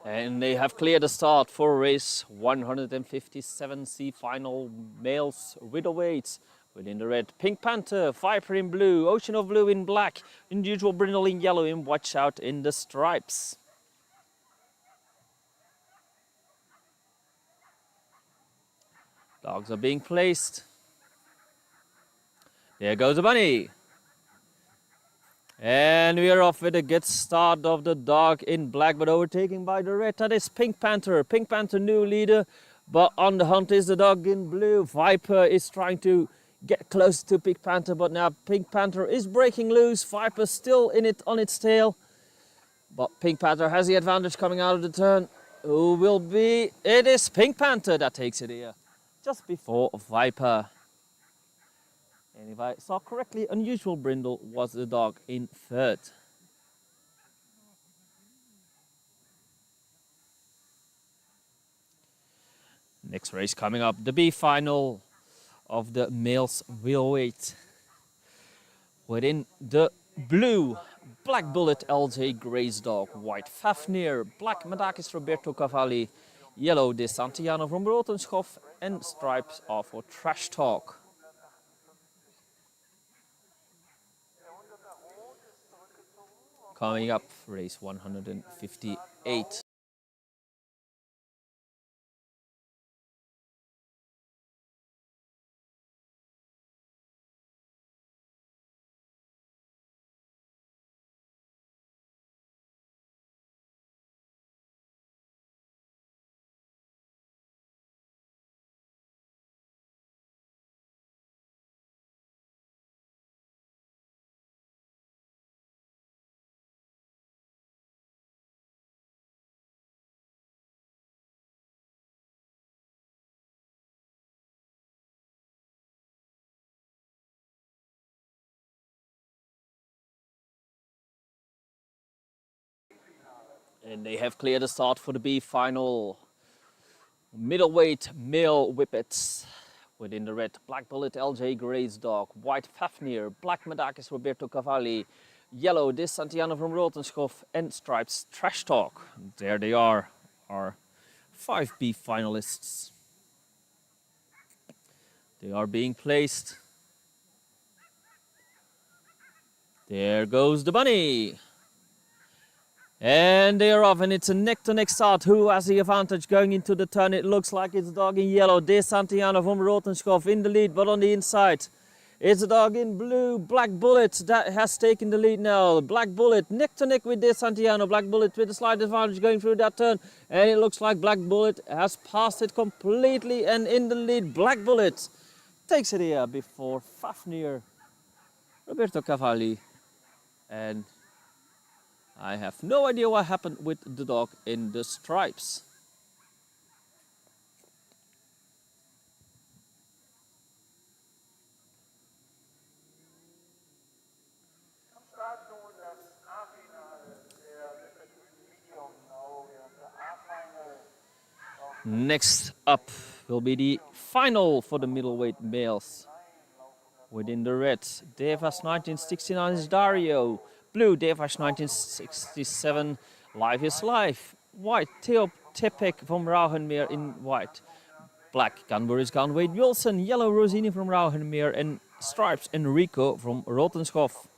And they have cleared the start for race 157 C final males middleweights. Within the red, Pink Panther, Viper in blue, Ocean of Blue in black, Unusual Brindle in yellow, and Watch Out in the stripes. Dogs are being placed. There goes the bunny. And we are off with a good start of the dog in black, but overtaken by the red. That is Pink Panther. Pink Panther, new leader, but on the hunt is the dog in blue. Viper is trying to get close to Pink Panther, but now Pink Panther is breaking loose. Viper still in it on its tail, but Pink Panther has the advantage coming out of the turn. Who will be? It is Pink Panther that takes it here, just before Viper. And if I saw correctly, Unusual Brindle was the dog in third. Next race coming up, the B final of the males wheelweight. Within the blue, Black Bullet LJ Grace Dog, white Fafnir, black Madakis Roberto Cavalli, yellow De Santiano from Brotenschoff, and stripes are for Trash Talk. Coming up, race 158. And they have cleared the start for the B final. Middleweight male whippets. Within the red, black bullet LJ Gray's dog, white Fafnir, black Medakis Roberto Cavalli, yellow Dis Santiano from Rotenschhoff, and stripes Trash Talk. There they are, our 5B finalists. They are being placed. There goes the bunny. And they are off, and it's a neck-to-neck start. Who has the advantage going into the turn? It looks like it's the dog in yellow, De Santiano from Rotenschhoff in the lead, but on the inside it's a dog in blue, Black Bullet, that has taken the lead now. Black Bullet neck-to-neck with De Santiano. Black Bullet with a slight advantage going through that turn, and it looks like Black Bullet has passed it completely, and in the lead, Black Bullet takes it here before Fafnir, Roberto Cavalli, and I have no idea what happened with the dog in the stripes. Am Start nun das A-Finale der Medium now. Wir haben der A-Final. Next up will be the final for the middleweight males. Within the red, Devas 1969 is Dario. Blue, Devas 1967, Life is Life. White, Theo Tepek from Rauhenmeer in white. Black, Canberra's gone Wade Wilson. Yellow, Rosini from Rauhenmeer. And stripes, Enrico from Rotenschhoff.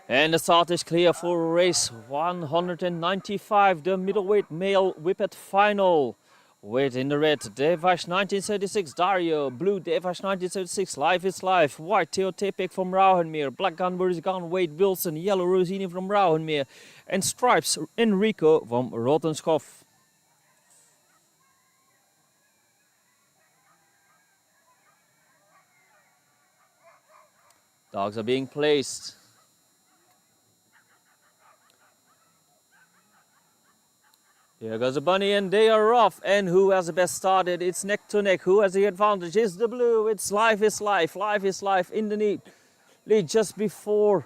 And the start is clear for race 195, the middleweight male whippet final. Within the red, Devash 1976, Dario. Blue, Devash 1976, Life is Life. White, Theo Tepek from Rauhenmeer. Black, Gunberry's gone, Wade Wilson. Yellow, Rosini from Rauhenmeer. And stripes, Enrico from Rotenschhoff. Dogs are being placed. Here goes the bunny, and they are off. And who has the best started? It's neck to neck. Who has the advantage? It's the blue. It's Life is Life. Life is Life in the lead just before.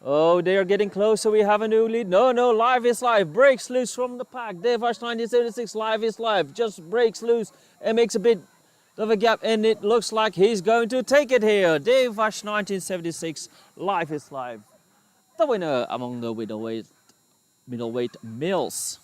Oh, they are getting closer. We have a new lead. No, Life is Life breaks loose from the pack. Devash 1976, Life is Life just breaks loose and makes a bit of a gap. And it looks like he's going to take it here. Devash 1976, Life is Life. The winner among the middleweight males.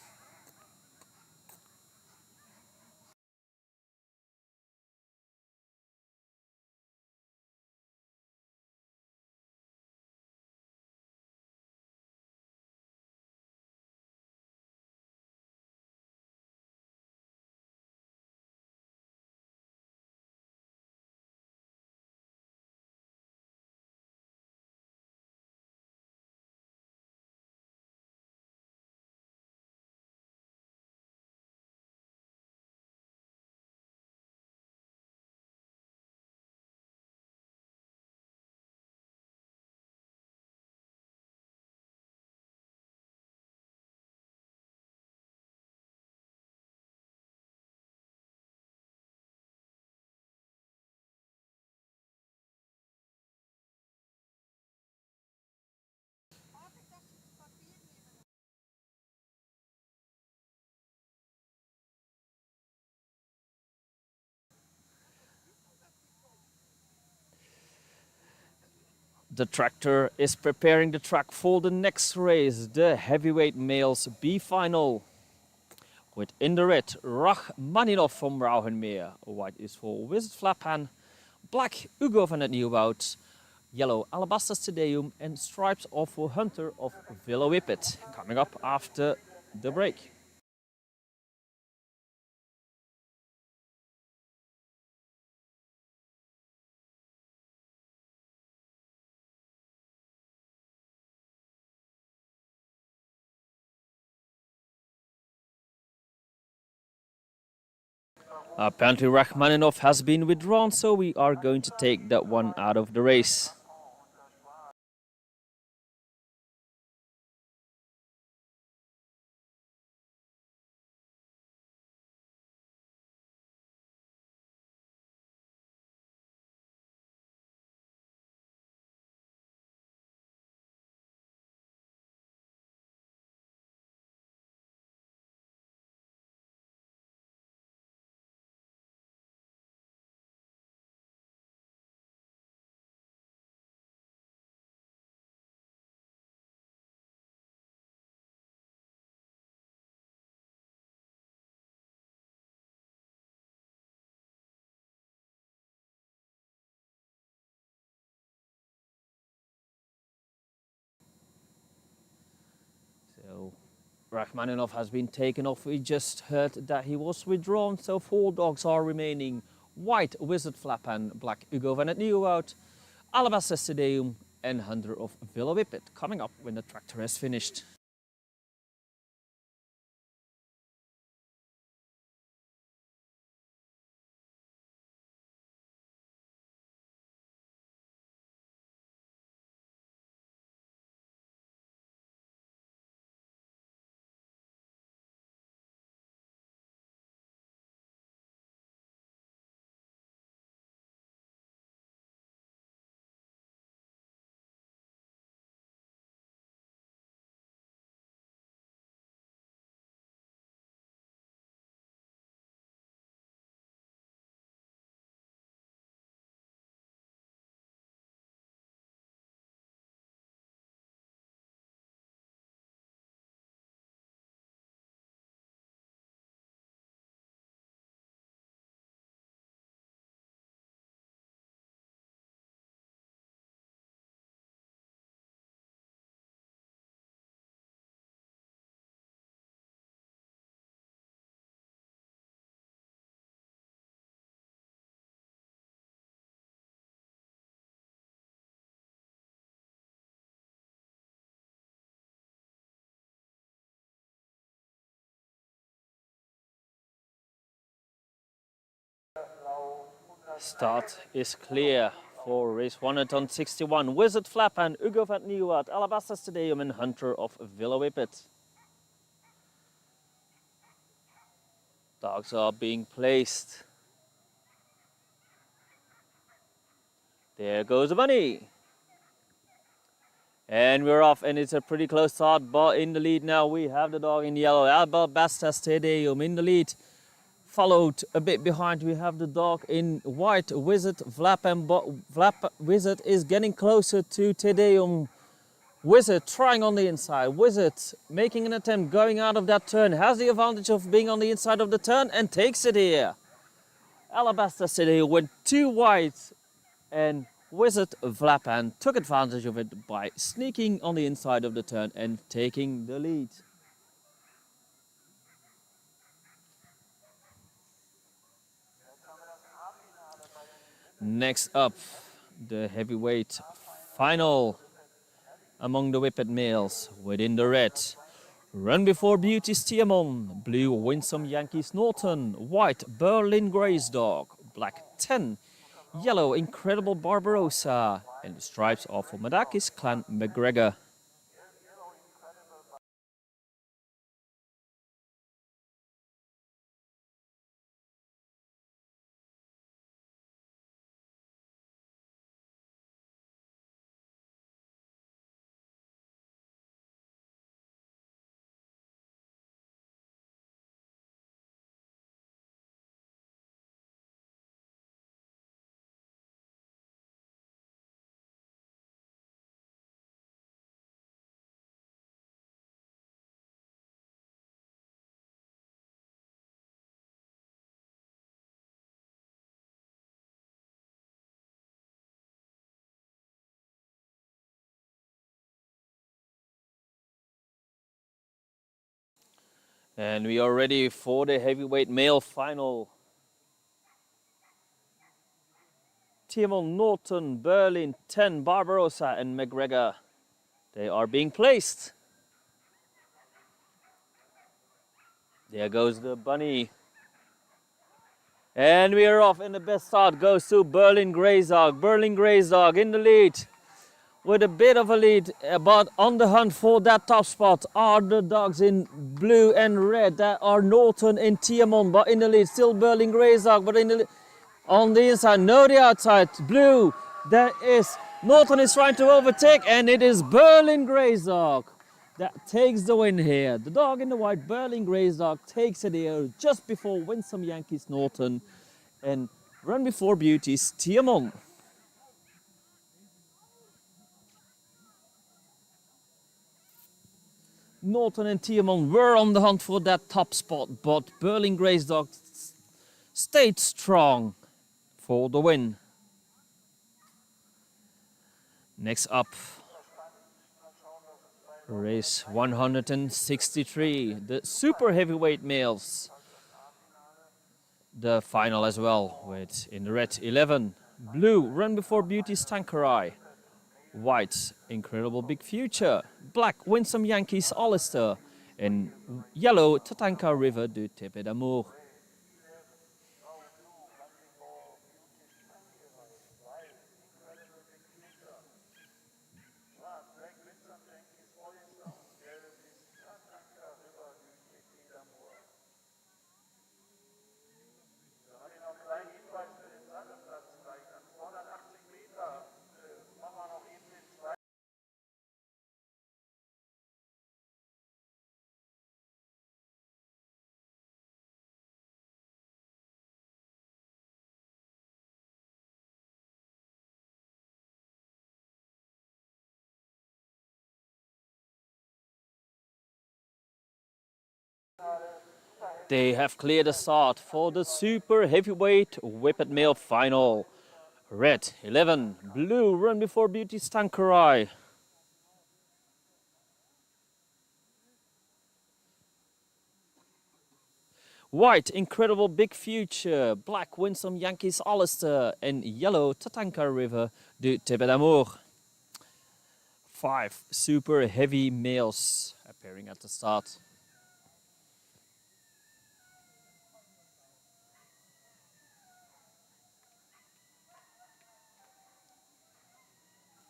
The tractor is preparing the track for the next race, the heavyweight males B final. With in the red, Rachmaninov from Rauhenmeer. White is for Wizard Flapan. Black, Ugo van het Nieuwwoud. Yellow, Alabastas Tedeum. And stripes are for Hunter of Villa Whippet. Coming up after the break. Apparently Rachmaninov has been withdrawn, so we are going to take that one out of the race. Rachmaninoff has been taken off. We just heard that he was withdrawn, so 4 dogs are remaining. White Wizard Flapan, Black Hugo van het Nieuwhout, Alabaster Sedeum and Hunter of Villa Whippet, coming up when the tractor has finished. Start is clear for race 161. Wizard Flapan, Hugo van Nieuwhout, Alabaster Stadium and Hunter of Villa Whippet. Dogs are being placed. There goes the bunny. And we're off, and it's a pretty close start, but in the lead now we have the dog in yellow, Alabaster Stadium in the lead. Followed a bit behind, we have the dog in white, Wizard Flapan, but Wizard is getting closer to Tedeum. Wizard trying on the inside, Wizard making an attempt, going out of that turn, has the advantage of being on the inside of the turn and takes it here. Alabaster Stadium went 2 wide and Wizard Flapan took advantage of it by sneaking on the inside of the turn and taking the lead. Next up, the heavyweight final among the Whippet males within the red. Run Before Beauty's Tiamon, blue Winsome Yankees Norton, white Berlin Grey's Dog, black 10, yellow Incredible Barbarossa, and the stripes are for Madakis Clan McGregor. And we are ready for the heavyweight male final. Tiamon, Norton, Berlin, 10, Barbarossa and McGregor. They are being placed. There goes the bunny. And we are off, and the best start goes to Berlin Grey's Dog. Berlin Grey's Dog in the lead. With a bit of a lead, but on the hunt for that top spot are the dogs in blue and red. That are Norton and Tiamon, but in the lead still Berlin Grey's Dog, but in the on the inside, no the outside, blue. That is Norton is trying to overtake, and it is Berlin Grey's Dog that takes the win here. The dog in the white, Berlin Grey's Dog, takes it here just before Winsome Yankees Norton and Run Before Beauty's Tiamon. Norton and Tiamon were on the hunt for that top spot, but Berlin Grey's Dog stayed strong for the win. Next up, Race 163, the super heavyweight males. The final as well, with in the red 11, blue Run Before Beauty Stankerai, white Incredible Big Future, black Winsome Yankees Alistair, and yellow Tatanka River du Tepe d'Amour. They have cleared the start for the super heavyweight whippet male final. Red 11, blue Run Before Beauty Stankerai. White Incredible Big Future, black Winsome Yankees Alistair, and yellow Tatanka River du Tepe d'Amour. 5 super heavy males appearing at the start.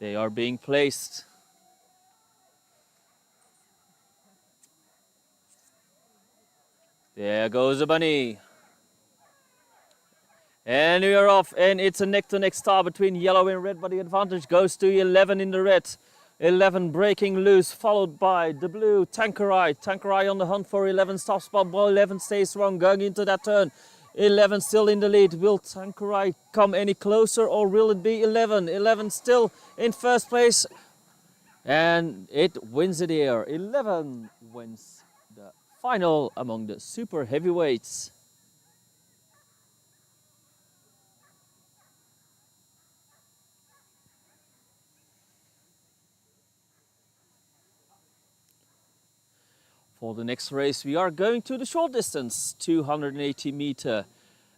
They are being placed. There goes the bunny. And we are off, and it's a neck-to-neck start between yellow and red, but the advantage goes to 11 in the red. 11 breaking loose, followed by the blue Tankerai. Tankerai on the hunt for 11, stops, but 11 stays strong going into that turn. 11 still in the lead. Will Tankerai come any closer, or will it be 11? 11 still in first place, and it wins it here. 11 wins the final among the super heavyweights. For the next race, we are going to the short distance, 280 meter,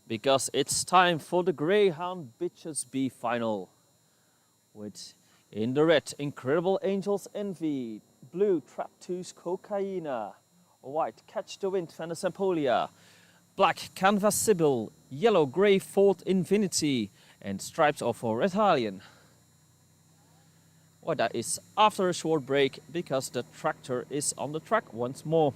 because it's time for the Greyhound Bitches B final. With in the red, Incredible Angels Envy, blue Traptoos Cocaina, white Catch the Wind Van Sampolia, black Canvas Sybil, yellow Grey Ford Infinity, and stripes are for Red Hylian. Well, that is after a short break because the tractor is on the track once more.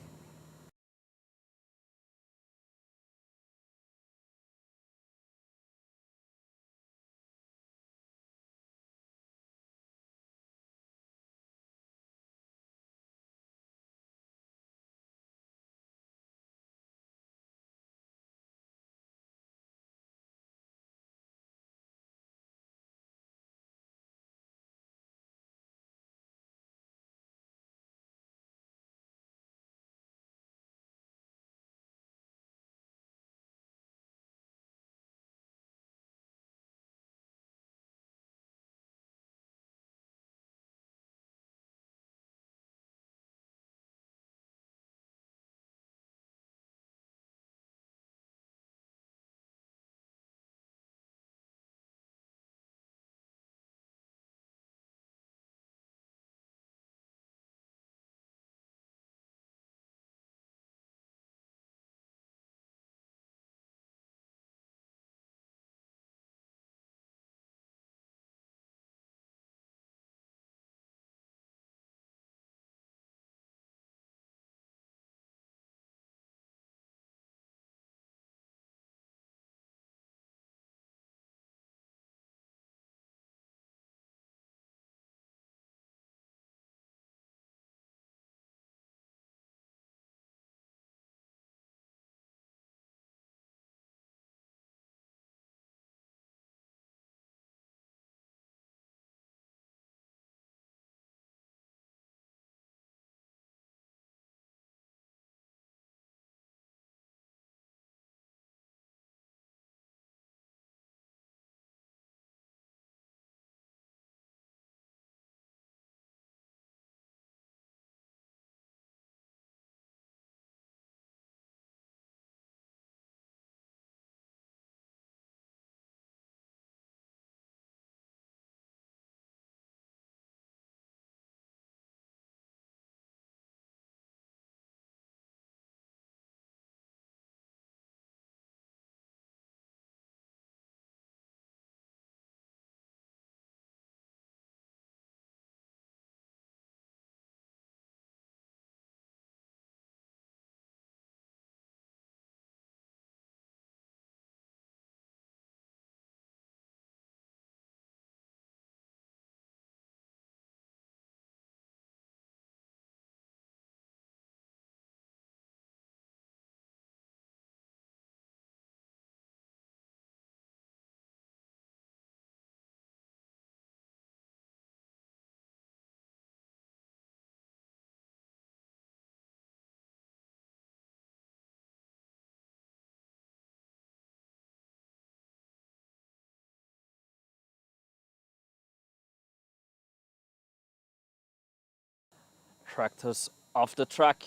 tractors off the track.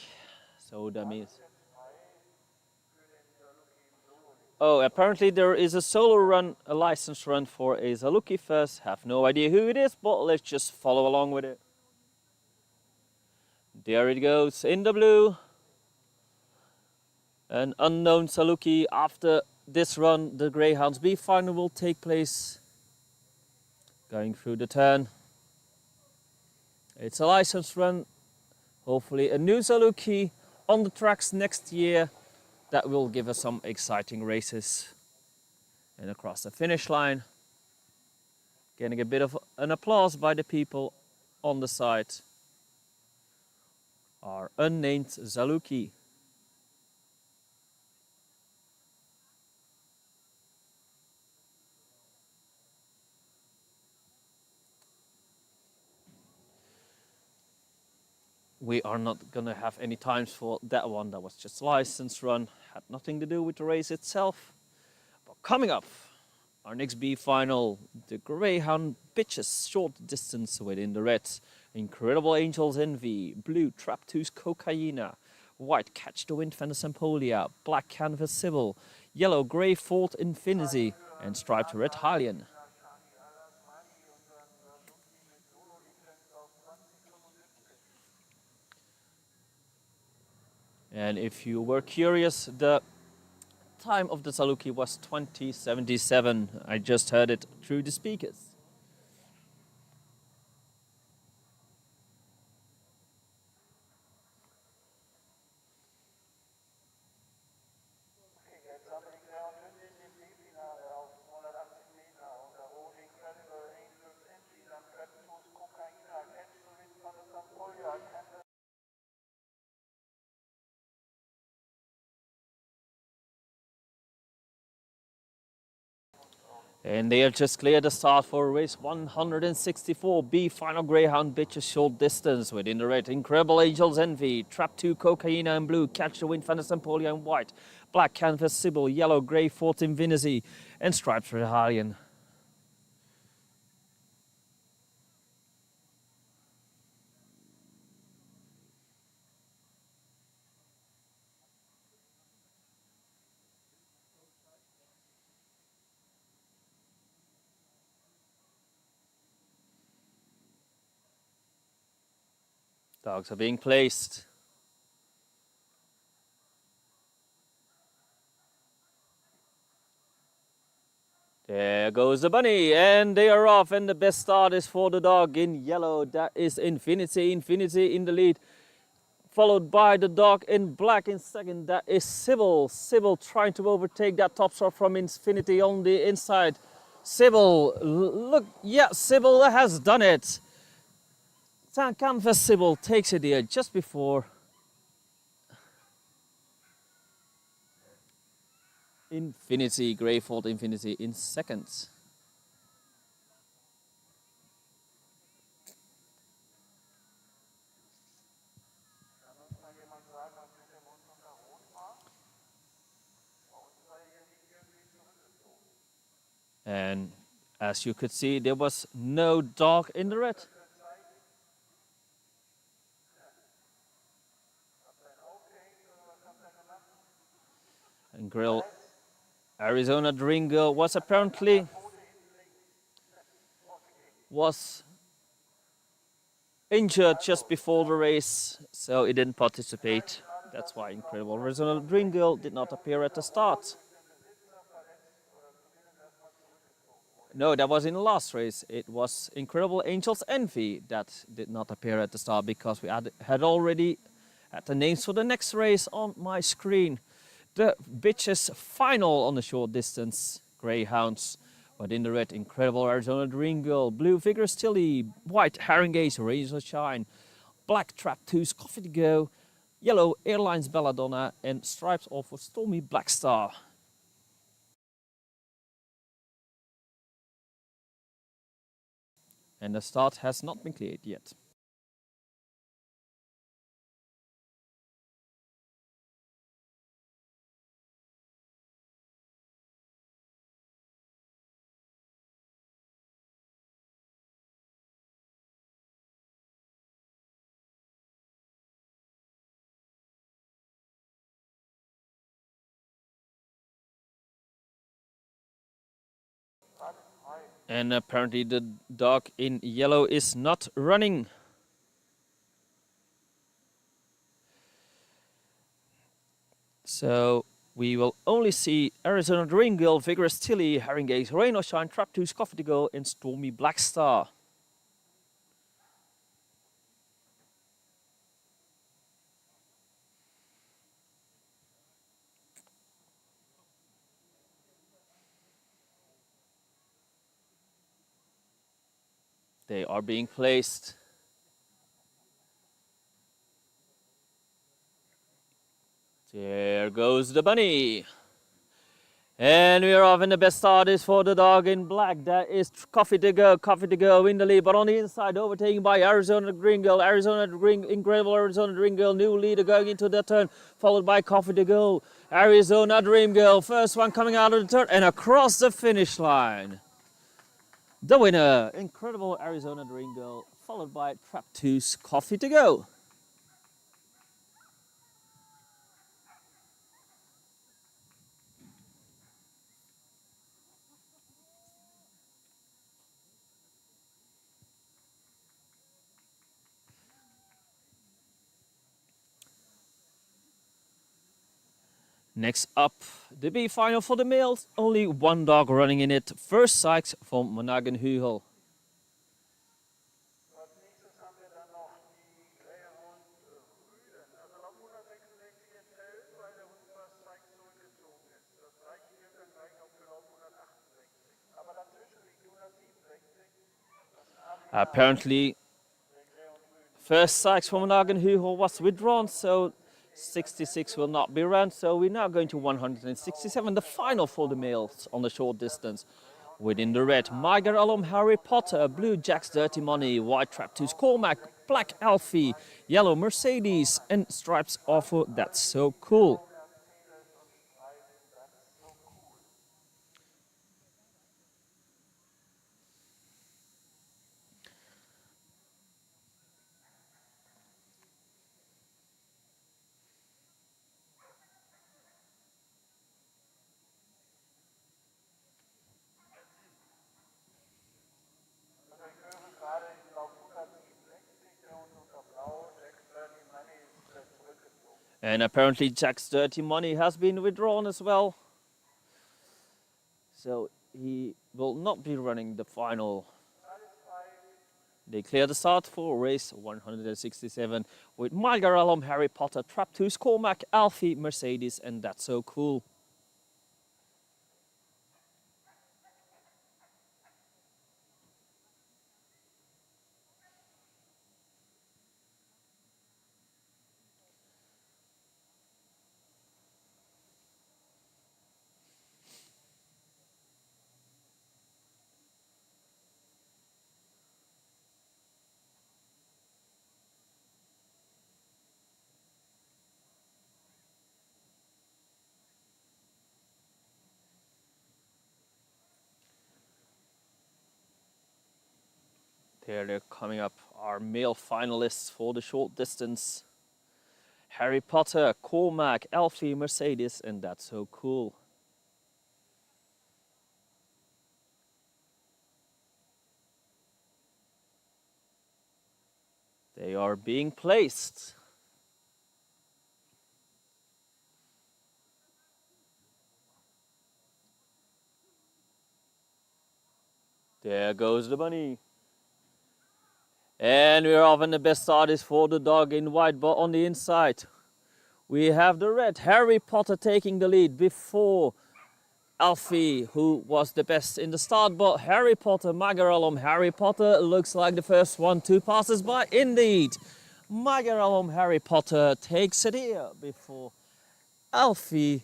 So that means... Oh, apparently there is a solo run, a license run for a Saluki first. Have no idea who it is, but let's just follow along with it. There it goes in the blue. An unknown Saluki. After this run, the Greyhounds B final will take place. Going through the turn. It's a license run. Hopefully a new Saluki on the tracks next year. That will give us some exciting races. And across the finish line, getting a bit of an applause by the people on the side, our unnamed Saluki. We are not gonna have any times for that one. That was just a license run, had nothing to do with the race itself. But coming up, our next B final, the Greyhound bitches short distance within the red. Incredible Angels Envy, blue Traptoos Cocaina, white Catch the Wind Sempolia, black Canvas Sybil, yellow Grey Ford Infinity, and striped red Hylian. And if you were curious, the time of the Saluki was 2077. I just heard it through the speakers. Jetzt haben wir die Greyhound in dem B-Finale auf 280 Meter und da holen Incredible Angels Envy, dann Traptoos Cocaina, Catch the Wind Sempolia, Canvas. And they have just cleared the start for race 164B, final Greyhound bitches short distance within the red. Incredible Angels Envy, Trap 2 Cocaina in blue, Catch the Wind Sempolia in white, black Canvas Sybil, yellow Grey Fort Infinity, and striped red Hylian. Dogs are being placed. There goes the bunny, and they are off, and the best start is for the dog in yellow. That is Infinity in the lead, followed by the dog in black in second. That is Sybil. Sybil trying to overtake that top shot from Infinity on the inside. Sybil, look, yeah, Sybil has done it. Canvas Sybil takes it here just before Infinity, Grey Fort Infinity in second. Kann uns mal jemand sagen, was mit dem Windhundrennverein war? Bei uns war irgendwie zurückgezogen. And as you could see, there was no dog in the red. And Grill Arizona Dream Girl was apparently injured just before the race, so it didn't participate. That's why Incredible Arizona Dream Girl did not appear at the start. No, that was in the last race. It was Incredible Angels Envy that did not appear at the start because we had already had the names for the next race on my screen. The bitches final on the short distance Greyhounds, but in the red, Incredible Arizona Dream Girl, blue Vigorous Tilly, white Haringey's Razor Shine, black Traptoos Coffee to Go, yellow Airlines Belladonna, and stripes off for Stormy Blackstar. And the start has not been cleared yet. And apparently the dog in yellow is not running. So we will only see Arizona Green Girl, Vigorous Tilly, Herring Gaze, Rain or Shine, Trap Tooth, Coffee to Go, and Stormy Black Star. They are being placed. There goes the bunny. And we are off, and the best start is for the dog in black. That is Coffee to Go in the lead, but on the inside, overtaken by Arizona Green Girl, incredible Arizona Green Girl, new leader going into the turn, followed by Coffee to Go, Arizona Dream Girl, first one coming out of the turn and across the finish line. The winner, incredible Arizona Dream Girl, followed by Trap 2's Coffee to Go. Next up, the B final for the males. Only one dog running in it. First Sykes from Monaghan-Hügel. Als nächstes haben wir dann noch die Greyhound Rüden. Also noch 166 enthält, weil der Hund fast Sykes zurückgezogen ist. Das gleiche gilt dann gleich noch für Lauf 168. Aber dazwischen liegt 167. Apparently, first Sykes from Monaghan-Hügel was withdrawn, so 66 will not be run. So we're now going to 167, the final for the males on the short distance. Within the red, Myger Alum, Harry Potter, blue Jack's Dirty Money, white Trap 2's Cormac, black Alfie, yellow Mercedes, and stripes Awful, That's So Cool. Gerade in Lauf 167, der Hund unter Blau, Jack's Dirty Money ist zurückgezogen. And apparently Jack's Dirty Money has been withdrawn as well. So he will not be running the final. They clear the start for race 167 with Myger Alum, Harry Potter, Trap 2's Cormac, Alfie, Mercedes, and That's So Cool. There they're coming up, our male finalists for the short distance. Harry Potter, Cormac, Alfie, Mercedes, and That's So Cool. They are being placed. There goes the bunny. And we're off, and the best start is for the dog in white, but on the inside we have the red, Harry Potter, taking the lead before Alfie, who was the best in the start, but Harry Potter, Myger Harry Potter looks like the first one to pass us by. Indeed, Myger Harry Potter takes it here before Alfie,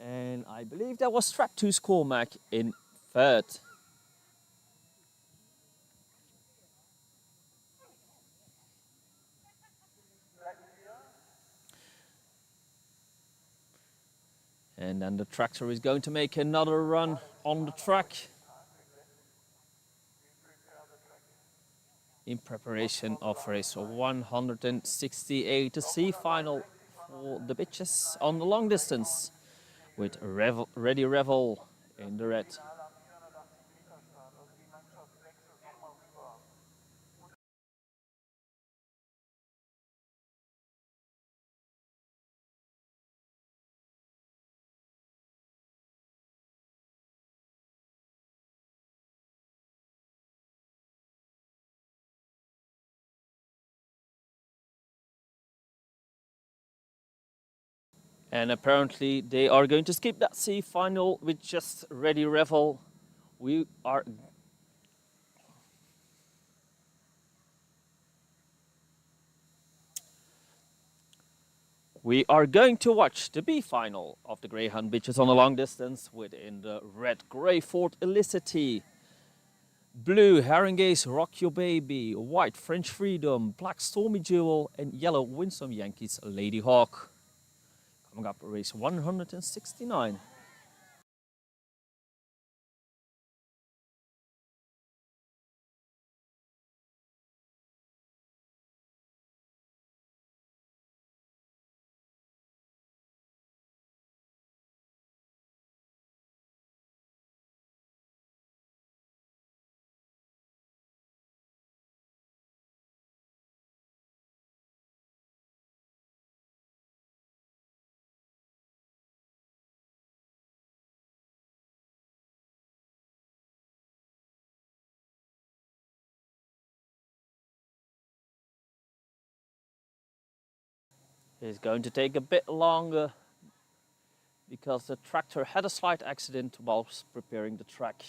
and I believe that was Trap 2's Cormac in third. And then the tractor is going to make another run on the track in preparation of race 168, the C final for the bitches on the long distance with Ready Revel in the red. And apparently they are going to skip that C final with just ready revel. We are going to watch the B final of the Greyhound, which is on a long distance within the red grey Ford Elicity. Blue Haringey's Rock Your Baby, white French Freedom, black Stormy Jewel, and yellow Winsome Yankees Lady Hawk. Coming up, race 169. It's going to take a bit longer because the tractor had a slight accident whilst preparing the track.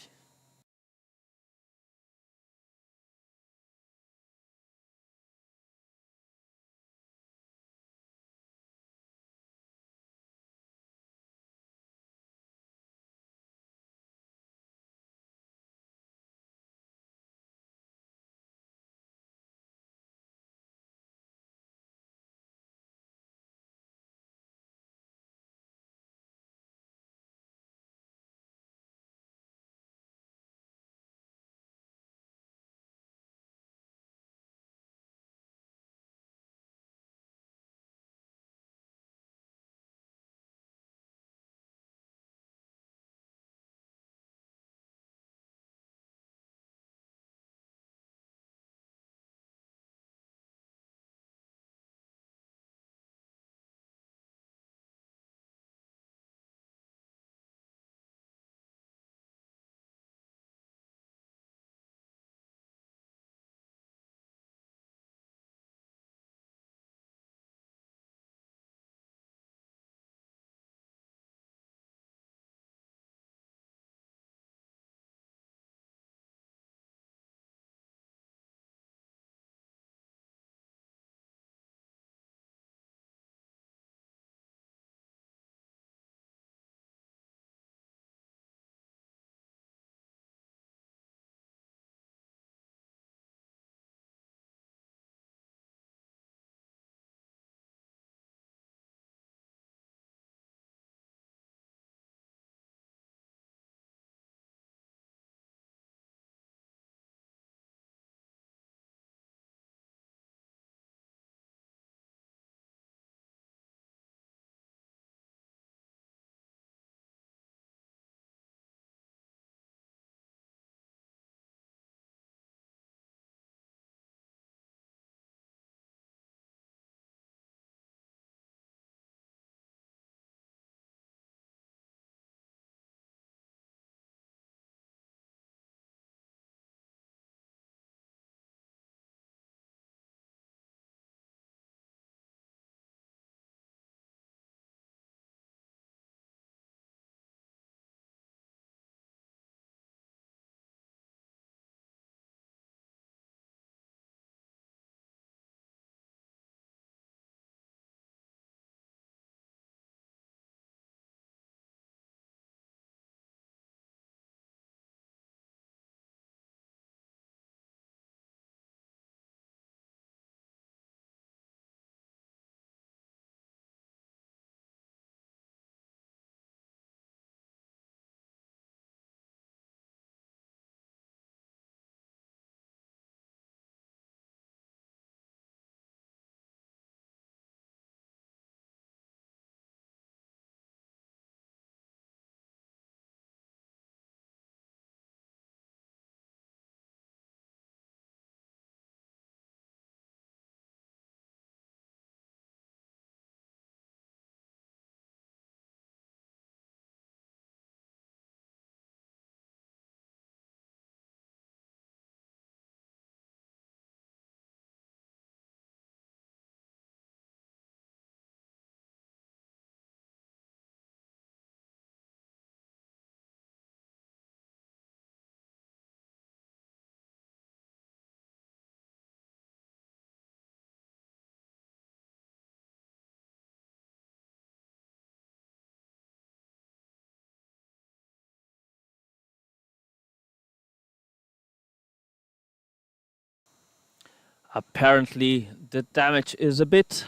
Apparently the damage is a bit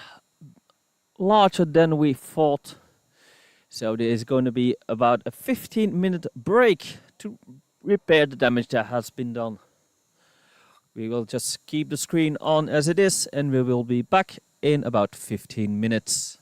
larger than we thought. So there is going to be about a 15-minute break to repair the damage that has been done. We will just keep the screen on as it is, and we will be back in about 15 minutes.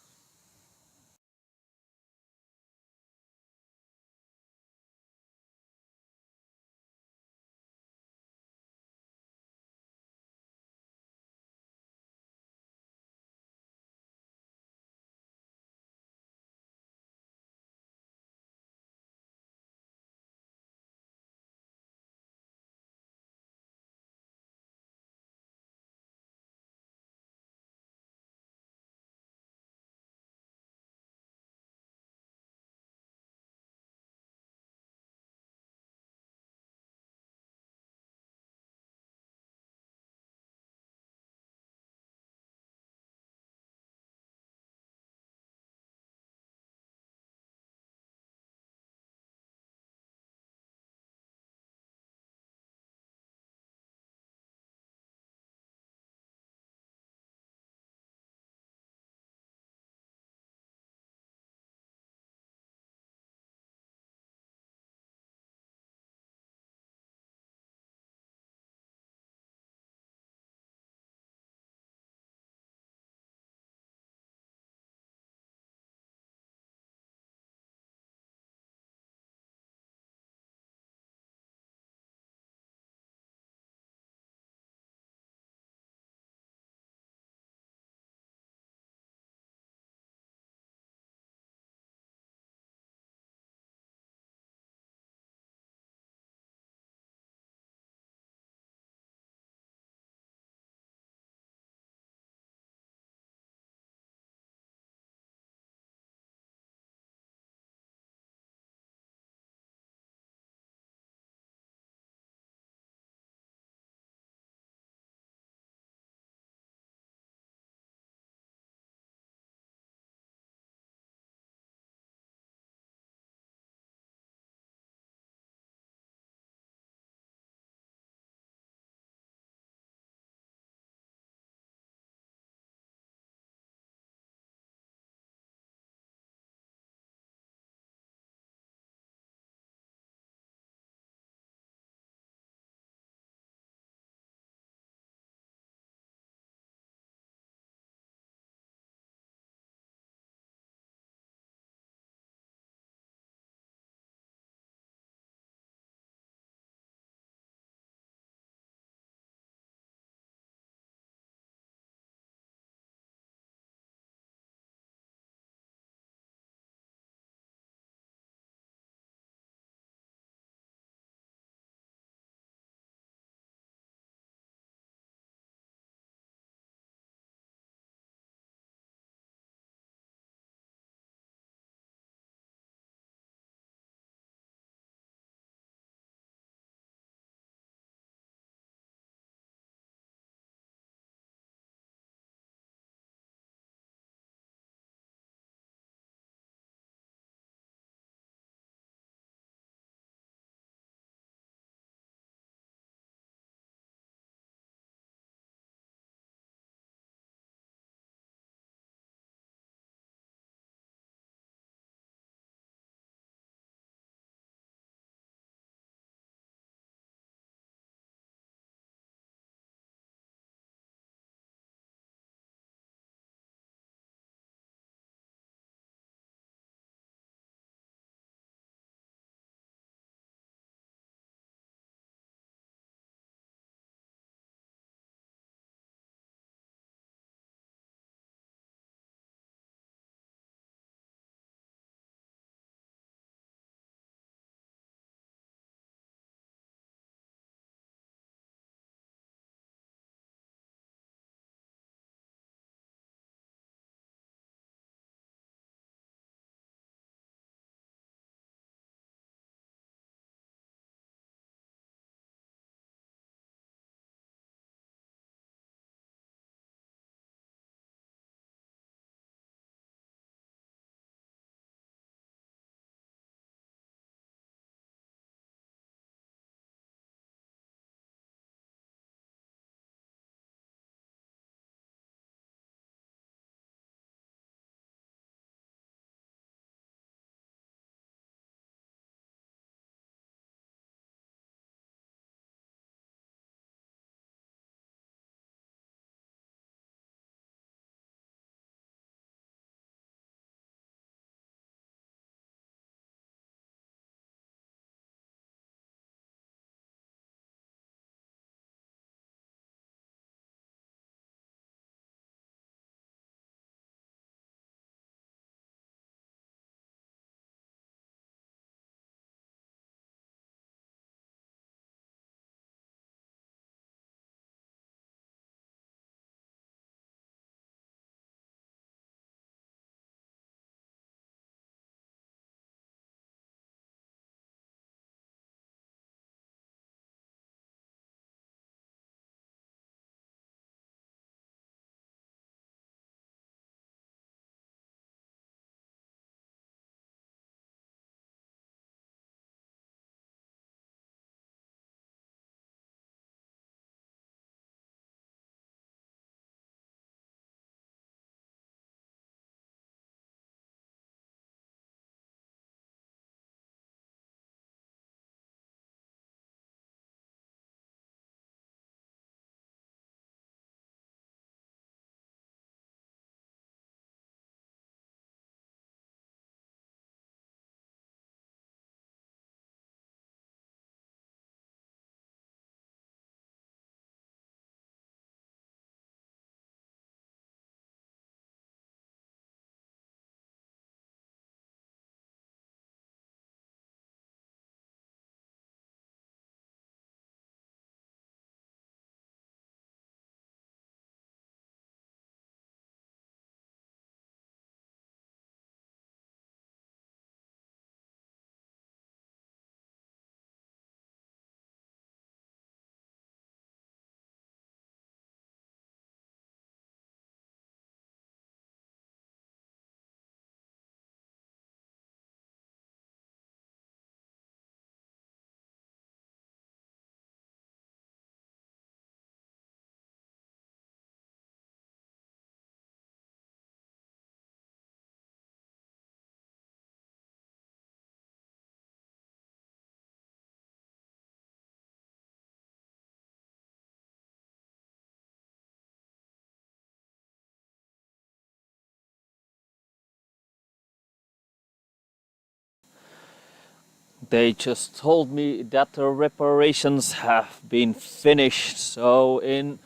They just told me that the reparations have been finished, so in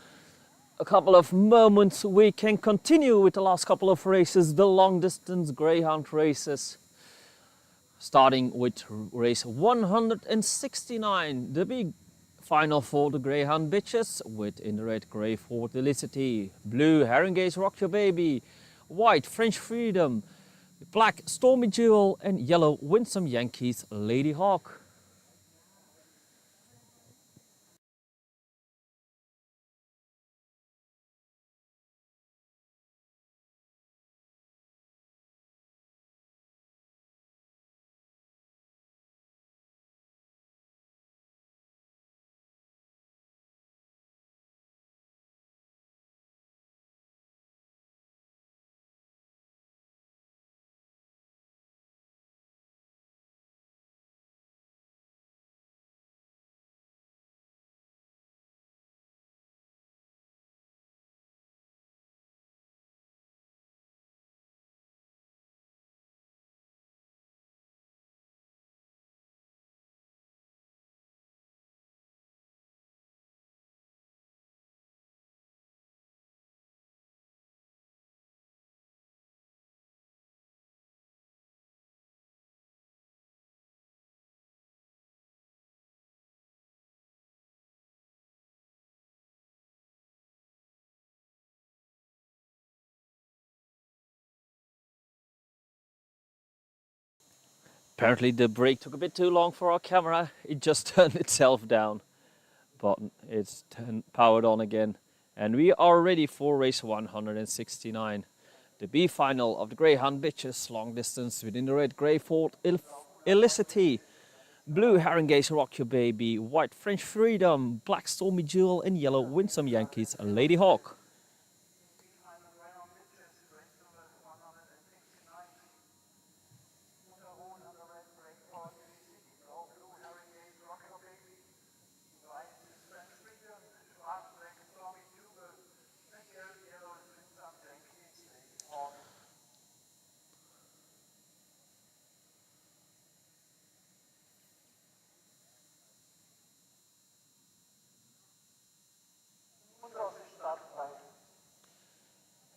a couple of moments we can continue with the last couple of races, the long distance greyhound races. Starting with race 169, the big final for the greyhound bitches, with in the red grey Ford Felicity, blue Haringey's Rock Your Baby, white French Freedom, black Stormy Jewel and yellow Winsome Yankees Lady Hawk. Apparently the brake took a bit too long for our camera. It just turned itself down, but it's powered on again. And we are ready for race 169. The B final of the Greyhound Bitches long distance within the red grey Ford Felicity, blue Haringey's Rock Your Baby, white French Freedom, black Stormy Jewel and yellow Winsome Yankees Lady Hawk.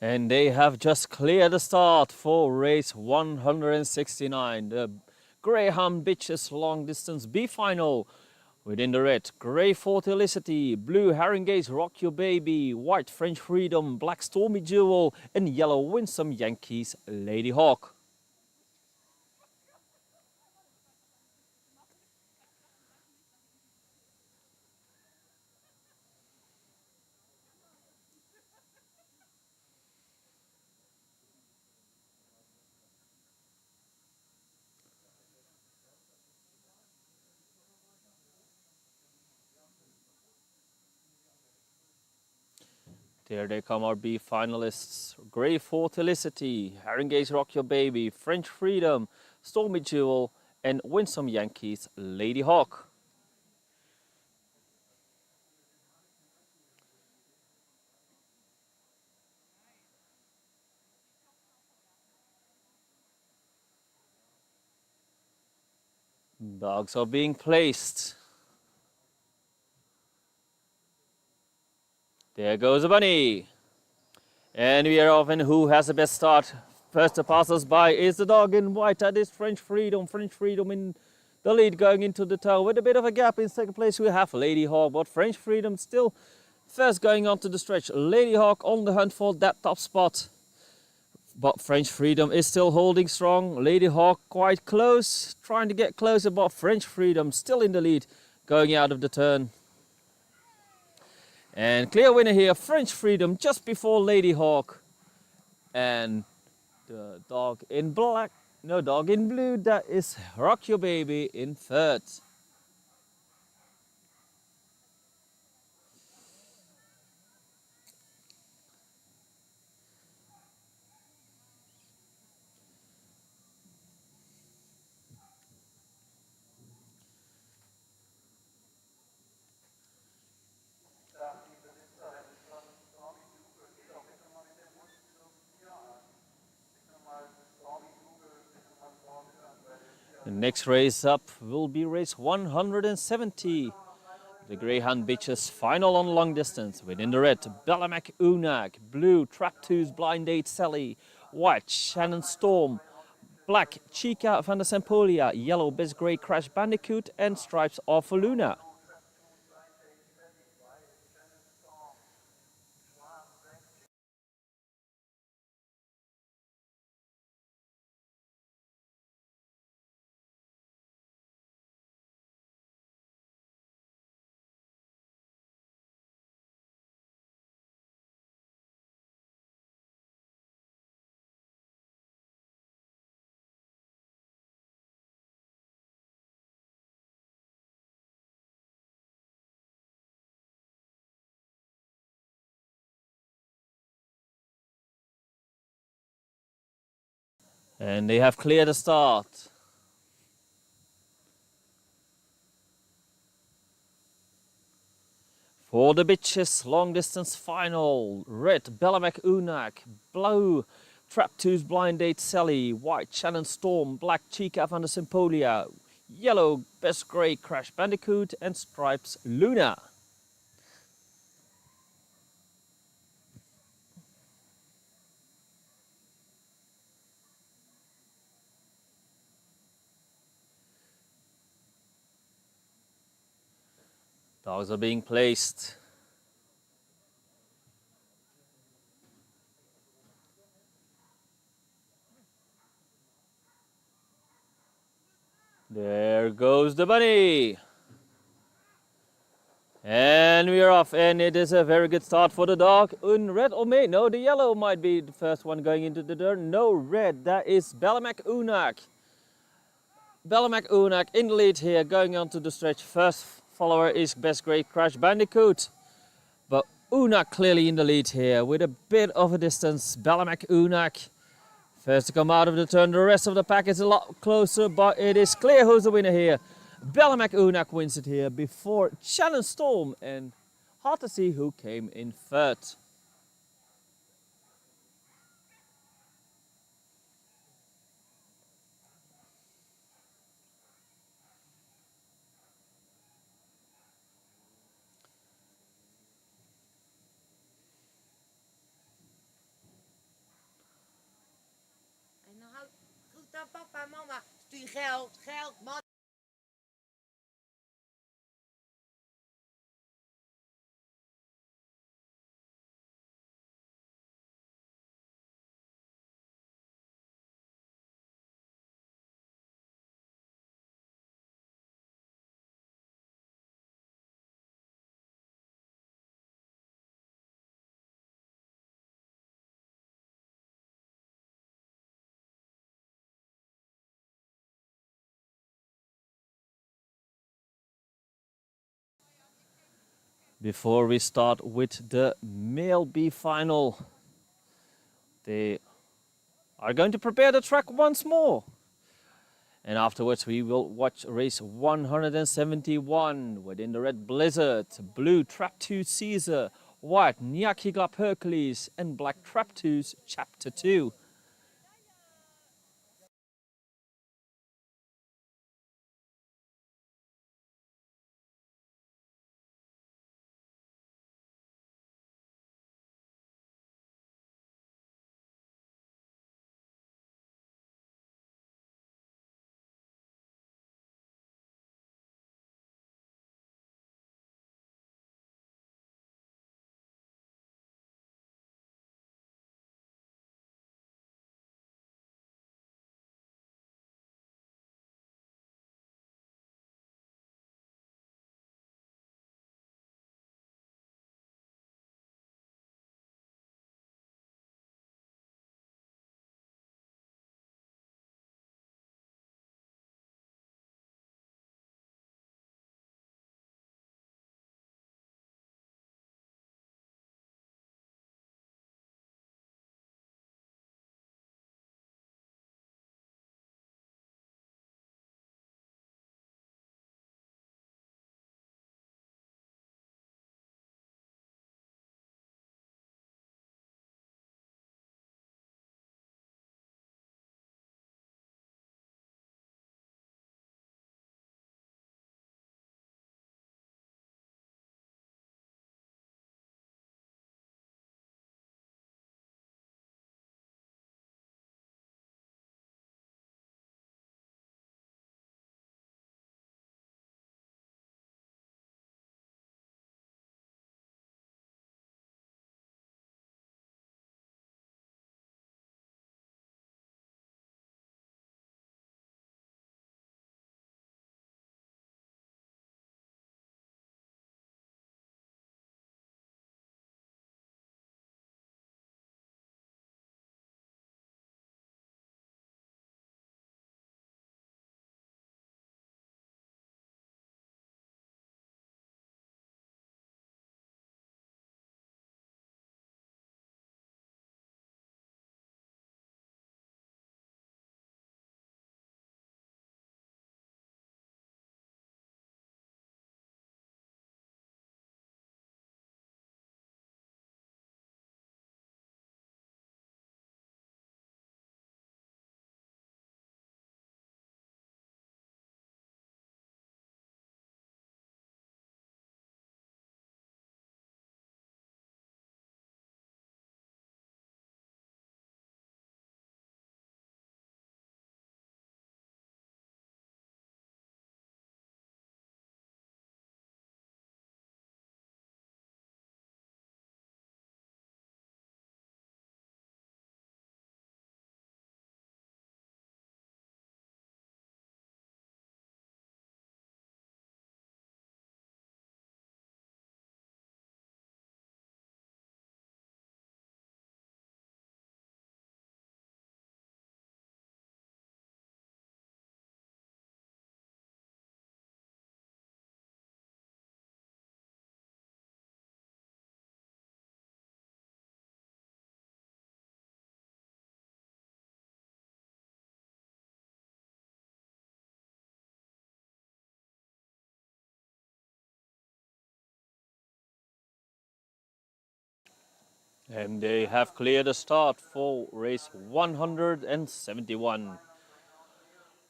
And they have just cleared the start for race 169, the Greyhound Bitches long distance B final. Within the red, grey Ford Felicity, blue Haringey's Rock Your Baby, white French Freedom, black Stormy Jewel and yellow Winsome Yankees Lady Hawk. There they come, our B finalists. Grey Ford Felicity, Haringey's Rock Your Baby, French Freedom, Stormy Jewel and Winsome Yankees Lady Hawk. Dogs are being placed. There goes a bunny. And we are off, and who has the best start? First to pass us by is the dog in white. That is French Freedom. French Freedom in the lead going into the toe with a bit of a gap. In second place we have Lady Hawk, but French Freedom still first going on to the stretch. Lady Hawk on the hunt for that top spot. But French Freedom is still holding strong. Lady Hawk quite close, trying to get closer, but French Freedom still in the lead going out of the turn. And clear winner here, French Freedom just before Lady Hawk. And the dog in black, no, dog in blue, that is Rock Your Baby in third. The next race up will be race 170. The Greyhound Bitches final on long distance. Within the red, Bellamac Unak, blue, Traptoos Blind Date Sally, white, Shannon Storm, black, Chica van der Sempolia, yellow, Best Grey Crash Bandicoot, and stripes are for Luna. And they have cleared the start. For the Bitches long distance final, red Bellamac Unak, blue Traptoos Blind Date Sally, white Shannon Storm, black Chica van der Sempolia, yellow Best Grey Crash Bandicoot, and stripes Luna. Dogs are being placed. There goes the bunny. And we are off, and it is a very good start for the dog. Red or may? No, the yellow might be the first one going into the dirt. No, red. That is Bellamac Unak. Bellamac Unak in the lead here, going on to the stretch. First follower is Best Grey Crash Bandicoot. But Unak clearly in the lead here with a bit of a distance. Bellamac Unak first to come out of the turn. The rest of the pack is a lot closer, but it is clear who's the winner here. Bellamac Unak wins it here before Shannon Storm, and hard to see who came in third. En dan houdt goed dan papa en mama. Stuur geld, man. Before we start with the male B final, they are going to prepare the track once more. And afterwards we will watch race 171 within the red Blizzard, blue Traptoos Caesar, white Nyaki Glab Hercules, and black Traptoos Chapter 2. And they have cleared the start for race 171.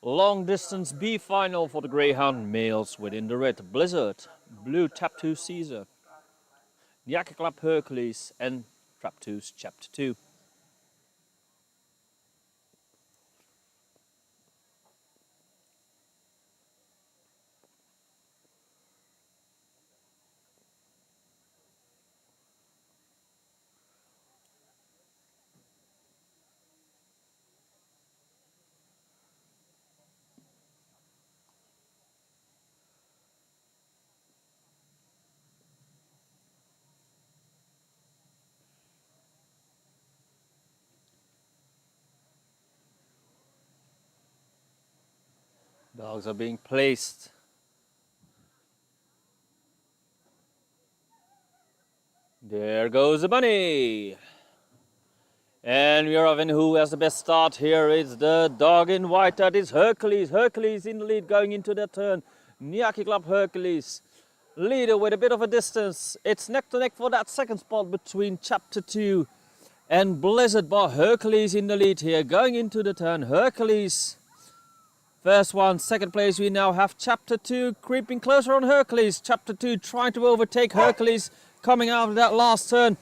Long distance B final for the Greyhound males within the red Blizzard, blue Tap 2 Caesar, Yaki Club Hercules and Trap 2's Chapter 2. Dogs are being placed. There goes the bunny. And we are having who has the best start here. It's the dog in white. That is Hercules. Hercules in the lead going into that turn. Yaki Club Hercules. Leader with a bit of a distance. It's neck to neck for that second spot between Chapter 2 and Blizzard. But Hercules in the lead here going into the turn. Hercules. First one, second place, we now have Chapter 2 creeping closer on Hercules. Chapter 2 trying to overtake Hercules coming out of that last turn.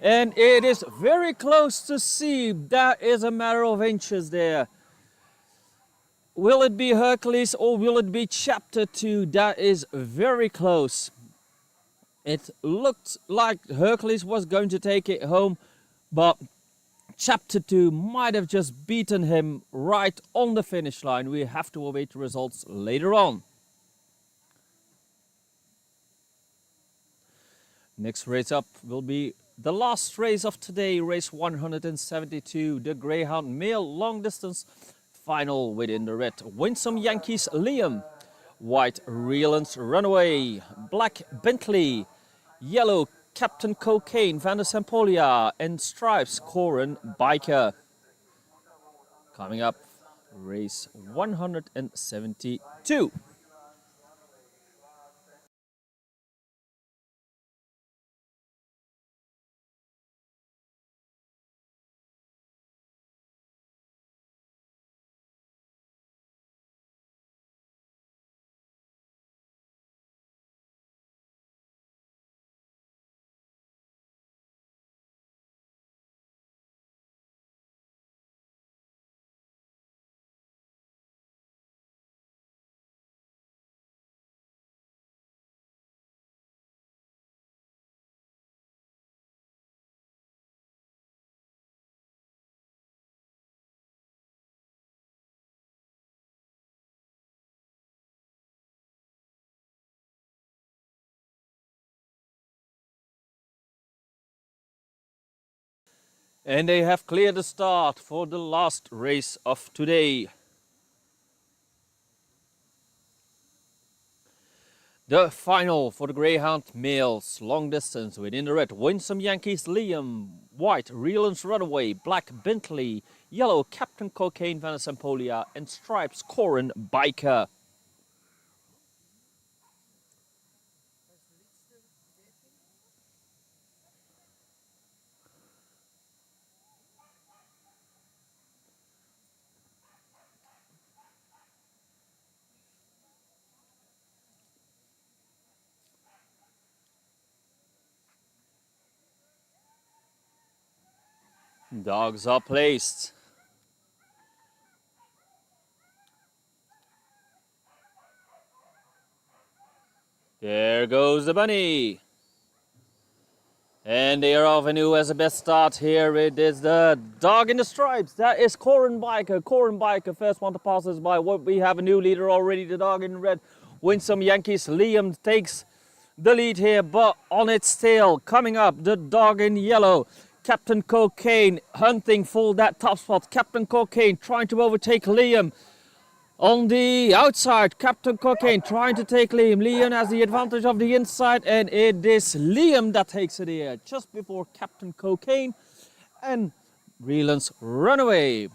And it is very close to see. That is a matter of inches there. Will it be Hercules or will it be Chapter 2? That is very close. It looked like Hercules was going to take it home, but Chapter 2 might have just beaten him right on the finish line. We have to await the results later on. Next race up will be the last race of today, race 172, the Greyhound male long distance final within the red. Winsome Yankees Liam, white Reelan's Runaway, black Bentley, yellow Captain Cocaine Van der Sampolia and stripes Corin Biker. Coming up, race 172. And they have cleared the start for the last race of today. The final for the Greyhound males, long distance within the red. Winsome Yankees Liam, white Reelan's Runaway, black Bentley, yellow Captain Cocaine Van der Sampolia and stripes Corin Biker. Dogs are placed. There goes the bunny. And they are off, and who has the best start here? It is the dog in the stripes. That is Corin Biker. Corin Biker, first one to pass us by. We have a new leader already, the dog in red. Winsome Yankees. Liam takes the lead here, but on its tail, coming up, the dog in yellow. Captain Cocaine hunting for that top spot. Captain Cocaine trying to overtake Liam. On the outside, Captain Cocaine trying to take Liam. Liam has the advantage of the inside, and it is Liam that takes it here just before Captain Cocaine and Reelan's Runaway.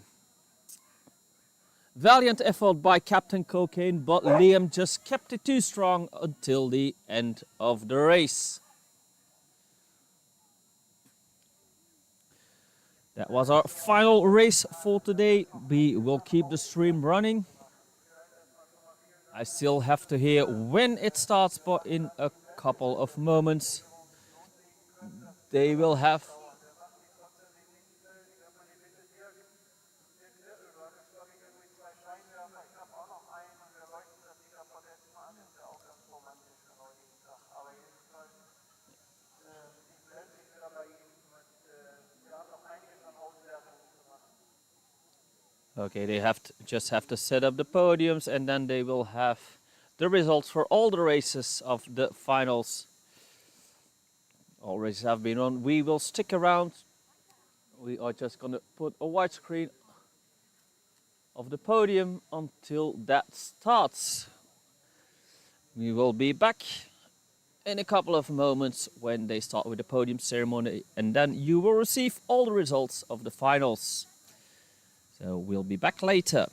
Valiant effort by Captain Cocaine, but Liam just kept it too strong until the end of the race. That was our final race for today. We will keep the stream running. I still have to hear when it starts, but in a couple of moments they will have. Okay, they just have to set up the podiums, and then they will have the results for all the races of the finals. All races have been on. We will stick around. We are just gonna put a white screen of the podium until that starts. We will be back in a couple of moments when they start with the podium ceremony, and then you will receive all the results of the finals. So we'll be back later.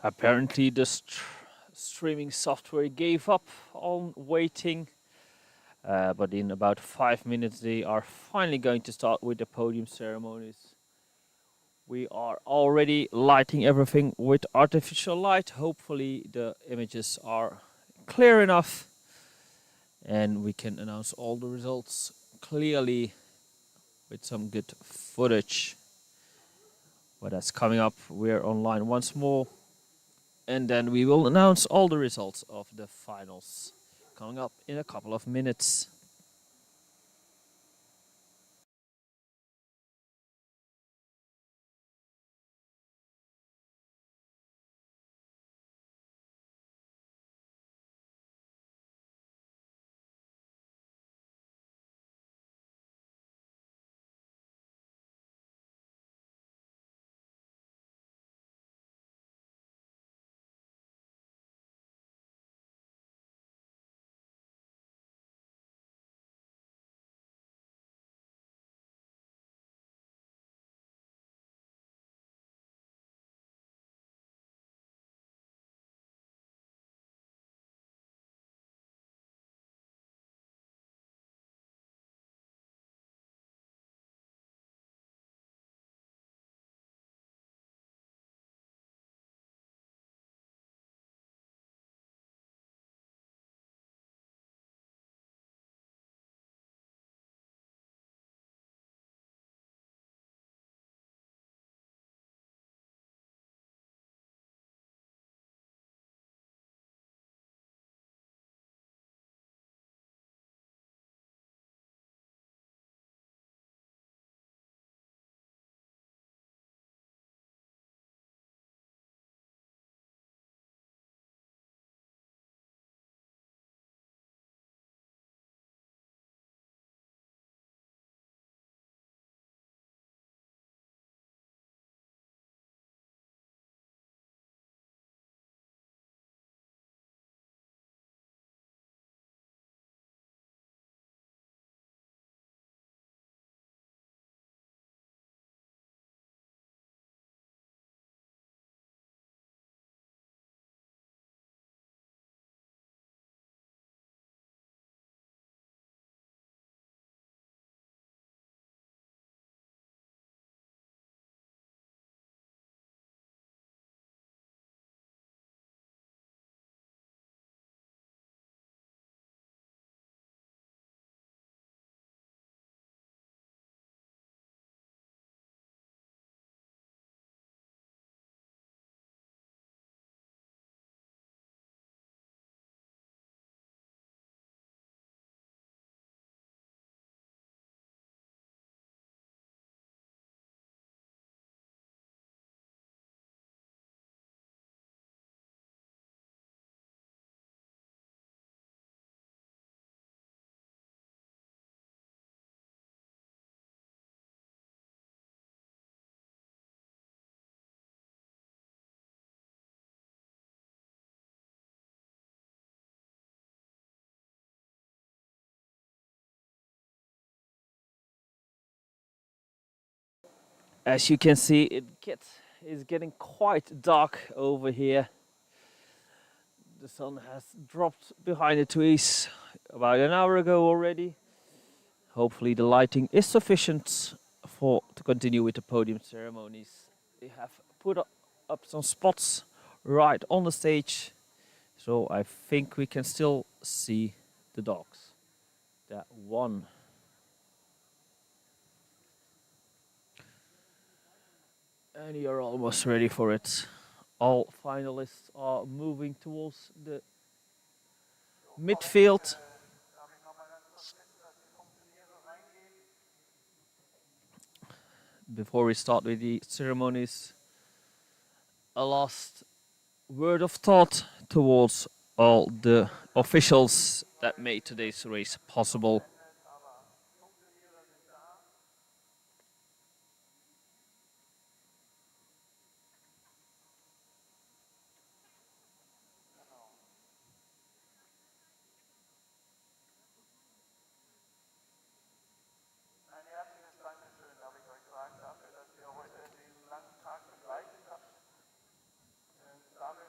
Apparently, the streaming software gave up on waiting, but in about 5 minutes, they are finally going to start with the podium ceremonies. We are already lighting everything with artificial light. Hopefully, the images are clear enough and we can announce all the results clearly with some good footage. But that's coming up. We're online once more. And then we will announce all the results of the finals coming up in a couple of minutes. As you can see, it's getting quite dark over here. The sun has dropped behind the trees about an hour ago already. Hopefully the lighting is sufficient to continue with the podium ceremonies. They have put up some spots right on the stage, so I think we can still see the dogs. That one. And you're almost ready for it. All finalists are moving towards the midfield. Before we start with the ceremonies, a last word of thought towards all the officials that made today's race possible. Ein herzliches Dankeschön, darf ich euch sagen, dafür, dass ihr heute den langen Tag begleitet habt. Damit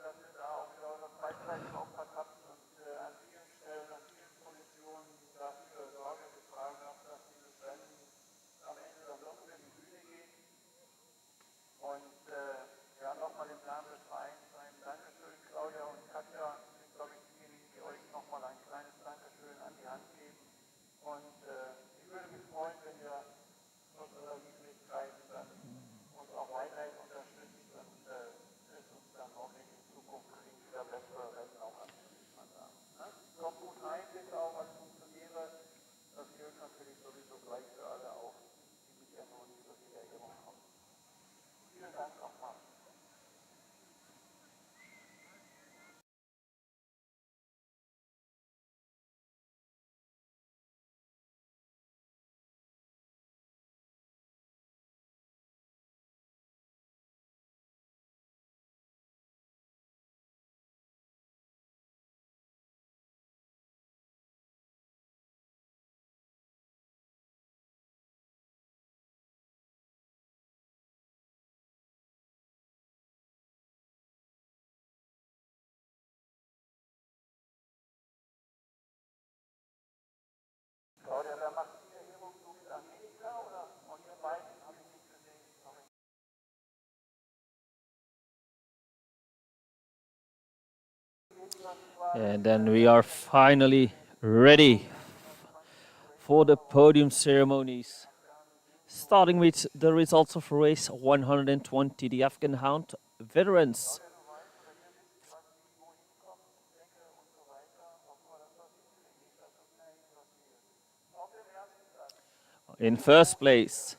And then we are finally ready for the podium ceremonies. Starting with the results of race 120, the Afghan Hound veterans. In first place,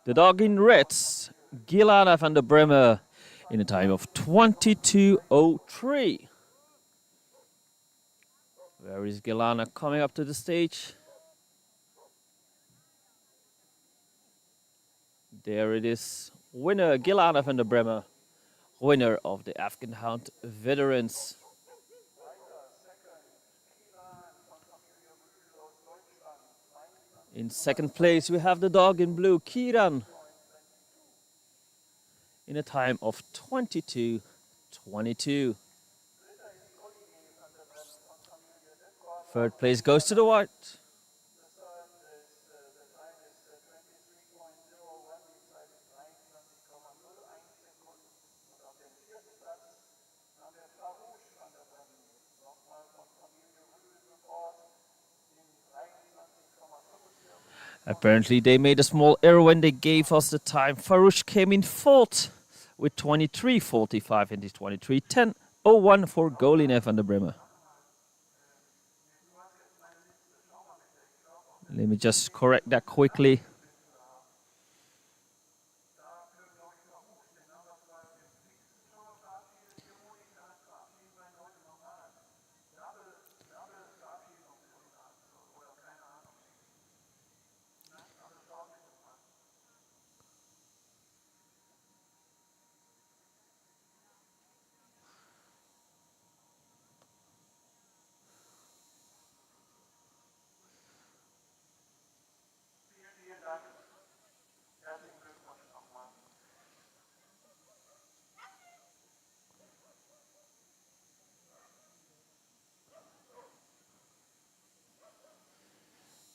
the dog in reds, Gilana van der Bremer, in a time of 22:03. Where is Gilana coming up to the stage? There it is. Winner Gilana van der Bremer, winner of the Afghan Hound veterans. In second place, we have the dog in blue, Kiran, in a time of 22:22. Third place goes to the white. Apparently they made a small error when they gave us the time. Farouche came in fourth with 23:45 and 23:10:01 for Golina van der Bremer. Let me just correct that quickly.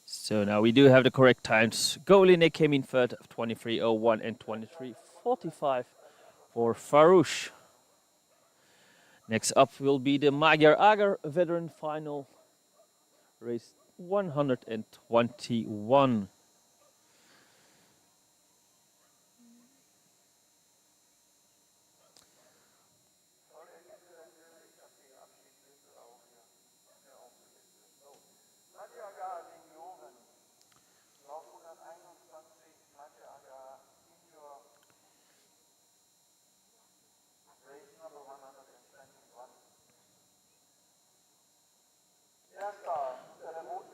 So now we do have the correct times. Golina came in third of 23:01 and 23:45 for Farouche. Next up will be the Magyar Agar veteran final, race 121.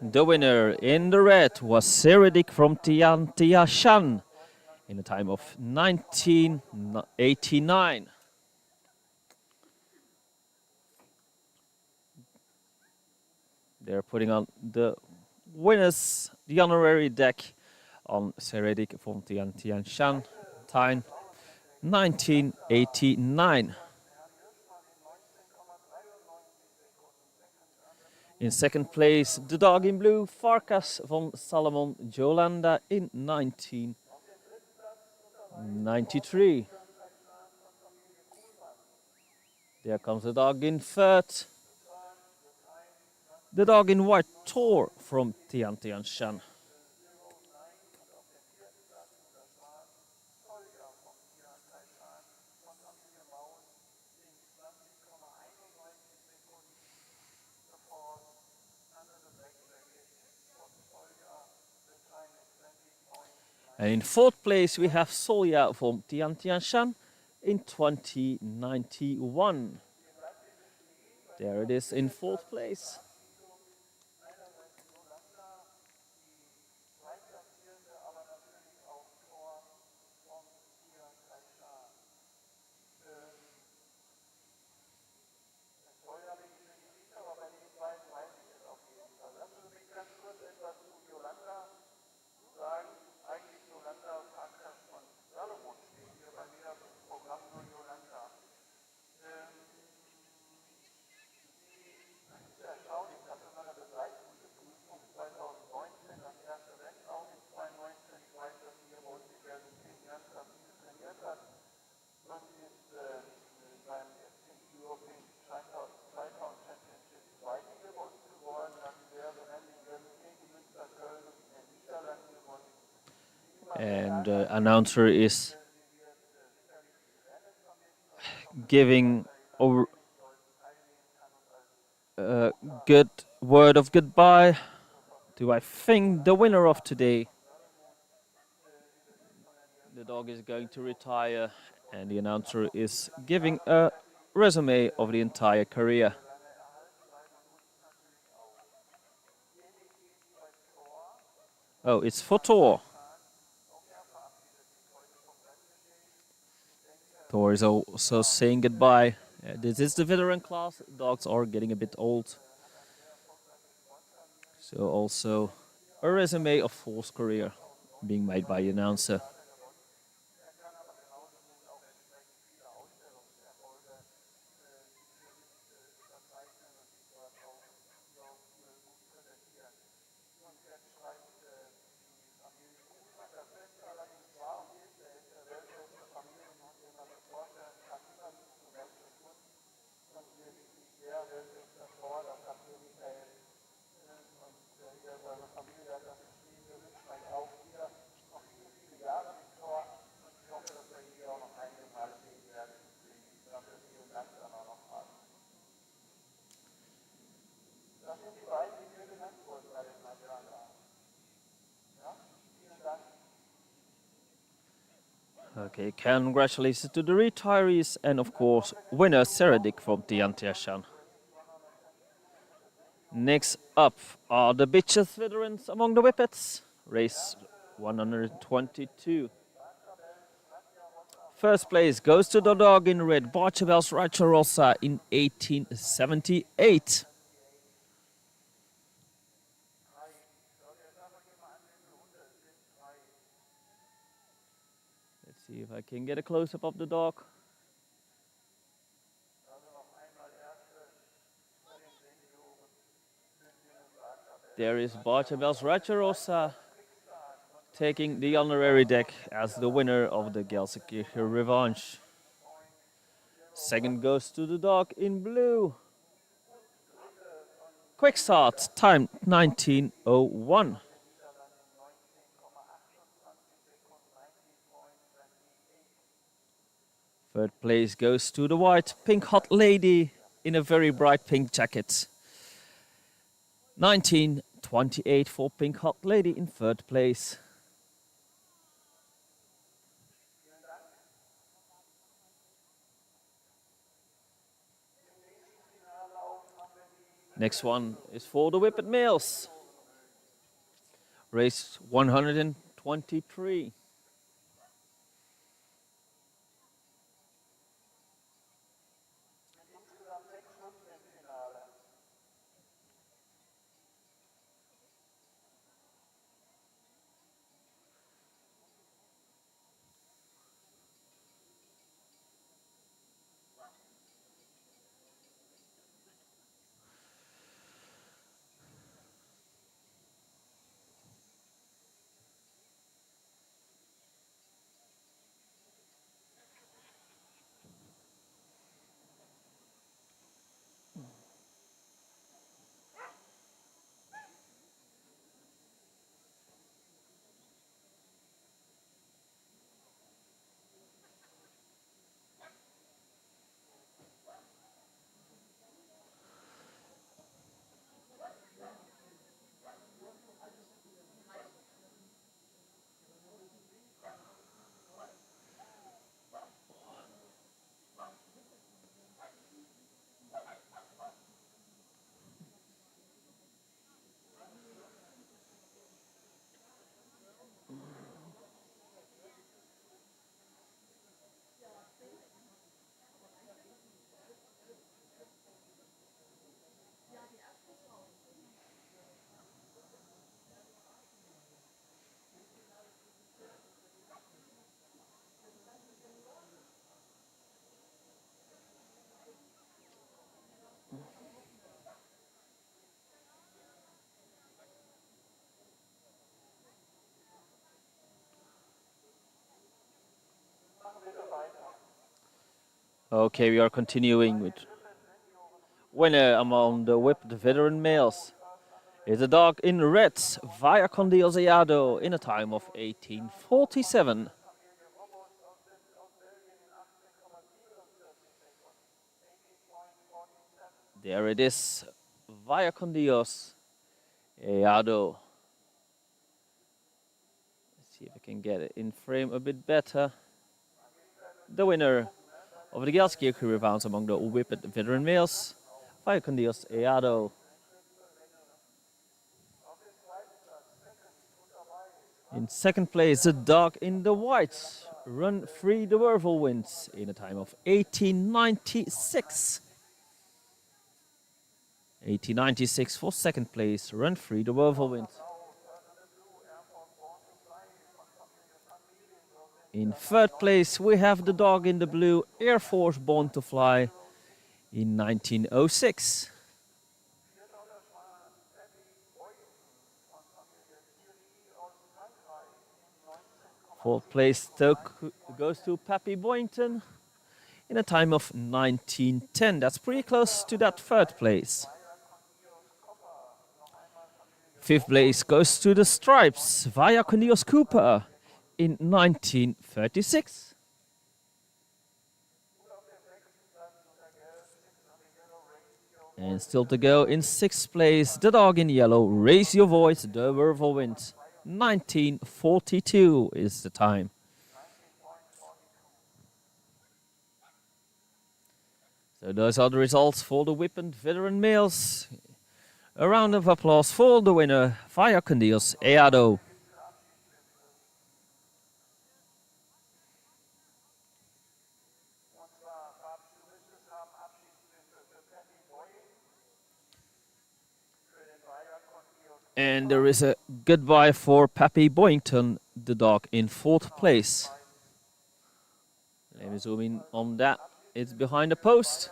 The winner in the red was Seredik from Tiantiashan in a time of 19:89. They're putting on the winners, the honorary deck on Seredik from Tiantiashan, time 1989. In second place, the dog in blue, Farkas van Salomon Jolanda in 1993. There comes the dog in third, the dog in white, Tor from Tiantianshan. And in fourth place, we have Solja from Tiantianshan in 2091. There it is in fourth place. And the announcer is giving a good word of goodbye to, I think, the winner of today. The dog is going to retire, and the announcer is giving a resume of the entire career. Oh, it's for Thor. Thor is also saying goodbye. This is the veteran class. Dogs are getting a bit old. So also a resume of Thor's career being made by the announcer. Okay, congratulations to the retirees and of course winner Seredik from Tiantiashan. Next up are the bitches veterans among the whippets, race 122. First place goes to the dog in red, Barchabel's Racharossa in 1878. Let's see if I can get a close-up of the dog. There is Barchabel's Racharossa taking the honorary deck as the winner of the Gelsenkirchen Revanche. Second goes to the dog in blue. Quick start, time 19:01. Third place goes to the white pink hot lady in a very bright pink jacket. 19:28 for pink hot lady in third place. Next one is for the whippet males. Race 123. Okay, we are continuing with winner among the whipped veteran males. is a dog in red, via Condiozado, in a time of 1847. There it is, via Condiozado. Let's see if I can get it in frame a bit better. The winner of the Gelsenkirchen Revanche among the whipped veteran males, via Condiozado. In second place, the dog in the white, Run Free the Whirlwind, in a time of 1896. 1896 for second place, Run Free the Whirlwind. In third place, we have the dog in the blue, Air Force Born to Fly, in 1906. Fourth place goes to Pappy Boynton in a time of 1910. That's pretty close to that third place. Fifth place goes to the Stripes via Cornelius Cooper in 1936. And still to go in sixth place, the dog in yellow, Raise Your Voice, the Whirlwind. 1942 is the time. So those are the results for the whipped veteran males. A round of applause for the winner, via Condiozado. And there is a goodbye for Pappy Boynton, the dog in fourth place. Let me zoom in on that. It's behind the post.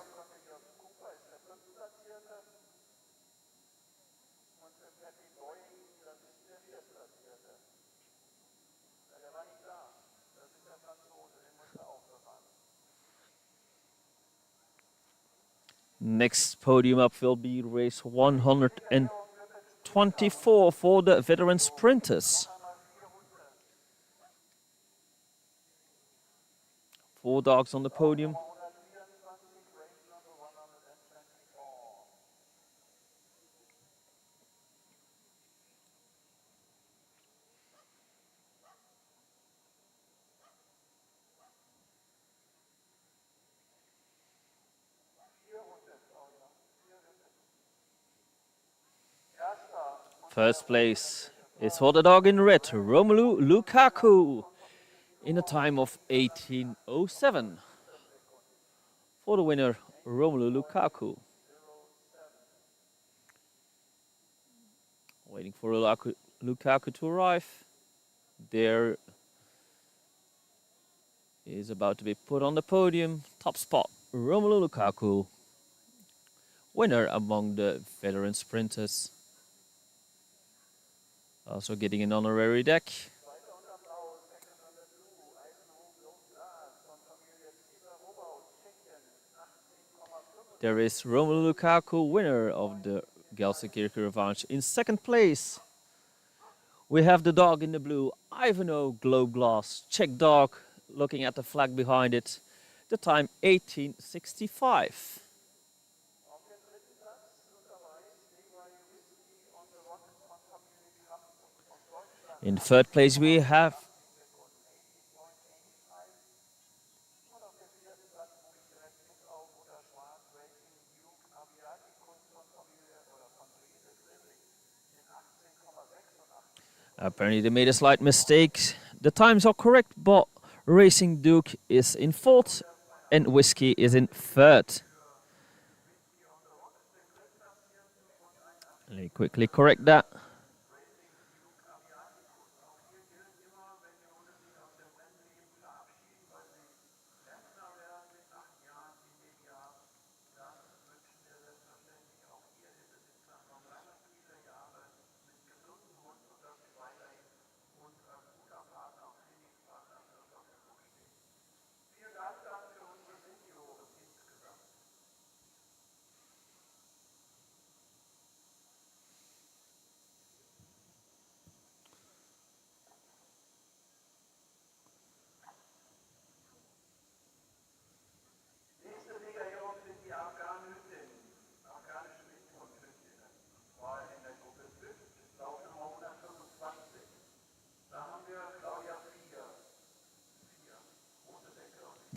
Next podium up will be race 124 for the veteran sprinters. 4 dogs on the podium. First place is for the dog in red, Romelu Lukaku, in a time of 1807. For the winner, Romelu Lukaku. Waiting for Lukaku to arrive. There is about to be put on the podium. Top spot, Romelu Lukaku. Winner among the veteran sprinters. Also getting an honorary deck. There is Romelu Lukaku, winner of the Gelsenkirchen Revanche. In second place, we have the dog in the blue, Ivanhoe Globe Glass, Czech dog, looking at the flag behind it. The time 1865. In third place we have apparently they made a slight mistake. The times are correct, but Racing Duke is in fourth and Whiskey is in third. Let me quickly correct that.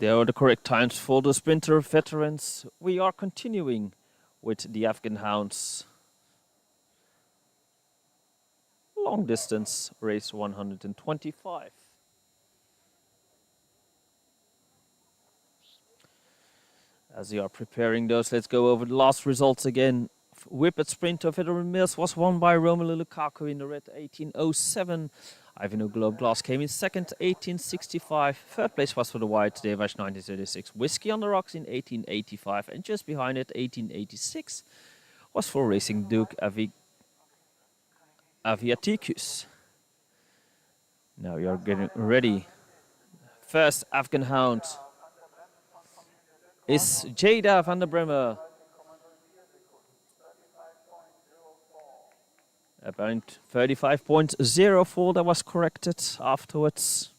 There are the correct times for the sprinter veterans. We are continuing with the Afghan Hounds. Long distance race 125. As they are preparing those, let's go over the last results again. Whippet Sprinter Veteran Mills was won by Romelu Lukaku in the red 1807. Ivan Globe Glass came in second, 1865. Third place was for the white Revanche 1936. Whiskey on the Rocks in 1885. And just behind it, 1886, was for Racing Duke Aviaticus. Now you're getting ready. First Afghan Hound is Jada van der Bremer. About 35.04, that was corrected afterwards.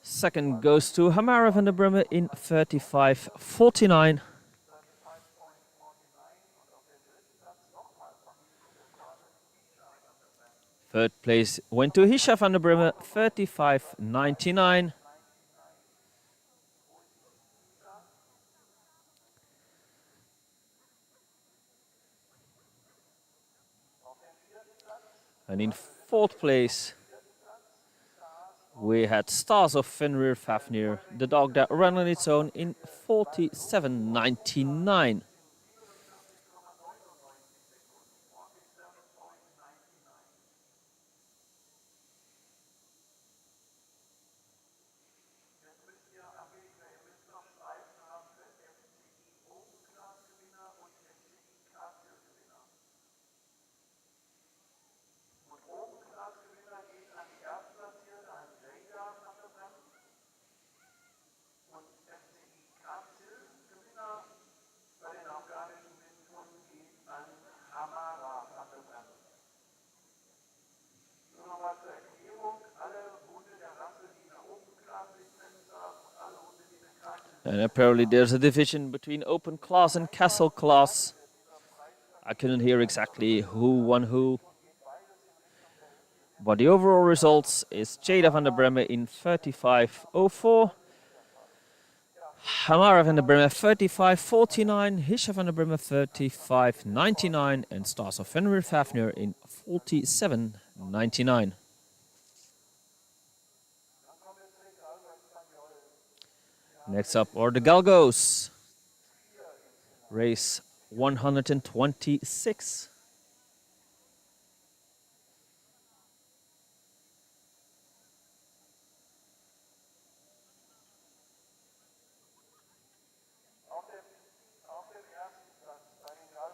Second goes to Hamara van der Bremer in 35.49. Third place went to Hisha van der Bremer, 35.99. And in fourth place, we had Stars of Fenrir Fafnir, the dog that ran on its own in 47.99. And apparently there's a division between open class and castle class. I couldn't hear exactly who won who. But the overall results is Jada van der Bremer in 35.04. Hamara van der Bremer 35.49. Hisha van der Bremer 35.99. And Stars of Fenrir Fafnir in 47.99. Next up are the Galgos. Race 126.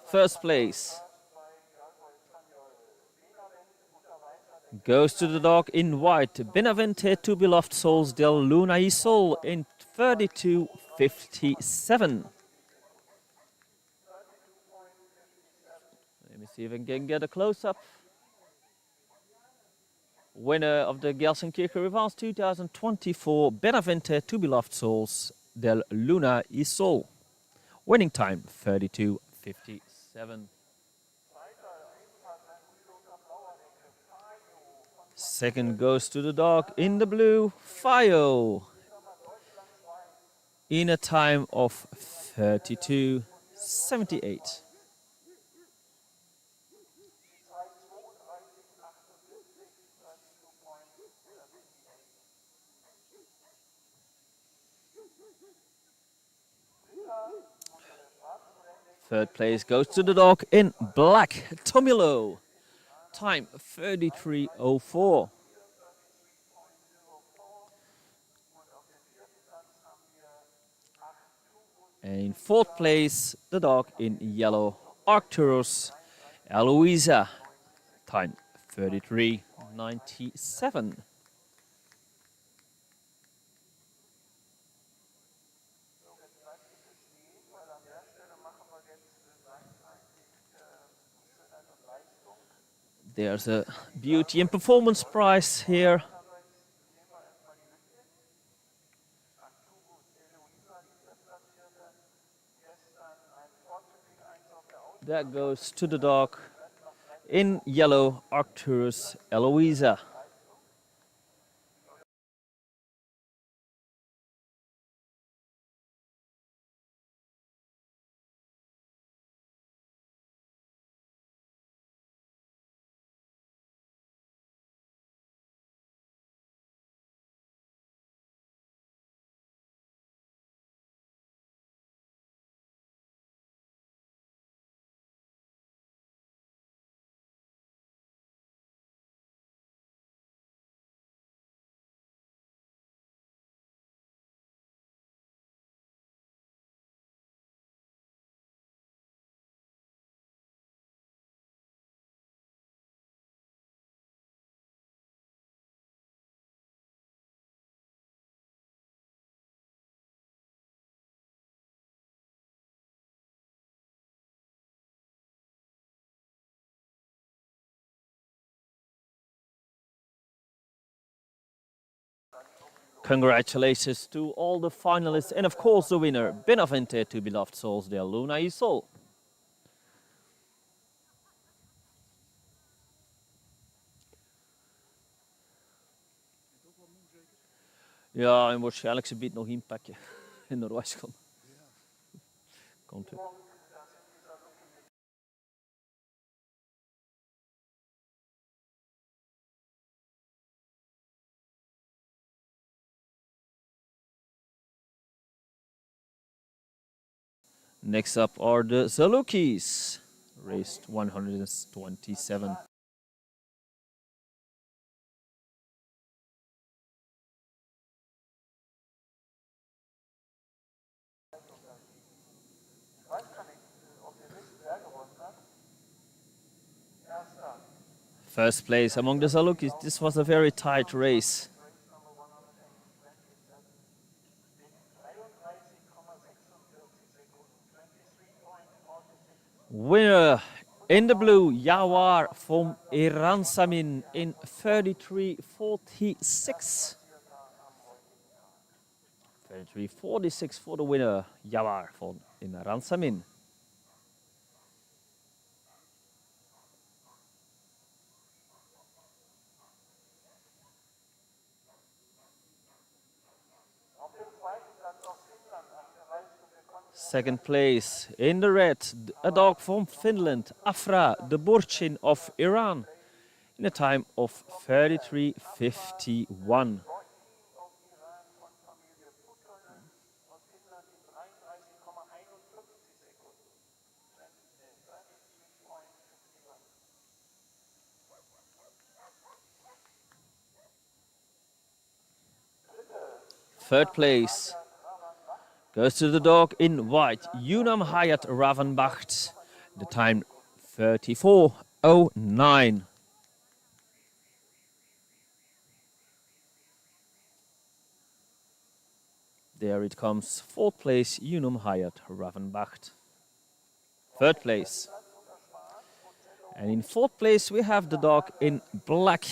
First place goes to the dog in white, Benavente Tu Beloved Souls del Luna y Sol in 32.57. Let me see if I can get a close-up. Winner of the Gelsenkirchen Revanche 2024, Benavente Tu Beloved Souls del Luna y Sol. Winning time 32.57. Second goes to the dog in the blue, Fio, in a time of 32.78. Third place goes to the dog in black, Tomilo. Time 33.04. And in fourth place, the dog in yellow, Arcturus Eloisa. Time 33.97. There's a beauty and performance prize here. That goes to the dog in yellow, Arcturus Eloisa. Congratulations to all the finalists and of course the winner, Benavente to Beloved Souls de Luna y Sol. Ja, en waarschijnlijk ze biedt nog inpakken in de Rooskom. Komt u. Next up are the Zalukis, race 127. First place among the Zalukis. This was a very tight race. Winner in the blue, Jawar from Iransamin in 33.46. 33.46 for the winner, Jawar from Iransamin. Second place in the red, a dog from Finland, Afra, the Burchin of Iran, in a time of 33.51. Third place goes to the dog in white, Unam Hayat Ravenbacht, the time 34.09. There it comes, fourth place, Unam Hayat Ravenbacht. Third place. And in fourth place we have the dog in black,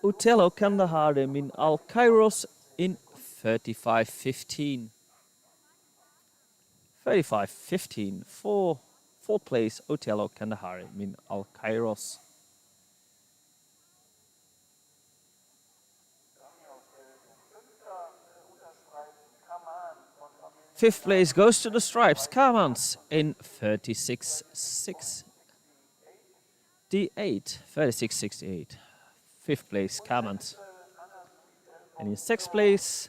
Utello Kandahare min Al Kairos in 35.15. 35.15 for fourth place, Otello Kandahari min Al Kairos. Fifth place goes to the stripes, Kamans in 36.68. 36.68. Fifth place, Kamans. And in sixth place,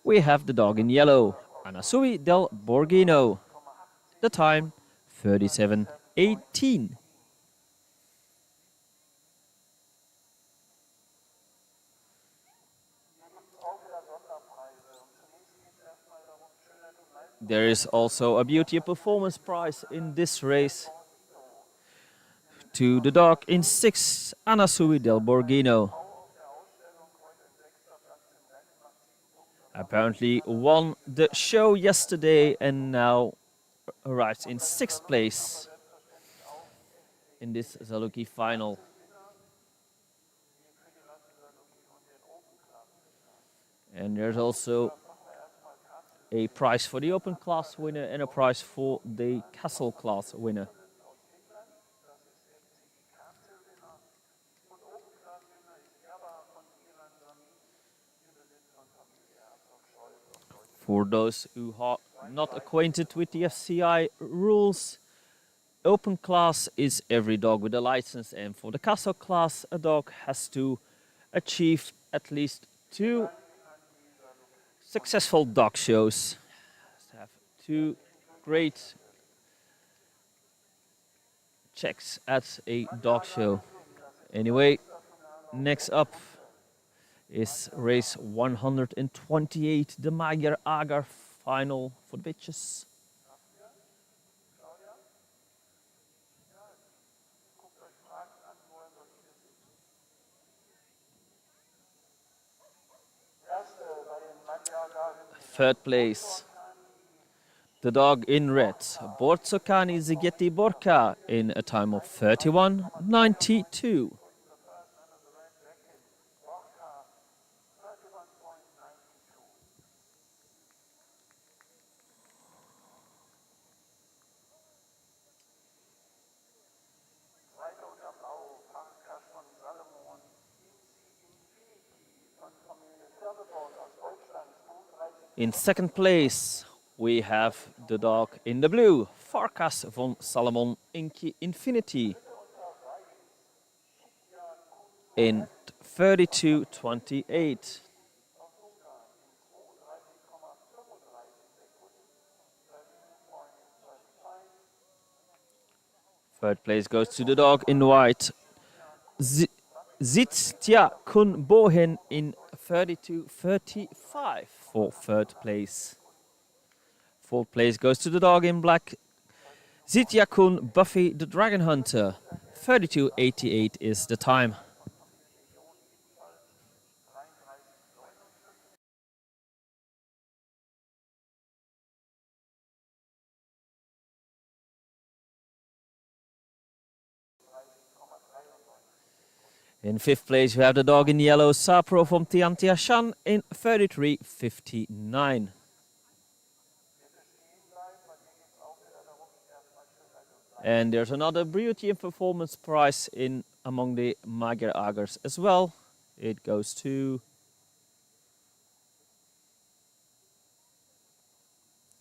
we have the dog in yellow, Anasui del Borghino. The time 37.18. There is also a beauty performance prize in this race to the dog in 6, Anasui del Borghino. Apparently won the show yesterday and now arrives in 6th place in this Zaluki final. And there's also a prize for the open class winner and a prize for the castle class winner. For those who are not acquainted with the FCI rules, open class is every dog with a license, and for the castle class, a dog has to achieve at least 2 successful dog shows. Have 2 great checks at a dog show. Anyway, next up is race 128, the Magyar Agar final for the bitches. Third place, the dog in red, Borzokani Zigeti Borka, in a time of 31.92. In second place, we have the dog in the blue, Farkas von Salomon Infinity, in 32:28. Third place goes to the dog in white, Zitja Kun Bohen, in 32:35 for third place. Fourth place goes to the dog in black, Zitja Kun Buffy the Dragon Hunter, 32:88 is the time. In fifth place, we have the dog in yellow, Sapro from Tiantia Shan, in 33:59. And there's another beauty and performance prize in among the Magyar Agers as well. It goes to,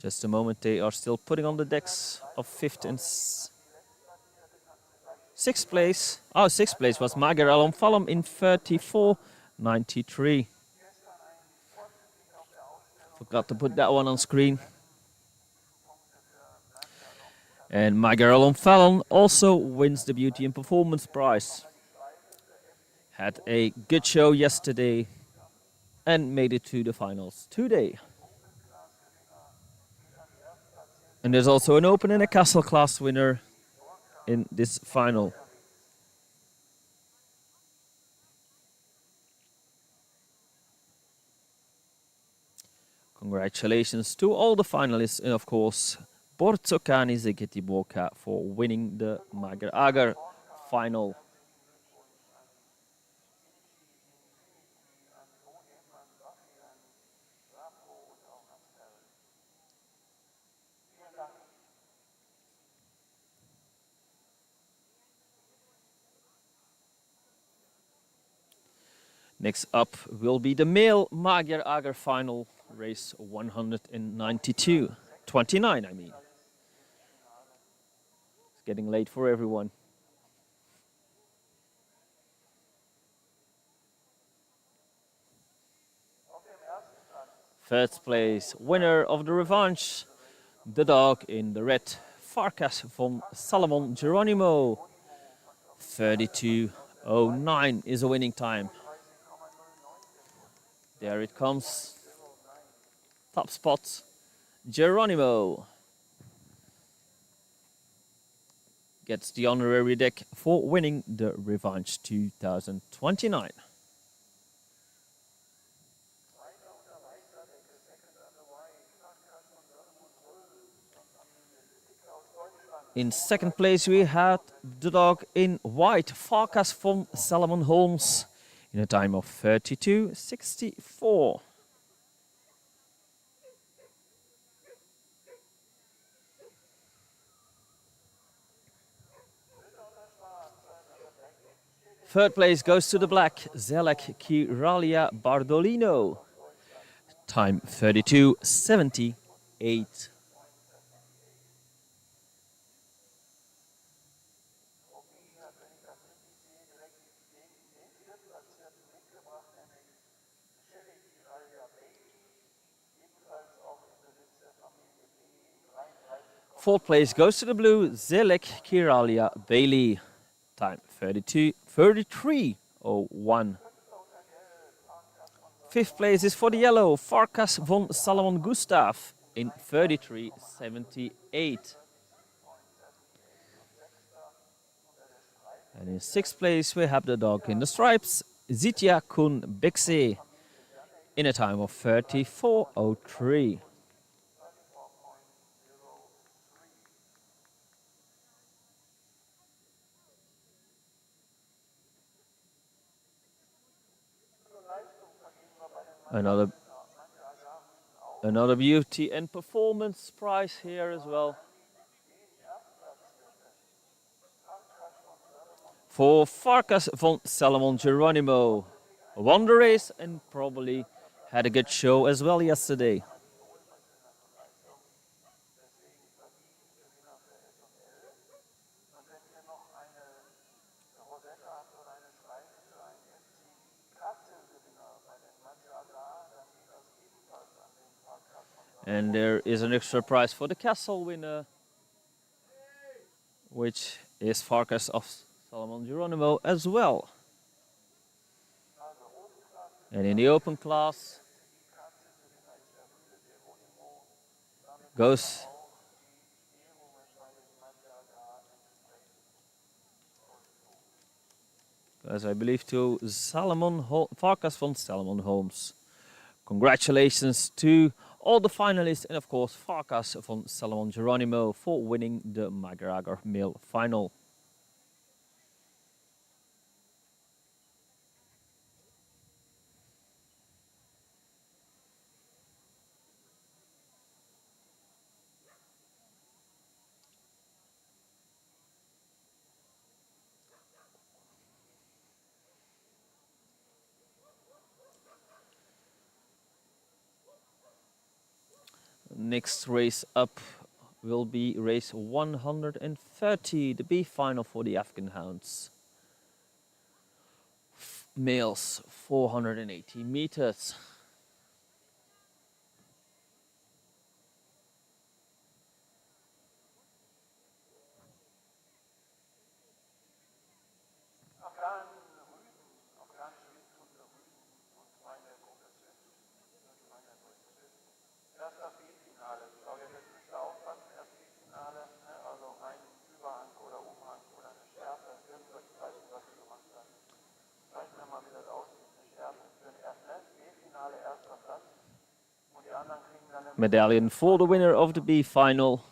just a moment, they are still putting on the decks of fifth and sixth place. Oh, sixth place was Magyar Allemaal in 34:93. Forgot to put that one on screen. And Magyar Allemaal also wins the Beauty and Performance Prize. Had a good show yesterday and made it to the finals today. And there's also an open and a castle class winner in this final. Congratulations to all the finalists, and of course Bortsokani Zegetiboka for winning the Magyar Ager final. Next up will be the male Magyar Ager final, race 129, I mean. It's getting late for everyone. First place, winner of the Revanche, the dog in the red, Farkas von Salomon Geronimo. 32:09 is a winning time. There it comes. Top spot, Geronimo. Gets the honorary deck for winning the Revanche 2029. In second place we had the dog in white, Farkas von Salomon Holmes, in a time of 32:64. Third place goes to the black, Zelek Kiralia Bardolino, time 32:78. Fourth place goes to the blue, Zelek Kiralia Bailey, time 33:01. Fifth place is for the yellow, Farkas von Salomon Gustav, in 33:78. And in sixth place we have the dog in the stripes, Zitya Kun Bexe, in a time of 34:03. Another beauty and performance prize here as well. For Farkas von Salomon Geronimo. Won the race and probably had a good show as well yesterday. And there is an extra prize for the castle winner, which is Farkas of Salomon Geronimo as well. And in the open class goes, as I believe, to Farkas von Salomon Holmes. Congratulations to all the finalists and of course Farkas von Salomon Geronimo for winning the McGregor male final. Next race up will be race 130, the B final for the Afghan hounds. Males 480 meters. Medallion for the winner of the B final.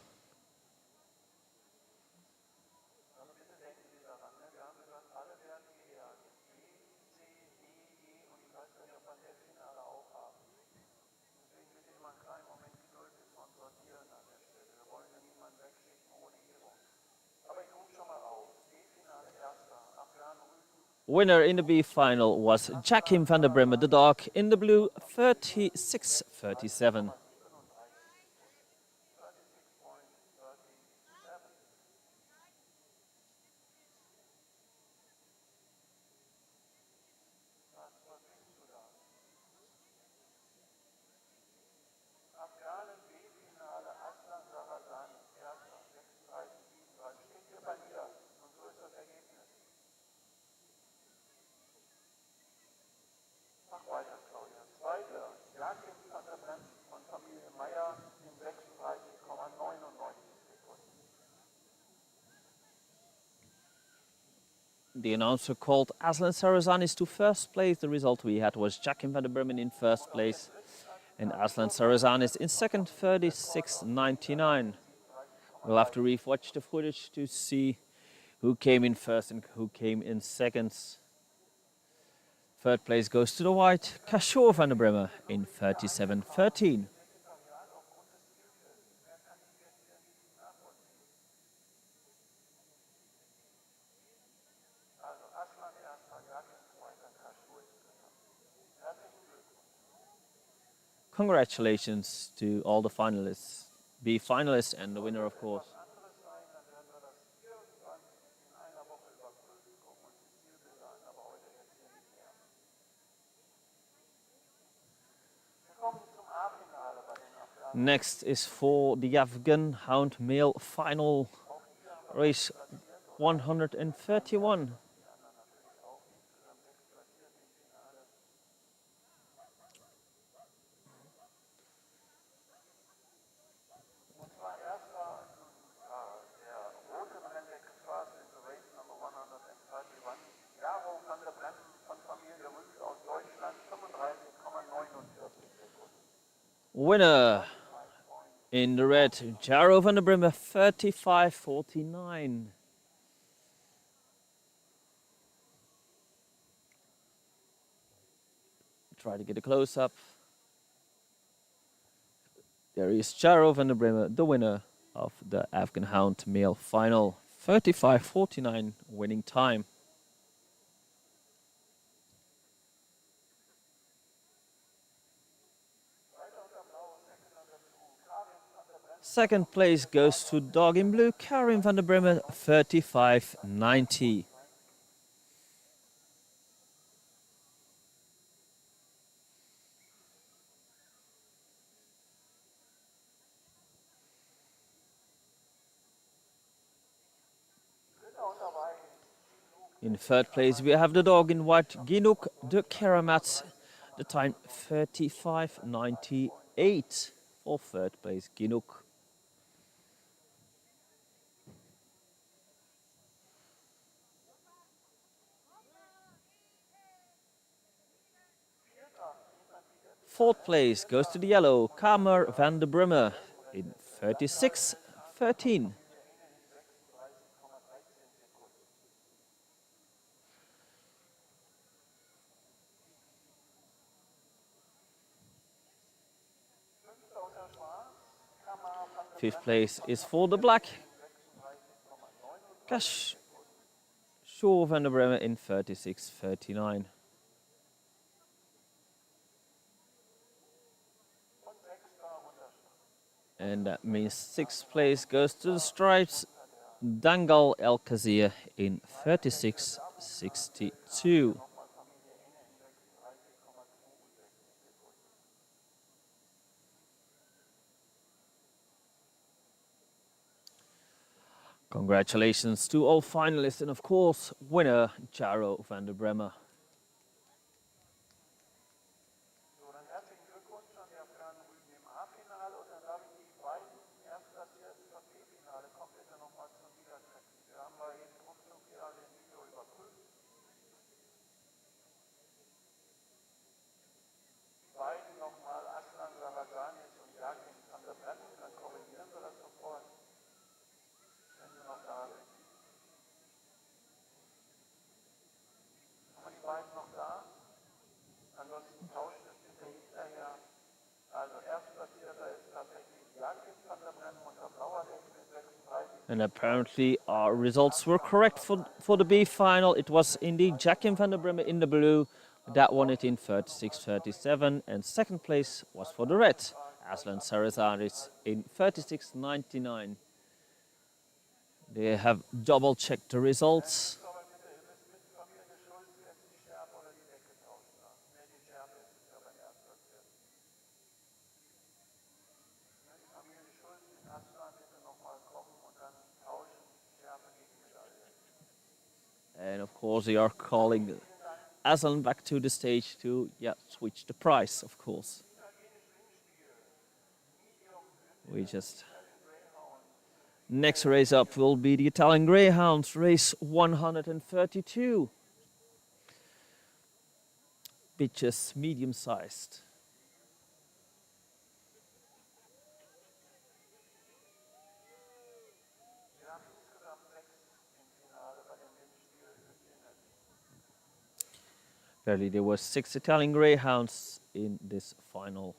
Winner in the B final was Joachim van der Bremen, the dog, in the blue 36-37. The announcer called Aslan Sarazanis to first place. The result we had was Joachim van der Bremen in first place and Aslan Sarazanis in second, 36.99. We'll have to re-watch the footage to see who came in first and who came in second. Third place goes to the white, Kashor van der Bremen in 37.13. Congratulations to all the finalists, B finalists and the winner of course. Next is for the Afghan hound male final, race 131. Winner in the red, Jaro van der Bremen, 35.49. Try to get a close-up. There is Jaro van der Bremen, the winner of the Afghan hound male final, 35.49 winning time. Second place goes to dog in blue, Karim van der Bremen, 35.90. In third place, we have the dog in white, Ginuk de Keramat. The time 35.98 for third place, Ginuk. Fourth place goes to the yellow, Kamer van der Brummer in 36.13. Fifth place is for the black, Cash Shaw van der Brummer in 36.39. And that means sixth place goes to the stripes, Dangal El Kazir in 36.62. Congratulations to all finalists and of course winner Charo van der Brummer. So, dann herzlichen Glückwunsch an die Afghanen Rügen im A-Finale und dann darf ich die beiden Erstplatzierten vom B-Finale kommt bitte nochmal zum Wiedertreffen. Wir haben bei jedem Rundflug hier alle im Video überprüft. Die beiden nochmal Aslan Sarasanic und Jakin van der Brennen, dann korrigieren wir das sofort, wenn sie noch da sind. Haben wir die beiden noch da? Ansonsten tauscht es bitte hinterher. Also Erstplatzierter ist tatsächlich Jakin van der Brennen unter blauer Decke mit 36. And apparently our results were correct for the B final. It was indeed Jackim van der Brummer in the blue. That won it in 36.37. And second place was for the red, Aslan Sarazaris in 36.99. They have double checked the results. Aber bitte, ihr müsst mit Familie Schulz jetzt die Schärpe oder die Decke tauschen. Ne, die Schärpe ist es ja beim Erstplatzierten. Ne, die Familie Schulz, den Aslan bitte nochmal kommen und dann tauschen, Schärpe gegen Medaille. And of course they are calling Aslan back to the stage to switch the prize, of course. We just... Next race up will be the Italian Greyhound, race 132. Bitches, medium-sized. Wir haben insgesamt 6 im Finale bei dem Windspiel findet. Apparently there were 6 Italian Greyhounds in this final.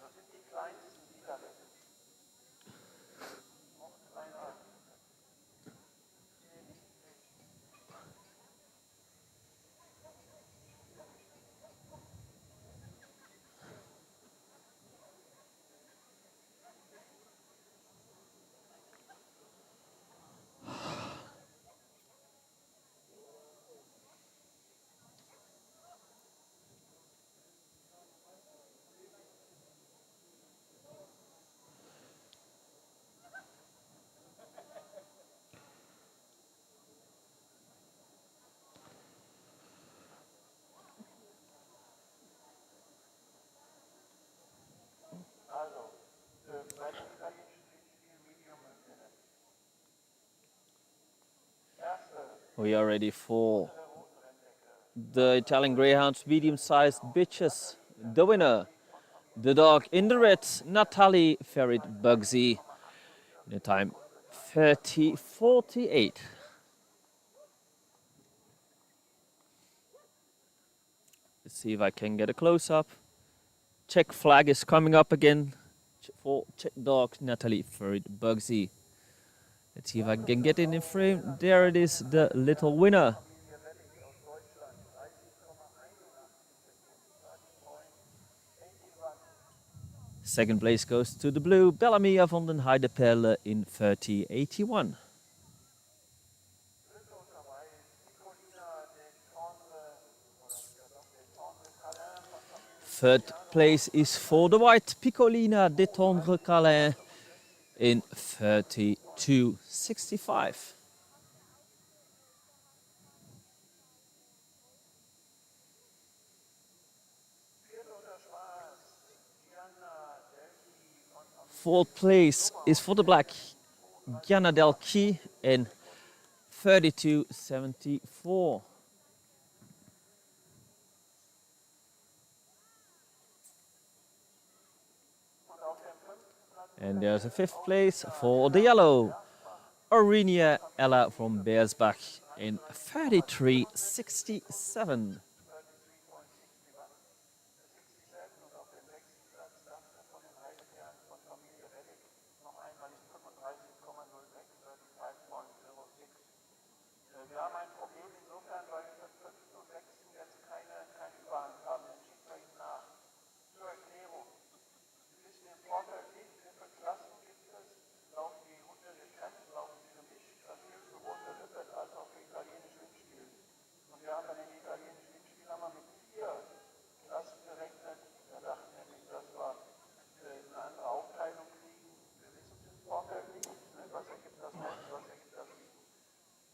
Das sind die kleinsten Niederländer. Noch kleiner. Also, bei dem italienischen Windspiel Medium und Findet. Erste We are ready for the Italian Greyhounds medium-sized bitches. The winner, the dog in the red, Natalie Ferit Bugsy, in the time 30.48. Let's see if I can get a close-up. Czech flag is coming up again for Czech dog Natalie Ferit Bugsy. Let's see if I can get it in frame. There it is, the little winner. Second place goes to the blue Bellamia van den Heideperle in 3081. Third place is for the white Piccolina de Tendre Calais in 3265. Fourth place is for the black Gianna Del Key in 3274. And there's a fifth place for the yellow Aurenia Ella from Beersbach in 3367. Wir haben ein Problem insofern, weil wir im 5. und 6. jetzt keine Überhand haben. Dann schiebt man ihn nach. Zur Erklärung. Sie wissen den Vorteil nicht, wie viele Klassen gibt es, laufen die Hunde getrennt, laufen sie gemischt, das höchste Runde Rippet als auch für italienisch Windspiel. Und wir haben bei den italienischen Windspielen mit 4 Klassen gerechnet. Wir dachten nämlich, dass wir eine andere Aufteilung kriegen. Wir wissen den Vorteil nicht. Was ergibt das Rennen, was ergibt das Liegen?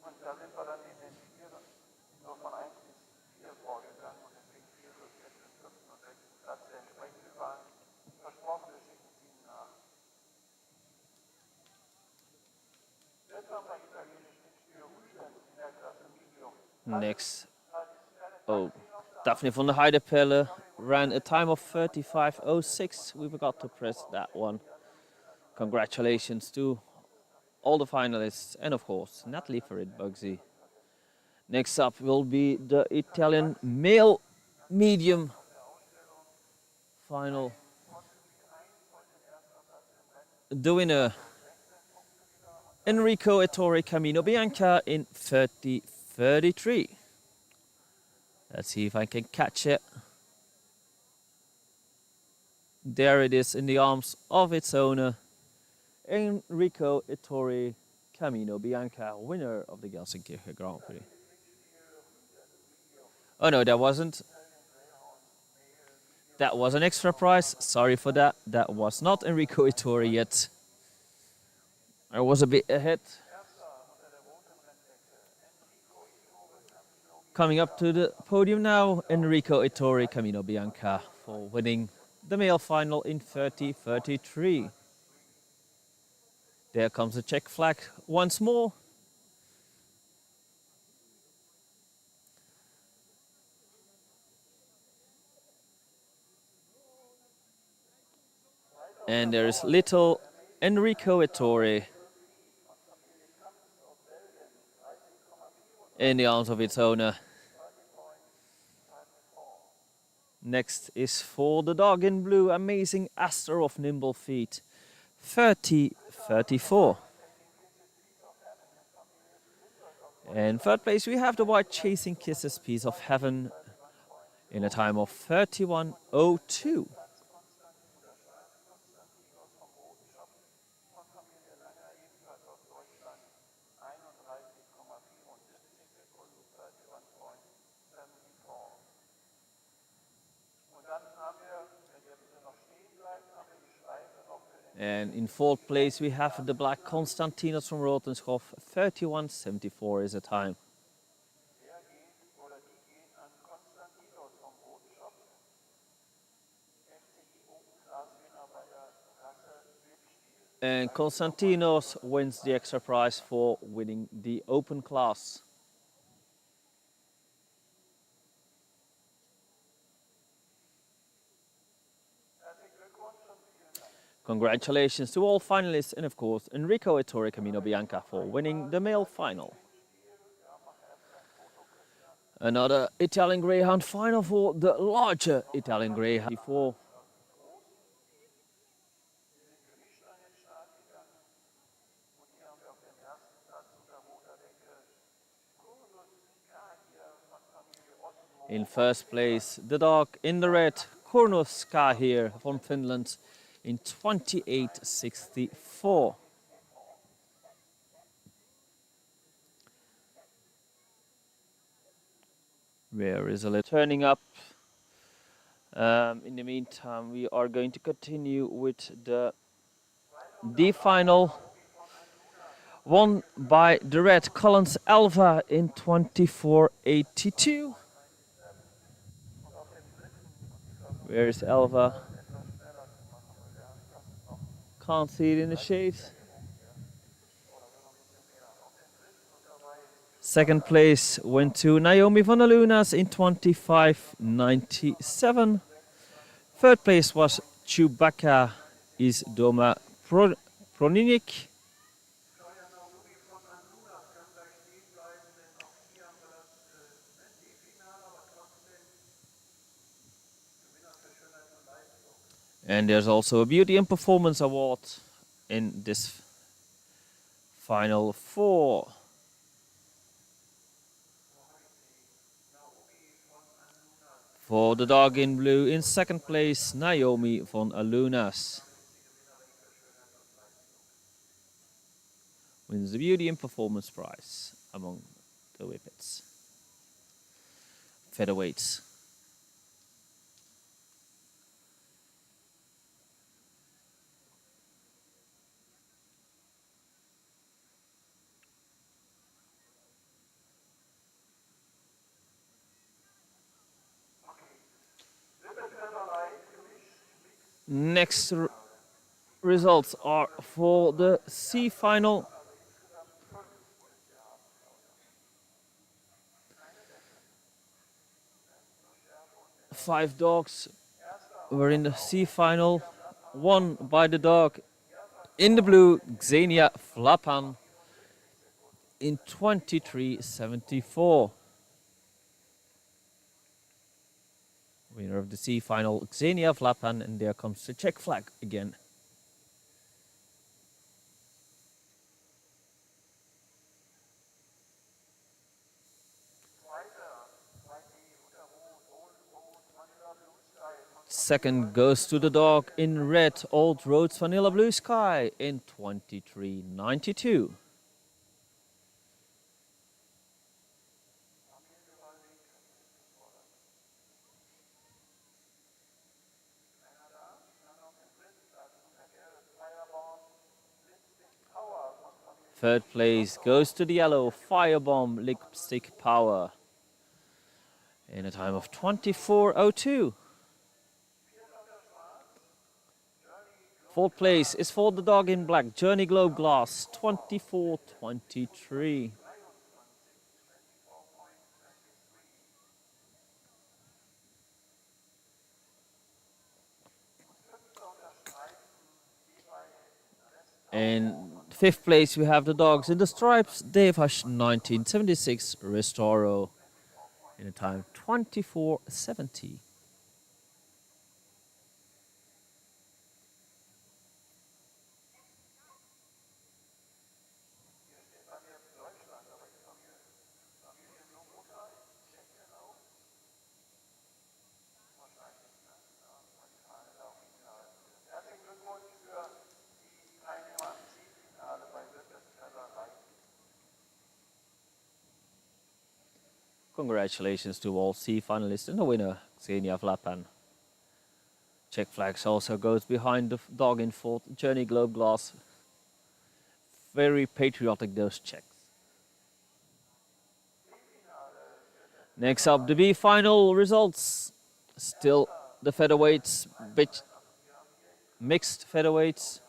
Und da sind wir dann in den 4, nur von 1 bis 4 vorgegangen und deswegen 4 plus jetzt den 5. und 6. Platz der entsprechend über versprochene schicken sie ihnen nach. Jetzt haben wir italienisch Windspiel Rüden in der Klasse Medium. Next. Oh, Daphne von der Heideperle ran a time of 35:06. We forgot to press that one. Congratulations to all the finalists and of course Natalie Farid Bugsy. Next up will be the Italian male medium final. The winner Enrico Ettore Camino Bianca in 30:33. Let's see if I can catch it. There it is in the arms of its owner, Enrico Ettore Camino Bianca, winner of the Gelsenkirchen Grand Prix. Oh no, that wasn't. That was an extra prize. Sorry for that. That was not Enrico Ettore yet. I was a bit ahead. Coming up to the podium now, Enrico Ettore Camino Bianca for winning the male final in 30:33. There comes the Czech flag once more. And there is little Enrico Ettore in the arms of its owner. Next is for the dog in blue, Amazing Aster of Nimble Feet, 30:34. And third place we have the white Chasing Kisses Piece of Heaven in a time of 31:02. And in fourth place we have the black Konstantinos from Rotenschhoff, 31:74 is the time. And Konstantinos wins the extra prize for winning the open class. Congratulations to all finalists and of course Enrico Ettore Camino Bianca for winning the male final. Another Italian Greyhound final for the larger Italian Greyhound before. In first place, the dog in the red, Kurnos Ska here from Finland in 28.64. Where is a little turning up. In the meantime, we are going to continue with the D final, won by the red Collins Alva in 24.82. Where is Alva? Can't see it in the shades. Second place went to Naomi van der Lunas in 25.97. Third place was Chewbacca is Doma Proninik. And there's also a Beauty and Performance Award in this final four. For the dog in blue, in second place, Naomi van Alunas wins the Beauty and Performance Prize among the whippets. Featherweights. Next results are for the C final. Five dogs were in the C final, won by the dog in the blue, Xenia Flapan, in 23.74. Winner of the C final, Xenia Flapan, and there comes the Czech flag again. Second goes to the dog in red, Old Roads Vanilla Blue Sky, in 23.92. Third place goes to the yellow Firebomb Lipstick Power in a time of 24.02. Fourth place is for the dog in black, Journey Globe Glass, 24.23. In fifth place we have the dogs in the stripes, Devash 1976 Restoro in a time 24.70. Congratulations to all C finalists and the winner, Xenia Flapan. Czech flags also goes behind the dog in fourth, Journey Globe Glass. Very patriotic, those Czechs. Next up, the B final results. Still the featherweights, mixed featherweights.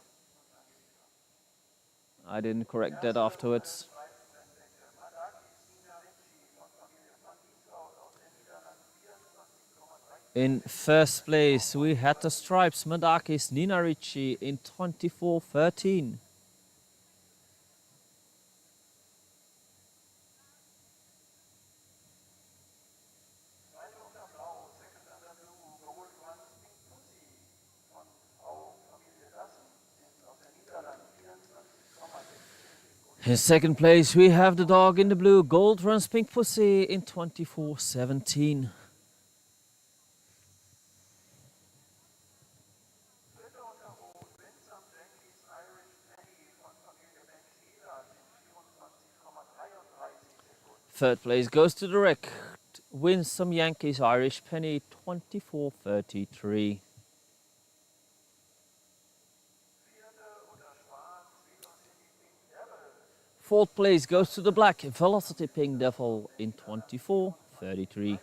I didn't correct that afterwards. In first place, we had the stripes, Madakis Nina Ricci in 24.13. In second place, we have the dog in the blue, Gold Runs Pink Pussy in 24.17. Third place goes to the wreck. Wins some Yankees Irish penny 24.33. Fourth place goes to the black Velocity Pink Devil in 24.33.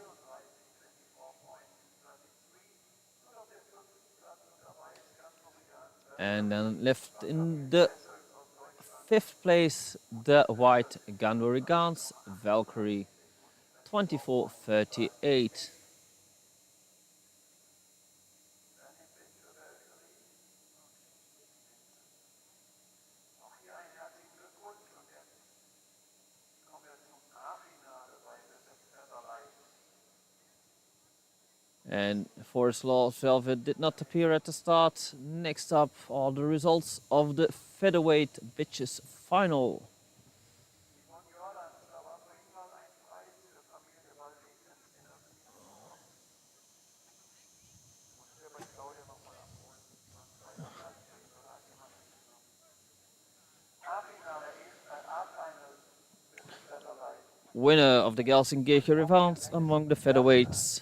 And then left in the fifth place, the white Ganbury Gans Valkyrie 24.38. And Forest Law Velvet did not appear at the start. Next up are the results of the featherweight bitches final. Winner of the Gelsenkirchen Revanche among the featherweights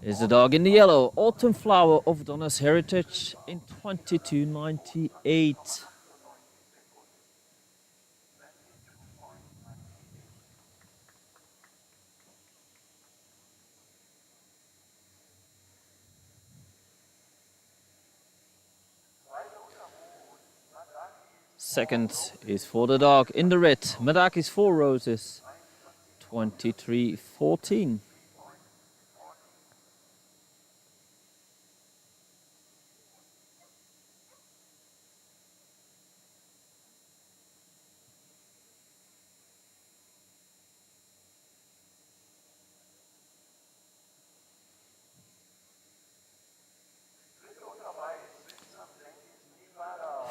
is the dog in the yellow, Autumn Flower of Donna's Heritage in 22.98. Second is for the dog in the red, Madaki's Four Roses, 23.14.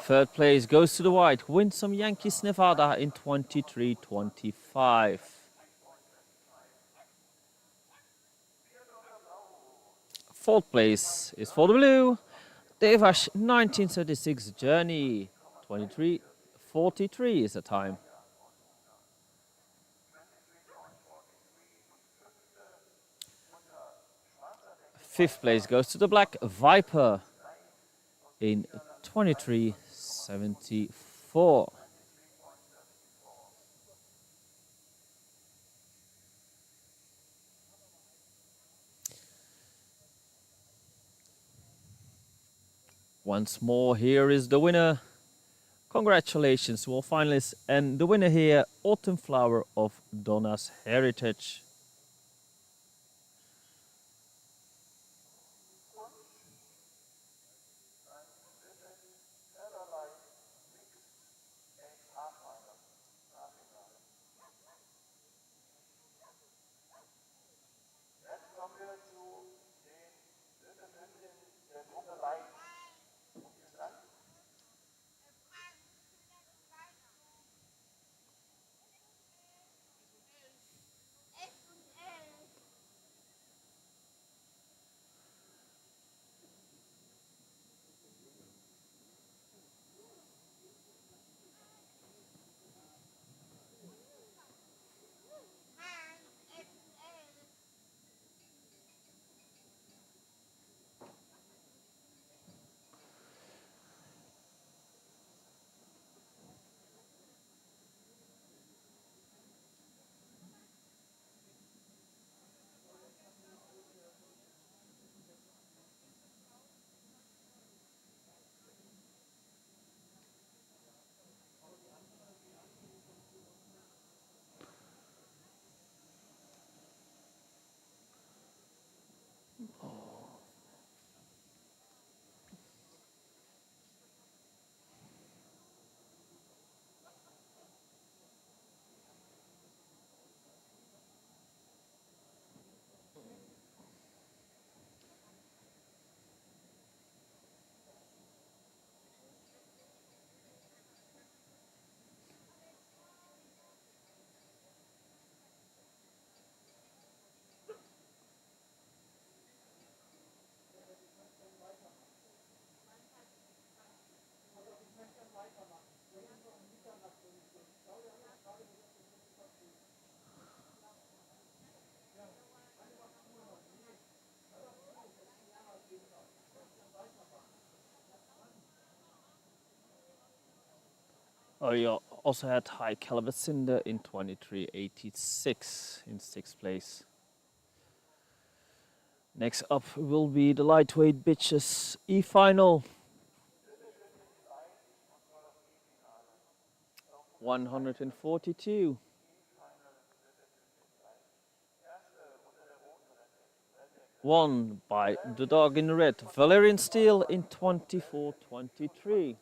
Third place goes to the white, Win some Yankees Nevada in 23.25. Fourth place is for the blue, Revanche 1936 Journey, 23.43 is the time. Fifth place goes to the black Viper in 23.74. Once more, here is the winner. Congratulations to all finalists, and the winner here, Autumn Flower of Donna's Heritage. Oh, you also had High Caliber Cinder in 2386 in 6th place. Next up will be the lightweight bitches E-final. 142. Won by the dog in red, Valerian Steel in 24:23.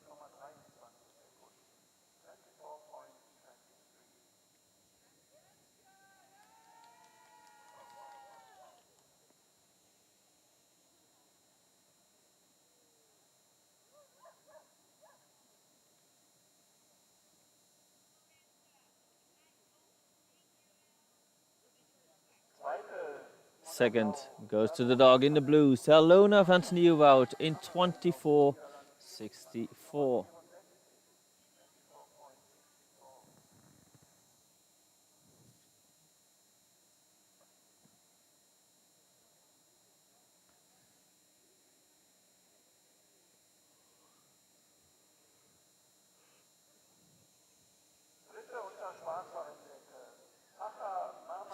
Second goes to the dog in the blue, Salona van Nieuwoud in 24:64.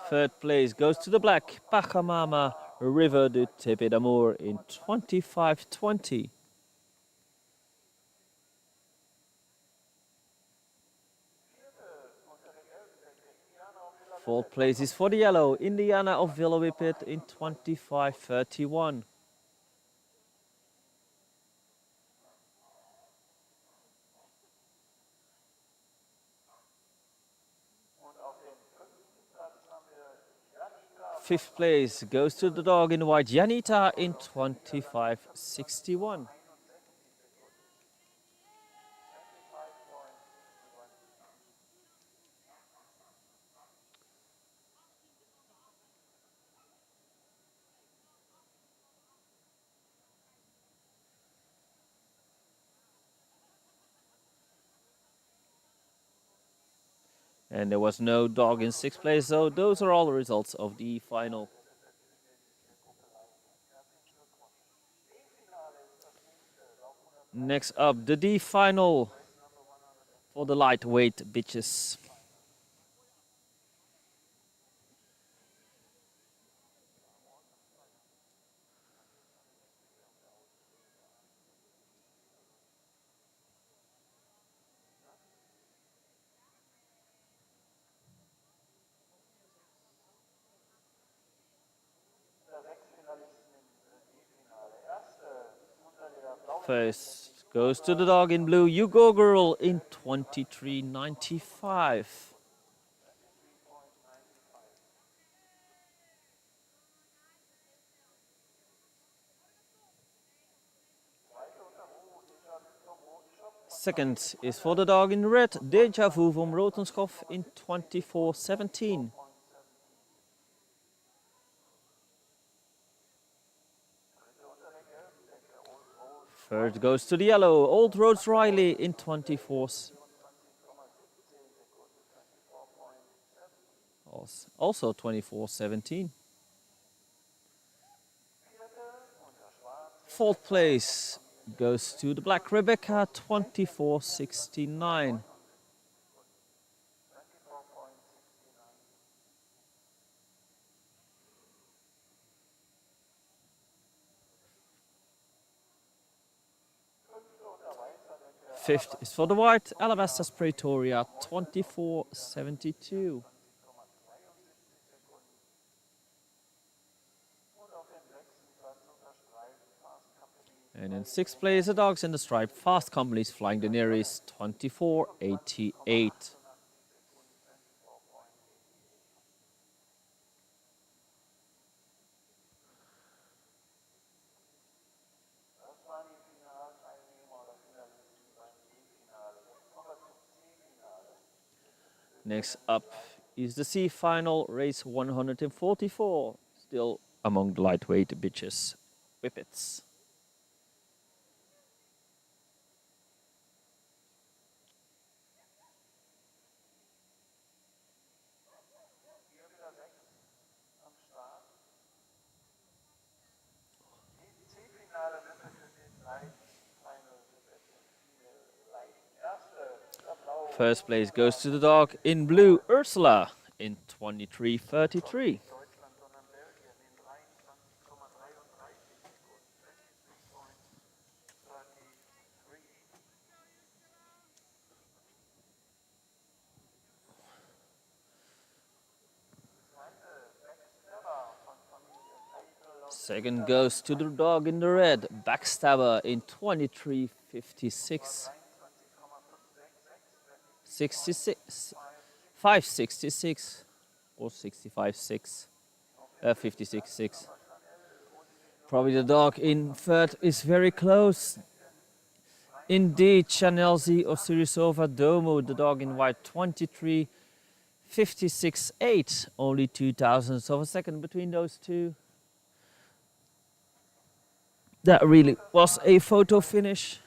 Third place goes to the black, Pachamama River de Tepe d'Amour in 25:20. Fourth place is for the yellow, Indiana of Willowipit in 25:31. Fifth place goes to the dog in white, Janita in 25:61. And there was no dog in sixth place, so those are all the results of the final. Next up, the D final for the lightweight bitches. First goes to the dog in blue, You Go Girl in 23:95. Second is for the dog in red, Deja Vu from Rotenskopf in 24:17. Third goes to the yellow, Old Rhodes Riley in 24. Also 24:17. Fourth place goes to the black Rebecca, 24:69. Fifth is for the white, Alabastas Pretoria, 24:72. And in sixth place, the dogs in the stripe, Fast Companies Flying the Nearest, 24:88. Next up is the C final, race 144, still among the lightweight bitches, Whippets. First place goes to the dog in blue, Ursula, in 23:33. Deutschland, sondern Belgien in 23,33 Sekunden. 23.33. Second goes to the dog in the red, Backstabber, in 23:56. 66, 566 or 65.6, 56.6. Probably the dog in third is very close. Indeed, Chanel Z or Sirisova Domo, the dog in white, 23:56.8, only 2 thousandths of a second between those two. That really was a photo finish.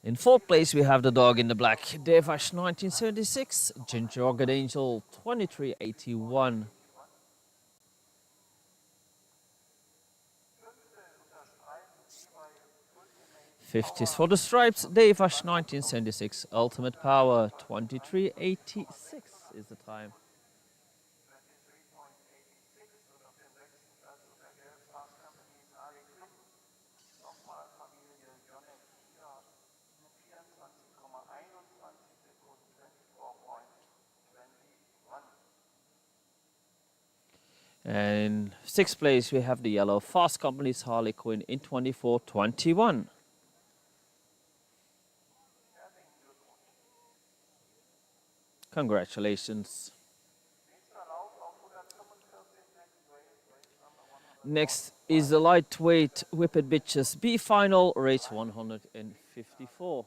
In fourth place, we have the dog in the black, Revanche 1976, Ginger Orchid Angel 2381. Fifties for the stripes, Revanche 1976, Ultimate Power 2386 is the time. And in sixth place, we have the yellow Fast Company's Harley Quinn in 24:21. Congratulations. Next is the lightweight Whippet Bitches B final, race 154.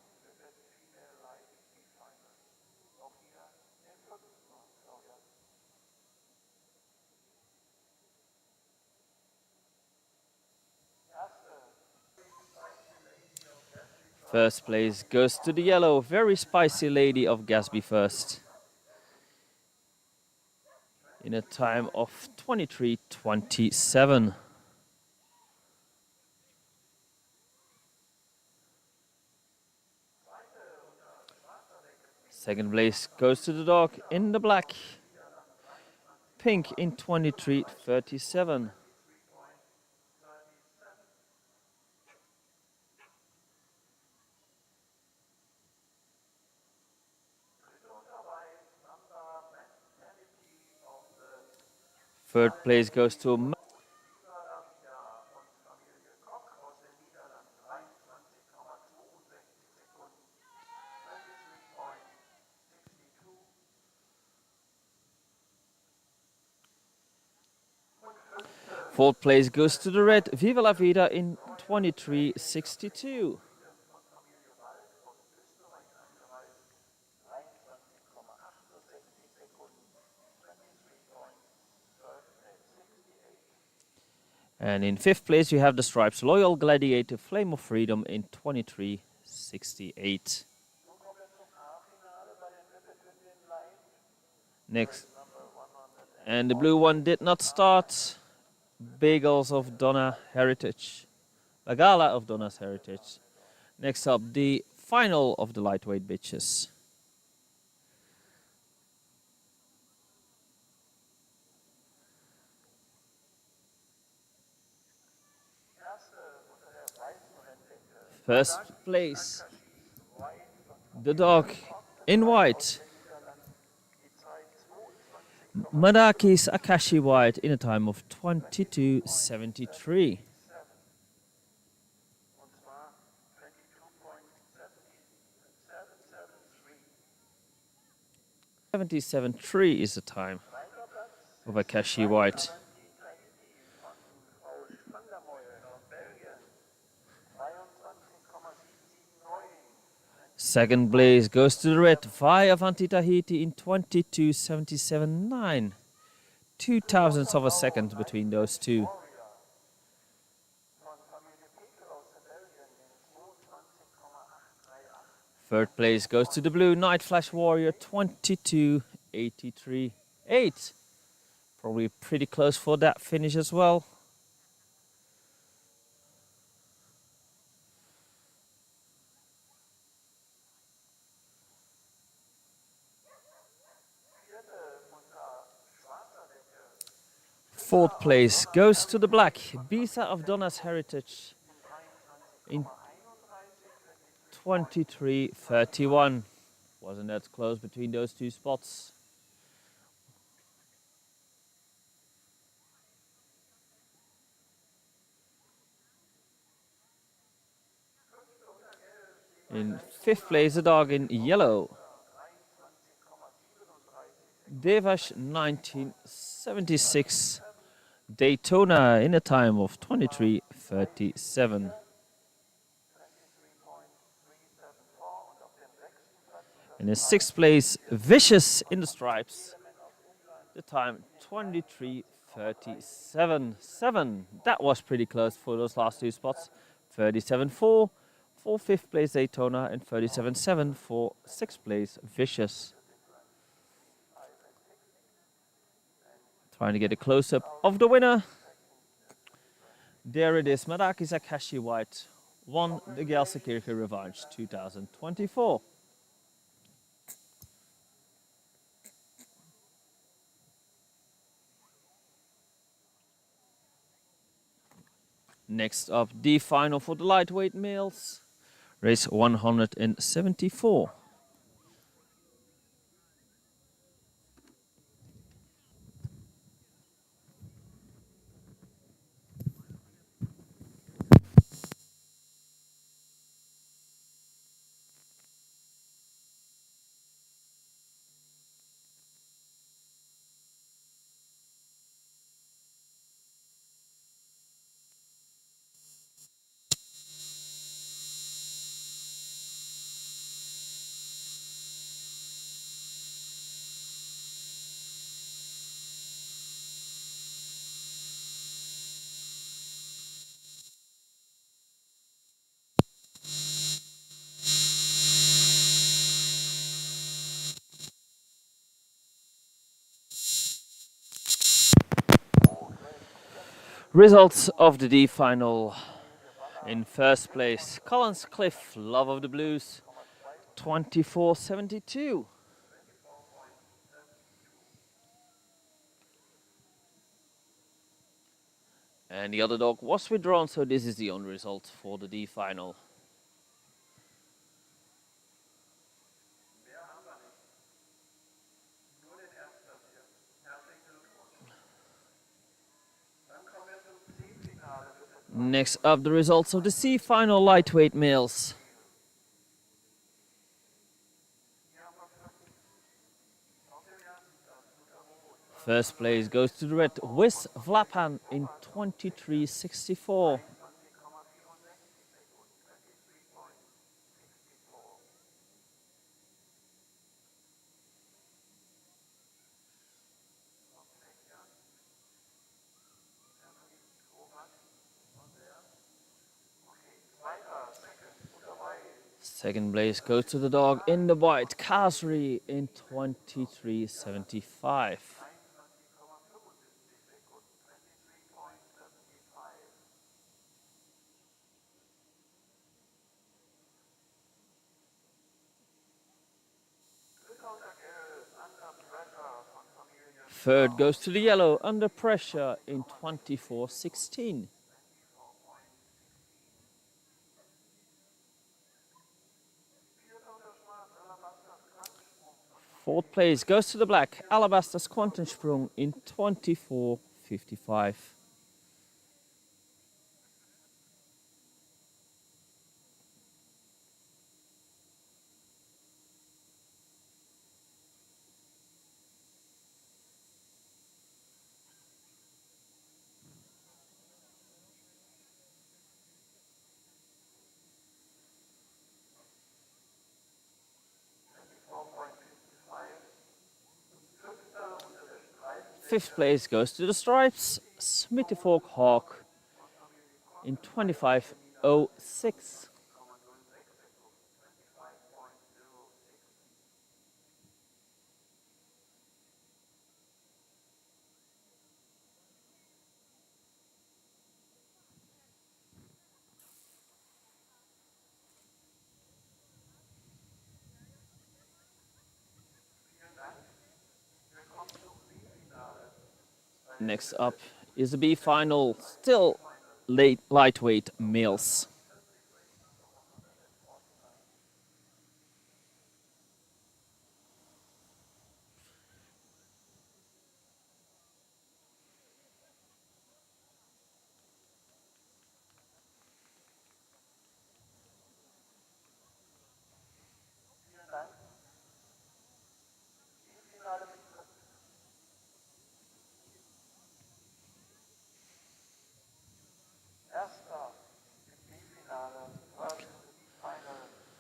First place goes to the yellow, Very Spicy Lady of Gatsby first, in a time of 23:27. Second place goes to the dog in the black, Pink, in 23:37. Third place goes to Fourth place goes to the red, Viva la Vida, in 23:62. And in fifth place, you have the stripes Loyal Gladiator Flame of Freedom in 23:68. Next, and the blue one did not start. Bagels of Donna Heritage, Bagala of Donna's Heritage. Next up, the final of the lightweight bitches. First place, the dog in white, Madaki's Akashi White, in a time of 22:73. 77.3 is the time of Akashi White. Second place goes to the red, Via Vanti Tahiti, in 22:77.9. 2 thousandths of a second between those two. Third place goes to the blue, Night Flash Warrior, 22:83.8. Probably pretty close for that finish as well. Fourth place goes to the black. Bisa of Donna's Heritage in 23:31. Wasn't that close between those two spots? In fifth place, a dog in yellow. Revanche 1976 Daytona in a time of 23:37. And in sixth place, Vicious in the Stripes. The time 23:37. That was pretty close for those last two spots. 37:4 for fifth place Daytona and 37:7 for sixth place Vicious. Trying to get a close-up of the winner. There it is, Madaki Sakashi White won the Gelsenkirchen Revanche 2024. Next up, the final for the lightweight males, race 174. Results of the D final. In first place, Collins Cliff, Love of the Blues, 24:72. And the other dog was withdrawn, so this is the only result for the D final. Next up, the results of the C final lightweight males. First place goes to the red, Wis Vlapan in 23:64. Second place goes to the dog in the white, Kasri in 23:75. Third goes to the yellow, Under Pressure in 24:16. Fourth place goes to the black, Alabaster's Quantensprung in 24:55. Fifth place goes to the stripes, Smittyfork Hawk in 25:06. Next up is the B final, still lightweight males. Vielen Dank. B-Finale mit Erster im B-Finale, first in the B-Final,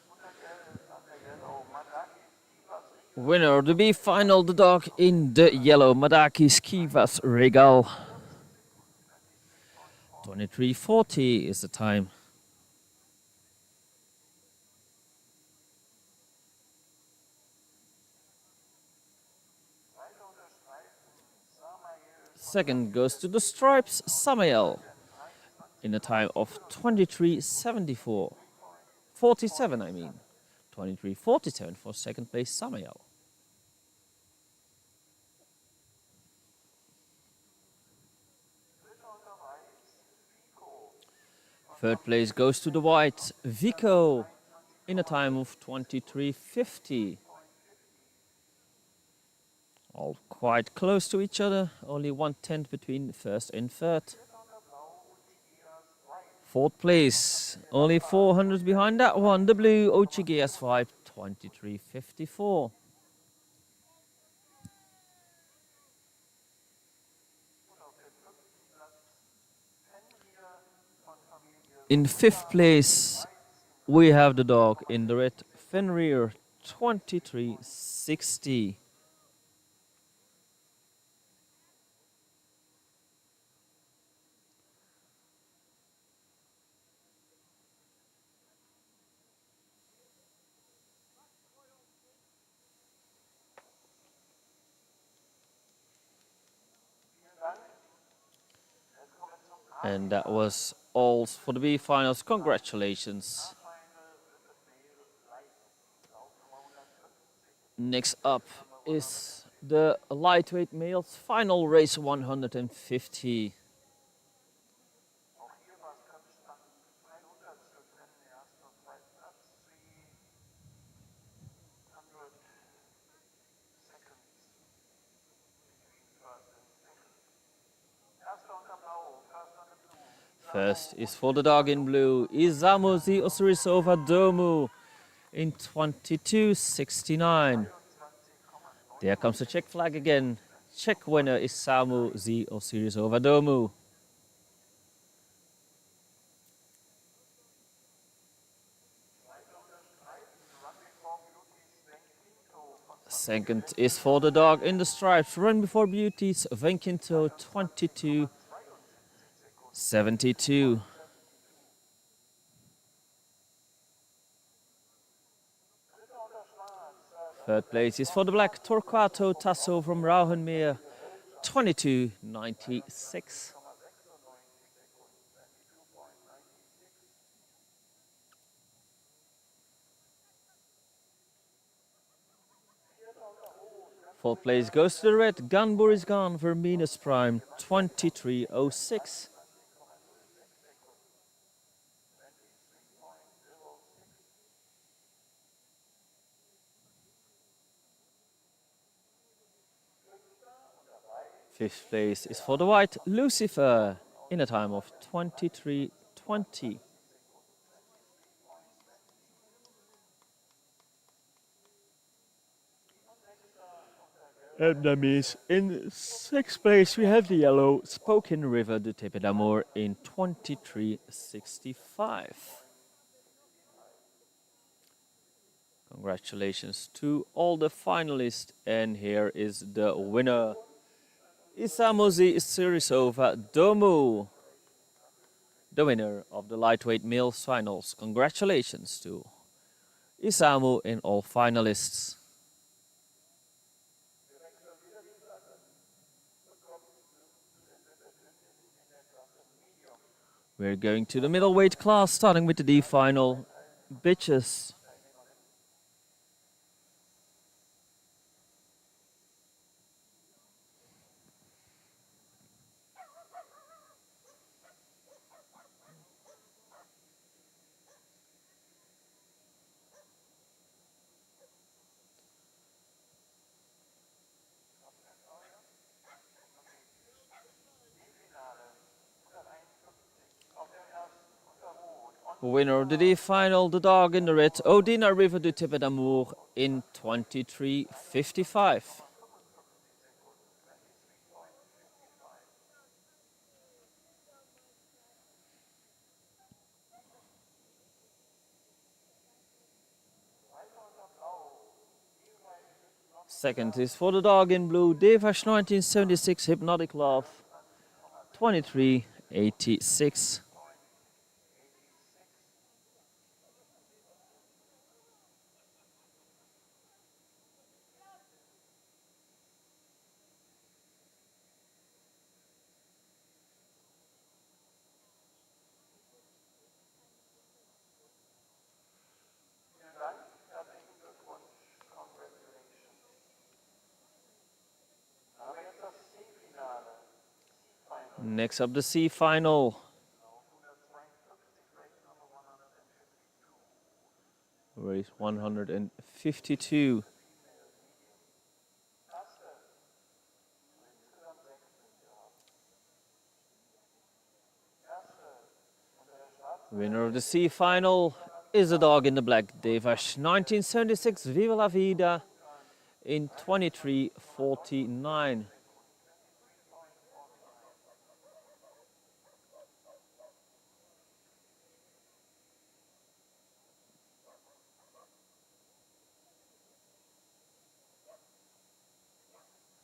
100 Geld an der Yellow, Madakis Kivas Regal. Winner of the B final, the dog in the yellow, Madakis Kivas Regal. 23:40 is the time. Second goes to the stripes, Samael, in a time of 23:74. 47, I mean. 23:47 for second place, Samael. Third place goes to the white, Vico, in a time of 23:50. All quite close to each other, only 1/10 between first and third. Fourth place, only 400 behind that one, the blue Ochigeas 5, 23:54. In fifth place, we have the dog in the red, Fenrir, 23:60. And that was all for the B finals. Congratulations. Next up is the lightweight males final race 150. Auch hier war es ganz spannend. 300 zu trennen, erster und zweiter Platz. 300 seconds between first and second. Erster unter Blau, first on the blue. First is for the dog in blue, Isamu Osirisova Domu in 22:69. There comes the Czech flag again. Czech winner is Samu Osirisova Domu. Second is for the dog in the stripes, Run Before Beauties, Venkinto, 22:72. Third place is for the black, Torquato Tasso from Rauhenmeer, 22:96. Fourth place goes to the red, Gunbur is gone, Verminus Prime, 23:06. Fifth place is for the white, Lucifer, in a time of 23:20. And that means in sixth place we have the yellow Spoken River de Tepe d'Amour in 23:65. Congratulations to all the finalists, and here is the winner, Isamuzi Sirisova Domu, the winner of the lightweight males finals. Congratulations to Isamu and all finalists. We're going to the middleweight class, starting with the D final, bitches. Winner of the D final, the dog in the red, Odina River du Tippe d'Amour in 23:55. Second is for the dog in blue, Revanche 1976 Hypnotic Love, 23:86. Vielen Dank, herzlichen Glückwunsch, congratulations. Dann haben wir jetzt das C-Finale. C-Final. Next up the C final. Auf 152, Race Number 152. Race 152. Erste. Insgesamt 6 sind wir haben. Erste. Unter der schwarzen Winner of the C final is the dog in the black, Revanche 1976 Viva la Vida in 23:49.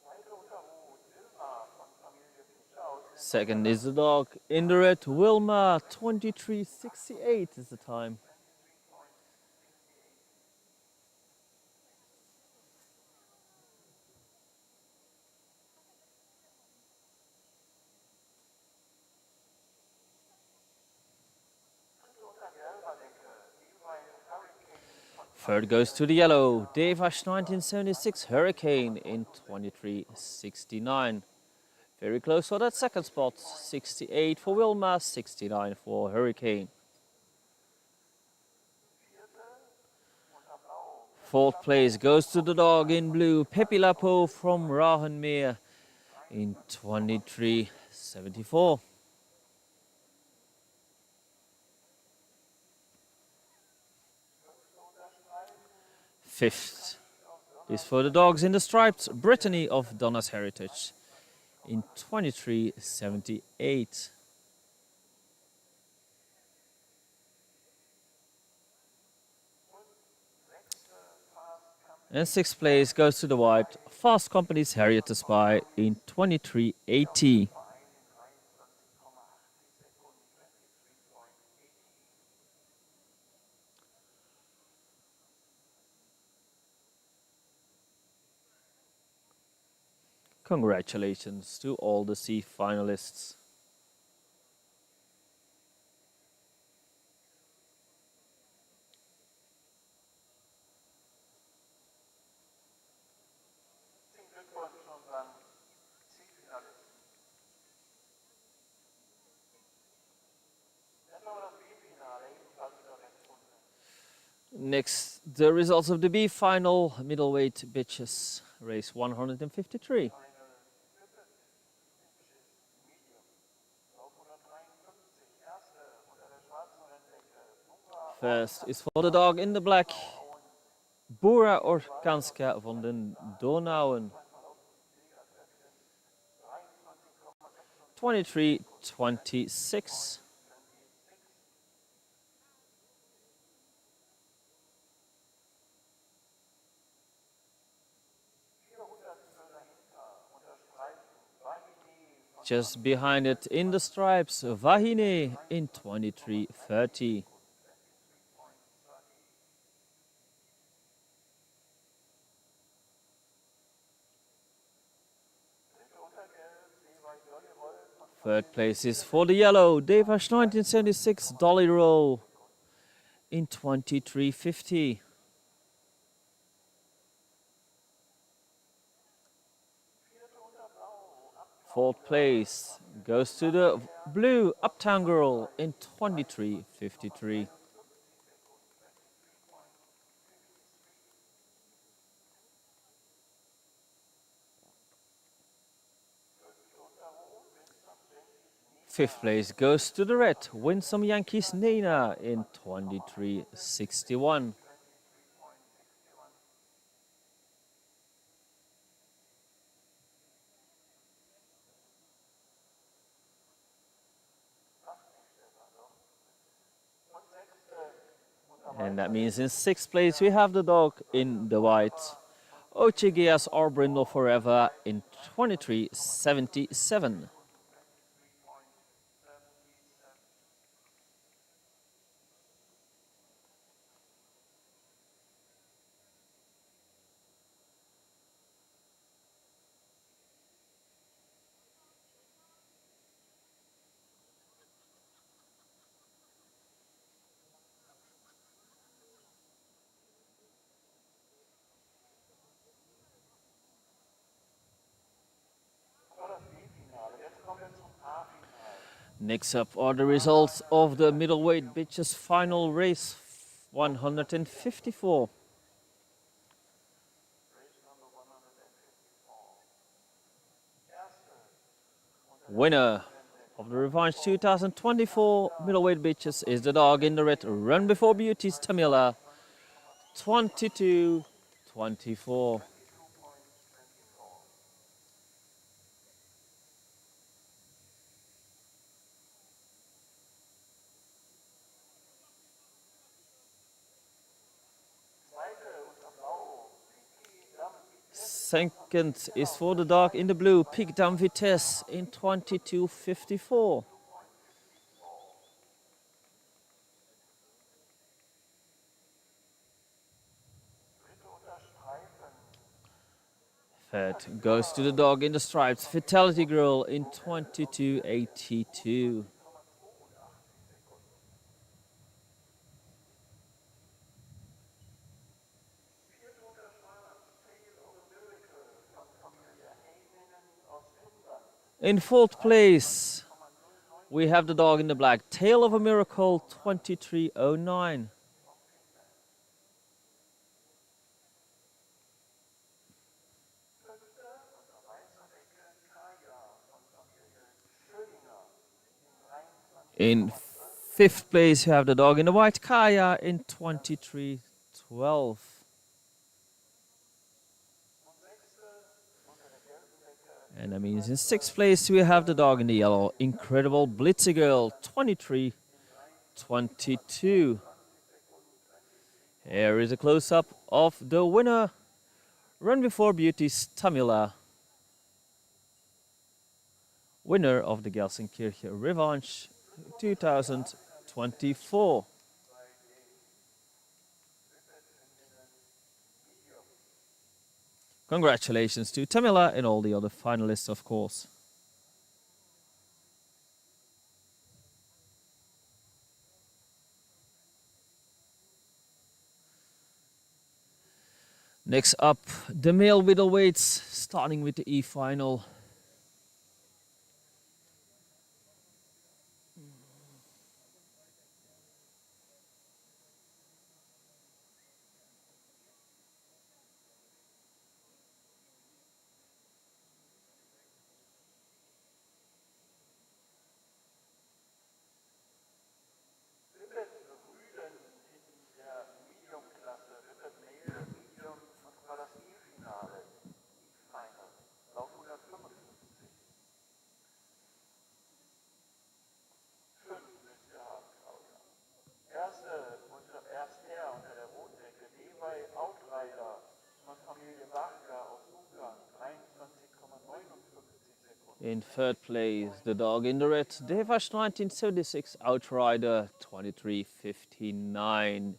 zweite Unterhut, Wilma von Familie Fischer aus Second is the dog in the red, Wilma 23:68 is the time. dritte unter gelber Decke, Levi Hurricane von Third goes to the yellow, Revanche 1976 Hurricane in 23:69. Very close for that second spot, 68 for Wilma, 69 for Hurricane. unter Blau, Fourth place goes to the dog in blue, Pepi Lapo from Rahenmeer in 23:74. Fifth is for the dogs in the stripes, Brittany of Donna's Heritage in 23:78. And sixth place goes to the white, Fast Company's Harriet the Spy in 23:80. Congratulations to all the C finalists. herzlichen Glückwunsch unseren C-Finalisten. Jetzt haben wir das B-Finale, ebenfalls wieder 6 Runden. Next, the results of the B final, middleweight bitches, race 153. Final Findet, Bitches, Medium, auf 153, erste unter der schwarzen Renndecke, Bunga First is for the dog in the black, Bura Orkanska von den Donauen, 23:26. Just behind it in the stripes, Vahine in 23:30. Third place is for the yellow, Revanche 1976 Dolly Roll in 23:50. Fourth place goes to the blue Uptown Girl in 23:53. Fifth place goes to the red, Win Some Yankees Nina in 23.61. And that means in sixth place we have the dog in the white, Ochigeas or Brindle Forever in 23.77. Next up are the results of the middleweight bitches final race 154. Winner of the Revanche 2024 middleweight bitches is the dog in the red, Run Before Beauty's Tamila, 22-24. Second is for the dog in the blue, Pic Dame Vitesse in 22.54. Third goes to the dog in the stripes, Vitality Girl in 22.82. In fourth place, we have the dog in the black, Tale of a Miracle, 23.09. In fifth place, you have the dog in the white, Kaya, in 23.12. And that means in sixth place, we have the dog in the yellow, Incredible Blitzy Girl, 23.22. Here is a close-up of the winner, Run Before Beauty's Tamila, winner of the Gelsenkirchen Revanche 2024. Congratulations to Tamila and all the other finalists, of course. Next up, the male middleweights, starting with the E final. In third place, the dog in the red, Revanche 1976 Outrider, 23.59.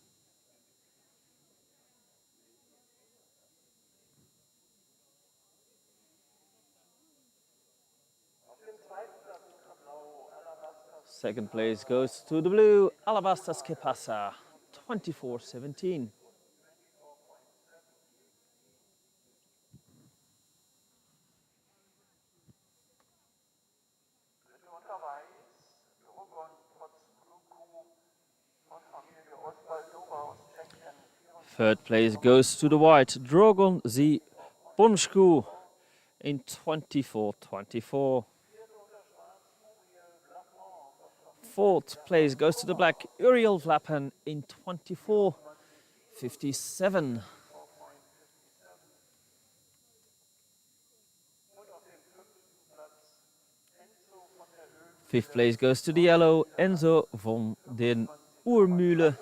Second place goes to the blue, Alabasta Skepasa, 24.17. Third place goes to the white, Drogon Z Bunschku in 24.24. Fourth place goes to the black Uriel Vlappen in 24:57. Fifth place goes to the yellow Enzo von den Oermühle,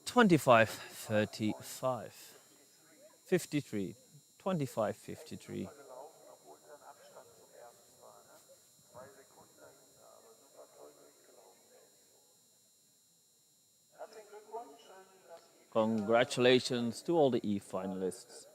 25:35. 53. 25:53. Congratulations to all the E finalists.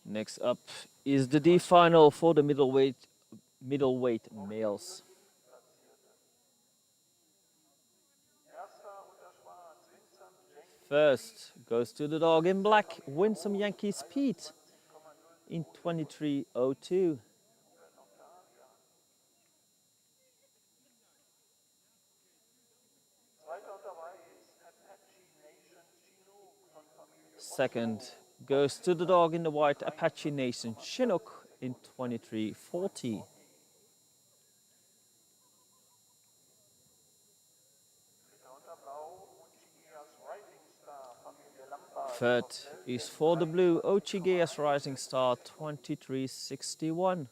Next up is the D final for the middleweight males. First goes to the dog in black, Winsome Yankee Speed in 23:02. Second goes to the dog in the white, Apache Nation Chinook in 23:40. Third is for the blue, Ochigeas Rising Star 23:61.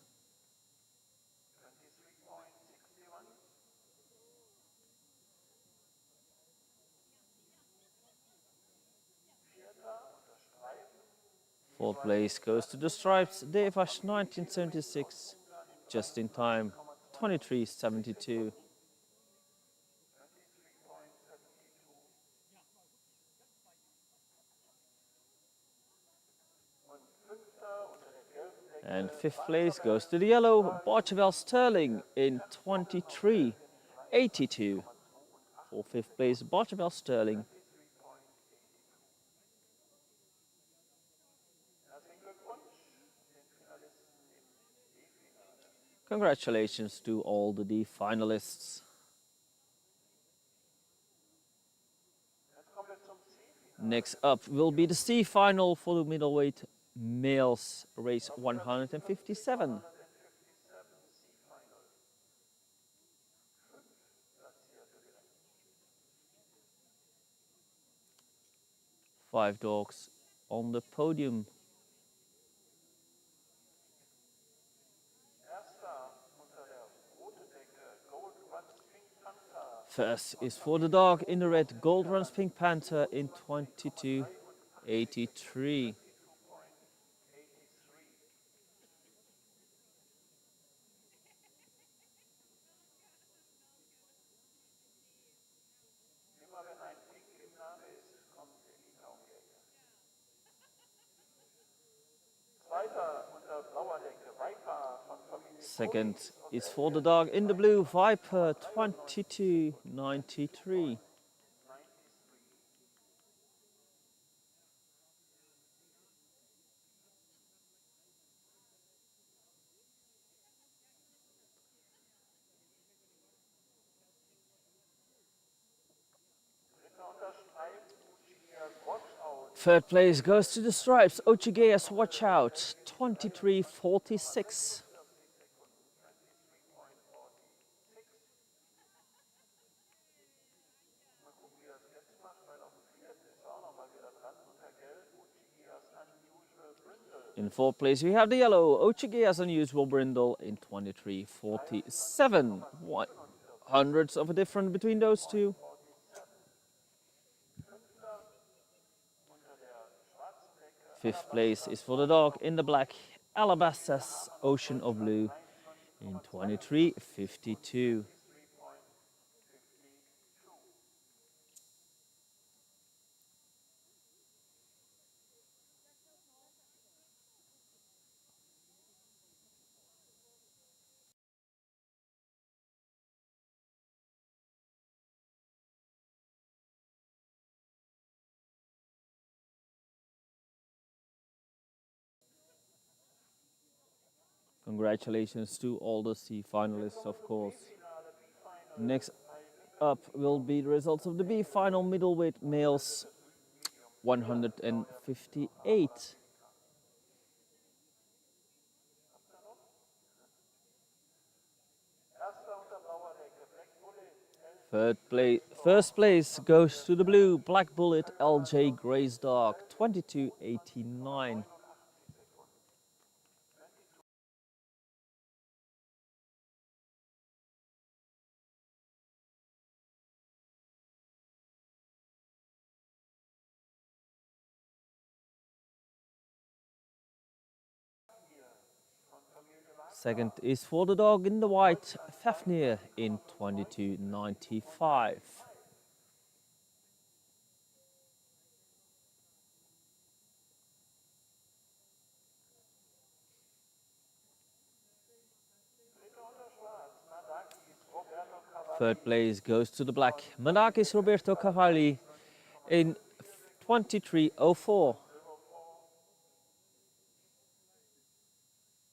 Fourth place goes to the stripes, Revanche 1976, just in time, 23:72. And fifth place goes to the yellow, Barchewell Sterling in 23:82. For fifth place, Barchewell Sterling. Congratulations to all the D finalists. Next up will be the C final for the middleweight males, race 157. Five dogs on the podium. First is for the dog in the red, Gold Runs Pink Panther in 22:83. Second is for the dog in the blue, Viper 22:93. Third place goes to the stripes, Ochigeas Watch Out 23:46. In fourth place, we have the yellow, Ochigeas Unusual Brindle in 23:47. Hundreds of a difference between those two. Fifth place is for the dog in the black, Alabasas Ocean of Blue in 23:52. Congratulations to all the C finalists, of course. Next up will be the results of the B final middleweight males 158. First place goes to the blue Black Bullet LJ Grey's Dog 22.89. Second is for the dog in the white Fafnir in 22.95. Third place goes to the black Manakis Roberto Cavalli in 23.04.